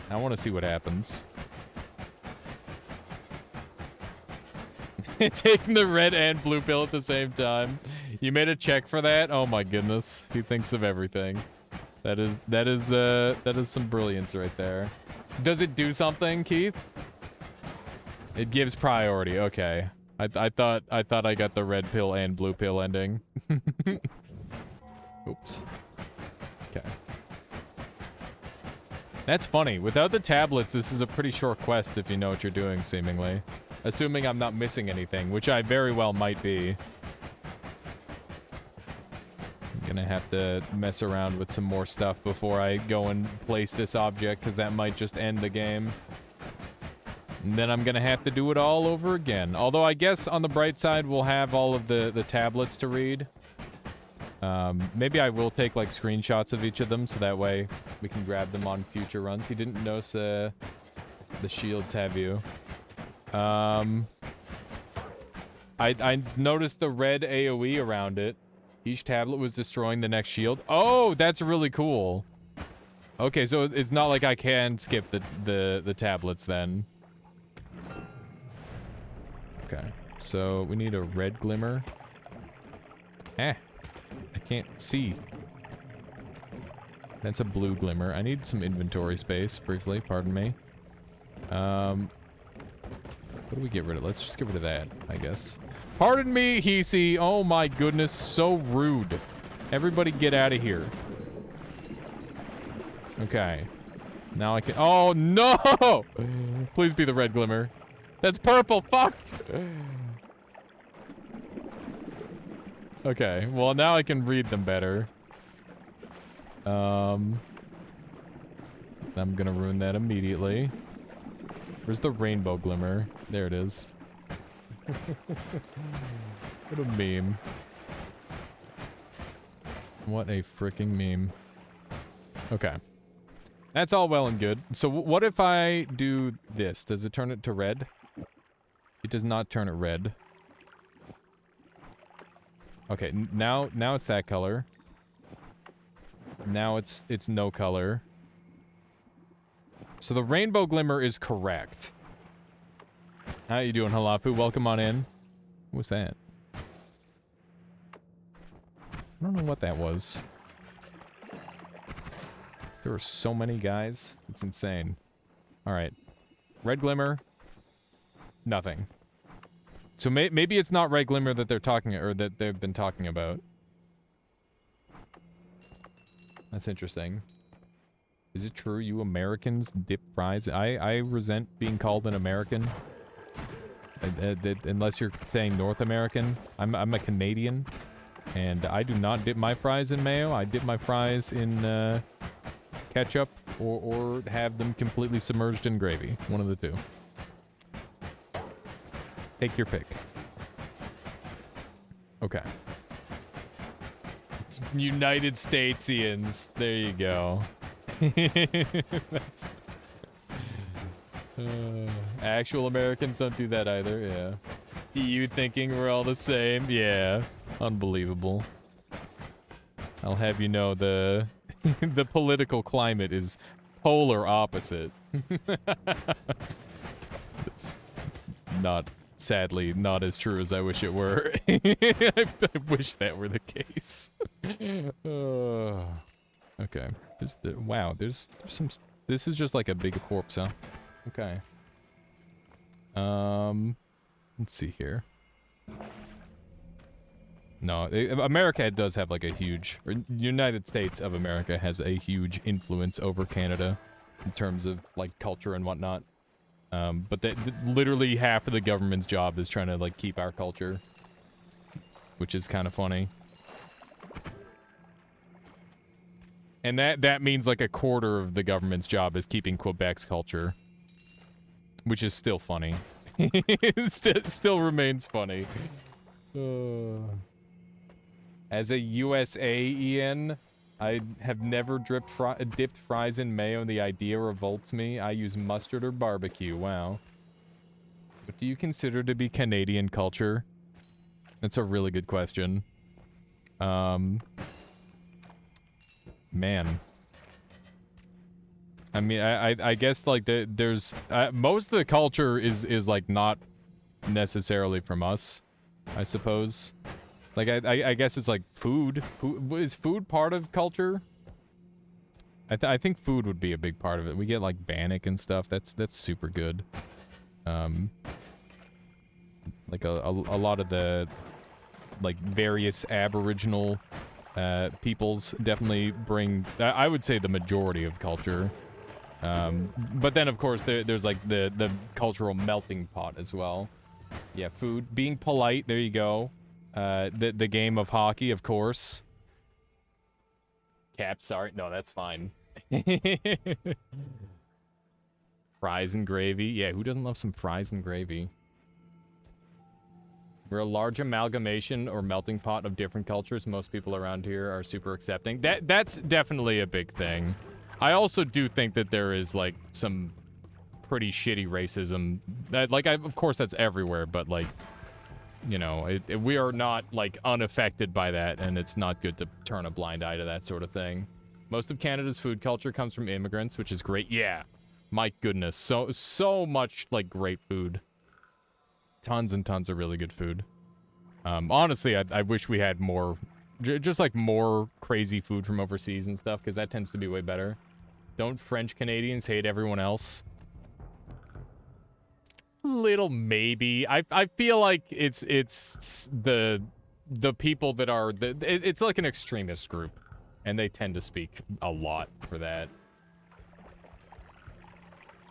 I want to see what happens. Taking the red and blue pill at the same time. You made a check for that? Oh my goodness. He thinks of everything. That is some brilliance right there. Does it do something, Keith? It gives priority. Okay. I thought I got the red pill and blue pill ending. Oops. Okay. That's funny. Without the tablets, this is a pretty short quest if you know what you're doing, seemingly. Assuming I'm not missing anything, which I very well might be. I'm gonna have to mess around with some more stuff before I go and place this object, because that might just end the game. And then I'm gonna have to do it all over again. Although I guess on the bright side, we'll have all of the tablets to read. Maybe I will take like screenshots of each of them, so that way we can grab them on future runs. You didn't notice the shields, have you? I noticed the red AoE around it. Each tablet was destroying the next shield. Oh, that's really cool. Okay, so it's not like I can skip the tablets then. Okay, so we need a red glimmer. I can't see. That's a blue glimmer. I need some inventory space, briefly, pardon me. What do we get rid of? Let's just get rid of that, I guess. Pardon me, hisii. Oh my goodness, so rude. Everybody get out of here. Okay. Now I can... Oh, no! Please be the red glimmer. That's purple, fuck! Okay, well now I can read them better. I'm gonna ruin that immediately. Where's the rainbow glimmer? There it is. What a meme. What a freaking meme. Okay. That's all well and good. So what if I do this? Does it turn it to red? It does not turn it red. Okay, now it's that color. Now it's no color. So the rainbow glimmer is correct. How you doing, Halafu? Welcome on in. What's that? I don't know what that was. There were so many guys. It's insane. Alright. Red glimmer. Nothing. So maybe it's not red glimmer that they're talking, or that they've been talking about. That's interesting. Is it true you Americans dip fries? I resent being called an American. Unless you're saying North American. I'm a Canadian. And I do not dip my fries in mayo. I dip my fries in ketchup or have them completely submerged in gravy. One of the two. Take your pick. Okay. United Statesians. There you go. That's... actual Americans don't do that either, yeah. EU thinking we're all the same, yeah. Unbelievable. I'll have you know the the political climate is polar opposite. It's not, sadly, not as true as I wish it were. I wish that were the case. Okay. Wow, there's some... This is just like a big corpse, huh? Okay. Let's see here. No, America does have like a huge... Or United States of America has a huge influence over Canada in terms of like culture and whatnot. But literally half of the government's job is trying to like keep our culture, which is kind of funny. And that means like a quarter of the government's job is keeping Quebec's culture, which is still funny. It still remains funny. As a USAian, I have never dipped fries in mayo and the idea revolts me. I use mustard or barbecue. Wow. What do you consider to be Canadian culture? That's a really good question. Man. I mean, I guess, like, there's... most of the culture is, like, not necessarily from us, I suppose. Like, I guess it's, like, food. Is food part of culture? I think food would be a big part of it. We get, like, bannock and stuff. That's super good. Like, a lot of the, like, various Aboriginal peoples definitely bring... I would say the majority of culture. But then, of course, there's, like, the cultural melting pot as well. Yeah, food. Being polite, there you go. The game of hockey, of course. Cap, sorry. No, that's fine. Fries and gravy. Yeah, who doesn't love some fries and gravy? We're a large amalgamation or melting pot of different cultures. Most people around here are super accepting. That's definitely a big thing. I also do think that there is, like, some pretty shitty racism. Of course that's everywhere, but, like, you know, we are not, like, unaffected by that, and it's not good to turn a blind eye to that sort of thing. Most of Canada's food culture comes from immigrants, which is great. Yeah, my goodness, so much, like, great food. Tons and tons of really good food. Honestly, I wish we had more, just, like, more crazy food from overseas and stuff, because that tends to be way better. Don't French Canadians hate everyone else? Little maybe. I feel like it's the people that are it's like an extremist group, and they tend to speak a lot for that.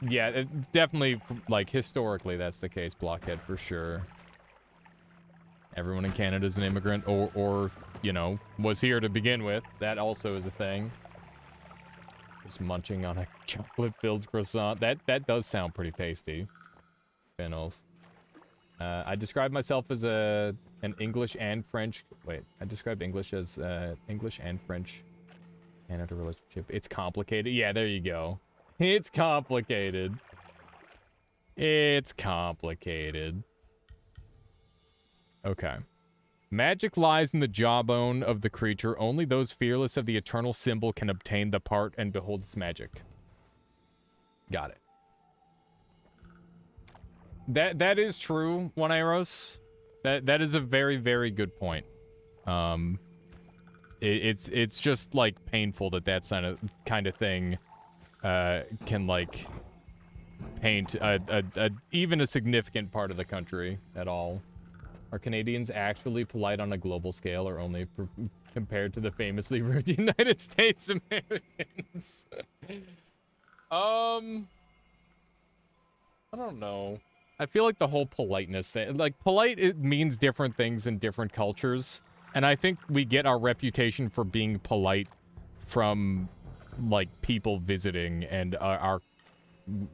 Yeah, definitely, like, historically that's the case, Blockhead, for sure. Everyone in Canada is an immigrant or you know, was here to begin with. That also is a thing. Just munching on a chocolate-filled croissant. That does sound pretty tasty. I describe myself as an English and French... Wait, I described English as English and French Canada relationship. It's complicated. Yeah, there you go. It's complicated. It's complicated. Okay. Magic lies in the jawbone of the creature. Only those fearless of the eternal symbol can obtain the part and behold its magic. Got it. That is true, One Eros. That is a very, very good point. It's just, like, painful that kind of thing can, like, paint even a significant part of the country at all. Are Canadians actually polite on a global scale, or only compared to the famously rude United States Americans? I don't know. I feel like the whole politeness thing, like, polite, it means different things in different cultures. And I think we get our reputation for being polite from, like, people visiting, and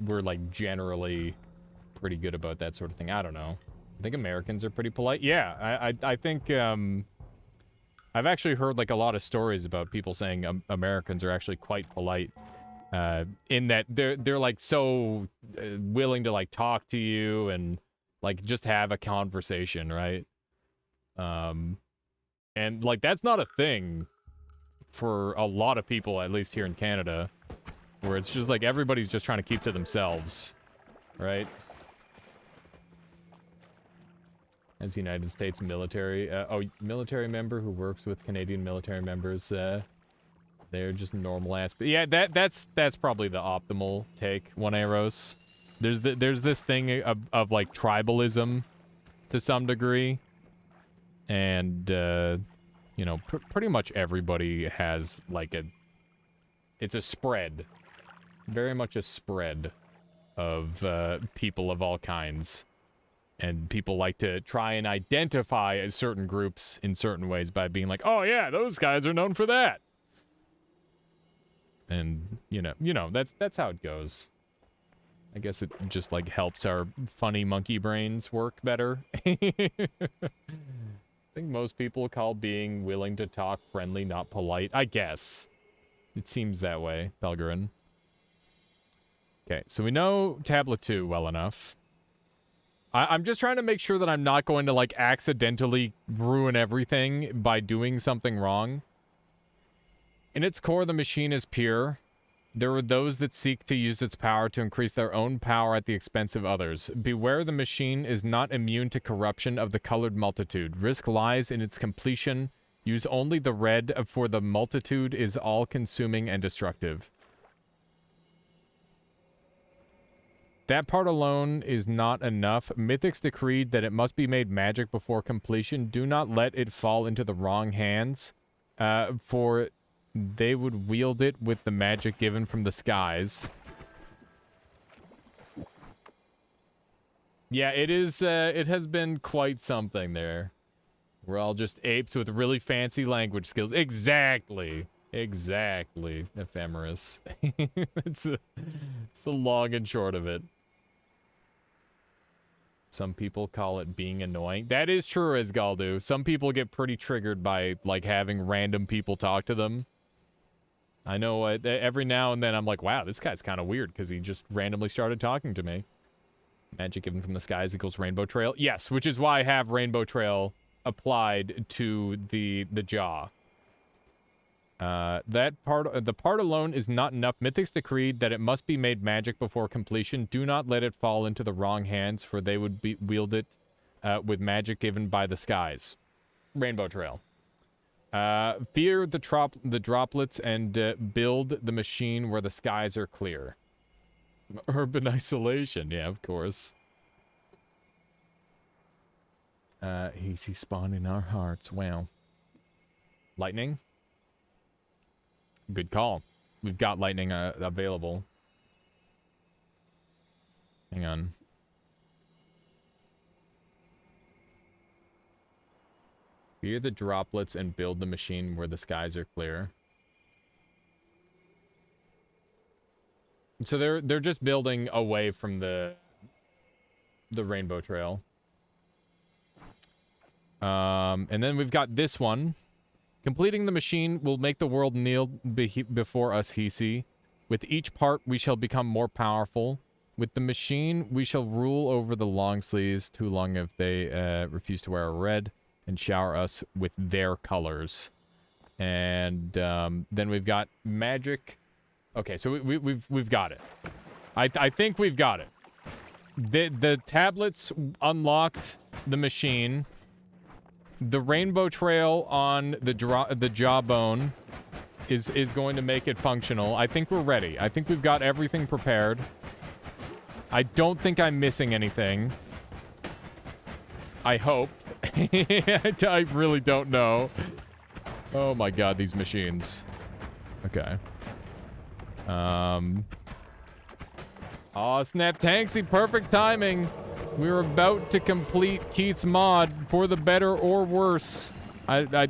we're, like, generally pretty good about that sort of thing. I don't know. I think Americans are pretty polite. Yeah, I think, I've actually heard, like, a lot of stories about people saying Americans are actually quite polite. In that they're like so willing to, like, talk to you and, like, just have a conversation, right? And, like, that's not a thing for a lot of people, at least here in Canada, where it's just like everybody's just trying to keep to themselves, right? As United States military, military member who works with Canadian military members, they're just normal ass. But yeah, that's probably the optimal take, One Eros. There's this thing of like tribalism to some degree, and you know, pretty much everybody has like it's a spread, very much a spread of people of all kinds, and people like to try and identify as certain groups in certain ways by being like, oh yeah, those guys are known for that. And, you know, that's how it goes. I guess it just, like, helps our funny monkey brains work better. think most people call being willing to talk friendly, not polite. I guess. It seems that way, Belgarin. Okay, so we know Tablet 2 well enough. I'm just trying to make sure that I'm not going to, like, accidentally ruin everything by doing something wrong. In its core, the machine is pure. There are those that seek to use its power to increase their own power at the expense of others. Beware, the machine is not immune to corruption of the colored multitude. Risk lies in its completion. Use only the red, for the multitude is all-consuming and destructive. That part alone is not enough. Mythics decreed that it must be made magic before completion. Do not let it fall into the wrong hands, for they would wield it with the magic given from the skies. Yeah, it is, it has been quite something there. We're all just apes with really fancy language skills. Exactly. Exactly, Ephemeris. it's the long and short of it. Some people call it being annoying. That is true, Asgaldu. Some people get pretty triggered by, like, having random people talk to them. I know every now and then I'm like, wow, this guy's kind of weird because he just randomly started talking to me. Magic given from the skies equals Rainbow Trail. Yes, which is why I have Rainbow Trail applied to the jaw. The part alone is not enough. Mythics decreed that it must be made magic before completion. Do not let it fall into the wrong hands, for they would wield it with magic given by the skies. Rainbow Trail. Fear the droplets and build the machine where the skies are clear. Urban isolation, yeah, of course. Hisii spawned in our hearts. Wow. Lightning? Good call. We've got lightning available. Hang on. Fear the droplets and build the machine where the skies are clear. So they're just building away from the Rainbow Trail. And then we've got this one. Completing the machine will make the world kneel before us, hisii. With each part, we shall become more powerful. With the machine, we shall rule over the long sleeves, too long if they refuse to wear red, and shower us with their colors. And then we've got magic. Okay, so we've got it. I think we've got it. The tablets unlocked the machine. The Rainbow Trail on the jawbone is going to make it functional. I think we're ready. I think we've got everything prepared. I don't think I'm missing anything. I hope. I really don't know. Oh my god, these machines. Okay. Oh, snap Tanksy, perfect timing. We're about to complete Keith's mod for the better or worse.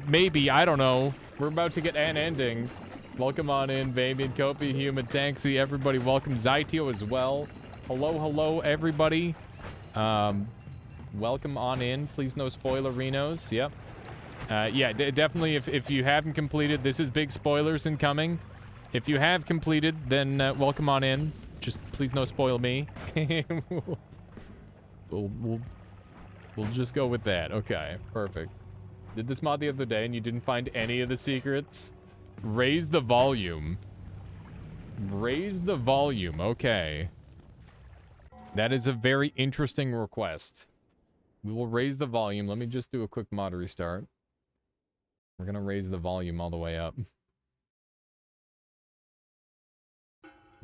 Maybe, I don't know. We're about to get an ending. Welcome on in, Fabian, Kopi, Human, Tanksy, everybody. Welcome, Zytio as well. Hello, everybody. Welcome on in. Please no spoilerinos. Yep. Yeah, definitely, if you haven't completed, this is big spoilers incoming. If you have completed, then welcome on in. Just please no spoil me. We'll just go with that. Okay, perfect. Did this mod the other day and you didn't find any of the secrets? Raise the volume. Raise the volume. Okay. That is a very interesting request. We will raise the volume. Let me just do a quick mod restart. We're gonna raise the volume all the way up.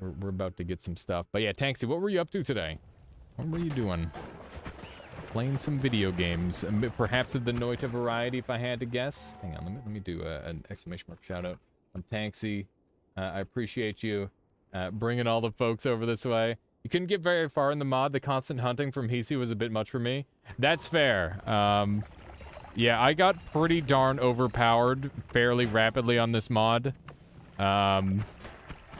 We're about to get some stuff. But yeah, Tanksy, what were you up to today? What were you doing? Playing some video games. Perhaps of the Noita variety, if I had to guess. Hang on, let me do an exclamation mark shout out. I'm Tanksy. I appreciate you bringing all the folks over this way. You couldn't get very far in the mod. The constant hunting from hisii was a bit much for me. That's fair. Yeah, I got pretty darn overpowered fairly rapidly on this mod.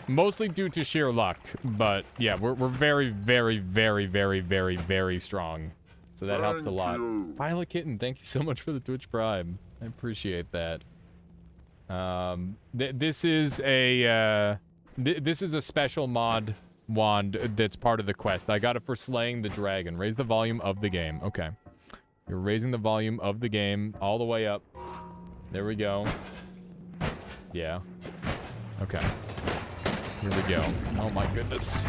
Mostly due to sheer luck, but yeah, we're very, very, very, very, very, very strong. So that helps a lot. Violet Kitten, thank you so much for the Twitch Prime. I appreciate that. This is a special mod wand that's part of the quest. I got it for slaying the dragon. Raise the volume of the game. Okay. You're raising the volume of the game all the way up. There we go. Yeah. Okay. Here we go. Oh my goodness.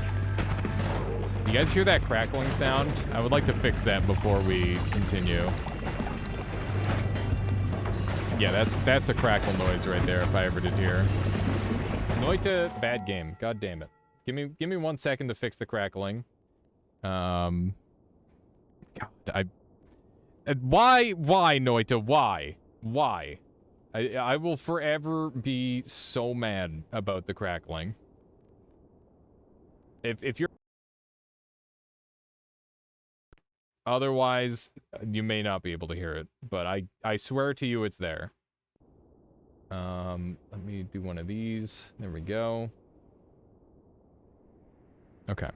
You guys hear that crackling sound? I would like to fix that before we continue. Yeah, that's a crackle noise right there if I ever did hear. Noita, bad game. God damn it. Give me 1 second to fix the crackling. God, why Noita? Why? I will forever be so mad about the crackling. If you're otherwise, you may not be able to hear it, but I swear to you it's there. Let me do one of these. There we go. Okay.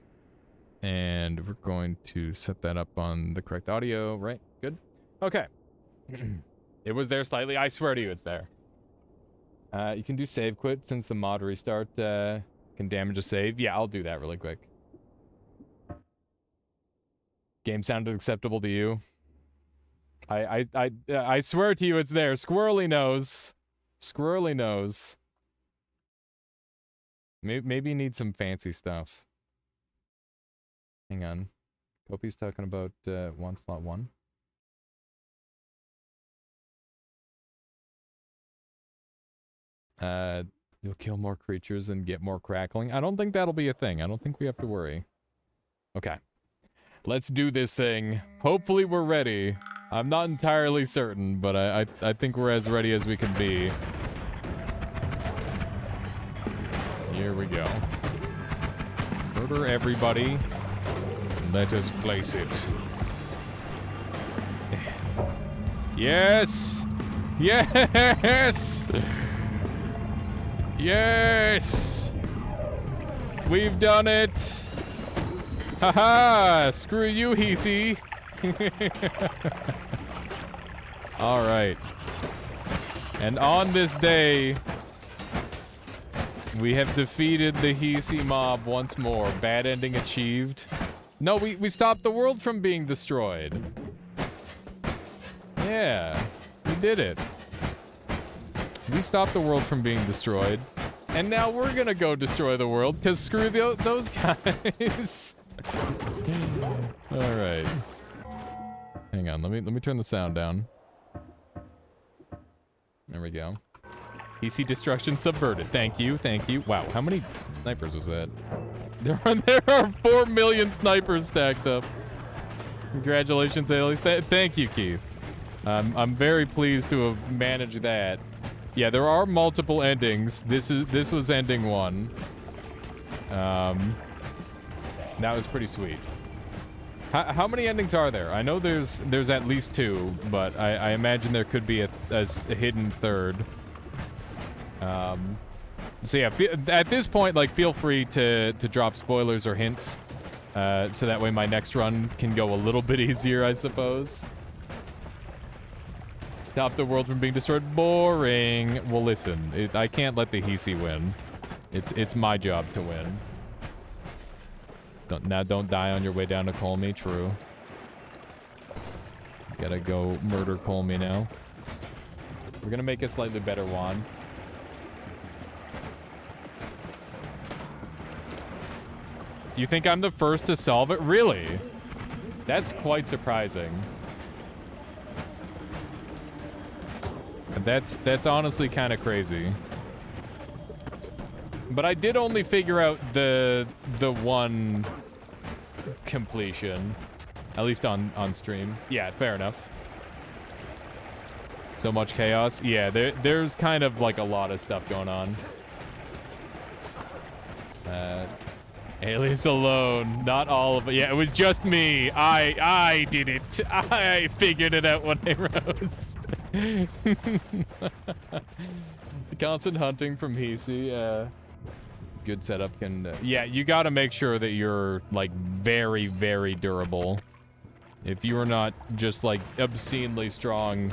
And we're going to set that up on the correct audio, right? Good. Okay. It was there slightly. I swear to you it's there. You can do save quit since the mod restart can damage a save. Yeah, I'll do that really quick. Game sounded acceptable to you? I swear to you it's there. Squirrely knows. Squirrely knows. Maybe you need some fancy stuff. Hang on. Kopi's talking about one slot 1. You'll kill more creatures and get more crackling. I don't think that'll be a thing. I don't think we have to worry. Okay. Let's do this thing. Hopefully we're ready. I'm not entirely certain, but I think we're as ready as we can be. Here we go. Murder everybody. Let us place it. Yes! Yes! Yes! We've done it! Haha! Screw you, hisii! Alright. And on this day, we have defeated the hisii mob once more. Bad ending achieved. No, we stopped the world from being destroyed. Yeah, we did it. We stopped the world from being destroyed. And now we're gonna go destroy the world, because screw those guys. Alright. Hang on, let me turn the sound down. There we go. PC destruction subverted. Thank you, thank you. Wow, how many snipers was that? There are 4 million snipers stacked up. Congratulations, Alias. Thank you, Keith. I'm very pleased to have managed that. Yeah, there are multiple endings. This was ending 1. That was pretty sweet. How many endings are there? I know there's at least 2, but I imagine there could be a hidden third. So yeah, at this point, like, feel free to drop spoilers or hints, so that way my next run can go a little bit easier, I suppose. Stop the world from being destroyed. Boring. Well, listen, I can't let the hisii win. It's my job to win. Don't die on your way down to Colmy. True. Gotta go murder Colmy now. We're gonna make a slightly better wand. You think I'm the first to solve it? Really? That's quite surprising. That's honestly kind of crazy. But I did only figure out the one completion, at least on stream. Yeah, fair enough. So much chaos. Yeah, there's kind of like a lot of stuff going on. Alias alone, not all of it. Yeah, it was just me. I did it. I figured it out when I rose. Constant hunting from hisii. Good setup can... yeah, you gotta make sure that you're, like, very, very durable If you are not just, like, obscenely strong.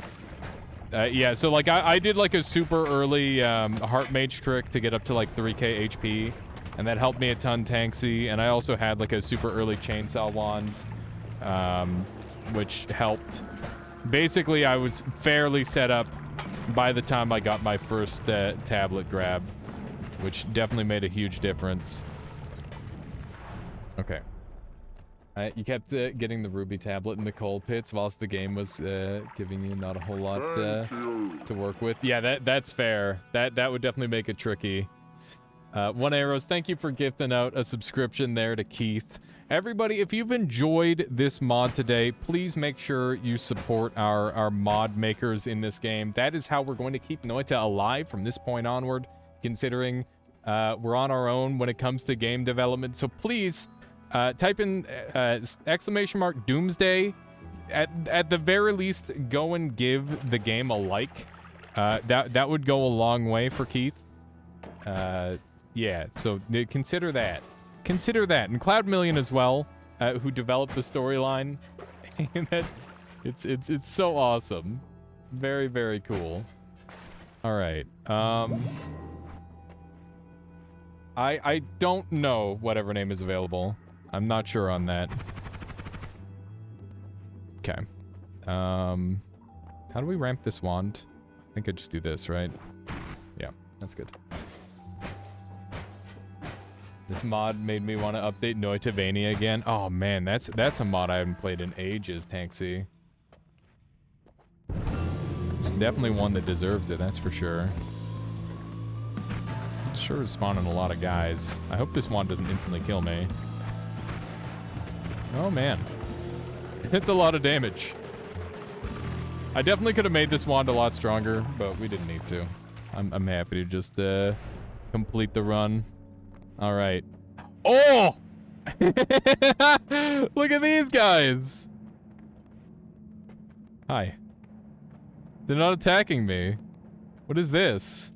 Yeah, so, like, I did, like, a super early heart mage trick to get up to, like, 3k HP. And that helped me a ton tanksy. And I also had, like, a super early chainsaw wand, which helped. Basically, I was fairly set up by the time I got my first tablet grab, which definitely made a huge difference. Okay. You kept getting the ruby tablet in the coal pits whilst the game was giving you not a whole lot to work with. Yeah, that's fair. That would definitely make it tricky. One Arrows, thank you for gifting out a subscription there to Keith. Everybody, if you've enjoyed this mod today, please make sure you support our mod makers in this game. That is how we're going to keep Noita alive from this point onward, considering we're on our own when it comes to game development. So please, type in !doomsday. At the very least, go and give the game a like. That would go a long way for Keith. Yeah, so consider that. Consider that. And Cloud Million as well, who developed the storyline. It's so awesome. It's very, very cool. All right. I don't know whatever name is available. I'm not sure on that. Okay. How do we ramp this wand? I think I just do this, right? Yeah, that's good. This mod made me want to update Noitavania again. Oh man, that's a mod I haven't played in ages, Tanksy. It's definitely one that deserves it, that's for sure. It's sure is spawning a lot of guys. I hope this wand doesn't instantly kill me. Oh man. It's a lot of damage. I definitely could have made this wand a lot stronger, but we didn't need to. I'm happy to just complete the run. All right. Oh! Look at these guys. Hi. They're not attacking me. What is this?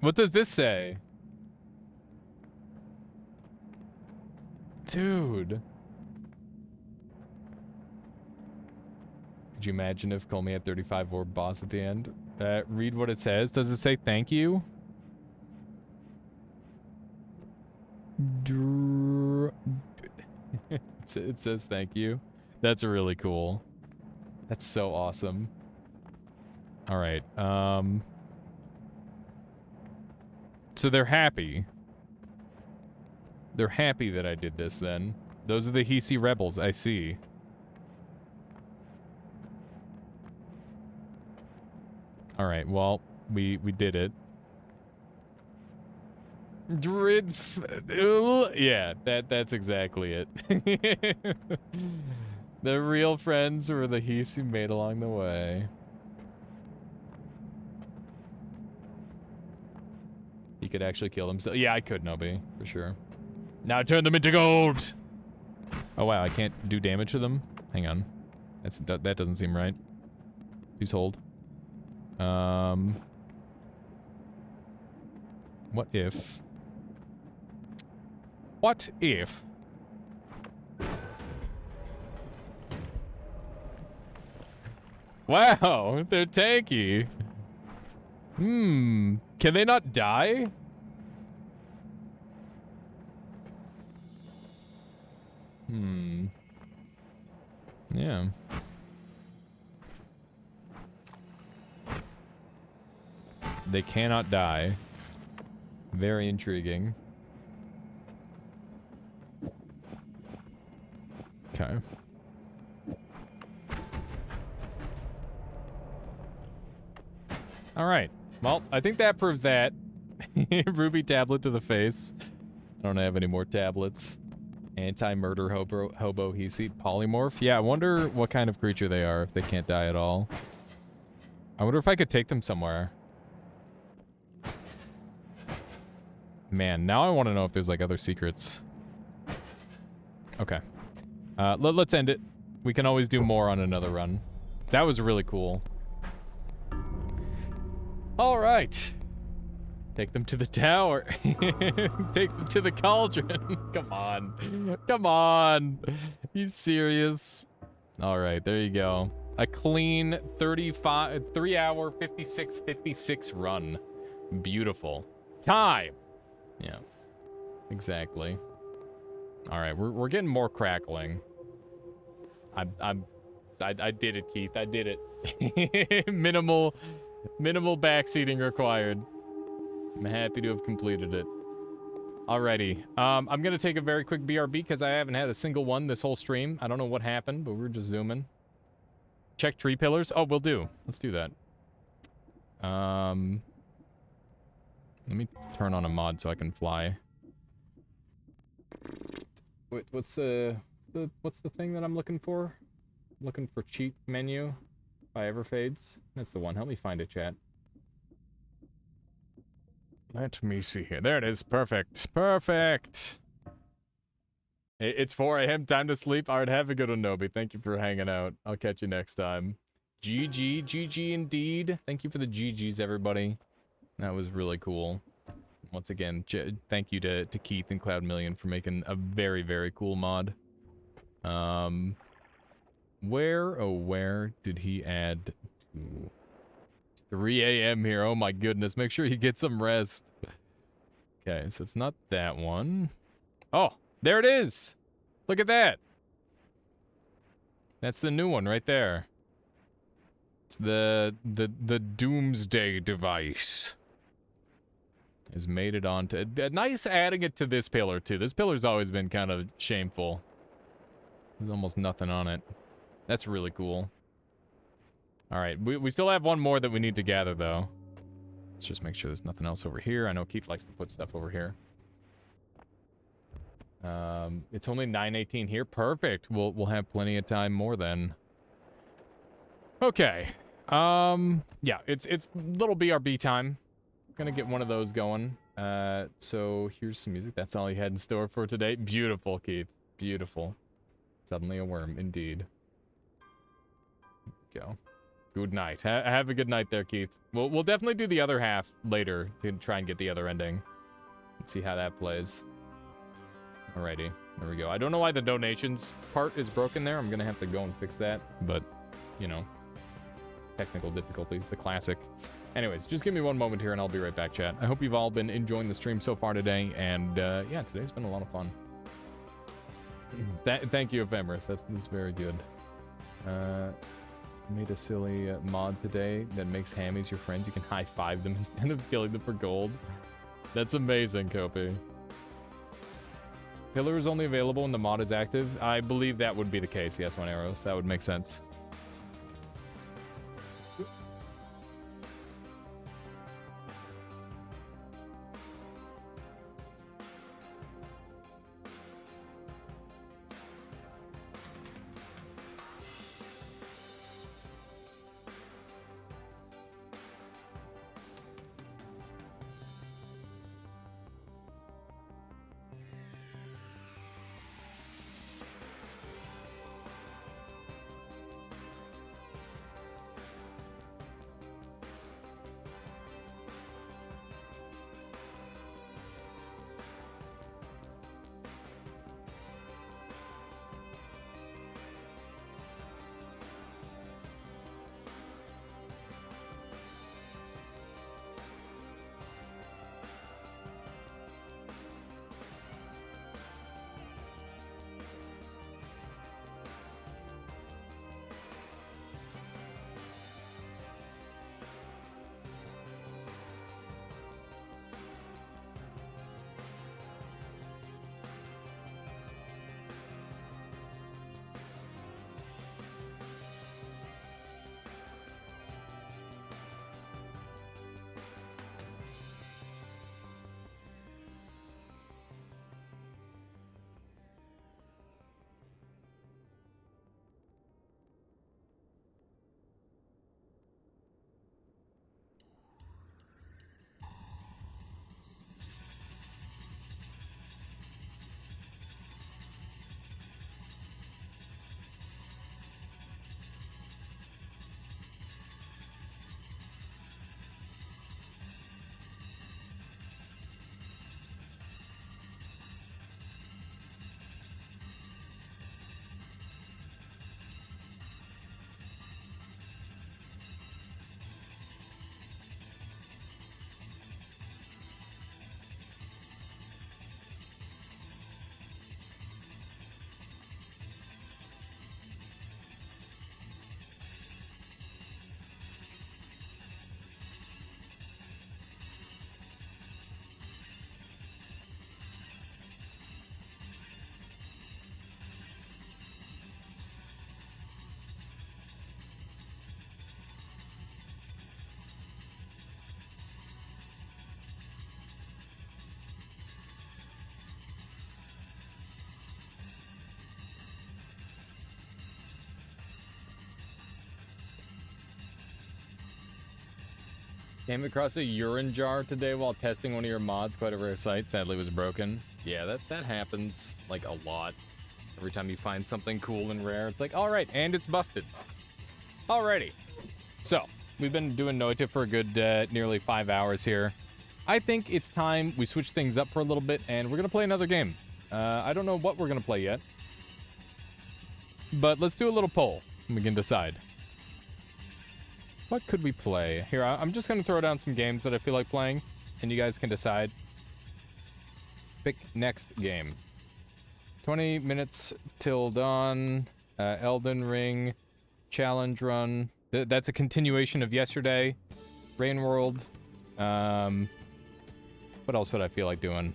What does this say? Dude. Could you imagine if Colmy had 35 orb boss at the end? Read what it says. Does it say thank you? It says thank you. That's really cool. That's so awesome. All right. So they're happy. They're happy that I did this then. Those are the hisii rebels, I see. All right, well, we did it. Yeah, that's exactly it. The real friends were the hisii made along the way. He could actually kill himself. Yeah, I could, Nobi, for sure. Now turn them into gold! Oh wow, I can't do damage to them? Hang on. That doesn't seem right. Please hold. What if... What if... Wow, they're tanky. Can they not die? Yeah. They cannot die. Very intriguing. Okay. All right. Well, I think that proves that. Ruby tablet to the face. I don't have any more tablets. Anti-murder hobo hisii polymorph. Yeah, I wonder what kind of creature they are if they can't die at all. I wonder if I could take them somewhere. Man, now I want to know if there's like other secrets. Okay. Let's end it. We can always do more on another run. That was really cool. All right. Take them to the tower. Take them to the cauldron. Come on. Come on. You serious? All right, there you go. A clean 3 hour, 56 run. Beautiful. Time. Yeah, exactly. All right, we're getting more crackling. I did it, Keith. I did it. minimal backseating required. I'm happy to have completed it. Alrighty. I'm gonna take a very quick BRB because I haven't had a single one this whole stream. I don't know what happened, but we're just zooming. Check tree pillars. Oh, we'll do. Let's do that. Let me turn on a mod so I can fly. Wait, what's the thing that I'm looking for? Looking for cheat menu by Everfades. That's the one. Help me find it, chat. Let me see here. There it is. Perfect. Perfect. It's 4 a.m. Time to sleep. All right, have a good one, Nobi. Thank you for hanging out. I'll catch you next time. GG. GG indeed. Thank you for the GGs, everybody. That was really cool. Once again, thank you to Keith and Cloud Million for making a very, very cool mod. Where did he add to? 3 a.m. here. Oh my goodness. Make sure you get some rest. Okay, so it's not that one. Oh, there it is. Look at that. That's the new one right there. It's the doomsday device. Has made it onto... Nice adding it to this pillar, too. This pillar's always been kind of shameful. There's almost nothing on it. That's really cool. Alright, we still have one more that we need to gather, though. Let's just make sure there's nothing else over here. I know Keith likes to put stuff over here. It's only 9:18 here. Perfect. We'll have plenty of time more then. Okay. Yeah, it's little BRB time. Gonna get one of those going. So here's some music. That's all he had in store for today. Beautiful, Keith. Beautiful. Suddenly a worm, indeed. Go. Good night. Have a good night there, Keith. We'll definitely do the other half later to try and get the other ending. Let's see how that plays. Alrighty. There we go. I don't know why the donations part is broken there. I'm gonna have to go and fix that. But, you know, technical difficulties, the classic. Anyways, just give me one moment here and I'll be right back, chat. I hope you've all been enjoying the stream so far today. And, yeah, today's been a lot of fun. Thank you, Ephemeris. That's very good. Made a silly mod today that makes hammies your friends. You can high-five them instead of killing them for gold. That's amazing, Kopi. Pillar is only available when the mod is active. I believe that would be the case, yes, One Arrows. That would make sense. Came across a urine jar today while testing one of your mods. Quite a rare sight. Sadly, it was broken. Yeah, that happens, like, a lot. Every time you find something cool and rare, it's like, all right, and it's busted. Alrighty. So, we've been doing Noita for a good nearly 5 hours here. I think it's time we switch things up for a little bit, and we're going to play another game. I don't know what we're going to play yet. But let's do a little poll, and we can decide. What could we play? Here, I'm just going to throw down some games that I feel like playing, and you guys can decide. Pick next game. 20 minutes till dawn. Elden Ring. Challenge run. That's a continuation of yesterday. Rain World. What else would I feel like doing?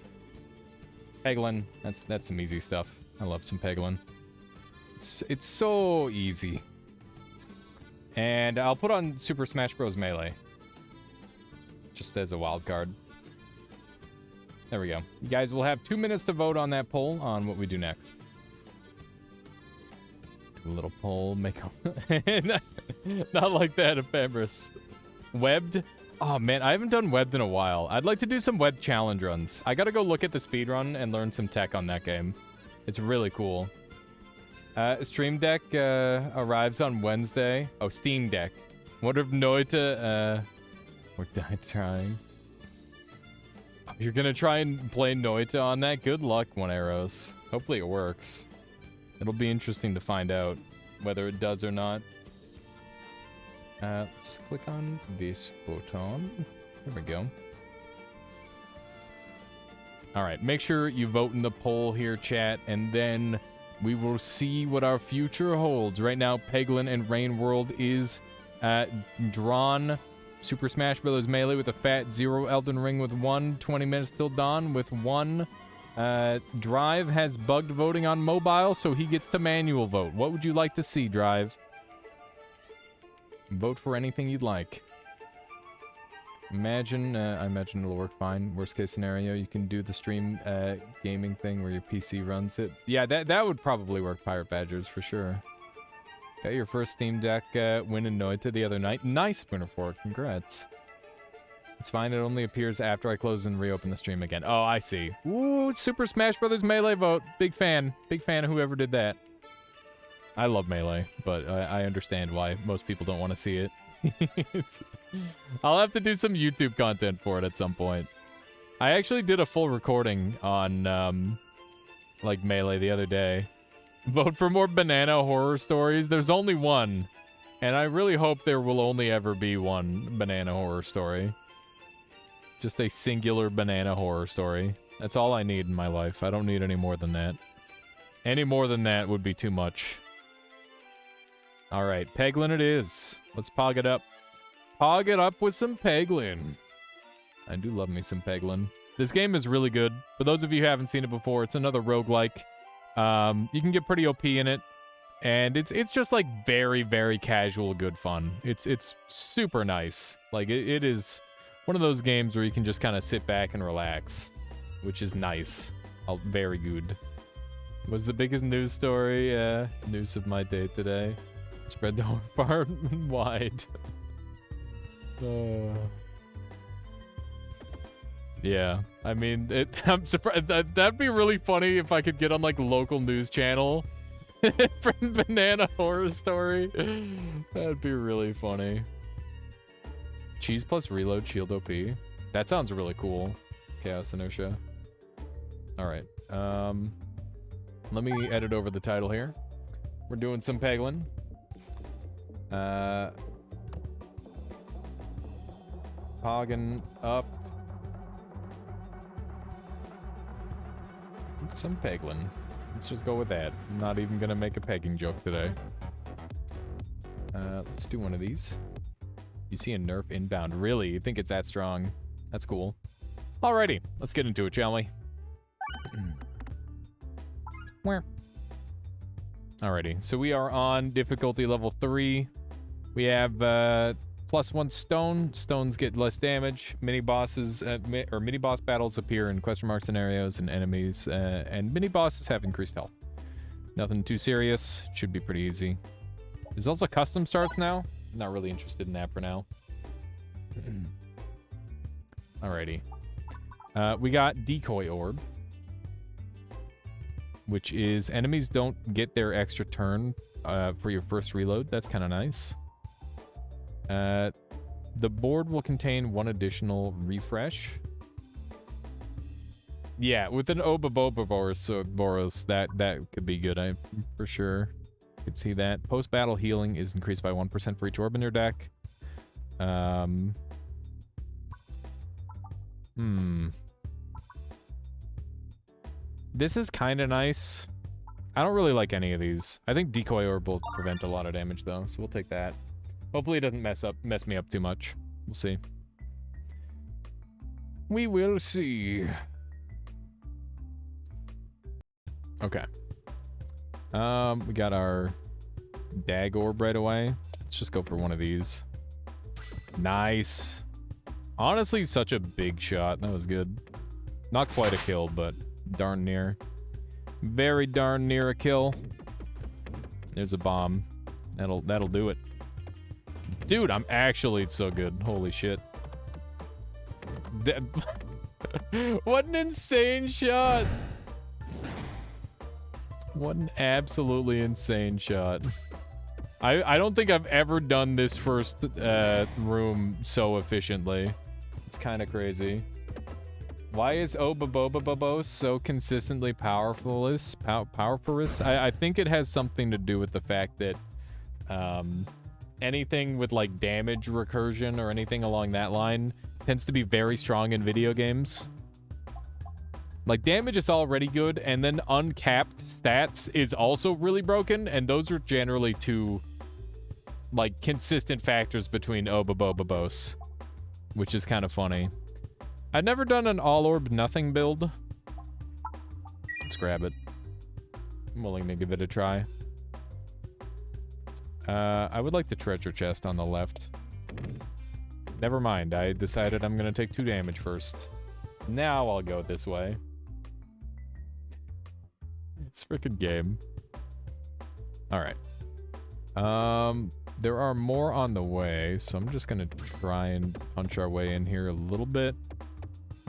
Peglin. That's some easy stuff. I love some Peglin. It's so easy. And I'll put on Super Smash Bros. Melee. Just as a wild card. There we go. You guys will have 2 minutes to vote on that poll on what we do next. Do a little poll. Make a... Not like that, Ephemeris. Webbed? Oh, man, I haven't done Webbed in a while. I'd like to do some Web challenge runs. I gotta go look at the speedrun and learn some tech on that game. It's really cool. Stream Deck arrives on Wednesday. Oh, Steam Deck. What if Noita... What am I trying? You're gonna try and play Noita on that? Good luck, One Arrows. Hopefully it works. It'll be interesting to find out whether it does or not. Let's click on this button. There we go. Alright, make sure you vote in the poll here, chat, and then we will see what our future holds. Right now, Peglin and Rain World is drawn. Super Smash Bros. Melee with a fat 0. Elden Ring with 1. 20 minutes till dawn with 1. Drive has bugged voting on mobile, so he gets to manual vote. What would you like to see, Drive? Vote for anything you'd like. I imagine it'll work fine. Worst case scenario, you can do the stream gaming thing where your PC runs it. Yeah, that would probably work, Pirate Badgers, for sure. Got your first Steam Deck win in Noita the other night. Nice, Spooner4. Congrats. It's fine. It only appears after I close and reopen the stream again. Oh, I see. Ooh, Super Smash Bros. Melee vote. Big fan. Big fan of whoever did that. I love Melee, but I understand why most people don't want to see it. I'll have to do some YouTube content for it at some point. I actually did a full recording on, like, Melee the other day. Vote for more banana horror stories. There's only one. And I really hope there will only ever be one banana horror story. Just a singular banana horror story. That's all I need in my life. I don't need any more than that. Any more than that would be too much. Alright, Peglin it is. Let's pog it up. Pog it up with some Peglin. I do love me some Peglin. This game is really good. For those of you who haven't seen it before, it's another roguelike. You can get pretty OP in it. And it's just like very, very casual, good fun. It's super nice. Like, it is one of those games where you can just kind of sit back and relax. Which is nice. Very good. Was the biggest news story, news of my day today. Spread the horror far and wide. Yeah, I mean, I'm surprised. That'd be really funny if I could get on, like, local news channel from Banana Horror Story. That'd be really funny. Cheese plus reload shield OP. That sounds really cool. Chaos Inertia. Alright, let me edit over the title here. We're doing some Peglin. Pogging up. Some Peglin. Let's just go with that. I'm not even gonna make a pegging joke today. Let's do one of these. You see a nerf inbound. Really? You think it's that strong? That's cool. Alrighty, let's get into it, shall we? Alrighty, so we are on difficulty level 3. We have +1 stone. Stones get less damage. Mini bosses or mini boss battles appear in question mark scenarios and enemies, and mini bosses have increased health. Nothing too serious. Should be pretty easy. There's also custom starts now. Not really interested in that for now. Alrighty. We got Decoy Orb, which is enemies don't get their extra turn for your first reload. That's kind of nice. The board will contain 1 additional refresh. Yeah, with an Boros, that could be good, for sure. Could see that. Post-battle healing is increased by 1% for each orb in your deck. This is kind of nice. I don't really like any of these. I think Decoy Orb will prevent a lot of damage, though, so we'll take that. Hopefully it doesn't mess me up too much. We'll see. We will see. Okay. We got our Dag Orb right away. Let's just go for one of these. Nice. Honestly, such a big shot. That was good. Not quite a kill, but darn near. Very darn near a kill. There's a bomb. That'll do it. Dude, I'm actually so good. Holy shit. What an insane shot. What an absolutely insane shot. I don't think I've ever done this first room so efficiently. It's kind of crazy. Why is Obabobababos so consistently powerfulist? I think it has something to do with the fact that anything with like damage recursion or anything along that line tends to be very strong in video games. Like, damage is already good, and then uncapped stats is also really broken, and those are generally two, like, consistent factors between Obabobabos, which is kind of funny. I've never done an all-orb nothing build. Let's grab it. I'm willing to give it a try. I would like the treasure chest on the left. Never mind, I decided I'm going to take 2 damage first. Now I'll go this way. It's a freaking game. Alright. There are more on the way, so I'm just gonna try and punch our way in here a little bit.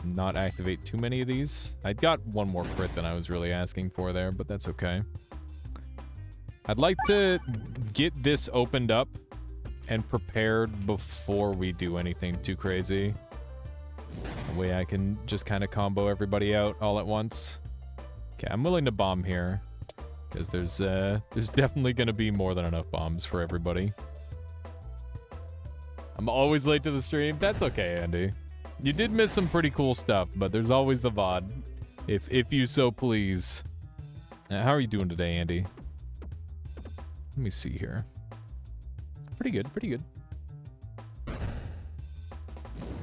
Not activate too many of these. I got one more crit than I was really asking for there, but that's okay. I'd like to get this opened up and prepared before we do anything too crazy. That way I can just kind of combo everybody out all at once. Okay, I'm willing to bomb here, because there's definitely going to be more than enough bombs for everybody. I'm always late to the stream. That's okay, Andy. You did miss some pretty cool stuff, but there's always the VOD, if you so please. How are you doing today, Andy? Let me see here. Pretty good, pretty good.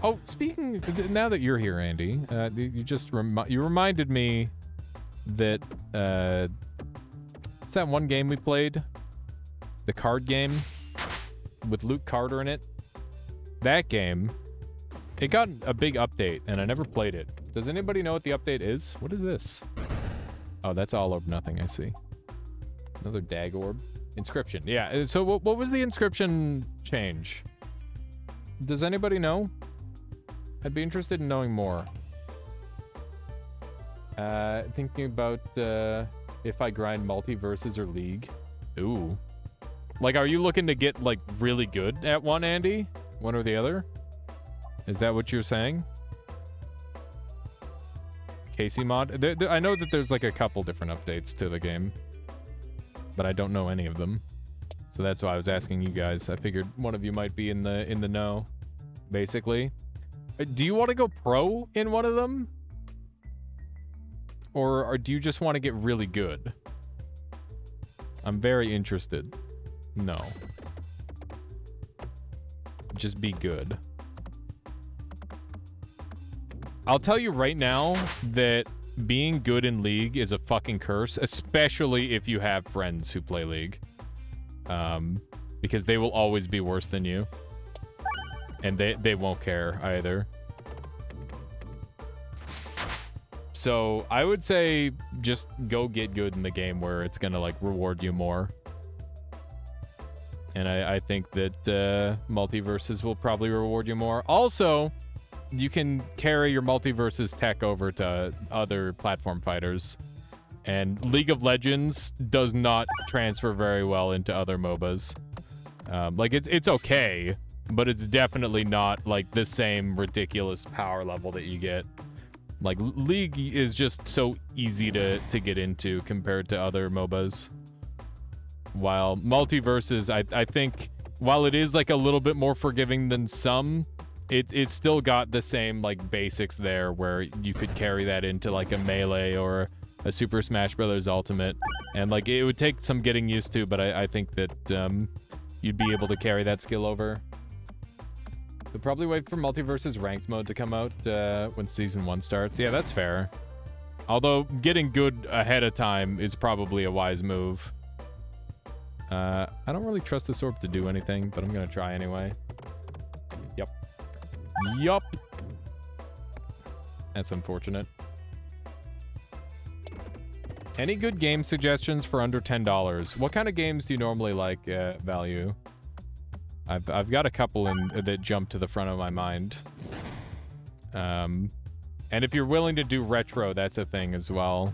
Oh, speaking, now that you're here, Andy, you just reminded me that, it's that one game we played? The card game? With Luke Carter in it? That game, it got a big update, and I never played it. Does anybody know what the update is? What is this? Oh, that's all or nothing, I see. Another Dag Orb. Inscription, yeah. So what was the inscription change? Does anybody know? I'd be interested in knowing more. Thinking about if I grind multiverses or League. Ooh. Like, are you looking to get, like, really good at one, Andy? One or the other? Is that what you're saying? Casey mod? I know that there's, like, a couple different updates to the game, but I don't know any of them. So that's why I was asking you guys. I figured one of you might be in the know, basically. Do you want to go pro in one of them? Or do you just want to get really good? I'm very interested. No. Just be good. I'll tell you right now that being good in League is a fucking curse, especially if you have friends who play League. Because they will always be worse than you. And they won't care either. So I would say just go get good in the game where it's gonna like reward you more. And I think that multiverses will probably reward you more. Also, you can carry your multiverses tech over to other platform fighters. And League of Legends does not transfer very well into other MOBAs. Like, it's okay, but it's definitely not, like, the same ridiculous power level that you get. Like, League is just so easy to get into compared to other MOBAs. While Multiverses, I think, while it is, like, a little bit more forgiving than some, it's still got the same, like, basics there where you could carry that into, like, a Melee or a Super Smash Bros. Ultimate. And, like, it would take some getting used to, but I think that, you'd be able to carry that skill over. We'll probably wait for Multiverses Ranked mode to come out when Season 1 starts. Yeah, that's fair. Although, getting good ahead of time is probably a wise move. I don't really trust this orb to do anything, but I'm gonna try anyway. Yup. That's unfortunate. Any good game suggestions for under $10? What kind of games do you normally like, Value? I've got a couple that jump to the front of my mind. And if you're willing to do retro, that's a thing as well.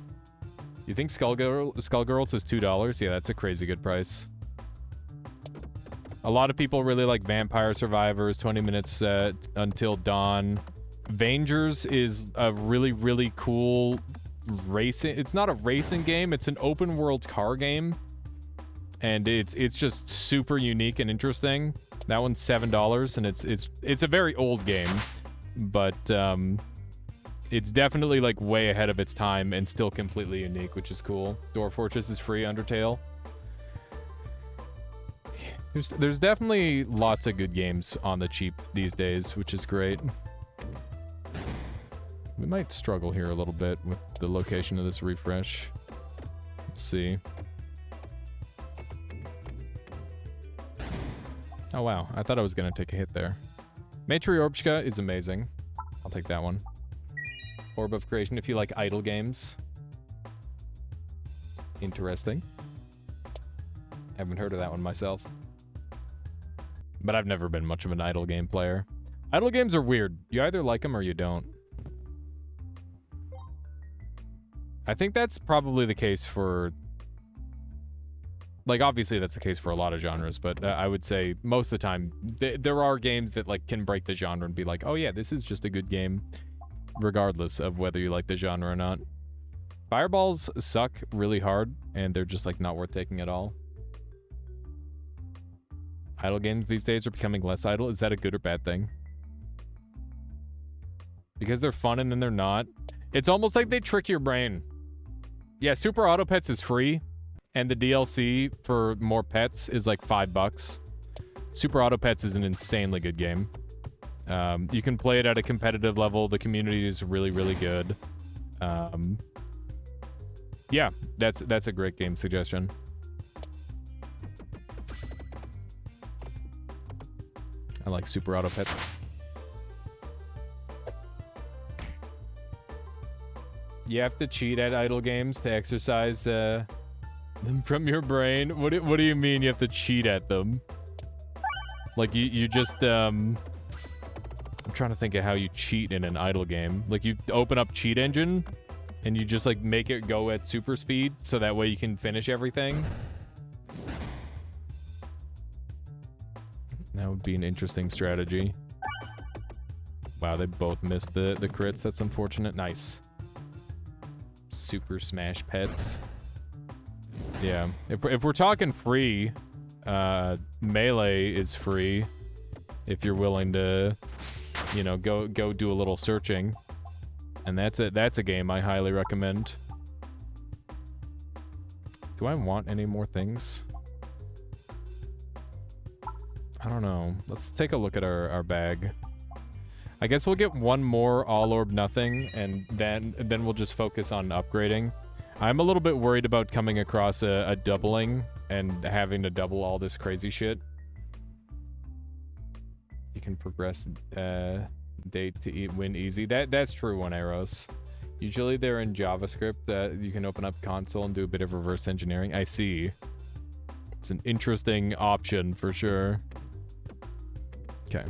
You think Skullgirls is $2? Yeah, that's a crazy good price. A lot of people really like Vampire Survivors, 20 minutes until dawn. Vangers is a really, really cool racing. It's not a racing game. It's an open world car game. And it's just super unique and interesting. That one's $7, and it's a very old game. But it's definitely like way ahead of its time and still completely unique, which is cool. Dwarf Fortress is free, Undertale. There's definitely lots of good games on the cheap these days, which is great. We might struggle here a little bit with the location of this refresh. Let's see. Oh wow, I thought I was gonna take a hit there. Matryorbchka is amazing. I'll take that one. Orb of Creation if you like idle games. Interesting. Haven't heard of that one myself. But I've never been much of an idle game player. Idle games are weird. You either like them or you don't. I think that's probably the case for... Like, obviously that's the case for a lot of genres, but I would say most of the time, there are games that, like, can break the genre and be like, oh yeah, this is just a good game, regardless of whether you like the genre or not. Fireballs suck really hard, and they're just, like, not worth taking at all. Idle games these days are becoming less idle. Is that a good or bad thing? Because they're fun and then they're not. It's almost like they trick your brain. Yeah, Super Auto Pets is free, and the DLC for more pets is like $5. Super Auto Pets is an insanely good game. You can play it at a competitive level. The community is really, really good. Yeah, that's a great game suggestion. I like Super Auto Pets. You have to cheat at idle games to exercise them from your brain. What do you mean you have to cheat at them? Like you just I'm trying to think of how you cheat in an idle game. Like you open up Cheat Engine and you just like make it go at super speed so that way you can finish everything. That would be an interesting strategy. Wow, they both missed the crits. That's unfortunate. Nice. Super Smash Pets. Yeah. If we're talking free, Melee is free. If you're willing to, you know, go do a little searching. And that's a game I highly recommend. Do I want any more things? I don't know. Let's take a look at our bag. I guess we'll get one more all orb nothing, and then we'll just focus on upgrading. I'm a little bit worried about coming across a doubling and having to double all this crazy shit. You can progress date to win easy. That's true, One Arrows. Usually they're in JavaScript. You can open up console and do a bit of reverse engineering. I see. It's an interesting option for sure. Okay.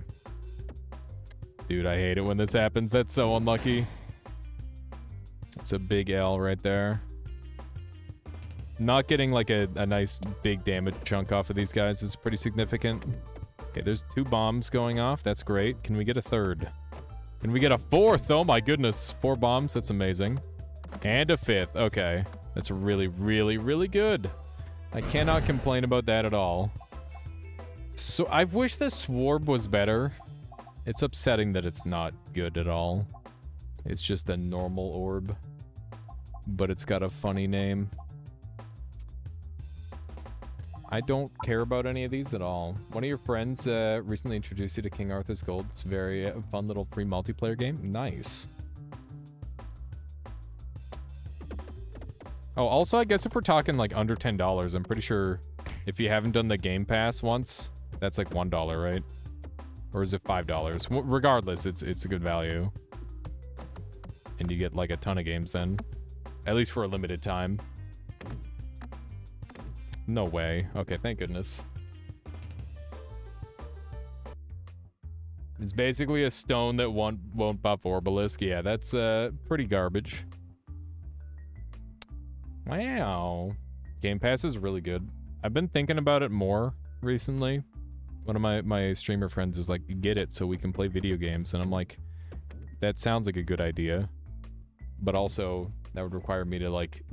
Dude, I hate it when this happens. That's so unlucky. It's a big L right there. Not getting like a nice big damage chunk off of these guys is pretty significant. Okay, there's 2 bombs going off. That's great. Can we get a 3rd? Can we get a 4th? Oh my goodness. 4 bombs. That's amazing. And a 5th. Okay. That's really, really, really good. I cannot complain about that at all. So I wish the Swarb was better. It's upsetting that it's not good at all. It's just a normal orb. But it's got a funny name. I don't care about any of these at all. One of your friends recently introduced you to King Arthur's Gold. It's a very fun little free multiplayer game. Nice. Oh, also, I guess if we're talking like under $10, I'm pretty sure if you haven't done the Game Pass once, that's like $1, right? Or is it $5? Regardless, it's a good value. And you get like a ton of games then. At least for a limited time. No way. Okay, thank goodness. It's basically a stone that won't buff Orbalisk. Yeah, that's pretty garbage. Wow. Game Pass is really good. I've been thinking about it more recently. One of my streamer friends is like, get it so we can play video games. And I'm like, that sounds like a good idea. But also, that would require me to like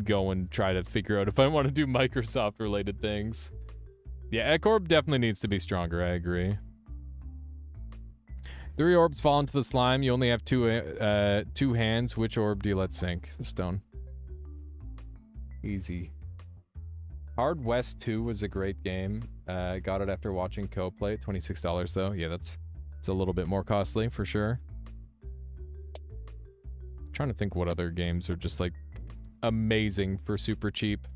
go and try to figure out if I want to do Microsoft related things. Yeah, Ecorb definitely needs to be stronger. I agree. 3 orbs fall into the slime. You only have 2 hands. Which orb do you let sink? The stone. Easy. Hard West 2 was a great game. Got it after watching Co play. $26 though. Yeah, it's a little bit more costly for sure. I'm trying to think what other games are just like amazing for super cheap.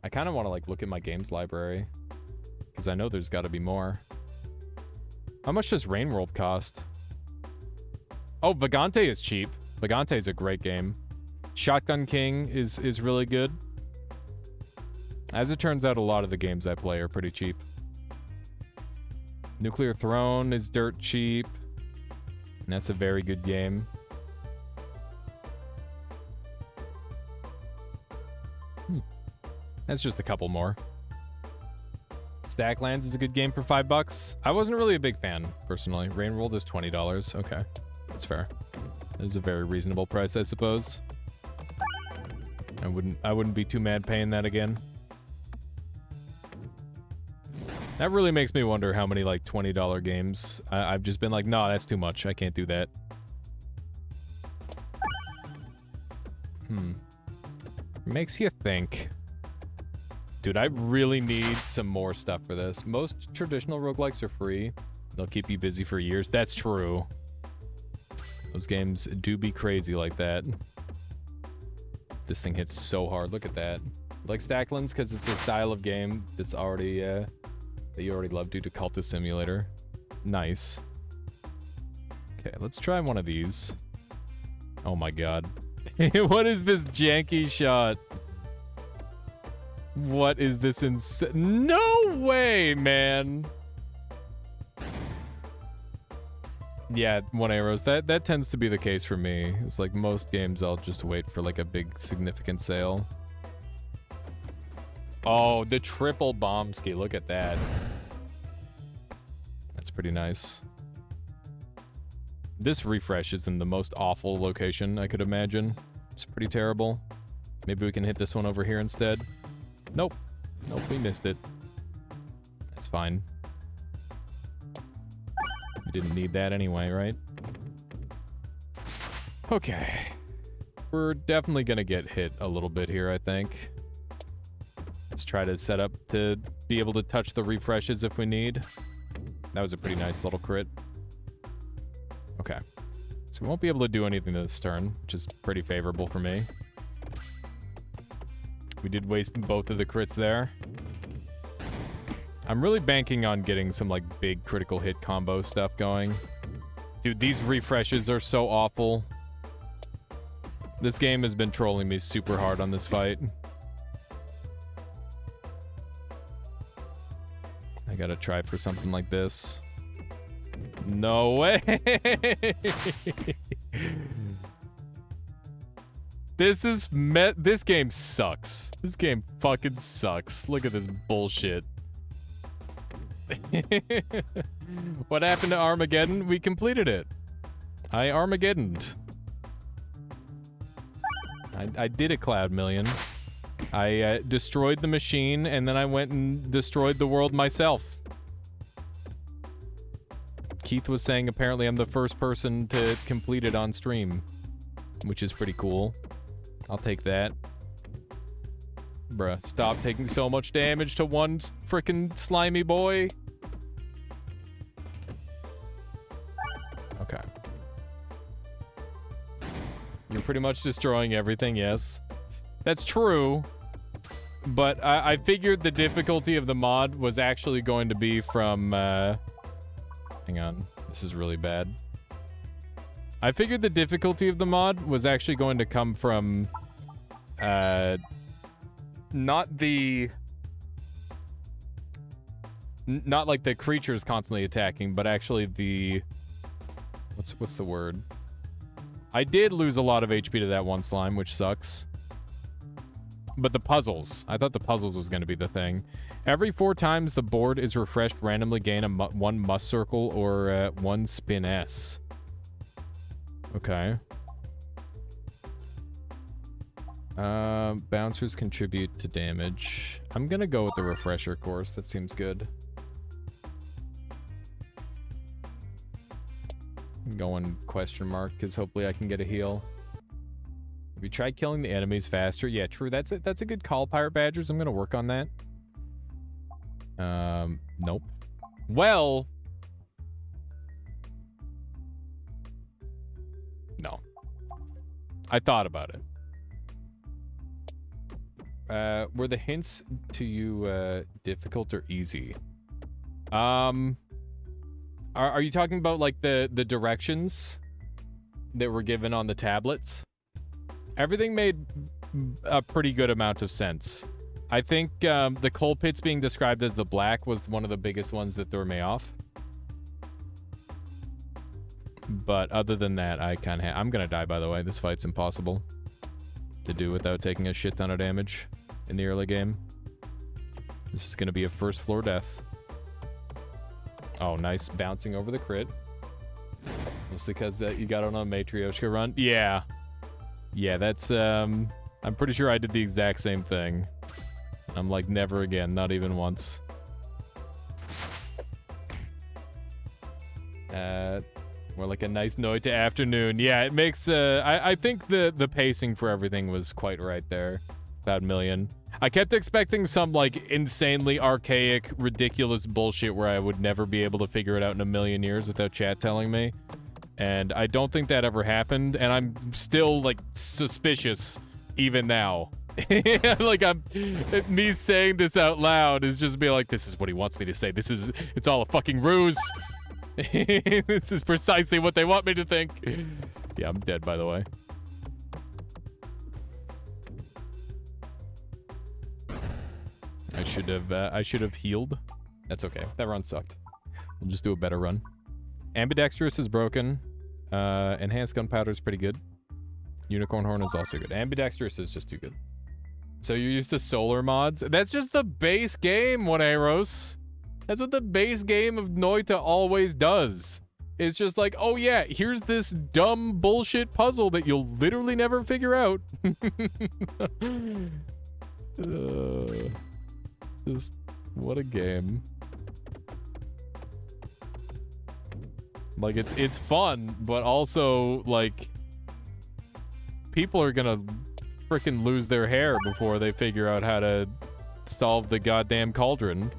I kind of want to like look at my games library because I know there's got to be more. How much does Rain World cost? Oh, Vagante is cheap. Vagante is a great game. Shotgun King is really good. As it turns out, a lot of the games I play are pretty cheap. Nuclear Throne is dirt cheap. And that's a very good game. That's just a couple more. Stacklands is a good game for $5. I wasn't really a big fan, personally. Rain World is $20. Okay, that's fair. That is a very reasonable price, I suppose. I wouldn't be too mad paying that again. That really makes me wonder how many like $20 games I've just been like, no, that's too much. I can't do that. Makes you think. Dude, I really need some more stuff for this. Most traditional roguelikes are free. They'll keep you busy for years. That's true. Those games do be crazy like that. This thing hits so hard. Look at that. Like Stacklands because it's a style of game that's already that you already love due to Cultist Simulator. Nice. Okay, let's try one of these. Oh my god. What is this janky shot? What is this No way, man. Yeah, 1 arrows. That tends to be the case for me. It's like most games I'll just wait for like a big significant sale. Oh, the triple bomb ski. Look at that. That's pretty nice. This refresh is in the most awful location I could imagine. It's pretty terrible. Maybe we can hit this one over here instead. Nope. Nope, we missed it. That's fine. We didn't need that anyway, right? Okay. We're definitely gonna get hit a little bit here, I think. Let's try to set up to be able to touch the refreshes if we need. That was a pretty nice little crit. Okay. So we won't be able to do anything this turn, which is pretty favorable for me. We did waste both of the crits there. I'm really banking on getting some like big critical hit combo stuff going. Dude, these refreshes are so awful. This game has been trolling me super hard on this fight. I gotta try for something like this. No way. This game sucks. This game fucking sucks. Look at this bullshit. What happened to Armageddon? We completed it. I Armageddoned. I did a Cloud Million. I destroyed the machine, and then I went and destroyed the world myself. Keith was saying apparently I'm the first person to complete it on stream, which is pretty cool. I'll take that. Bruh, stop taking so much damage to one frickin' slimy boy. Okay. You're pretty much destroying everything, yes. That's true. But I figured the difficulty of the mod was actually going to be from, hang on. This is really bad. I figured the difficulty of the mod was actually going to come from, not like the creatures constantly attacking, but actually the, what's the word? I did lose a lot of HP to that one slime, which sucks. But the puzzles. I thought the puzzles was going to be the thing. Every 4 times the board is refreshed, randomly gain one must circle or 1 spin S. Okay. Bouncers contribute to damage. I'm going to go with the refresher course. That seems good. I'm going question mark because hopefully I can get a heal. Have you tried killing the enemies faster? Yeah, true. That's a good call, Pirate Badgers. I'm gonna work on that. Nope. Well, no. I thought about it. Were the hints to you difficult or easy? Are you talking about like the directions that were given on the tablets? Everything made a pretty good amount of sense. I think the coal pits being described as the black was one of the biggest ones that threw me off. But other than that, I kind of I'm gonna die, by the way. This fight's impossible to do without taking a shit ton of damage in the early game. This is gonna be a first floor death. Oh, nice bouncing over the crit. Just because you got on a Matryoshka run. Yeah. Yeah, that's, I'm pretty sure I did the exact same thing. I'm like, never again, not even once. More like a nice Noita afternoon. Yeah, it makes, I think the pacing for everything was quite right there. About a million. I kept expecting some, like, insanely archaic, ridiculous bullshit where I would never be able to figure it out in a million years without chat telling me. And I don't think that ever happened, and I'm still, like, suspicious even now. Like, me saying this out loud is just be like, this is what he wants me to say. It's all a fucking ruse. This is precisely what they want me to think. Yeah, I'm dead, by the way. I should have healed. That's okay. That run sucked. We'll just do a better run. Ambidextrous is broken. Enhanced gunpowder is pretty good. Unicorn horn is also good. Ambidextrous is just too good. So you're used to solar mods? That's just the base game, Moneros. That's what the base game of Noita always does. It's just like, oh yeah, here's this dumb bullshit puzzle that you'll literally never figure out. Just, what a game. Like, it's fun, but also, like, people are gonna frickin' lose their hair before they figure out how to solve the goddamn cauldron.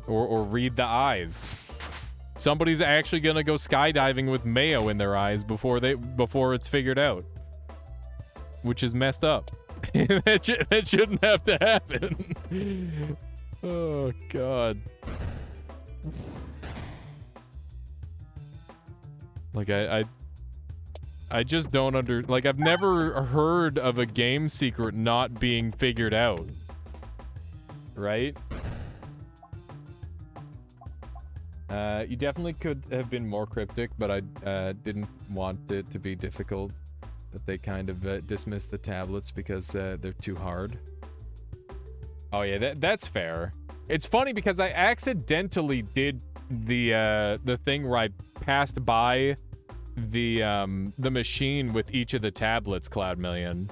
Or read the eyes. Somebody's actually gonna go skydiving with mayo in their eyes before it's figured out. Which is messed up. that shouldn't have to happen. Oh, God. Like, I just don't like, I've never heard of a game secret not being figured out. Right? You definitely could have been more cryptic, but I didn't want it to be difficult. That they kind of dismiss the tablets because they're too hard. Oh yeah, that's fair. It's funny because I accidentally did the thing where I passed by the machine with each of the tablets, Cloud Million.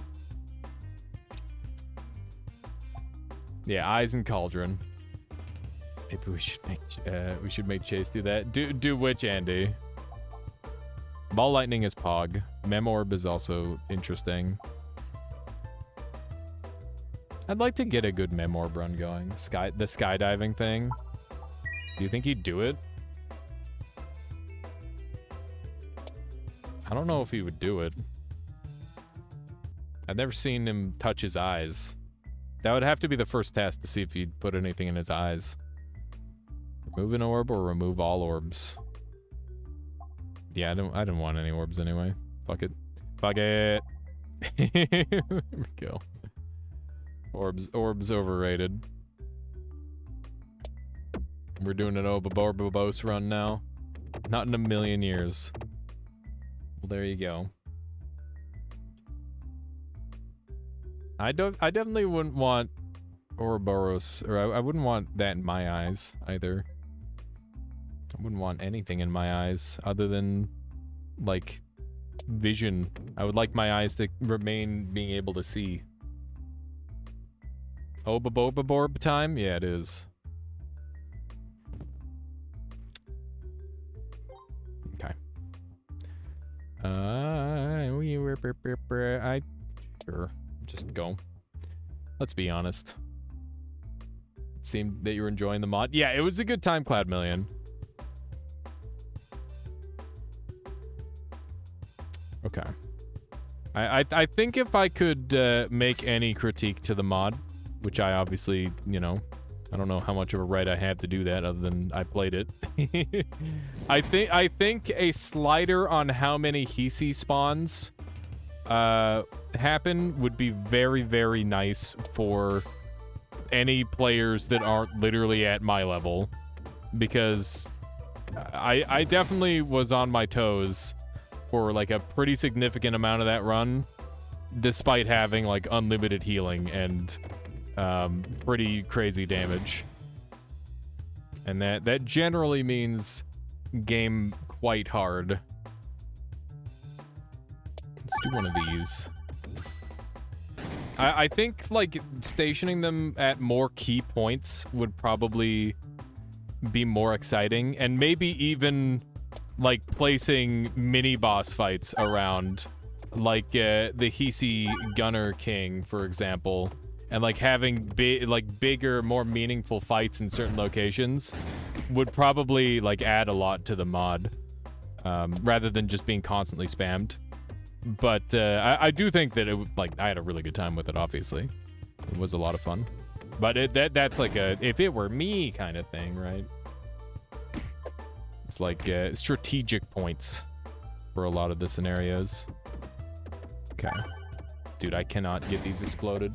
Yeah, Eyes and Cauldron. Maybe we should make Chase do that. Do which, Andy? Ball Lightning is Pog. Memorb is also interesting. I'd like to get a good Memorb run going. The skydiving thing. Do you think he'd do it? I don't know if he would do it. I've never seen him touch his eyes. That would have to be the first test to see if he'd put anything in his eyes. Remove an orb or remove all orbs. Yeah, I didn't want any orbs anyway. Fuck it. Fuck it. There we go. Orbs overrated. We're doing an Obabos run now. Not in a million years. Well, there you go. I definitely wouldn't want Ouroboros, or I wouldn't want that in my eyes either. I wouldn't want anything in my eyes other than, like, vision. I would like my eyes to remain being able to see. Obaborb time? Yeah, it is. Okay. Sure. Just go. Let's be honest. It seemed that you were enjoying the mod. Yeah, it was a good time, Cloud Million. Okay. I think if I could make any critique to the mod, which I obviously, you know, I don't know how much of a right I have to do that other than I played it. I think a slider on how many hisii spawns happen would be very, very nice for any players that aren't literally at my level, because I definitely was on my toes for like a pretty significant amount of that run, despite having like unlimited healing and pretty crazy damage. And that generally means game quite hard. Let's do one of these. I think like stationing them at more key points would probably be more exciting, and maybe even like placing mini boss fights around, like the hisii Gunner King, for example, and like having bigger, more meaningful fights in certain locations would probably like add a lot to the mod, rather than just being constantly spammed. But I do think that it would, like, I had a really good time with it. Obviously, it was a lot of fun. But that's like a if it were me kind of thing, right? It's like strategic points for a lot of the scenarios. Okay. Dude, I cannot get these exploded.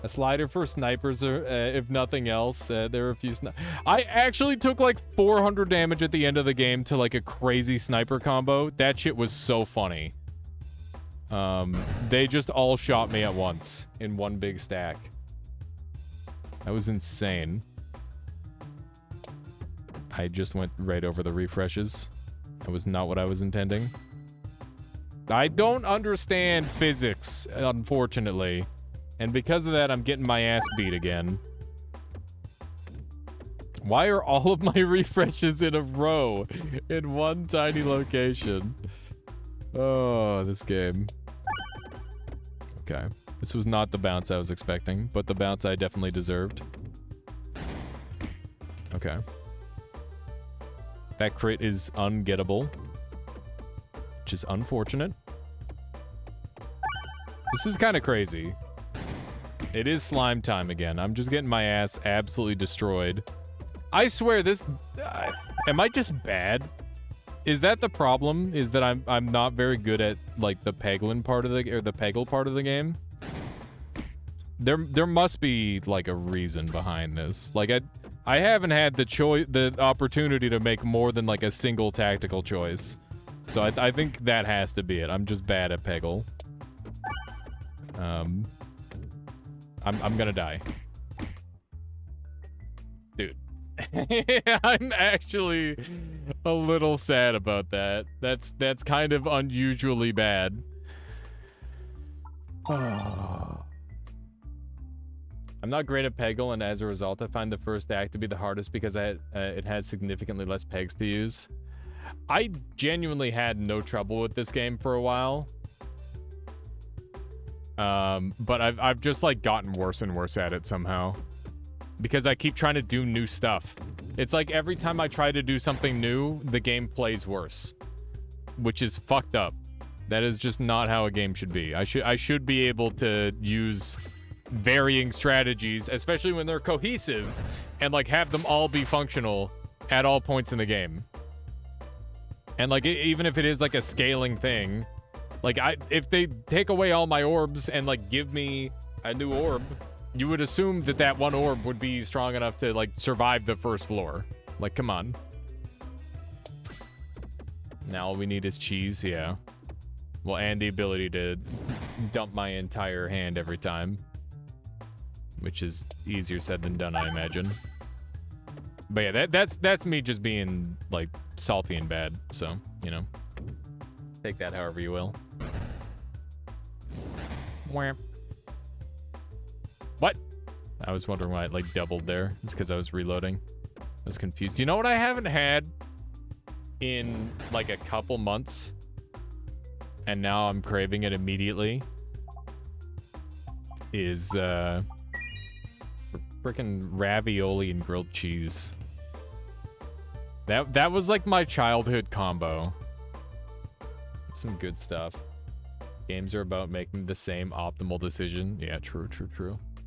A slider for snipers, or if nothing else, there are a few I actually took like 400 damage at the end of the game to like a crazy sniper combo. That shit was so funny. They just all shot me at once in one big stack. That was insane. I just went right over the refreshes. That was not what I was intending. I don't understand physics, unfortunately. And because of that, I'm getting my ass beat again. Why are all of my refreshes in a row in one tiny location? Oh, this game. Okay. This was not the bounce I was expecting, but the bounce I definitely deserved. Okay. That crit is ungettable, which is unfortunate. This is kind of crazy. It is slime time again. I'm just getting my ass absolutely destroyed. I swear this... am I just bad? Is that the problem? Is that I'm not very good at like the Peglin part of the or the Peggle part of the game? There must be like a reason behind this. Like I haven't had the opportunity to make more than like a single tactical choice. So I think that has to be it. I'm just bad at Peggle. I'm gonna die. Dude. I'm actually a little sad about that. That's kind of unusually bad. I'm not great at Peggle, and as a result, I find the first act to be the hardest because it has significantly less pegs to use. I genuinely had no trouble with this game for a while. But I've just like gotten worse and worse at it somehow. Because I keep trying to do new stuff. It's like every time I try to do something new, the game plays worse. Which is fucked up. That is just not how a game should be. I should be able to use varying strategies, especially when they're cohesive, and like have them all be functional at all points in the game. And like even if it is like a scaling thing, like if they take away all my orbs and like give me a new orb, you would assume that that one orb would be strong enough to like survive the first floor. Like, come on. Now all we need is cheese, yeah. Well, and the ability to dump my entire hand every time. Which is easier said than done, I imagine. But yeah, that's me just being, like, salty and bad. So, you know. Take that however you will. Wham. What? I was wondering why it, like, doubled there. It's because I was reloading. I was confused. You know what I haven't had in, like, a couple months? And now I'm craving it immediately. Is, freaking ravioli and grilled cheese. That was like my childhood combo. Some good stuff. Games are about making the same optimal decision. Yeah, true.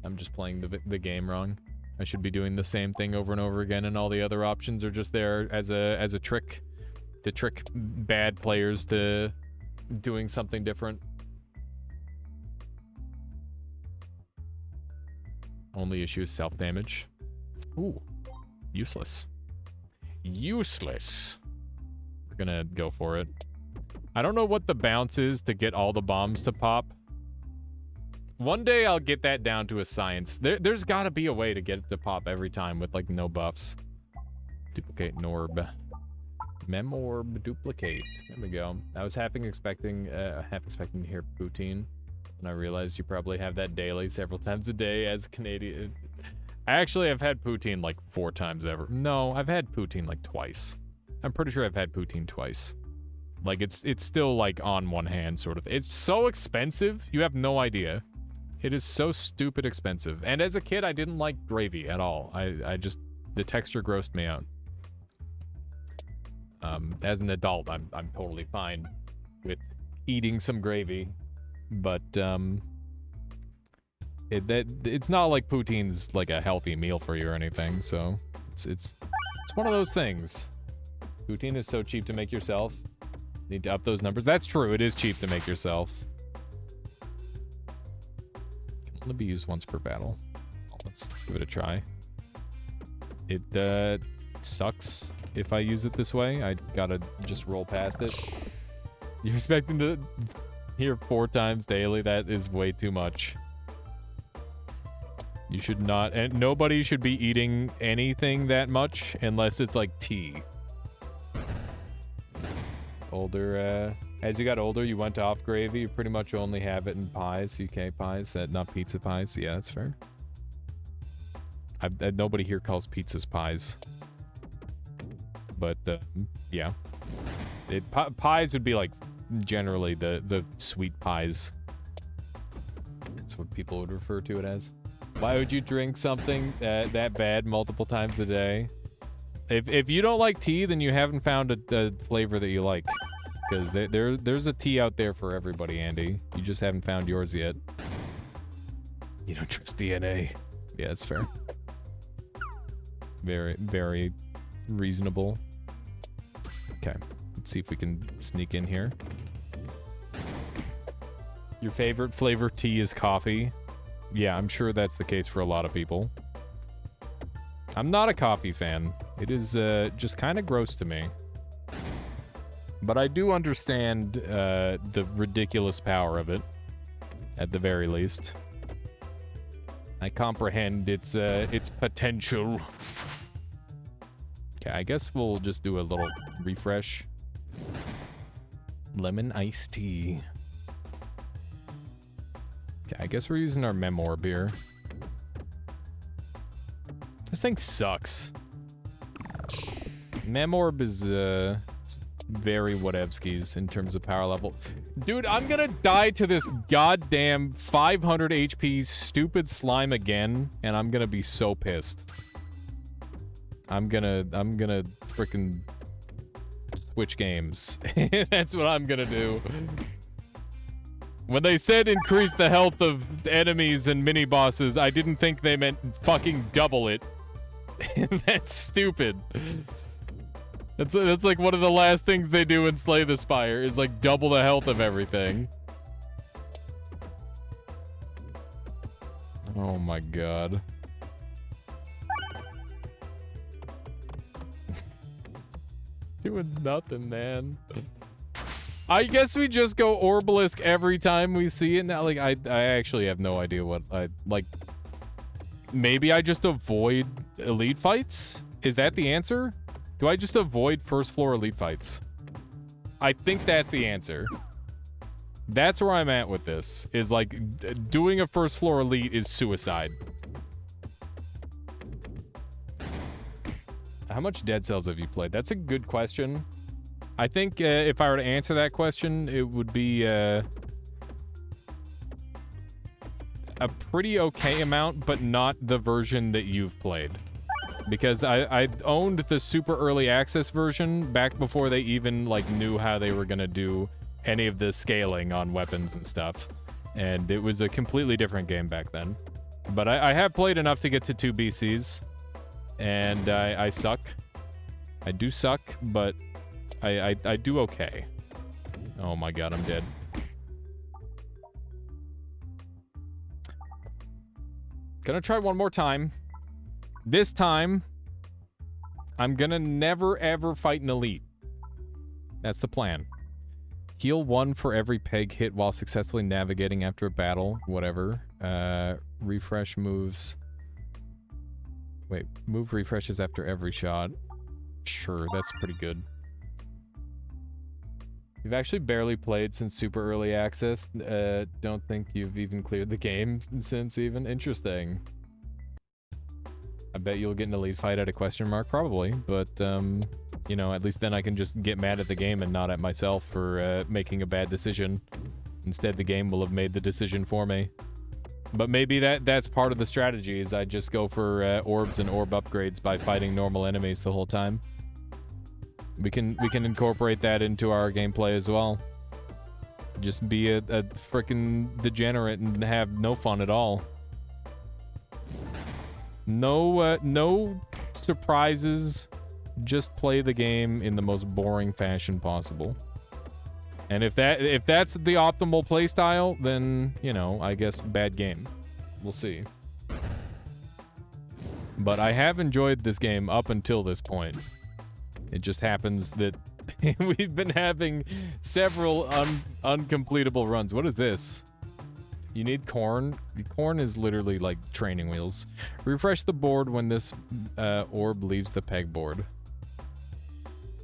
I'm just playing the game wrong. I should be doing the same thing over and over again, and all the other options are just there as a trick to trick bad players to doing something different. Only issue is self-damage. Ooh, useless. Useless. We're gonna go for it. I don't know what the bounce is to get all the bombs to pop. One day I'll get that down to a science. There's gotta be a way to get it to pop every time with like no buffs. Duplicate Norb. Memorb duplicate. There we go. I was half expecting to hear poutine. And I realized you probably have that daily, several times a day as a Canadian. I actually have had poutine like 4 times ever. No, I've had poutine like twice. I'm pretty sure I've had poutine twice. Like it's still like on one hand sort of. It's so expensive, you have no idea. It is so stupid expensive. And as a kid, I didn't like gravy at all. I just, the texture grossed me out. As an adult, I'm totally fine with eating some gravy. But it's not like poutine's like a healthy meal for you or anything, so it's one of those things. Poutine is so cheap to make yourself. Need to up those numbers. That's true, it is cheap to make yourself. Can only be used once per battle. Let's give it a try. It sucks if I use it this way. I gotta just roll past it. You're expecting to hear 4 times daily? That is way too much. You should not, and nobody should be eating anything that much unless it's like tea. Older, as you got older, you went off gravy. You pretty much only have it in pies, UK pies, not pizza pies. Yeah, that's fair. Nobody here calls pizzas pies. But, yeah. Pies would be like generally the sweet pies. That's what people would refer to it as. Why would you drink something that bad multiple times a day? If you don't like tea, then you haven't found a flavor that you like. Because there's a tea out there for everybody, Andy. You just haven't found yours yet. You don't trust DNA. Yeah, that's fair. Very, very reasonable. Okay, let's see if we can sneak in here. Your favorite flavor tea is coffee? Yeah, I'm sure that's the case for a lot of people. I'm not a coffee fan. It is just kind of gross to me. But I do understand the ridiculous power of it, at the very least. I comprehend its potential. Okay, I guess we'll just do a little refresh. Lemon iced tea. Okay, I guess we're using our Memorb here. This thing sucks. Memorb is very whatevskis in terms of power level. Dude, I'm gonna die to this goddamn 500 HP stupid slime again, and I'm gonna be so pissed. I'm gonna frickin' switch games. That's what I'm gonna do. When they said increase the health of enemies and mini-bosses, I didn't think they meant fucking double it. That's stupid. That's like one of the last things they do in Slay the Spire, is like double the health of everything. Oh my god. Doing nothing, man. I guess we just go Orbalisk every time we see it now. Like, I actually have no idea what I like. Maybe I just avoid elite fights? Is that the answer? Do I just avoid first floor elite fights? I think that's the answer. That's where I'm at with this. Is like, doing a first floor elite is suicide. How much Dead Cells have you played? That's a good question. I think if I were to answer that question, it would be a pretty okay amount, but not the version that you've played. Because I owned the super early access version back before they even like knew how they were gonna do any of the scaling on weapons and stuff. And it was a completely different game back then. But I have played enough to get to 2 BCs. And I suck. I do suck, but I do okay. Oh my god, I'm dead. Gonna try one more time. This time, I'm gonna never ever fight an elite. That's the plan. Heal 1 for every peg hit while successfully navigating after a battle. Whatever. Refresh moves. Wait, move refreshes after every shot. Sure, that's pretty good. You've actually barely played since super early access. Don't think you've even cleared the game since even. Interesting. I bet you'll get an elite fight at a question mark, probably. But, you know, at least then I can just get mad at the game and not at myself for making a bad decision. Instead, the game will have made the decision for me. But maybe that's part of the strategy, is I just go for orbs and orb upgrades by fighting normal enemies the whole time. We can incorporate that into our gameplay as well. Just be a frickin' degenerate and have no fun at all. No surprises. Just play the game in the most boring fashion possible. And if that's the optimal playstyle, then, you know, I guess bad game. We'll see. But I have enjoyed this game up until this point. It just happens that we've been having several uncompletable runs. What is this? You need corn? The corn is literally like training wheels. Refresh the board when this orb leaves the pegboard.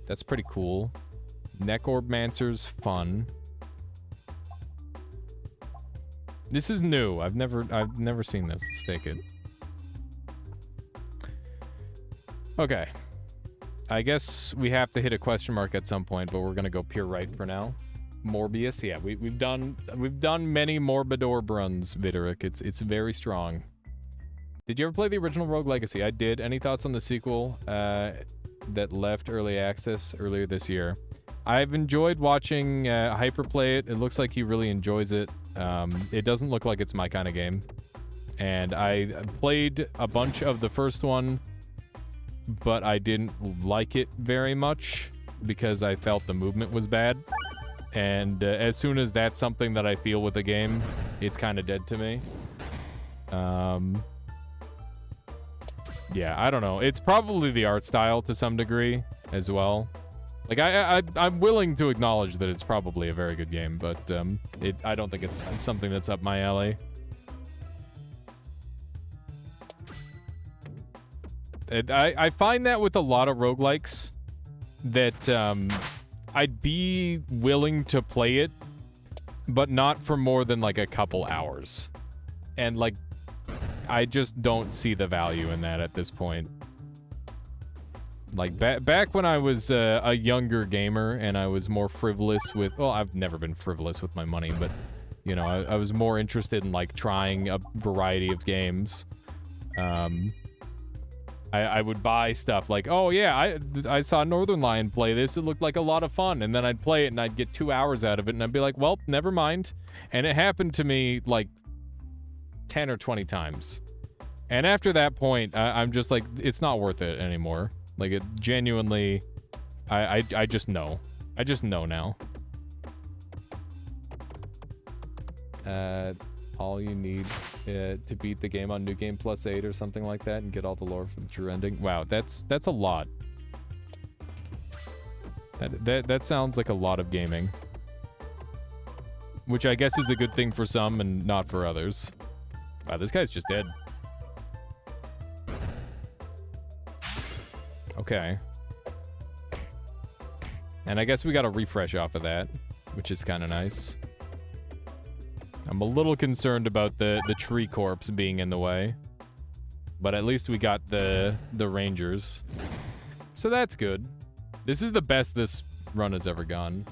That's pretty cool. Neck Orb Mancer's fun. This is new. I've never seen this. Let's take it. Okay. I guess we have to hit a question mark at some point, but we're gonna go pure right for now. Morbius, yeah, we've done many Morbidorb runs, Videric. It's very strong. Did you ever play the original Rogue Legacy? I did. Any thoughts on the sequel that left early access earlier this year? I've enjoyed watching Hyper play it. It looks like he really enjoys it. It doesn't look like it's my kind of game. And I played a bunch of the first one, but I didn't like it very much because I felt the movement was bad. And as soon as that's something that I feel with a game, it's kind of dead to me. Yeah, I don't know. It's probably the art style to some degree as well. Like, I'm willing to acknowledge that it's probably a very good game, but I don't think it's something that's up my alley. I find that with a lot of roguelikes that I'd be willing to play it, but not for more than like a couple hours. And like, I just don't see the value in that at this point. Like, back when I was a younger gamer and I was more frivolous with... Well, I've never been frivolous with my money, but, you know, I was more interested in, like, trying a variety of games. I would buy stuff like, oh, yeah, I saw Northern Lion play this. It looked like a lot of fun. And then I'd play it and I'd get 2 hours out of it and I'd be like, well, never mind. And it happened to me, like, 10 or 20 times. And after that point, I'm just like, it's not worth it anymore. Like, it genuinely, I just know. I just know now. All you need to beat the game on New Game Plus 8 or something like that and get all the lore for the true ending. Wow, that's a lot. That sounds like a lot of gaming. Which I guess is a good thing for some and not for others. Wow, this guy's just dead. Okay. And I guess we got a refresh off of that, which is kind of nice. I'm a little concerned about the tree corpse being in the way. But at least we got the rangers. So that's good. This is the best this run has ever gone.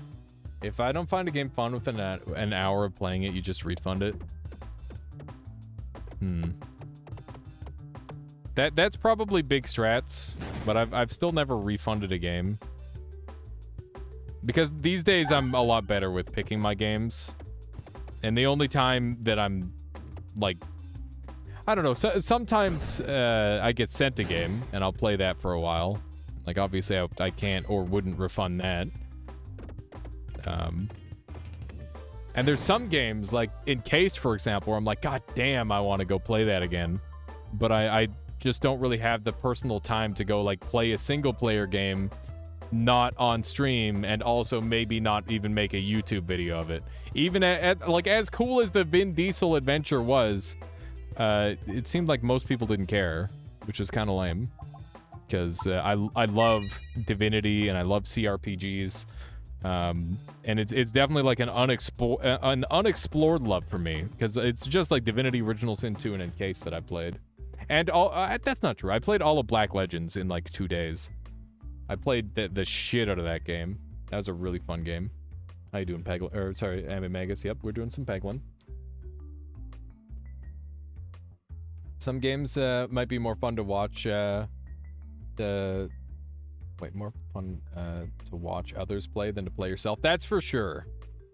If I don't find a game fun within an hour of playing it, you just refund it. That's probably big strats, but I've still never refunded a game. Because these days I'm a lot better with picking my games. And the only time that I'm, like, I don't know, sometimes I get sent a game, and I'll play that for a while. Like, obviously I can't or wouldn't refund that. And there's some games, like Encased, for example, where I'm like, God damn, I want to go play that again. But I just don't really have the personal time to go, like, play a single-player game not on stream and also maybe not even make a YouTube video of it. Even like, as cool as the Vin Diesel adventure was, it seemed like most people didn't care, which is kind of lame. Because I love Divinity and I love CRPGs. And it's definitely like an unexplored love for me, because it's just like Divinity, Original Sin 2, and Encased that I played. And that's not true. I played all of Black Legends in like 2 days. I played the shit out of that game. That was a really fun game. How you doing, Peglin? Or sorry, Magus. Yep, we're doing some Peglin. Some games might be more fun to watch. More fun to watch others play than to play yourself. That's for sure.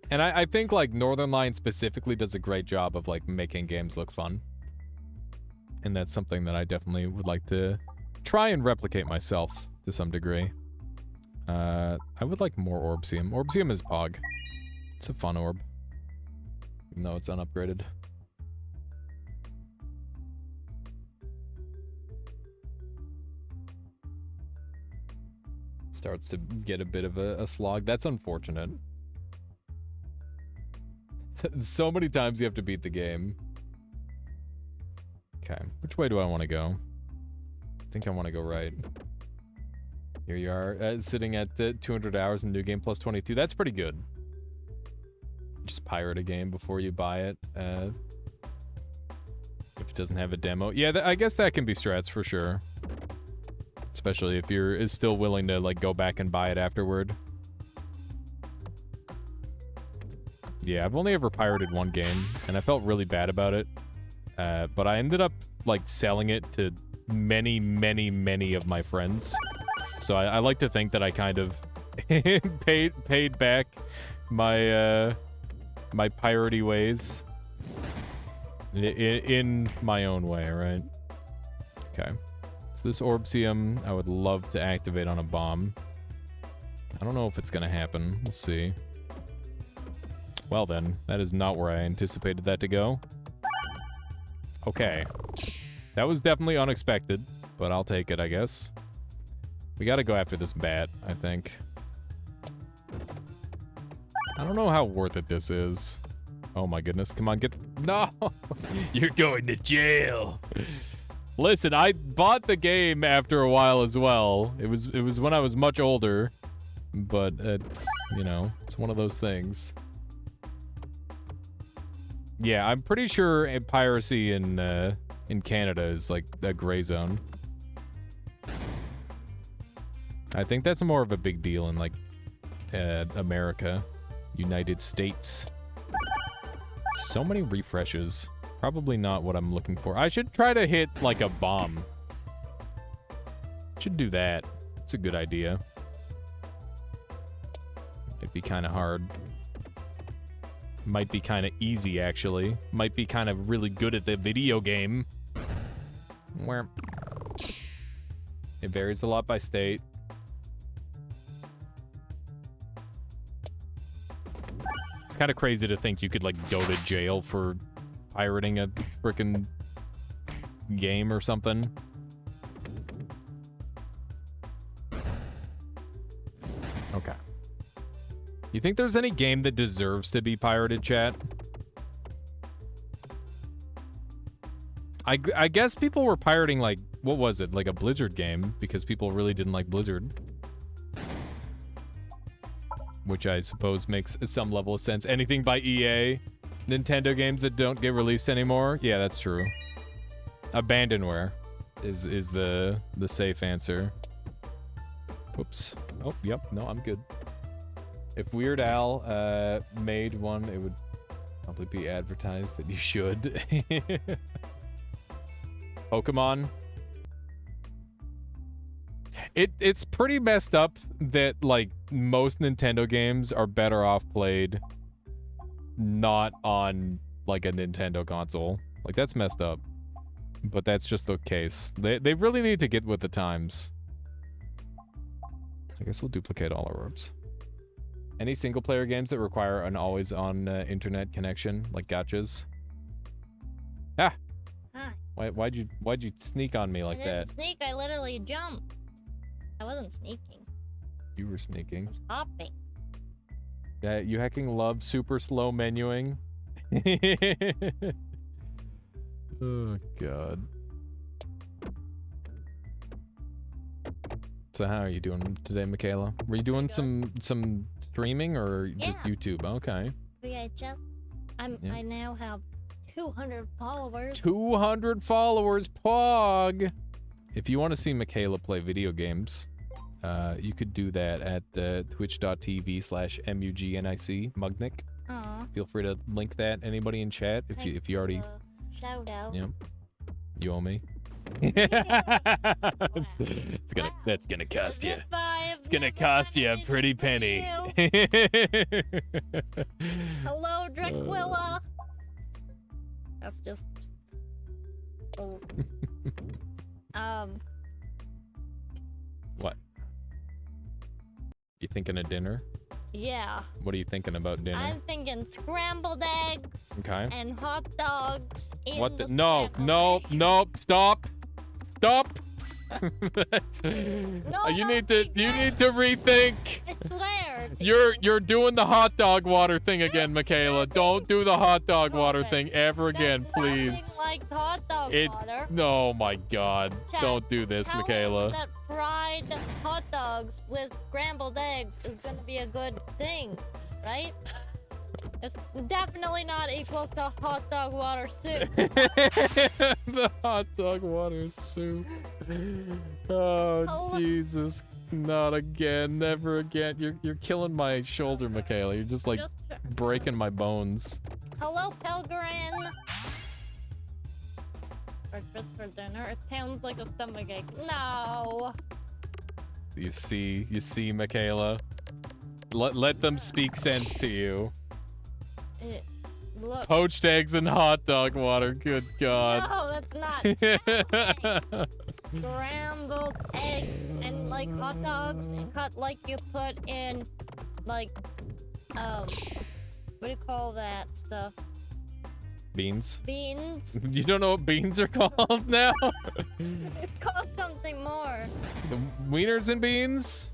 And I think like Northern Lion specifically does a great job of like making games look fun. And that's something that I definitely would like to try and replicate myself to some degree. I would like more Orbsium. Orbsium is Pog. It's a fun orb. Even though it's unupgraded. Starts to get a bit of a slog. That's unfortunate. So many times you have to beat the game. Okay, which way do I want to go? I think I want to go right. Here you are, sitting at 200 hours in New Game Plus 22. That's pretty good. Just pirate a game before you buy it. If it doesn't have a demo. Yeah, I guess that can be strats for sure. Especially if you're still willing to like go back and buy it afterward. Yeah, I've only ever pirated one game, and I felt really bad about it. But I ended up like selling it to many, many, many of my friends. So I like to think that I kind of paid back my my piratey ways in my own way, right? Okay. So this Orbsium, I would love to activate on a bomb. I don't know if it's gonna happen. We'll see. Well then, that is not where I anticipated that to go. Okay. That was definitely unexpected. but I'll take it, I guess. We gotta go after this bat, I think. I don't know how worth it this is. Oh my goodness, come on, get... No! You're going to jail! Listen, I bought the game after a while as well. It was when I was much older. But, you know, it's one of those things. Yeah, I'm pretty sure piracy in Canada is like a gray zone. I think that's more of a big deal in like America, United States. So many refreshes. Probably not what I'm looking for. I should try to hit like a bomb. Should do that. It's a good idea. Might be kind of hard. Might be kind of easy, actually. Might be kind of really good at the video game. Where it varies a lot by state. It's kind of crazy to think you could, like, go to jail for pirating a frickin' game or something. Okay. You think there's any game that deserves to be pirated, chat? I guess people were pirating, like, what was it? Like a Blizzard game, because people really didn't like Blizzard. Which I suppose makes some level of sense. Anything by EA? Nintendo games that don't get released anymore? Yeah, that's true. Abandonware is the safe answer. Whoops. Oh, yep. No, I'm good. If Weird Al made one, it would probably be advertised that you should. Pokemon. It's pretty messed up that, like, most Nintendo games are better off played not on, like, a Nintendo console. Like, that's messed up. But that's just the case. They really need to get with the times. I guess we'll duplicate all our orbs. Any single-player games that require an always-on internet connection, like gachas? Ah! Hi. Why'd you sneak on me like I that? didn't sneak, I literally jumped. I wasn't sneaking. You were sneaking. Hopping. Yeah, you hecking love super slow menuing. Oh god. So how are you doing today, Michaela? Were you doing some streaming or just Yeah. YouTube? Okay. I now have 200 followers. 200 followers, Pog! If you want to see Michaela play video games, you could do that at twitch.tv/mugnic, Mugnic. Aw. Feel free to link that. Anybody in chat, if you already... Shout out. Yep. You owe me. That's gonna cost you. It's gonna cost you a pretty penny. Hello, Draquilla. That's just... Oh. What? You thinking of dinner? Yeah. What are you thinking about dinner? I'm thinking scrambled eggs Okay. and hot dogs in What the the? No, scrambled egg. no, stop. Stop. That's, No, you no, need to rethink. I swear. You're doing the hot dog water thing again, Michaela. Don't do the hot dog water Okay. thing ever again, That's please. nothing like hot dog It's water. oh my god. Chat, Don't do this, Tell me Michaela. that fried hot dogs with scrambled eggs is gonna be a good thing, right? It's definitely not equal to hot dog water soup. The hot dog water soup. Oh Hello. Jesus. Not again. Never again. You're killing my shoulder, Michaela. You're just like breaking my bones. Hello, Pelgrin. Breakfast for dinner. It sounds like a stomachache. No. You see, Michaela. Let them speak sense to you. Look. Poached eggs and hot dog water. Good God. No, that's not. Scrambled eggs and like hot dogs and cut like you put in like what do you call that stuff? Beans. Beans. You don't know what beans are called now? It's called something more. The wieners and beans?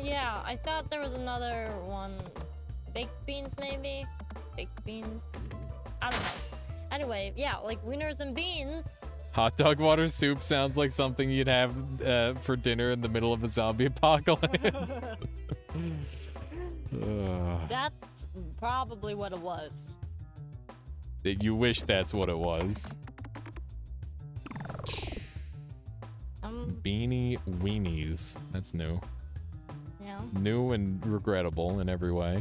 Yeah, I thought there was another one. Baked beans, maybe? Baked beans? I don't know. Anyway, yeah, like wieners and beans. Hot dog water soup sounds like something you'd have for dinner in the middle of a zombie apocalypse. That's probably what it was. You wish that's what it was. Beanie weenies. That's new. Yeah. New and regrettable in every way.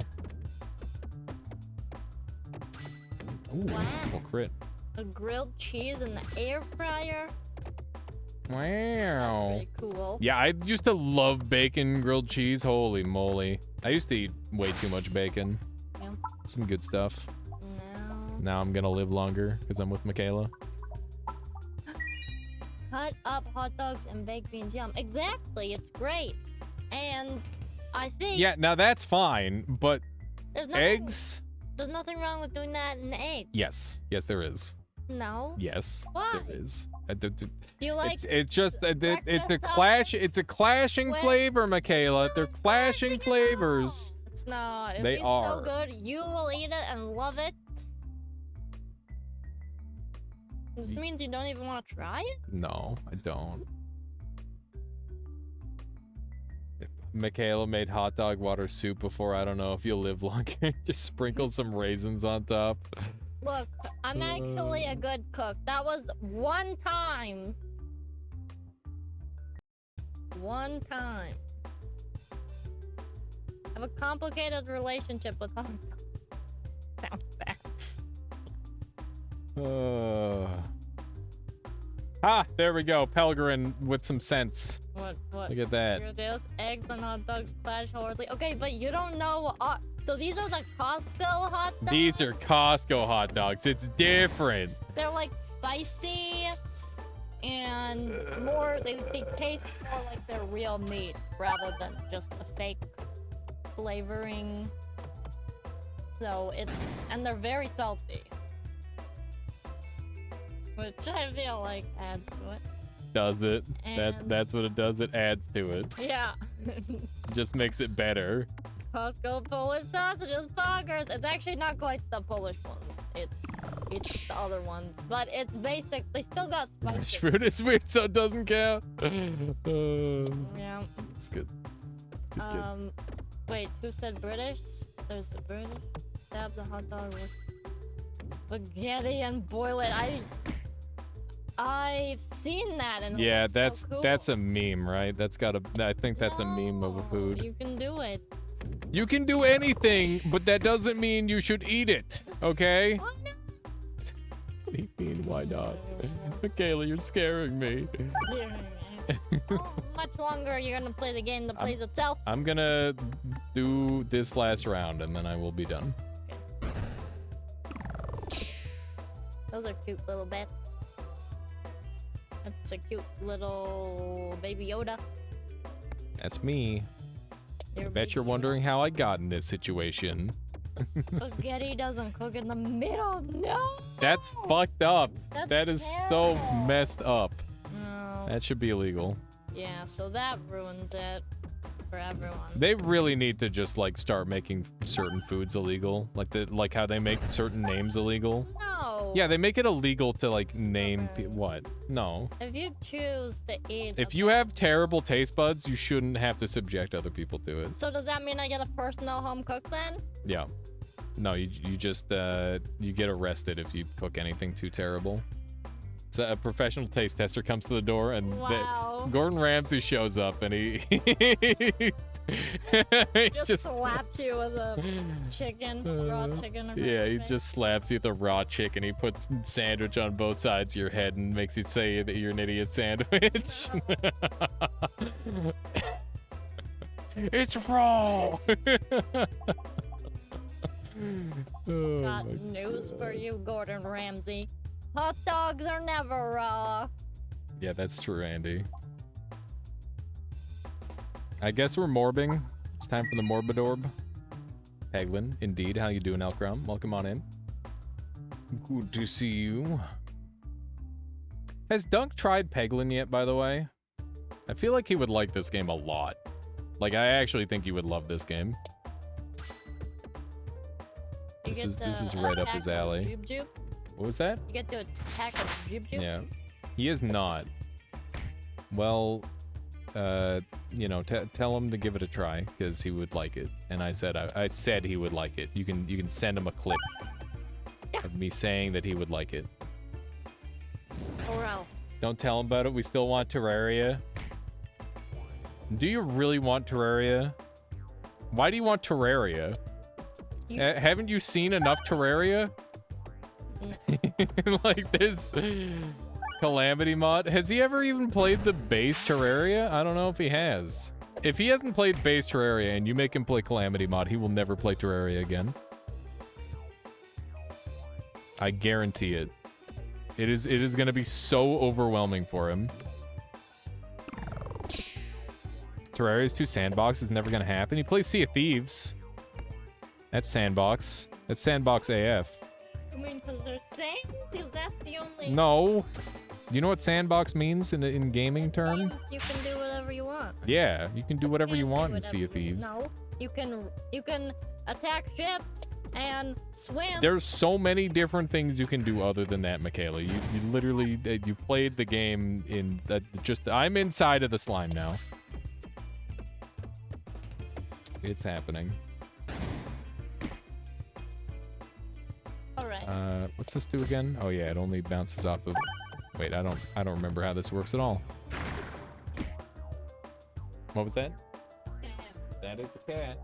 Ooh, Wow. well, crit. A grilled cheese in the air fryer. Wow. Pretty cool. Yeah, I used to love bacon grilled cheese. Holy moly. I used to eat way too much bacon. Yeah. Some good stuff. No. Now I'm gonna live longer because I'm with Michaela. Cut up hot dogs and baked beans. Yum. Exactly. It's great. And I think Yeah, now that's fine, but there's nothing, eggs? There's nothing wrong with doing that in eggs. Yes. Yes, there is. No. Yes. Why? There is. Do you like It's just it's a breakfast clash. It's a clashing with- flavor, Michaela. They're clashing flavors. No, it's not. They It's are. so good. You will eat it and love it. This means you don't even want to try it? No, I don't. If Michaela made hot dog water soup before, I don't know if you'll live longer. Just sprinkle some raisins on top. Look, I'm actually a good cook. That was one time. One time. I have a complicated relationship with hot dogs. Sounds bad. There we go. Pelgrin with some sense. What? Look at that. Here it is. Eggs and hot dogs clash horribly. Okay, but you don't know. So these are the Costco hot dogs? These are Costco hot dogs. It's different. They're like spicy and more, they taste more like they're real meat rather than just a fake flavoring. So and they're very salty. Which I feel like adds to it. Does it? And That's what it does. It adds to it. yeah. Just makes it better. Costco Polish sausages, poggers. It's actually not quite the Polish ones. It's the other ones, but it's basic. They still got spicy. Fruit is weird, so it doesn't count. Yeah. It's good. Good. Wait, who said British? There's a British. Stab the hot dog with spaghetti and boil it. I've seen that and it Yeah, looks that's so cool. that's a meme, right? That's got a. I think that's a meme of a food. You can do it. You can do anything, but that doesn't mean you should eat it. Okay? Why not? What do you mean? Why not? Michaela, you're scaring me. How much longer you're gonna play the game that plays itself? I'm gonna do this last round and then I will be done. Those are cute little bits. That's a cute little baby Yoda. That's me. I bet Baby you're wondering how I got in this situation. Yoda. Spaghetti doesn't cook in the middle. No. That's fucked up. That's That is terrible. so messed up. No. That should be illegal. Yeah, so that ruins it for everyone. They really need to just like start making certain foods illegal, like how they make certain names illegal. No. Yeah, they make it illegal to like name what? No. If you choose to eat. If you have terrible taste buds, you shouldn't have to subject other people to it. So does that mean I get a personal home cook then? Yeah. No, you just you get arrested if you cook anything too terrible. So a professional taste tester comes to the door and Wow. Gordon Ramsay shows up and he just slaps you with a chicken, raw chicken. Or yeah, he something. just slaps you with a raw chicken. He puts sandwich on both sides of your head and makes you say that you're an idiot sandwich. It's raw. Oh Got my news God. for you, Gordon Ramsay. Hot dogs are never raw. Yeah, that's true, Andy. I guess we're morbing. It's time for the Morbidorb. Peglin, indeed. How you doing, Elkrom? Welcome on in. Good to see you. Has Dunk tried Peglin yet, by the way? I feel like he would like this game a lot. Like, I actually think he would love this game. This is right up his alley. What was that? You get to attack a Jube. Yeah. He is not. Well, you know, tell him to give it a try, because he would like it. And I said he would like it. You can send him a clip of me saying that he would like it. Or else. Don't tell him about it. We still want Terraria. Do you really want Terraria? Why do you want Terraria? Haven't you seen enough Terraria? Like this Calamity mod. Has he ever even played the base Terraria? I don't know if he has. If he hasn't played base Terraria and you make him play Calamity mod, he will never play Terraria again. I guarantee it. It is going to be so overwhelming for him. Terraria's 2 sandbox is never going to happen. He plays Sea of Thieves. That's sandbox. That's sandbox AF. I mean, because they're saying that's the only... No. You know what sandbox means in gaming term? Means you can do whatever you want. Yeah, you can do whatever you want in Sea of Thieves. No, you can attack ships and swim. There's so many different things you can do other than that, Michaela. You literally you played the game in that. I'm inside of the slime now. It's happening. All right. What's this do again? Oh yeah, it only bounces off of. Wait, I don't remember how this works at all. What was that? That is a cat.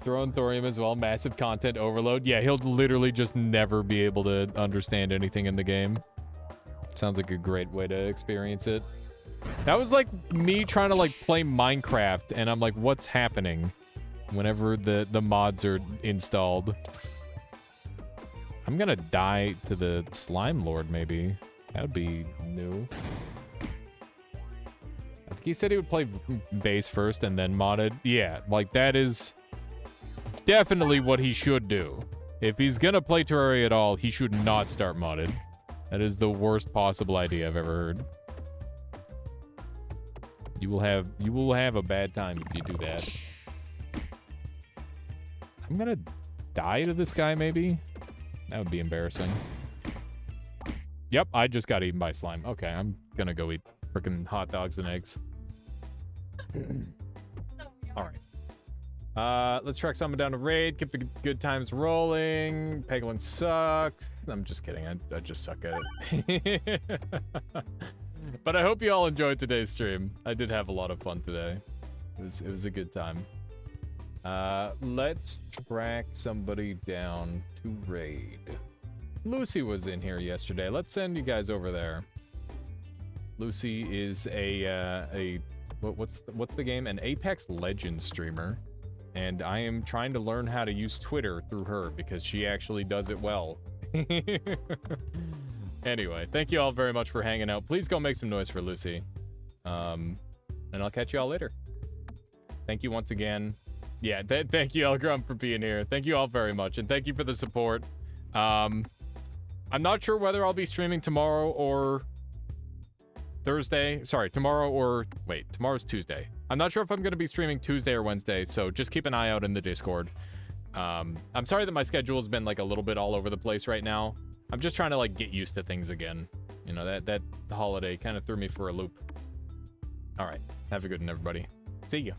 Throwing thorium as well. Massive content overload. Yeah, he'll literally just never be able to understand anything in the game. Sounds like a great way to experience it. That was like me trying to like play Minecraft, and I'm like, what's happening? Whenever the mods are installed. I'm gonna die to the Slime Lord, maybe. That would be new. I think he said he would play base first and then modded. Yeah, like that is definitely what he should do. If he's gonna play Terraria at all, he should not start modded. That is the worst possible idea I've ever heard. You will have a bad time if you do that. I'm gonna die to this guy, maybe? That would be embarrassing. Yep, I just got eaten by slime. Okay, I'm gonna go eat freaking hot dogs and eggs. Alright. Let's track someone down to raid. Keep the good times rolling. Peglin sucks. I'm just kidding. I just suck at it. But I hope you all enjoyed today's stream. I did have a lot of fun today. It was a good time. Let's track somebody down to raid. Lucy was in here yesterday. Let's send you guys over there. Lucy is what's the game? An Apex Legends streamer. And I am trying to learn how to use Twitter through her because she actually does it well. Anyway, thank you all very much for hanging out. Please go make some noise for Lucy. And I'll catch you all later. Thank you once again. Yeah, thank you, Elgrum, for being here. Thank you all very much, and thank you for the support. I'm not sure whether I'll be streaming tomorrow or Thursday. Sorry, tomorrow or... Wait, tomorrow's Tuesday. I'm not sure if I'm going to be streaming Tuesday or Wednesday, so just keep an eye out in the Discord. I'm sorry that my schedule has been, like, a little bit all over the place right now. I'm just trying to, like, get used to things again. You know, that holiday kind of threw me for a loop. All right, have a good one, everybody. See ya.